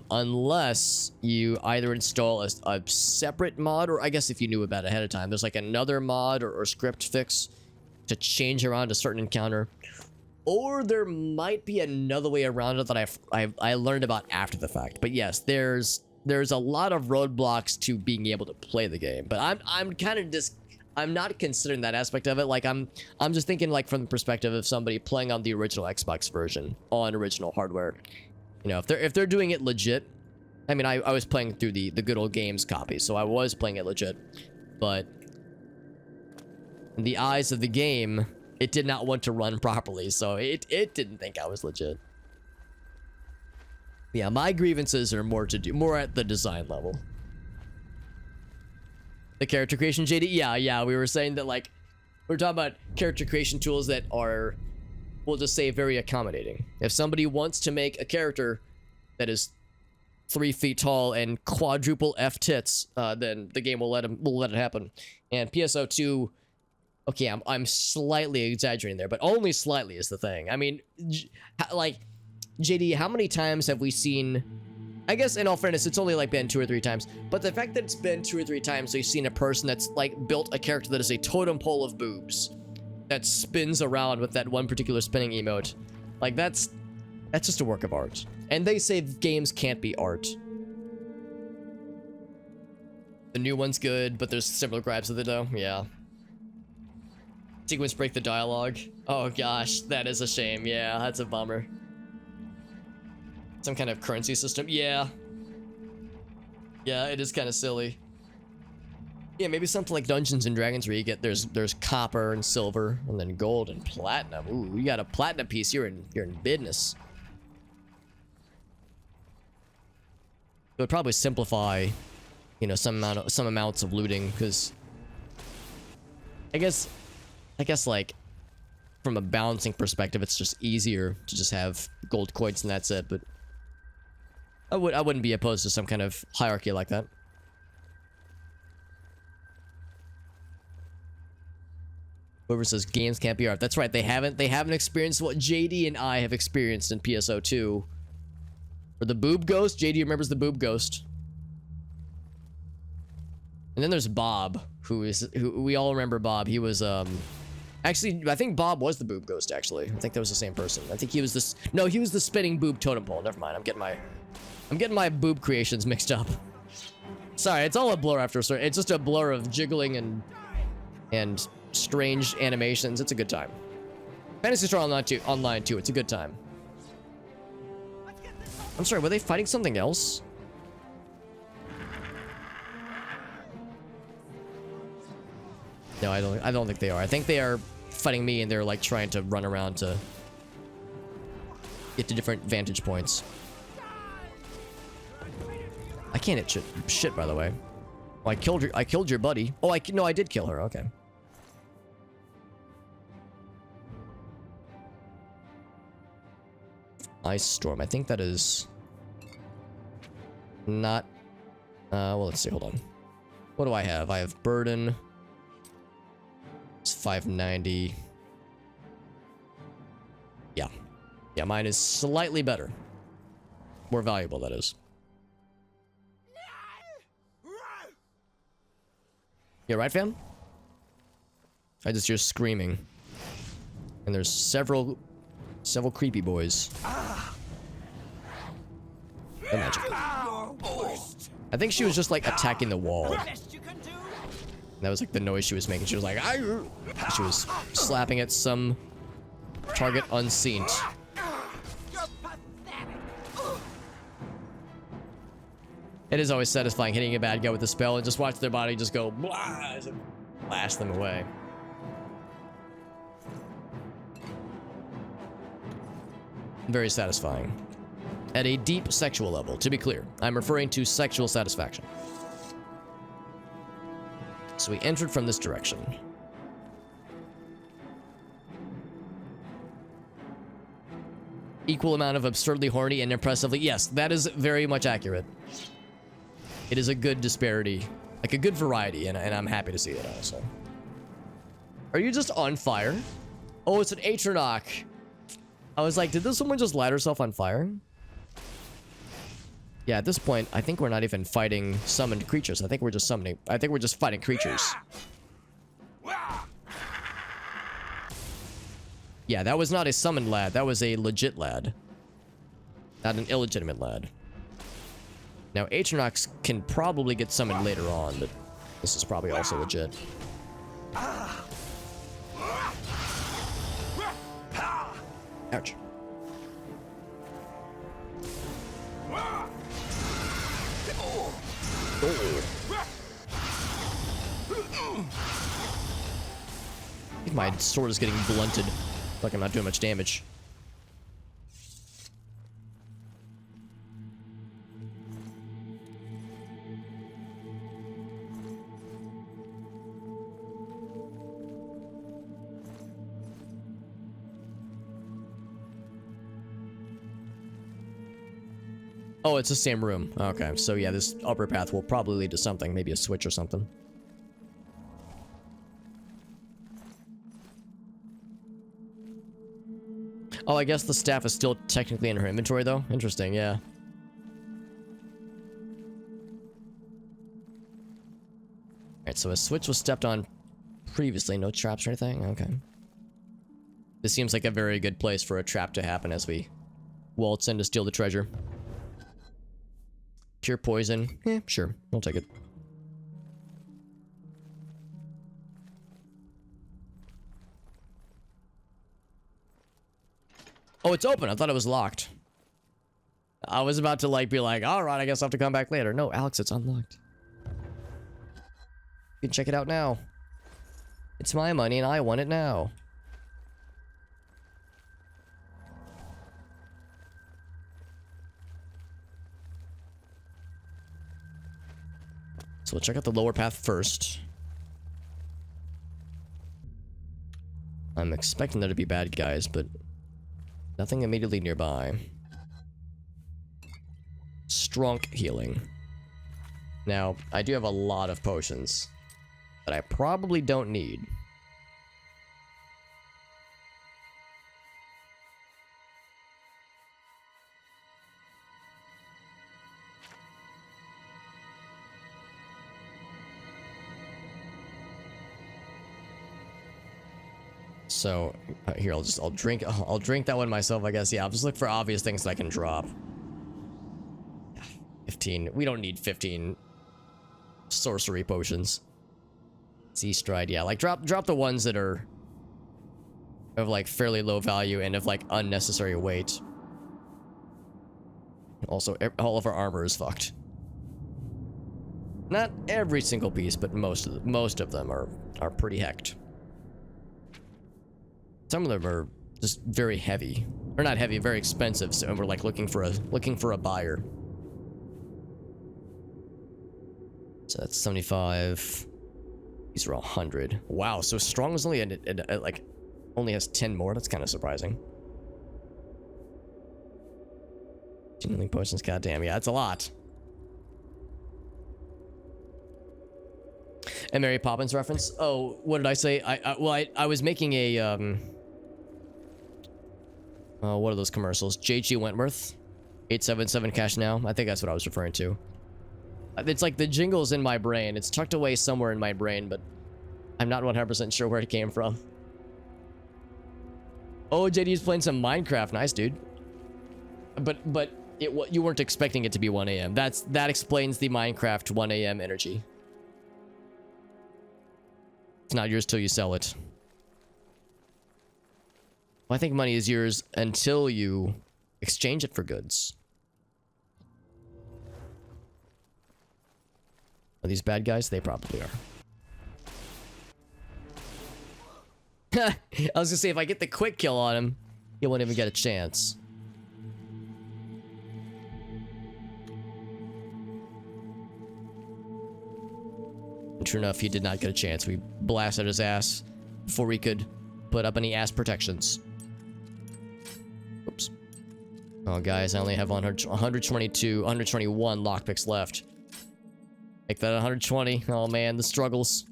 Unless you either install a separate mod, or I guess if you knew about it ahead of time, there's like another mod or script fix to change around a certain encounter, or there might be another way around it that I learned about after the fact. But yes, there's a lot of roadblocks to being able to play the game. But I'm not considering that aspect of it. Like I'm just thinking like from the perspective of somebody playing on the original Xbox version on original hardware. You know, if they're doing it legit, I mean, I was playing through the good old games copy, so I was playing it legit, but in the eyes of the game, it did not want to run properly, so it didn't think I was legit. Yeah, my grievances are more at the design level. The character creation, JD, yeah, we were saying that like we're talking about character creation tools that are, we'll just say, very accommodating. If somebody wants to make a character that is 3 feet tall and quadruple F tits, then the game will let it happen. And PSO2, okay, I'm slightly exaggerating there, but only slightly is the thing. I mean, like, JD, how many times have we seen, I guess in all fairness, it's only like been 2 or 3 times, but the fact that it's been 2 or 3 times so you've seen a person that's like built a character that is a totem pole of boobs that spins around with that one particular spinning emote. Like, that's just a work of art. And they say games can't be art. The new one's good, but there's similar gripes with it though. Yeah. Sequence break the dialogue. Oh gosh, that is a shame. Yeah, that's a bummer. Some kind of currency system. Yeah. Yeah, it is kind of silly. Yeah, maybe something like Dungeons and Dragons where you get there's copper and silver and then gold and platinum. Ooh, you got a platinum piece, you're in business. It would probably simplify, you know, some amounts of looting, because I guess like from a balancing perspective, it's just easier to just have gold coins and that's it. But I wouldn't be opposed to some kind of hierarchy like that. Whoever says games can't be art. That's right. They haven't experienced what JD and I have experienced in PSO2. Or the boob ghost. JD remembers the boob ghost. And then there's Bob, who we all remember Bob. He was actually, I think Bob was the boob ghost actually. I think that was the same person. I think he was this, no, he was the spinning boob totem pole. Never mind. I'm getting my boob creations mixed up. Sorry, it's all a blur after a certain, it's just a blur of jiggling and strange animations. It's a good time. Phantasy Star Online too. It's a good time. I'm sorry, were they fighting something else? No, I don't think they are. I think they are fighting me and they're like trying to run around to get to different vantage points. I can't hit shit by the way. Oh, I killed your buddy. Oh, no, I did kill her. Okay. Ice Storm. I think that is not... well, let's see. Hold on. What do I have? I have Burden. It's 590. Yeah. Yeah, mine is slightly better. More valuable, that is. You alright, fam? I just hear screaming. And there's several creepy boys. The magic. I think she was just like attacking the wall. And That was like the noise she was making. She was like, "Arr!" She was slapping at some target unseen. It is always satisfying hitting a bad guy with a spell and just watch their body just go blah as it blasts them away. Very satisfying. At a deep sexual level, to be clear. I'm referring to sexual satisfaction. So we entered from this direction. Equal amount of absurdly horny and impressively. Yes, that is very much accurate. It is a good disparity, like a good variety, and I'm happy to see it also. Are you just on fire? Oh, it's an Atronach. I was like, did this woman just light herself on fire? Yeah, at this point, I think we're not even fighting summoned creatures. I think we're just summoning. I think we're just fighting creatures. Yeah, that was not a summoned lad. That was a legit lad. Not an illegitimate lad. Now, Atronachs can probably get summoned later on, but this is probably also legit. Ouch. I think my sword is getting blunted. Like I'm not doing much damage. Oh, it's the same room. Okay, so yeah, this upper path will probably lead to something. Maybe a switch or something. Oh, I guess the staff is still technically in her inventory, though. Interesting, yeah. Alright, so a switch was stepped on previously. No traps or anything? Okay. This seems like a very good place for a trap to happen as we waltz in to steal the treasure. Pure poison. Eh, sure. I'll take it. Oh, it's open. I thought it was locked. I was about to like be like, all right, I guess I'll have to come back later. No, Alex, it's unlocked. You can check it out now. It's my money and I want it now. So we'll check out the lower path first. I'm expecting there to be bad guys, but nothing immediately nearby. Strong healing. Now, I do have a lot of potions that I probably don't need. So here, I'll drink that one myself, I guess. Yeah, I'll just look for obvious things that I can drop. 15. We don't need 15 sorcery potions. Sea Stride, yeah, like drop the ones that are of like fairly low value and of like unnecessary weight. Also, all of our armor is fucked. Not every single piece, but most of them are pretty hecked. Some of them are just very heavy, or not heavy, very expensive. So we're like looking for a buyer. So that's 75. These are 100. Wow, so strong is only like only has 10 more. That's kind of surprising. Healing potions, goddamn, yeah, that's a lot. A Mary Poppins reference. Oh, what did I say? I was making a what are those commercials? J.G. Wentworth, 877 cash now. I think that's what I was referring to. It's like the jingle's in my brain. It's tucked away somewhere in my brain, but I'm not 100% sure where it came from. Oh, JD's playing some Minecraft. Nice, dude. But you weren't expecting it to be 1 a.m. That explains the Minecraft 1 a.m. energy. It's not yours till you sell it. Well, I think money is yours until you exchange it for goods. Are these bad guys? They probably are. I was gonna say, if I get the quick kill on him, he won't even get a chance. And true enough, he did not get a chance. We blasted his ass before we could put up any ass protections. Oops. Oh, guys, I only have 122, 121 lockpicks left. Make that 120. Oh, man, the struggles.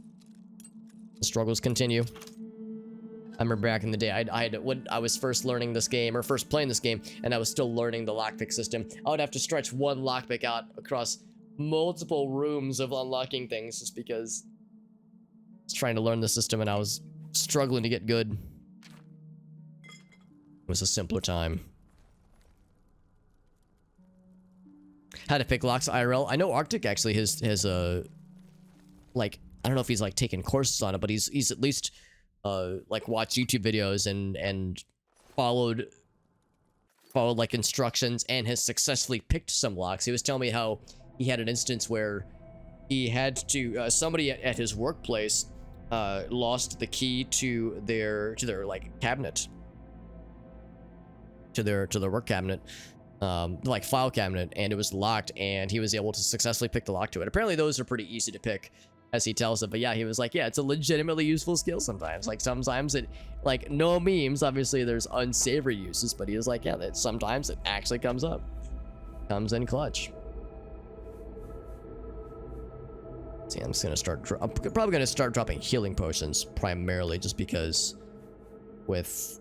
The struggles continue. I remember back in the day, when I was first learning this game, or first playing this game, and I was still learning the lockpick system, I would have to stretch one lockpick out across multiple rooms of unlocking things just because I was trying to learn the system and I was struggling to get good. It was a simpler time. How to pick locks IRL. I know Arctic actually has like, I don't know if he's like taken courses on it, but he's at least like watched YouTube videos and followed like instructions and has successfully picked some locks. He was telling me how he had an instance where he had to somebody at his workplace lost the key to their like cabinet, to their work cabinet, like file cabinet, and it was locked, and he was able to successfully pick the lock to it. Apparently those are pretty easy to pick, as he tells it. But yeah, he was like, yeah, it's a legitimately useful skill sometimes. Like sometimes it, like, no memes, obviously there's unsavory uses, but he was like, yeah, that sometimes it actually comes in clutch. See, I'm just gonna I'm probably gonna start dropping healing potions primarily, just because with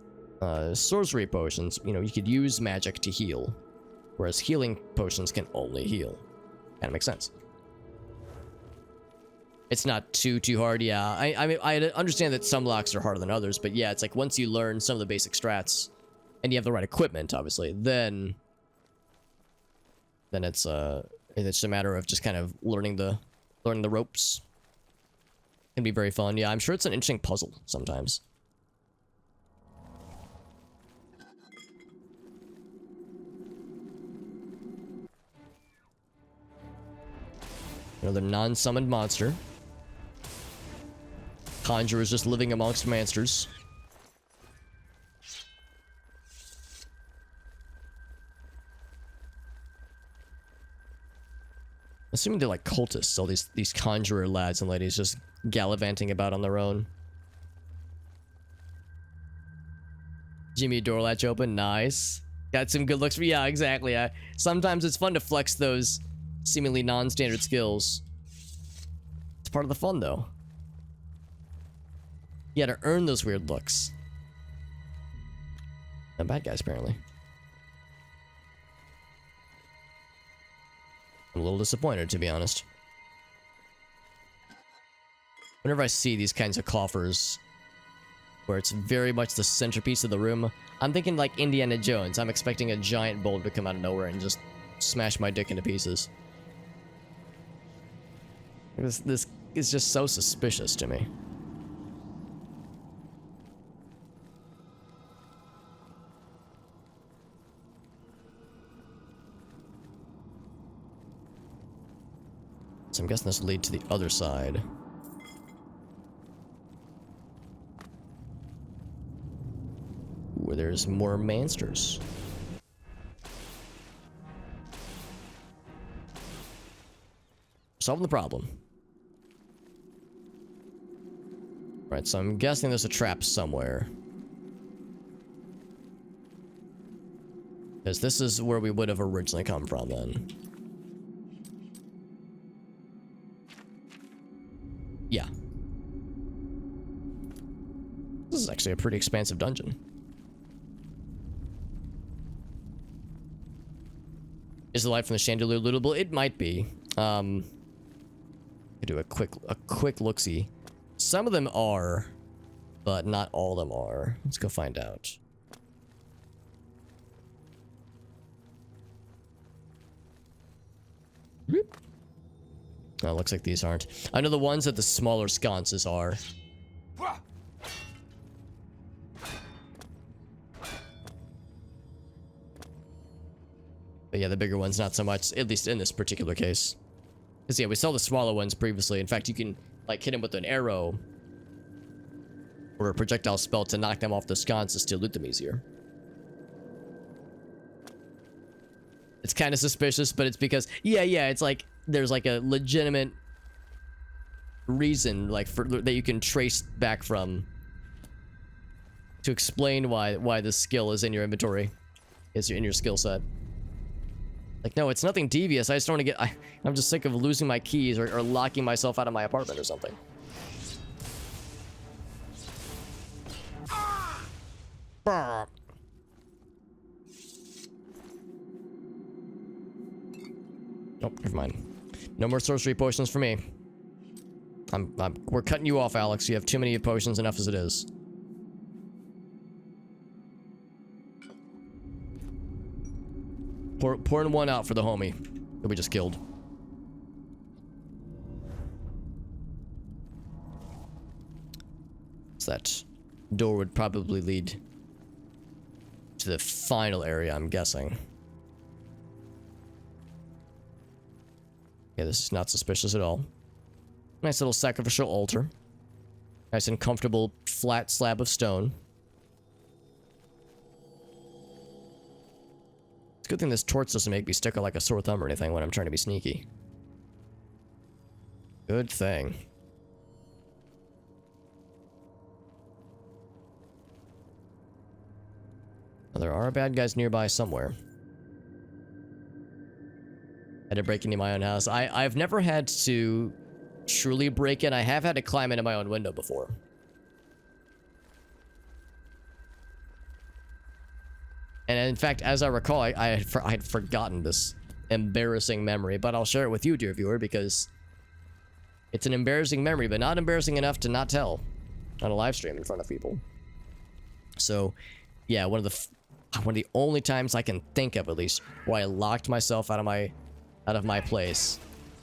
sorcery potions, you know, you could use magic to heal, whereas healing potions can only heal. Kind of makes sense. It's not too hard. Yeah, I mean, I understand that some locks are harder than others, but yeah, it's like once you learn some of the basic strats and you have the right equipment, obviously, then it's a matter of just kind of learning the ropes. Can be very fun. Yeah, I'm sure it's an interesting puzzle sometimes. Another non-summoned monster. Conjurers just living amongst monsters. Assuming they're like cultists, all these conjurer lads and ladies just gallivanting about on their own. Jimmy, door latch open, nice. Got some good looks for, yeah, exactly. Sometimes it's fun to flex those seemingly non-standard skills. It's part of the fun, though. You gotta earn those weird looks. And bad guys, apparently. I'm a little disappointed, to be honest. Whenever I see these kinds of coffers, where it's very much the centerpiece of the room, I'm thinking like Indiana Jones. I'm expecting a giant boulder to come out of nowhere and just smash my dick into pieces. This is just so suspicious to me. So I'm guessing this will lead to the other side. Where there's more monsters. Solving the problem. Right, so I'm guessing there's a trap somewhere. Because this is where we would have originally come from then. Yeah. This is actually a pretty expansive dungeon. Is the light from the chandelier lootable? It might be. I do a quick look-see. Some of them are, but not all of them are. Let's go find out. Oh, looks like these aren't. I know the ones that the smaller sconces are. But yeah, the bigger ones, not so much, at least in this particular case. Because yeah, we saw the smaller ones previously. In fact, you can like hit them with an arrow or a projectile spell to knock them off the sconces to loot them easier. It's kind of suspicious, but it's because, yeah, it's like, there's like a legitimate reason, like, that you can trace back from to explain why this skill is in your inventory, is in your skill set. Like, no, it's nothing devious. I just don't want to get, I'm just sick of losing my keys or locking myself out of my apartment or something. Oh, never mind. No more sorcery potions for me. We're cutting you off, Alex. You have too many potions, enough as it is. Pouring one out for the homie that we just killed. So that door would probably lead to the final area, I'm guessing. Yeah, this is not suspicious at all. Nice little sacrificial altar. Nice and comfortable flat slab of stone. It's a good thing this torch doesn't make me stick out like a sore thumb or anything when I'm trying to be sneaky. Good thing. Well, there are bad guys nearby somewhere. Had to break into my own house. I've never had to truly break in. I have had to climb into my own window before. And in fact, as I recall, I had forgotten this embarrassing memory, but I'll share it with you, dear viewer, because it's an embarrassing memory, but not embarrassing enough to not tell on a live stream in front of people. So, yeah, one of the only times I can think of, at least, where I locked myself out of my place.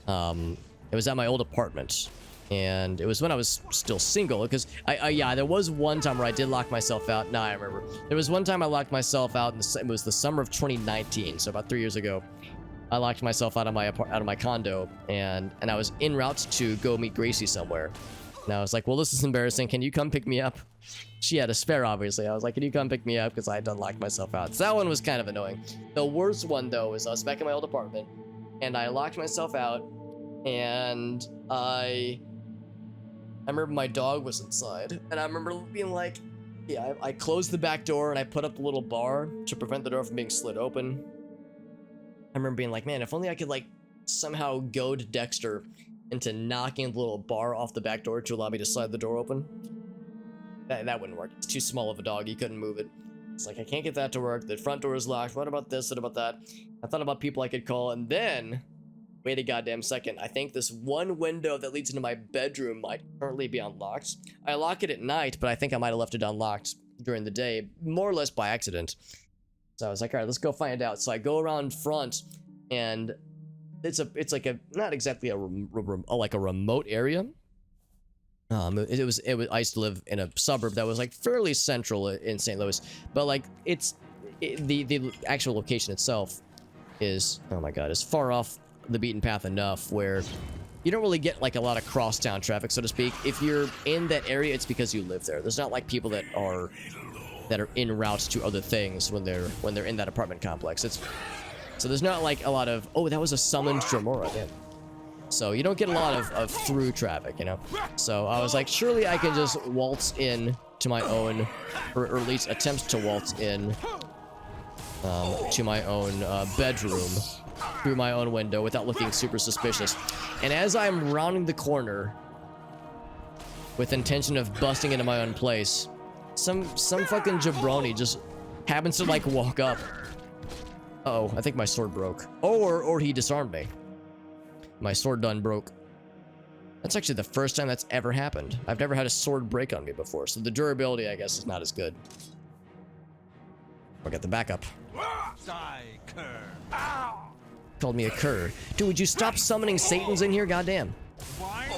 It was at my old apartment, and it was when I was still single, because yeah, there was one time where I did lock myself out. Nah, I remember. There was one time I locked myself out, and it was the summer of 2019, so about 3 years ago. I locked myself out of my condo, and I was en route to go meet Gracie somewhere. And I was like, well, this is embarrassing. Can you come pick me up? She had a spare, obviously. I was like, can you come pick me up? Because I had done locked myself out. So that one was kind of annoying. The worst one, though, is I was back in my old apartment, and I locked myself out, and I remember my dog was inside, and I remember being like, yeah, I closed the back door, and I put up a little bar to prevent the door from being slid open. I remember being like, man, if only I could, like, somehow goad Dexter into knocking the little bar off the back door to allow me to slide the door open. That wouldn't work. It's too small of a dog. He couldn't move it. It's like, I can't get that to work. The front door is locked. What about this? What about that? I thought about people I could call, and then, wait a goddamn second. I think this one window that leads into my bedroom might currently be unlocked. I lock it at night, but I think I might have left it unlocked during the day, more or less by accident. So I was like, all right, let's go find out. So I go around front, and it's like a, not exactly like a remote area. It was I used to live in a suburb that was like fairly central in St. Louis, but like the actual location itself is, oh my god, is far off the beaten path enough where you don't really get like a lot of crosstown traffic, so to speak. If you're in that area, it's because you live there. There's not like people that are en route to other things when they're in that apartment complex. So there's not like a lot of, oh, that was a summoned Dremora, damn. So you don't get a lot of through traffic, you know? So I was like, surely I can just waltz in to my own, or at least attempt to waltz in to my own bedroom through my own window without looking super suspicious. And as I'm rounding the corner with intention of busting into my own place, some fucking jabroni just happens to like walk up. Uh-oh, I think my sword broke. Or he disarmed me. My sword done broke. That's actually the first time that's ever happened. I've never had a sword break on me before, so the durability, I guess, is not as good. I'll get the backup. Die, cur. Called me a cur. Dude, would you stop summoning Satans in here? Goddamn.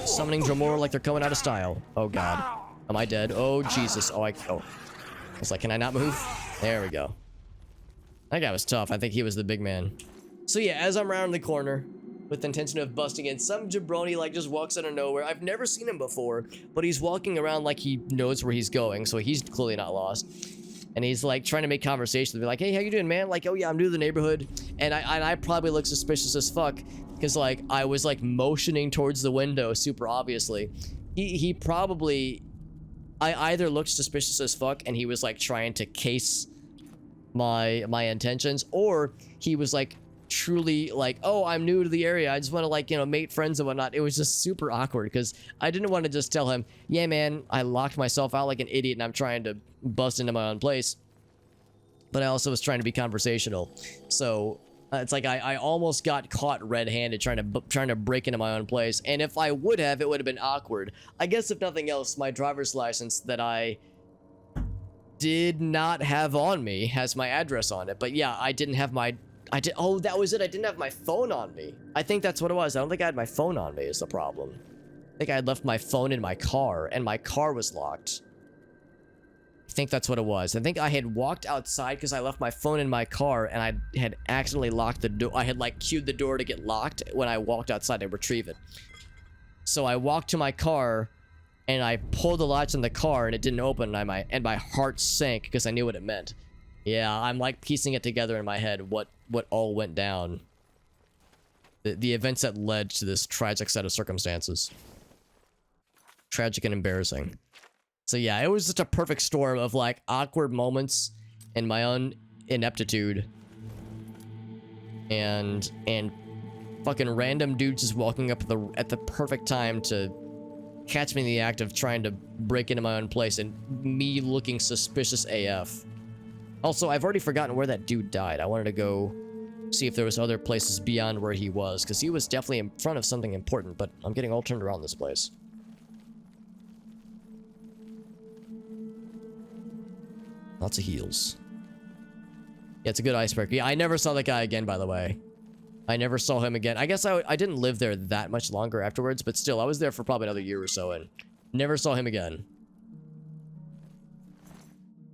Summoning Dremora like they're coming out of style. Oh god. Am I dead? Oh Jesus. Oh, I was like, can I not move? There we go. That guy was tough. I think he was the big man. So yeah, as I'm around the corner with the intention of busting in, some jabroni like just walks out of nowhere. I've never seen him before, but he's walking around like he knows where he's going, so he's clearly not lost. And he's like trying to make conversation. Be like, hey, how you doing, man? Like, oh yeah, I'm new to the neighborhood. And I probably look suspicious as fuck because like I was like motioning towards the window super obviously. He probably, I either looked suspicious as fuck and he was like trying to case my intentions, or he was like truly like, oh, I'm new to the area, I just want to like, you know, make friends and whatnot. It was just super awkward because I didn't want to just tell him, yeah man, I locked myself out like an idiot and I'm trying to bust into my own place, but I also was trying to be conversational. So it's like I almost got caught red-handed trying to break into my own place, and if I would have, it would have been awkward. I guess if nothing else, my driver's license that I did not have on me has my address on it, but yeah, I didn't have my oh, that was it. I didn't have my phone on me. I think that's what it was. I don't think I had my phone on me is the problem. I think I had left my phone in my car, and my car was locked. I think that's what it was. I think I had walked outside because I left my phone in my car, and I had accidentally locked the door. I had, like, cued the door to get locked when I walked outside to retrieve it. So I walked to my car, and I pulled the latch on the car, and it didn't open, and my heart sank because I knew what it meant. Yeah, I'm like piecing it together in my head what all went down. The events that led to this tragic set of circumstances. Tragic and embarrassing. So yeah, it was just a perfect storm of like awkward moments and my own ineptitude. And fucking random dudes just walking up at the perfect time to catch me in the act of trying to break into my own place and me looking suspicious AF. Also, I've already forgotten where that dude died. I wanted to go see if there was other places beyond where he was, because he was definitely in front of something important, but I'm getting all turned around this place. Lots of heals. Yeah, it's a good icebreaker. Yeah, I never saw that guy again, by the way. I never saw him again. I guess I didn't live there that much longer afterwards, but still, I was there for probably another year or so, and never saw him again.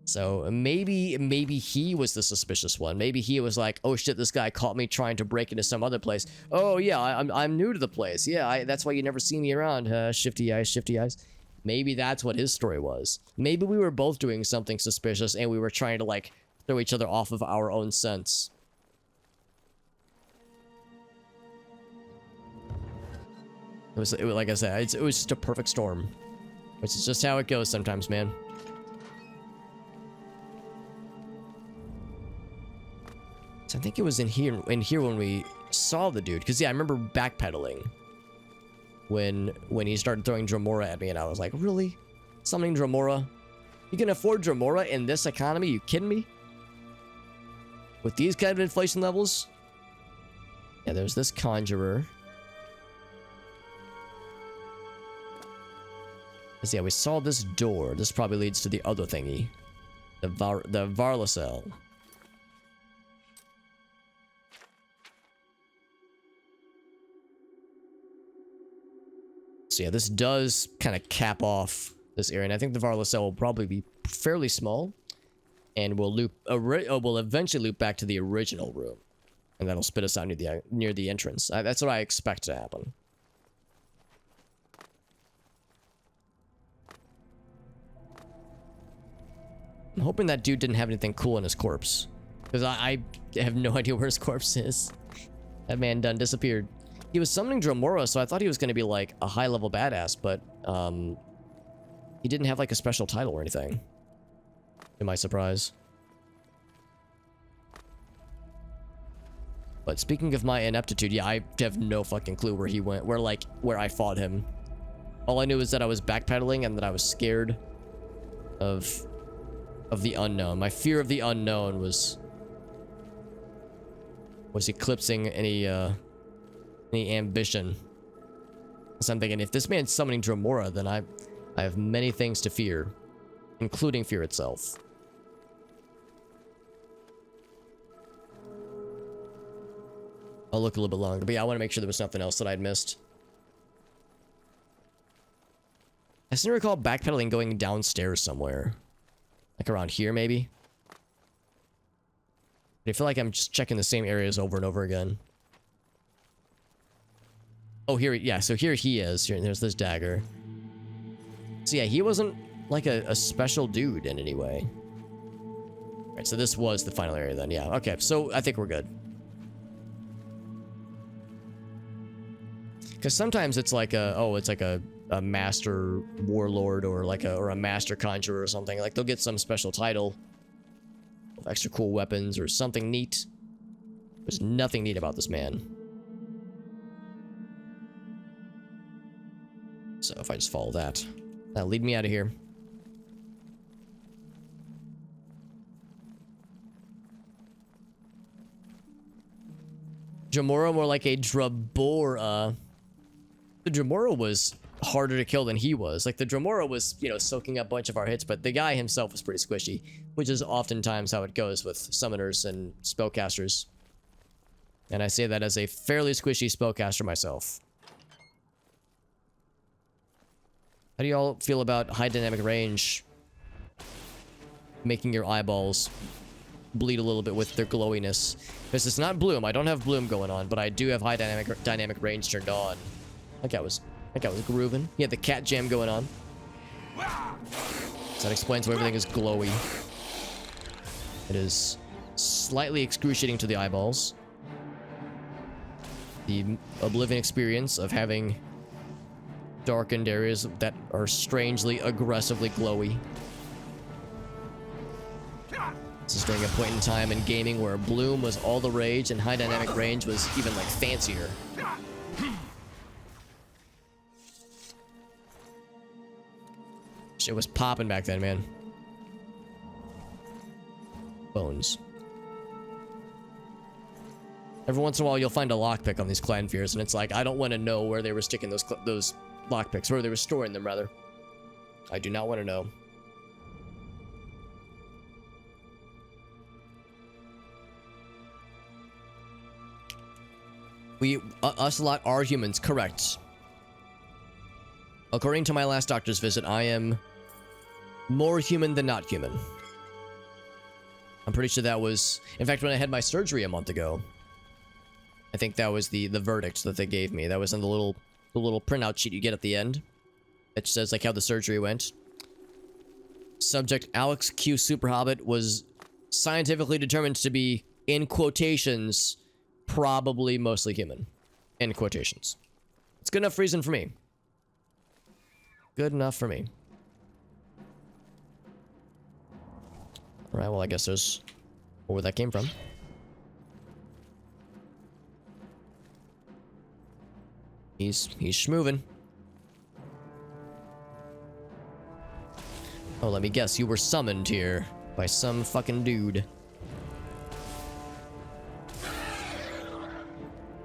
So maybe he was the suspicious one. Maybe he was like, oh shit, this guy caught me trying to break into some other place. Oh yeah, I'm new to the place. Yeah, that's why you never see me around. Shifty eyes, shifty eyes. Maybe that's what his story was. Maybe we were both doing something suspicious and we were trying to like throw each other off of our own sense. It was like I said, it was just a perfect storm. Which is just how it goes sometimes, man. So I think it was in here when we saw the dude, because yeah, I remember backpedaling when he started throwing Dromora at me, and I was like, really? Summoning Dromora? You can afford Dromora in this economy? You kidding me? With these kind of inflation levels? Yeah, there's this conjurer. Because yeah, we saw this door. This probably leads to the other thingy. The Varlasel. So yeah, this does kind of cap off this area, and I think the Varlasel will probably be fairly small, and will will eventually loop back to the original room, and that'll spit us out near the entrance. That's what I expect to happen. I'm hoping that dude didn't have anything cool in his corpse, because I have no idea where his corpse is. That man done disappeared. He was summoning Dromora, so I thought he was going to be like a high-level badass, but he didn't have like a special title or anything, to my surprise. But speaking of my ineptitude, yeah, I have no fucking clue where he went, where I fought him. All I knew is that I was backpedaling and that I was scared of the unknown. My fear of the unknown was eclipsing any ambition. So I'm thinking, if this man's summoning Dromora, then I have many things to fear, including fear itself. I'll look a little bit longer, but yeah, I want to make sure there was nothing else that I'd missed. I seem to recall backpedaling going downstairs somewhere. Like around here, maybe? I feel like I'm just checking the same areas over and over again. Oh, here, yeah, so here he is. Here, there's this dagger. So yeah, he wasn't like a special dude in any way. All right, so this was the final area then, yeah. Okay, so I think we're good. Because sometimes it's like a master warlord or like a master conjurer or something. Like they'll get some special title of extra cool weapons or something neat. There's nothing neat about this man. So if I just follow that, that'll lead me out of here. Jamora more like a Drabora. The Dremora was harder to kill than he was. Like the Dremora was, you know, soaking up a bunch of our hits, but the guy himself was pretty squishy, which is oftentimes how it goes with summoners and spellcasters. And I say that as a fairly squishy spellcaster myself. How do y'all feel about high dynamic range making your eyeballs bleed a little bit with their glowiness? Because it's not bloom. I don't have bloom going on, but I do have high dynamic range turned on. I think I was grooving. He had the cat jam going on. So that explains why everything is glowy. It is slightly excruciating to the eyeballs. The Oblivion experience of having darkened areas that are strangely aggressively glowy. This is during a point in time in gaming where bloom was all the rage and high dynamic range was even like fancier. Shit was popping back then, man. Bones. Every once in a while you'll find a lockpick on these clan fears, and it's like, I don't want to know where they were sticking those lockpicks, where they were storing them, rather. I do not want to know. Us lot are humans, correct. According to my last doctor's visit, I am more human than not human. I'm pretty sure that was, in fact, when I had my surgery a month ago, I think that was the verdict that they gave me. That was in the little printout sheet you get at the end. It says like how the surgery went. Subject Alex Q Super Hobbit was scientifically determined to be, in quotations, probably mostly human. In quotations. It's good enough reason for me. Good enough for me. Alright, well I guess there's where that came from. He's schmoovin'. Oh, let me guess, you were summoned here by some fucking dude.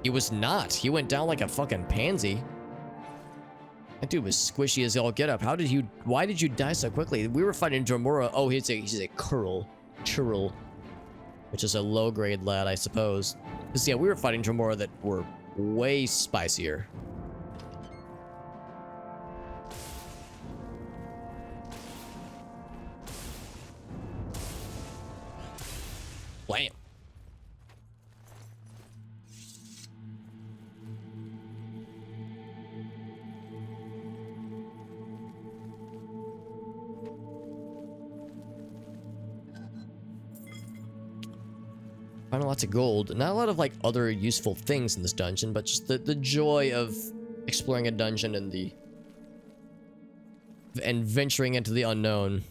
He was not. He went down like a fucking pansy. That dude was squishy as all get up. Why did you die so quickly? We were fighting Dromora. Oh, he's a Churl, which is a low grade lad, I suppose. Because yeah, we were fighting Dromora that were way spicier. Blam. Finding lots of gold. Not a lot of like other useful things in this dungeon, but just the joy of exploring a dungeon and venturing into the unknown.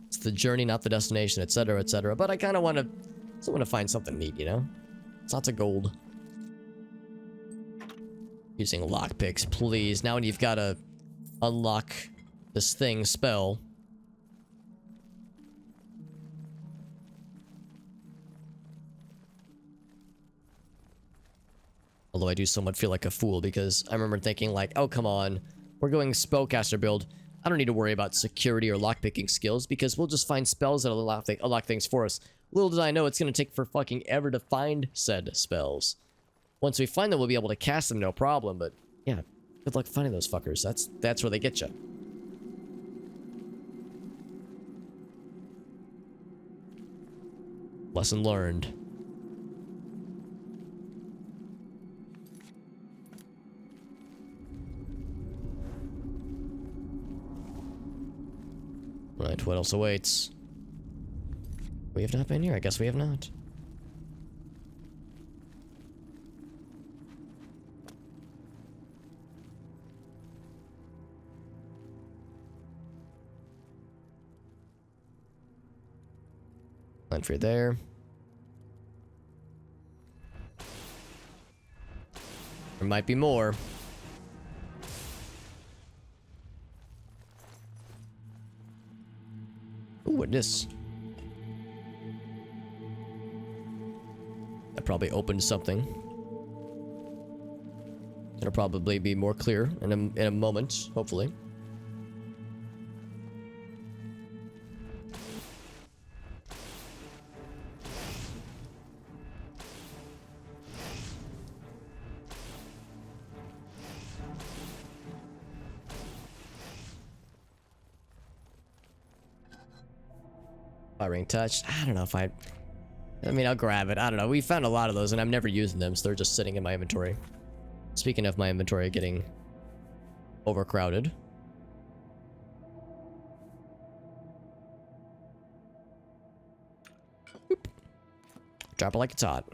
It's the journey, not the destination, etc., etc. But I kind of want to find something neat, you know? It's lots of gold. Using lockpicks, please. Now when you've got to unlock this thing spell. Although I do somewhat feel like a fool because I remember thinking like, oh, come on. We're going spellcaster build. I don't need to worry about security or lockpicking skills because we'll just find spells that unlock things for us. Little did I know it's going to take for fucking ever to find said spells. Once we find them, we'll be able to cast them no problem, but yeah, good luck finding those fuckers. That's where they get you. Lesson learned. Right, what else awaits? We have not been here. I guess we have not. Entry there. There might be more. Ooh, witness. That probably opened something. It'll probably be more clear in a moment, hopefully. Firing touch. I don't know if I mean, I'll grab it. I don't know. We found a lot of those and I'm never using them, so they're just sitting in my inventory. Speaking of my inventory getting overcrowded. Boop. Drop it like it's hot.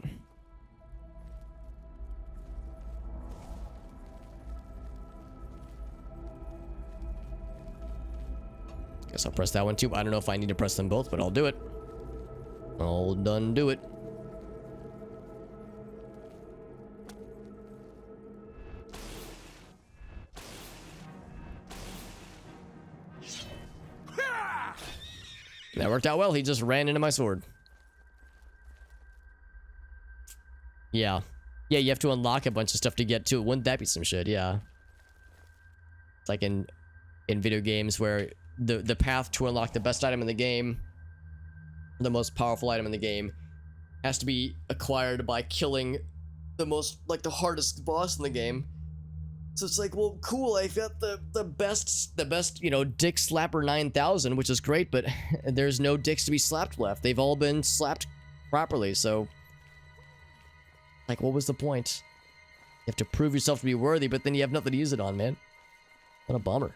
Guess I'll press that one too. I don't know if I need to press them both, but I'll do it. I'll done do it. That worked out well. He just ran into my sword. Yeah. Yeah, you have to unlock a bunch of stuff to get to it. Wouldn't that be some shit? Yeah. It's like in video games where the path to unlock the best item in the game, the most powerful item in the game, has to be acquired by killing the most, like, the hardest boss in the game. So it's like, well, cool, I got the best, you know, Dick Slapper 9000, which is great, but there's no dicks to be slapped left. They've all been slapped properly, so, like, what was the point? You have to prove yourself to be worthy, but then you have nothing to use it on, man. What a bummer.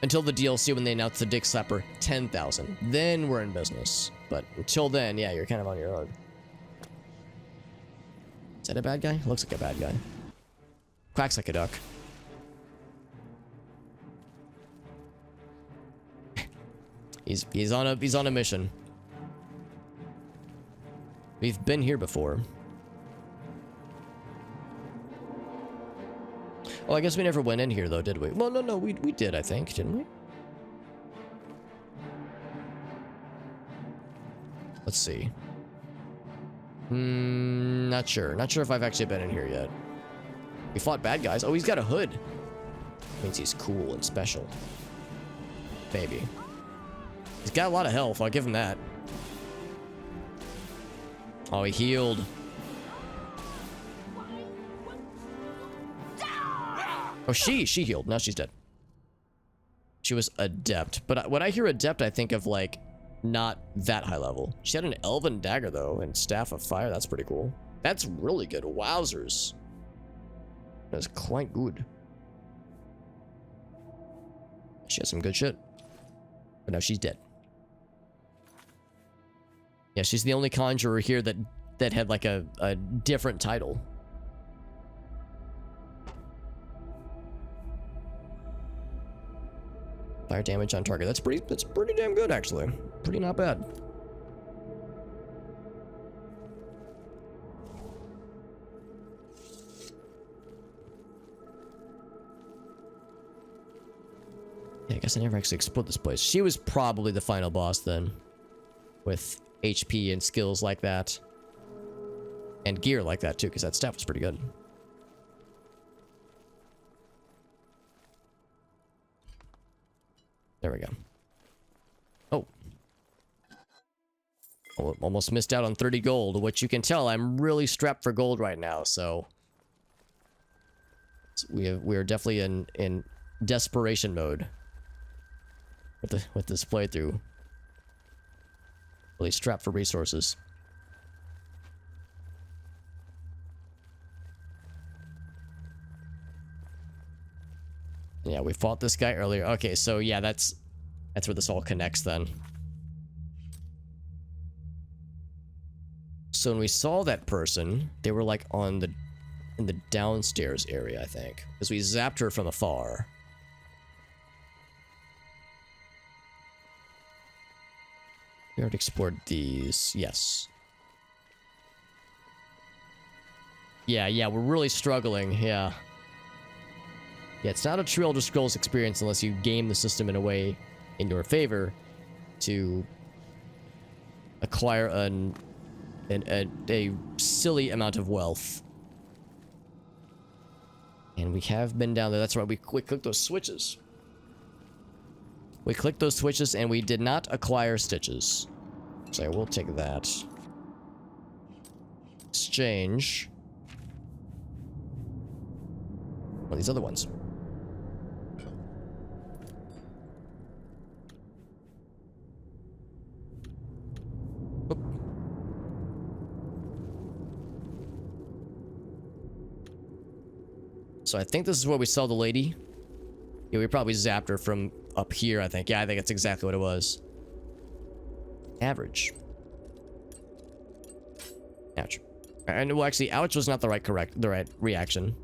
Until the DLC when they announced the Dick Slapper 10,000. Then we're in business. But until then, yeah, you're kind of on your own. Is that a bad guy? Looks like a bad guy. Quacks like a duck. He's on a mission. We've been here before. Oh, I guess we never went in here though, did we? Well, no, we did, I think, didn't we? Let's see. Not sure. Not sure if I've actually been in here yet. We fought bad guys. Oh, he's got a hood. Means he's cool and special. Maybe. He's got a lot of health. I'll give him that. Oh, he healed. Oh, she healed. Now she's dead. She was adept. But when I hear adept, I think of, like, not that high level. She had an elven dagger, though, and staff of fire. That's pretty cool. That's really good. Wowzers. That's quite good. She has some good shit. But now she's dead. Yeah, she's the only conjurer here that had, like, a different title. Fire damage on target. That's pretty damn good, actually. Pretty not bad. Yeah, I guess I never actually explored this place. She was probably the final boss then. With HP and skills like that. And gear like that too, because that stuff was pretty good. There we go. Oh. Oh, almost missed out on 30 gold, which you can tell I'm really strapped for gold right now, so we are definitely in desperation mode. with this playthrough. Really strapped for resources. Yeah, we fought this guy earlier. Okay, so yeah, that's where this all connects then. So when we saw that person, they were like in the downstairs area, I think, because we zapped her from afar. We already explored these. Yes. Yeah, we're really struggling. Yeah, it's not a true Elder Scrolls experience unless you game the system in a way in your favor to acquire a silly amount of wealth. And we have been down there. That's right, we clicked those switches. We clicked those switches and we did not acquire stitches. So I will take that. Exchange. One of these other ones. Oop. So I think this is where we saw the lady. Yeah, we probably zapped her from up here, I think. Yeah, I think that's exactly what it was. Average. Ouch. And well, actually, ouch was not the right reaction.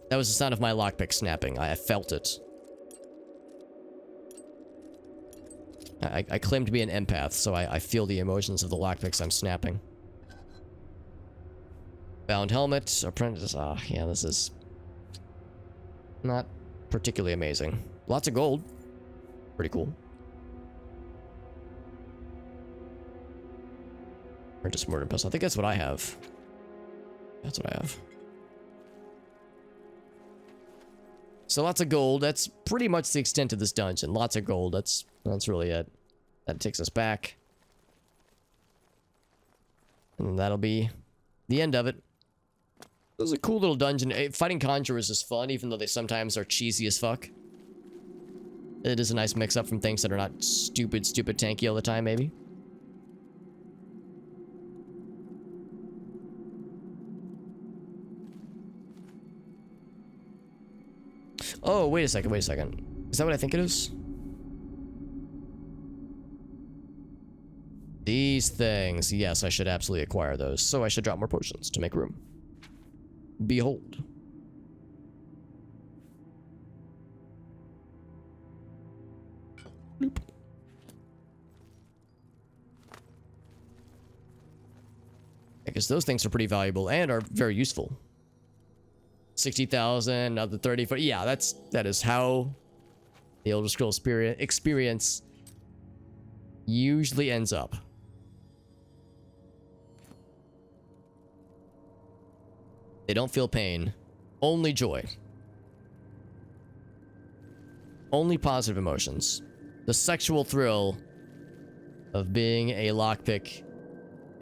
That was the sound of my lockpick snapping. I felt it. I claim to be an empath, so I feel the emotions of the lockpicks I'm snapping. Bound helmet, apprentice. Yeah, this is not particularly amazing. Lots of gold. Pretty cool. Apprentice murder pistol. I think that's what I have. That's what I have. So lots of gold. That's pretty much the extent of this dungeon. Lots of gold. That's really it. That takes us back. And that'll be the end of it. It was a cool little dungeon. Fighting conjurers is fun, even though they sometimes are cheesy as fuck. It is a nice mix-up from things that are not stupid tanky all the time, maybe. Oh, wait a second. Is that what I think it is? These things. Yes, I should absolutely acquire those. So I should drop more potions to make room. Behold. Nope. Because those things are pretty valuable and are very useful. 60,000 of the 30 foot. Yeah, that is how the Elder Scrolls experience usually ends up. They don't feel pain, only joy. Only positive emotions. The sexual thrill of being a lockpick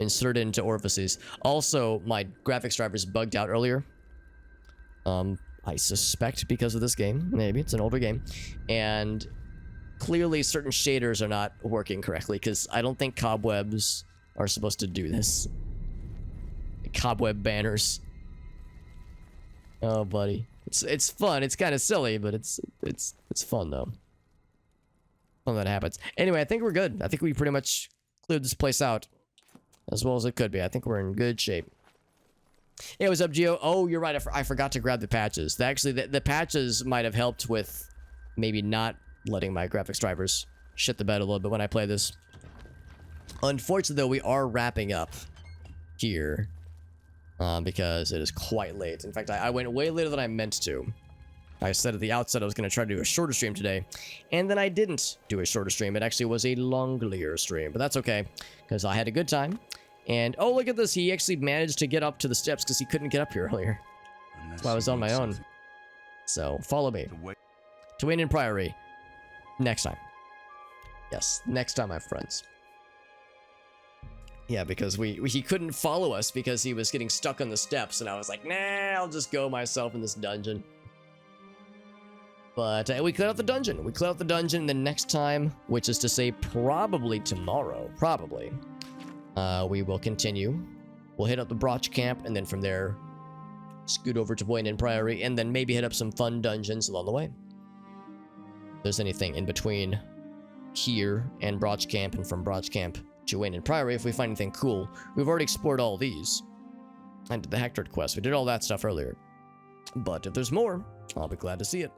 inserted into orifices. Also, my graphics drivers bugged out earlier. I suspect because of this game. Maybe it's an older game. And clearly certain shaders are not working correctly because I don't think cobwebs are supposed to do this. Cobweb banners. Oh, buddy. It's fun. It's kind of silly, but it's fun though. Fun that happens. Anyway, I think we're good. I think we pretty much cleared this place out as well as it could be. I think we're in good shape. Hey, what's up, Gio? Oh, you're right. I forgot to grab the patches. Actually, the patches might have helped with maybe not letting my graphics drivers shit the bed a little bit when I play this. Unfortunately, though, we are wrapping up here because it is quite late. In fact, I went way later than I meant to. I said at the outset I was going to try to do a shorter stream today, and then I didn't do a shorter stream. It actually was a longer stream, but that's okay because I had a good time. And, oh, look at this. He actually managed to get up to the steps because he couldn't get up here earlier. That's why I was on my own. So, follow me. To Weynon Priory. Next time. Yes, next time, my friends. Yeah, because he couldn't follow us because he was getting stuck on the steps. And I was like, nah, I'll just go myself in this dungeon. But we cleared out the dungeon. We cleared out the dungeon. The next time, which is to say probably tomorrow, we will continue. We'll hit up the Kvatch camp, and then from there, scoot over to Weynon Priory, and then maybe hit up some fun dungeons along the way. If there's anything in between here and Kvatch camp, and from Kvatch camp to Weynon Priory, if we find anything cool. We've already explored all these. And did the Hector quest. We did all that stuff earlier. But if there's more, I'll be glad to see it.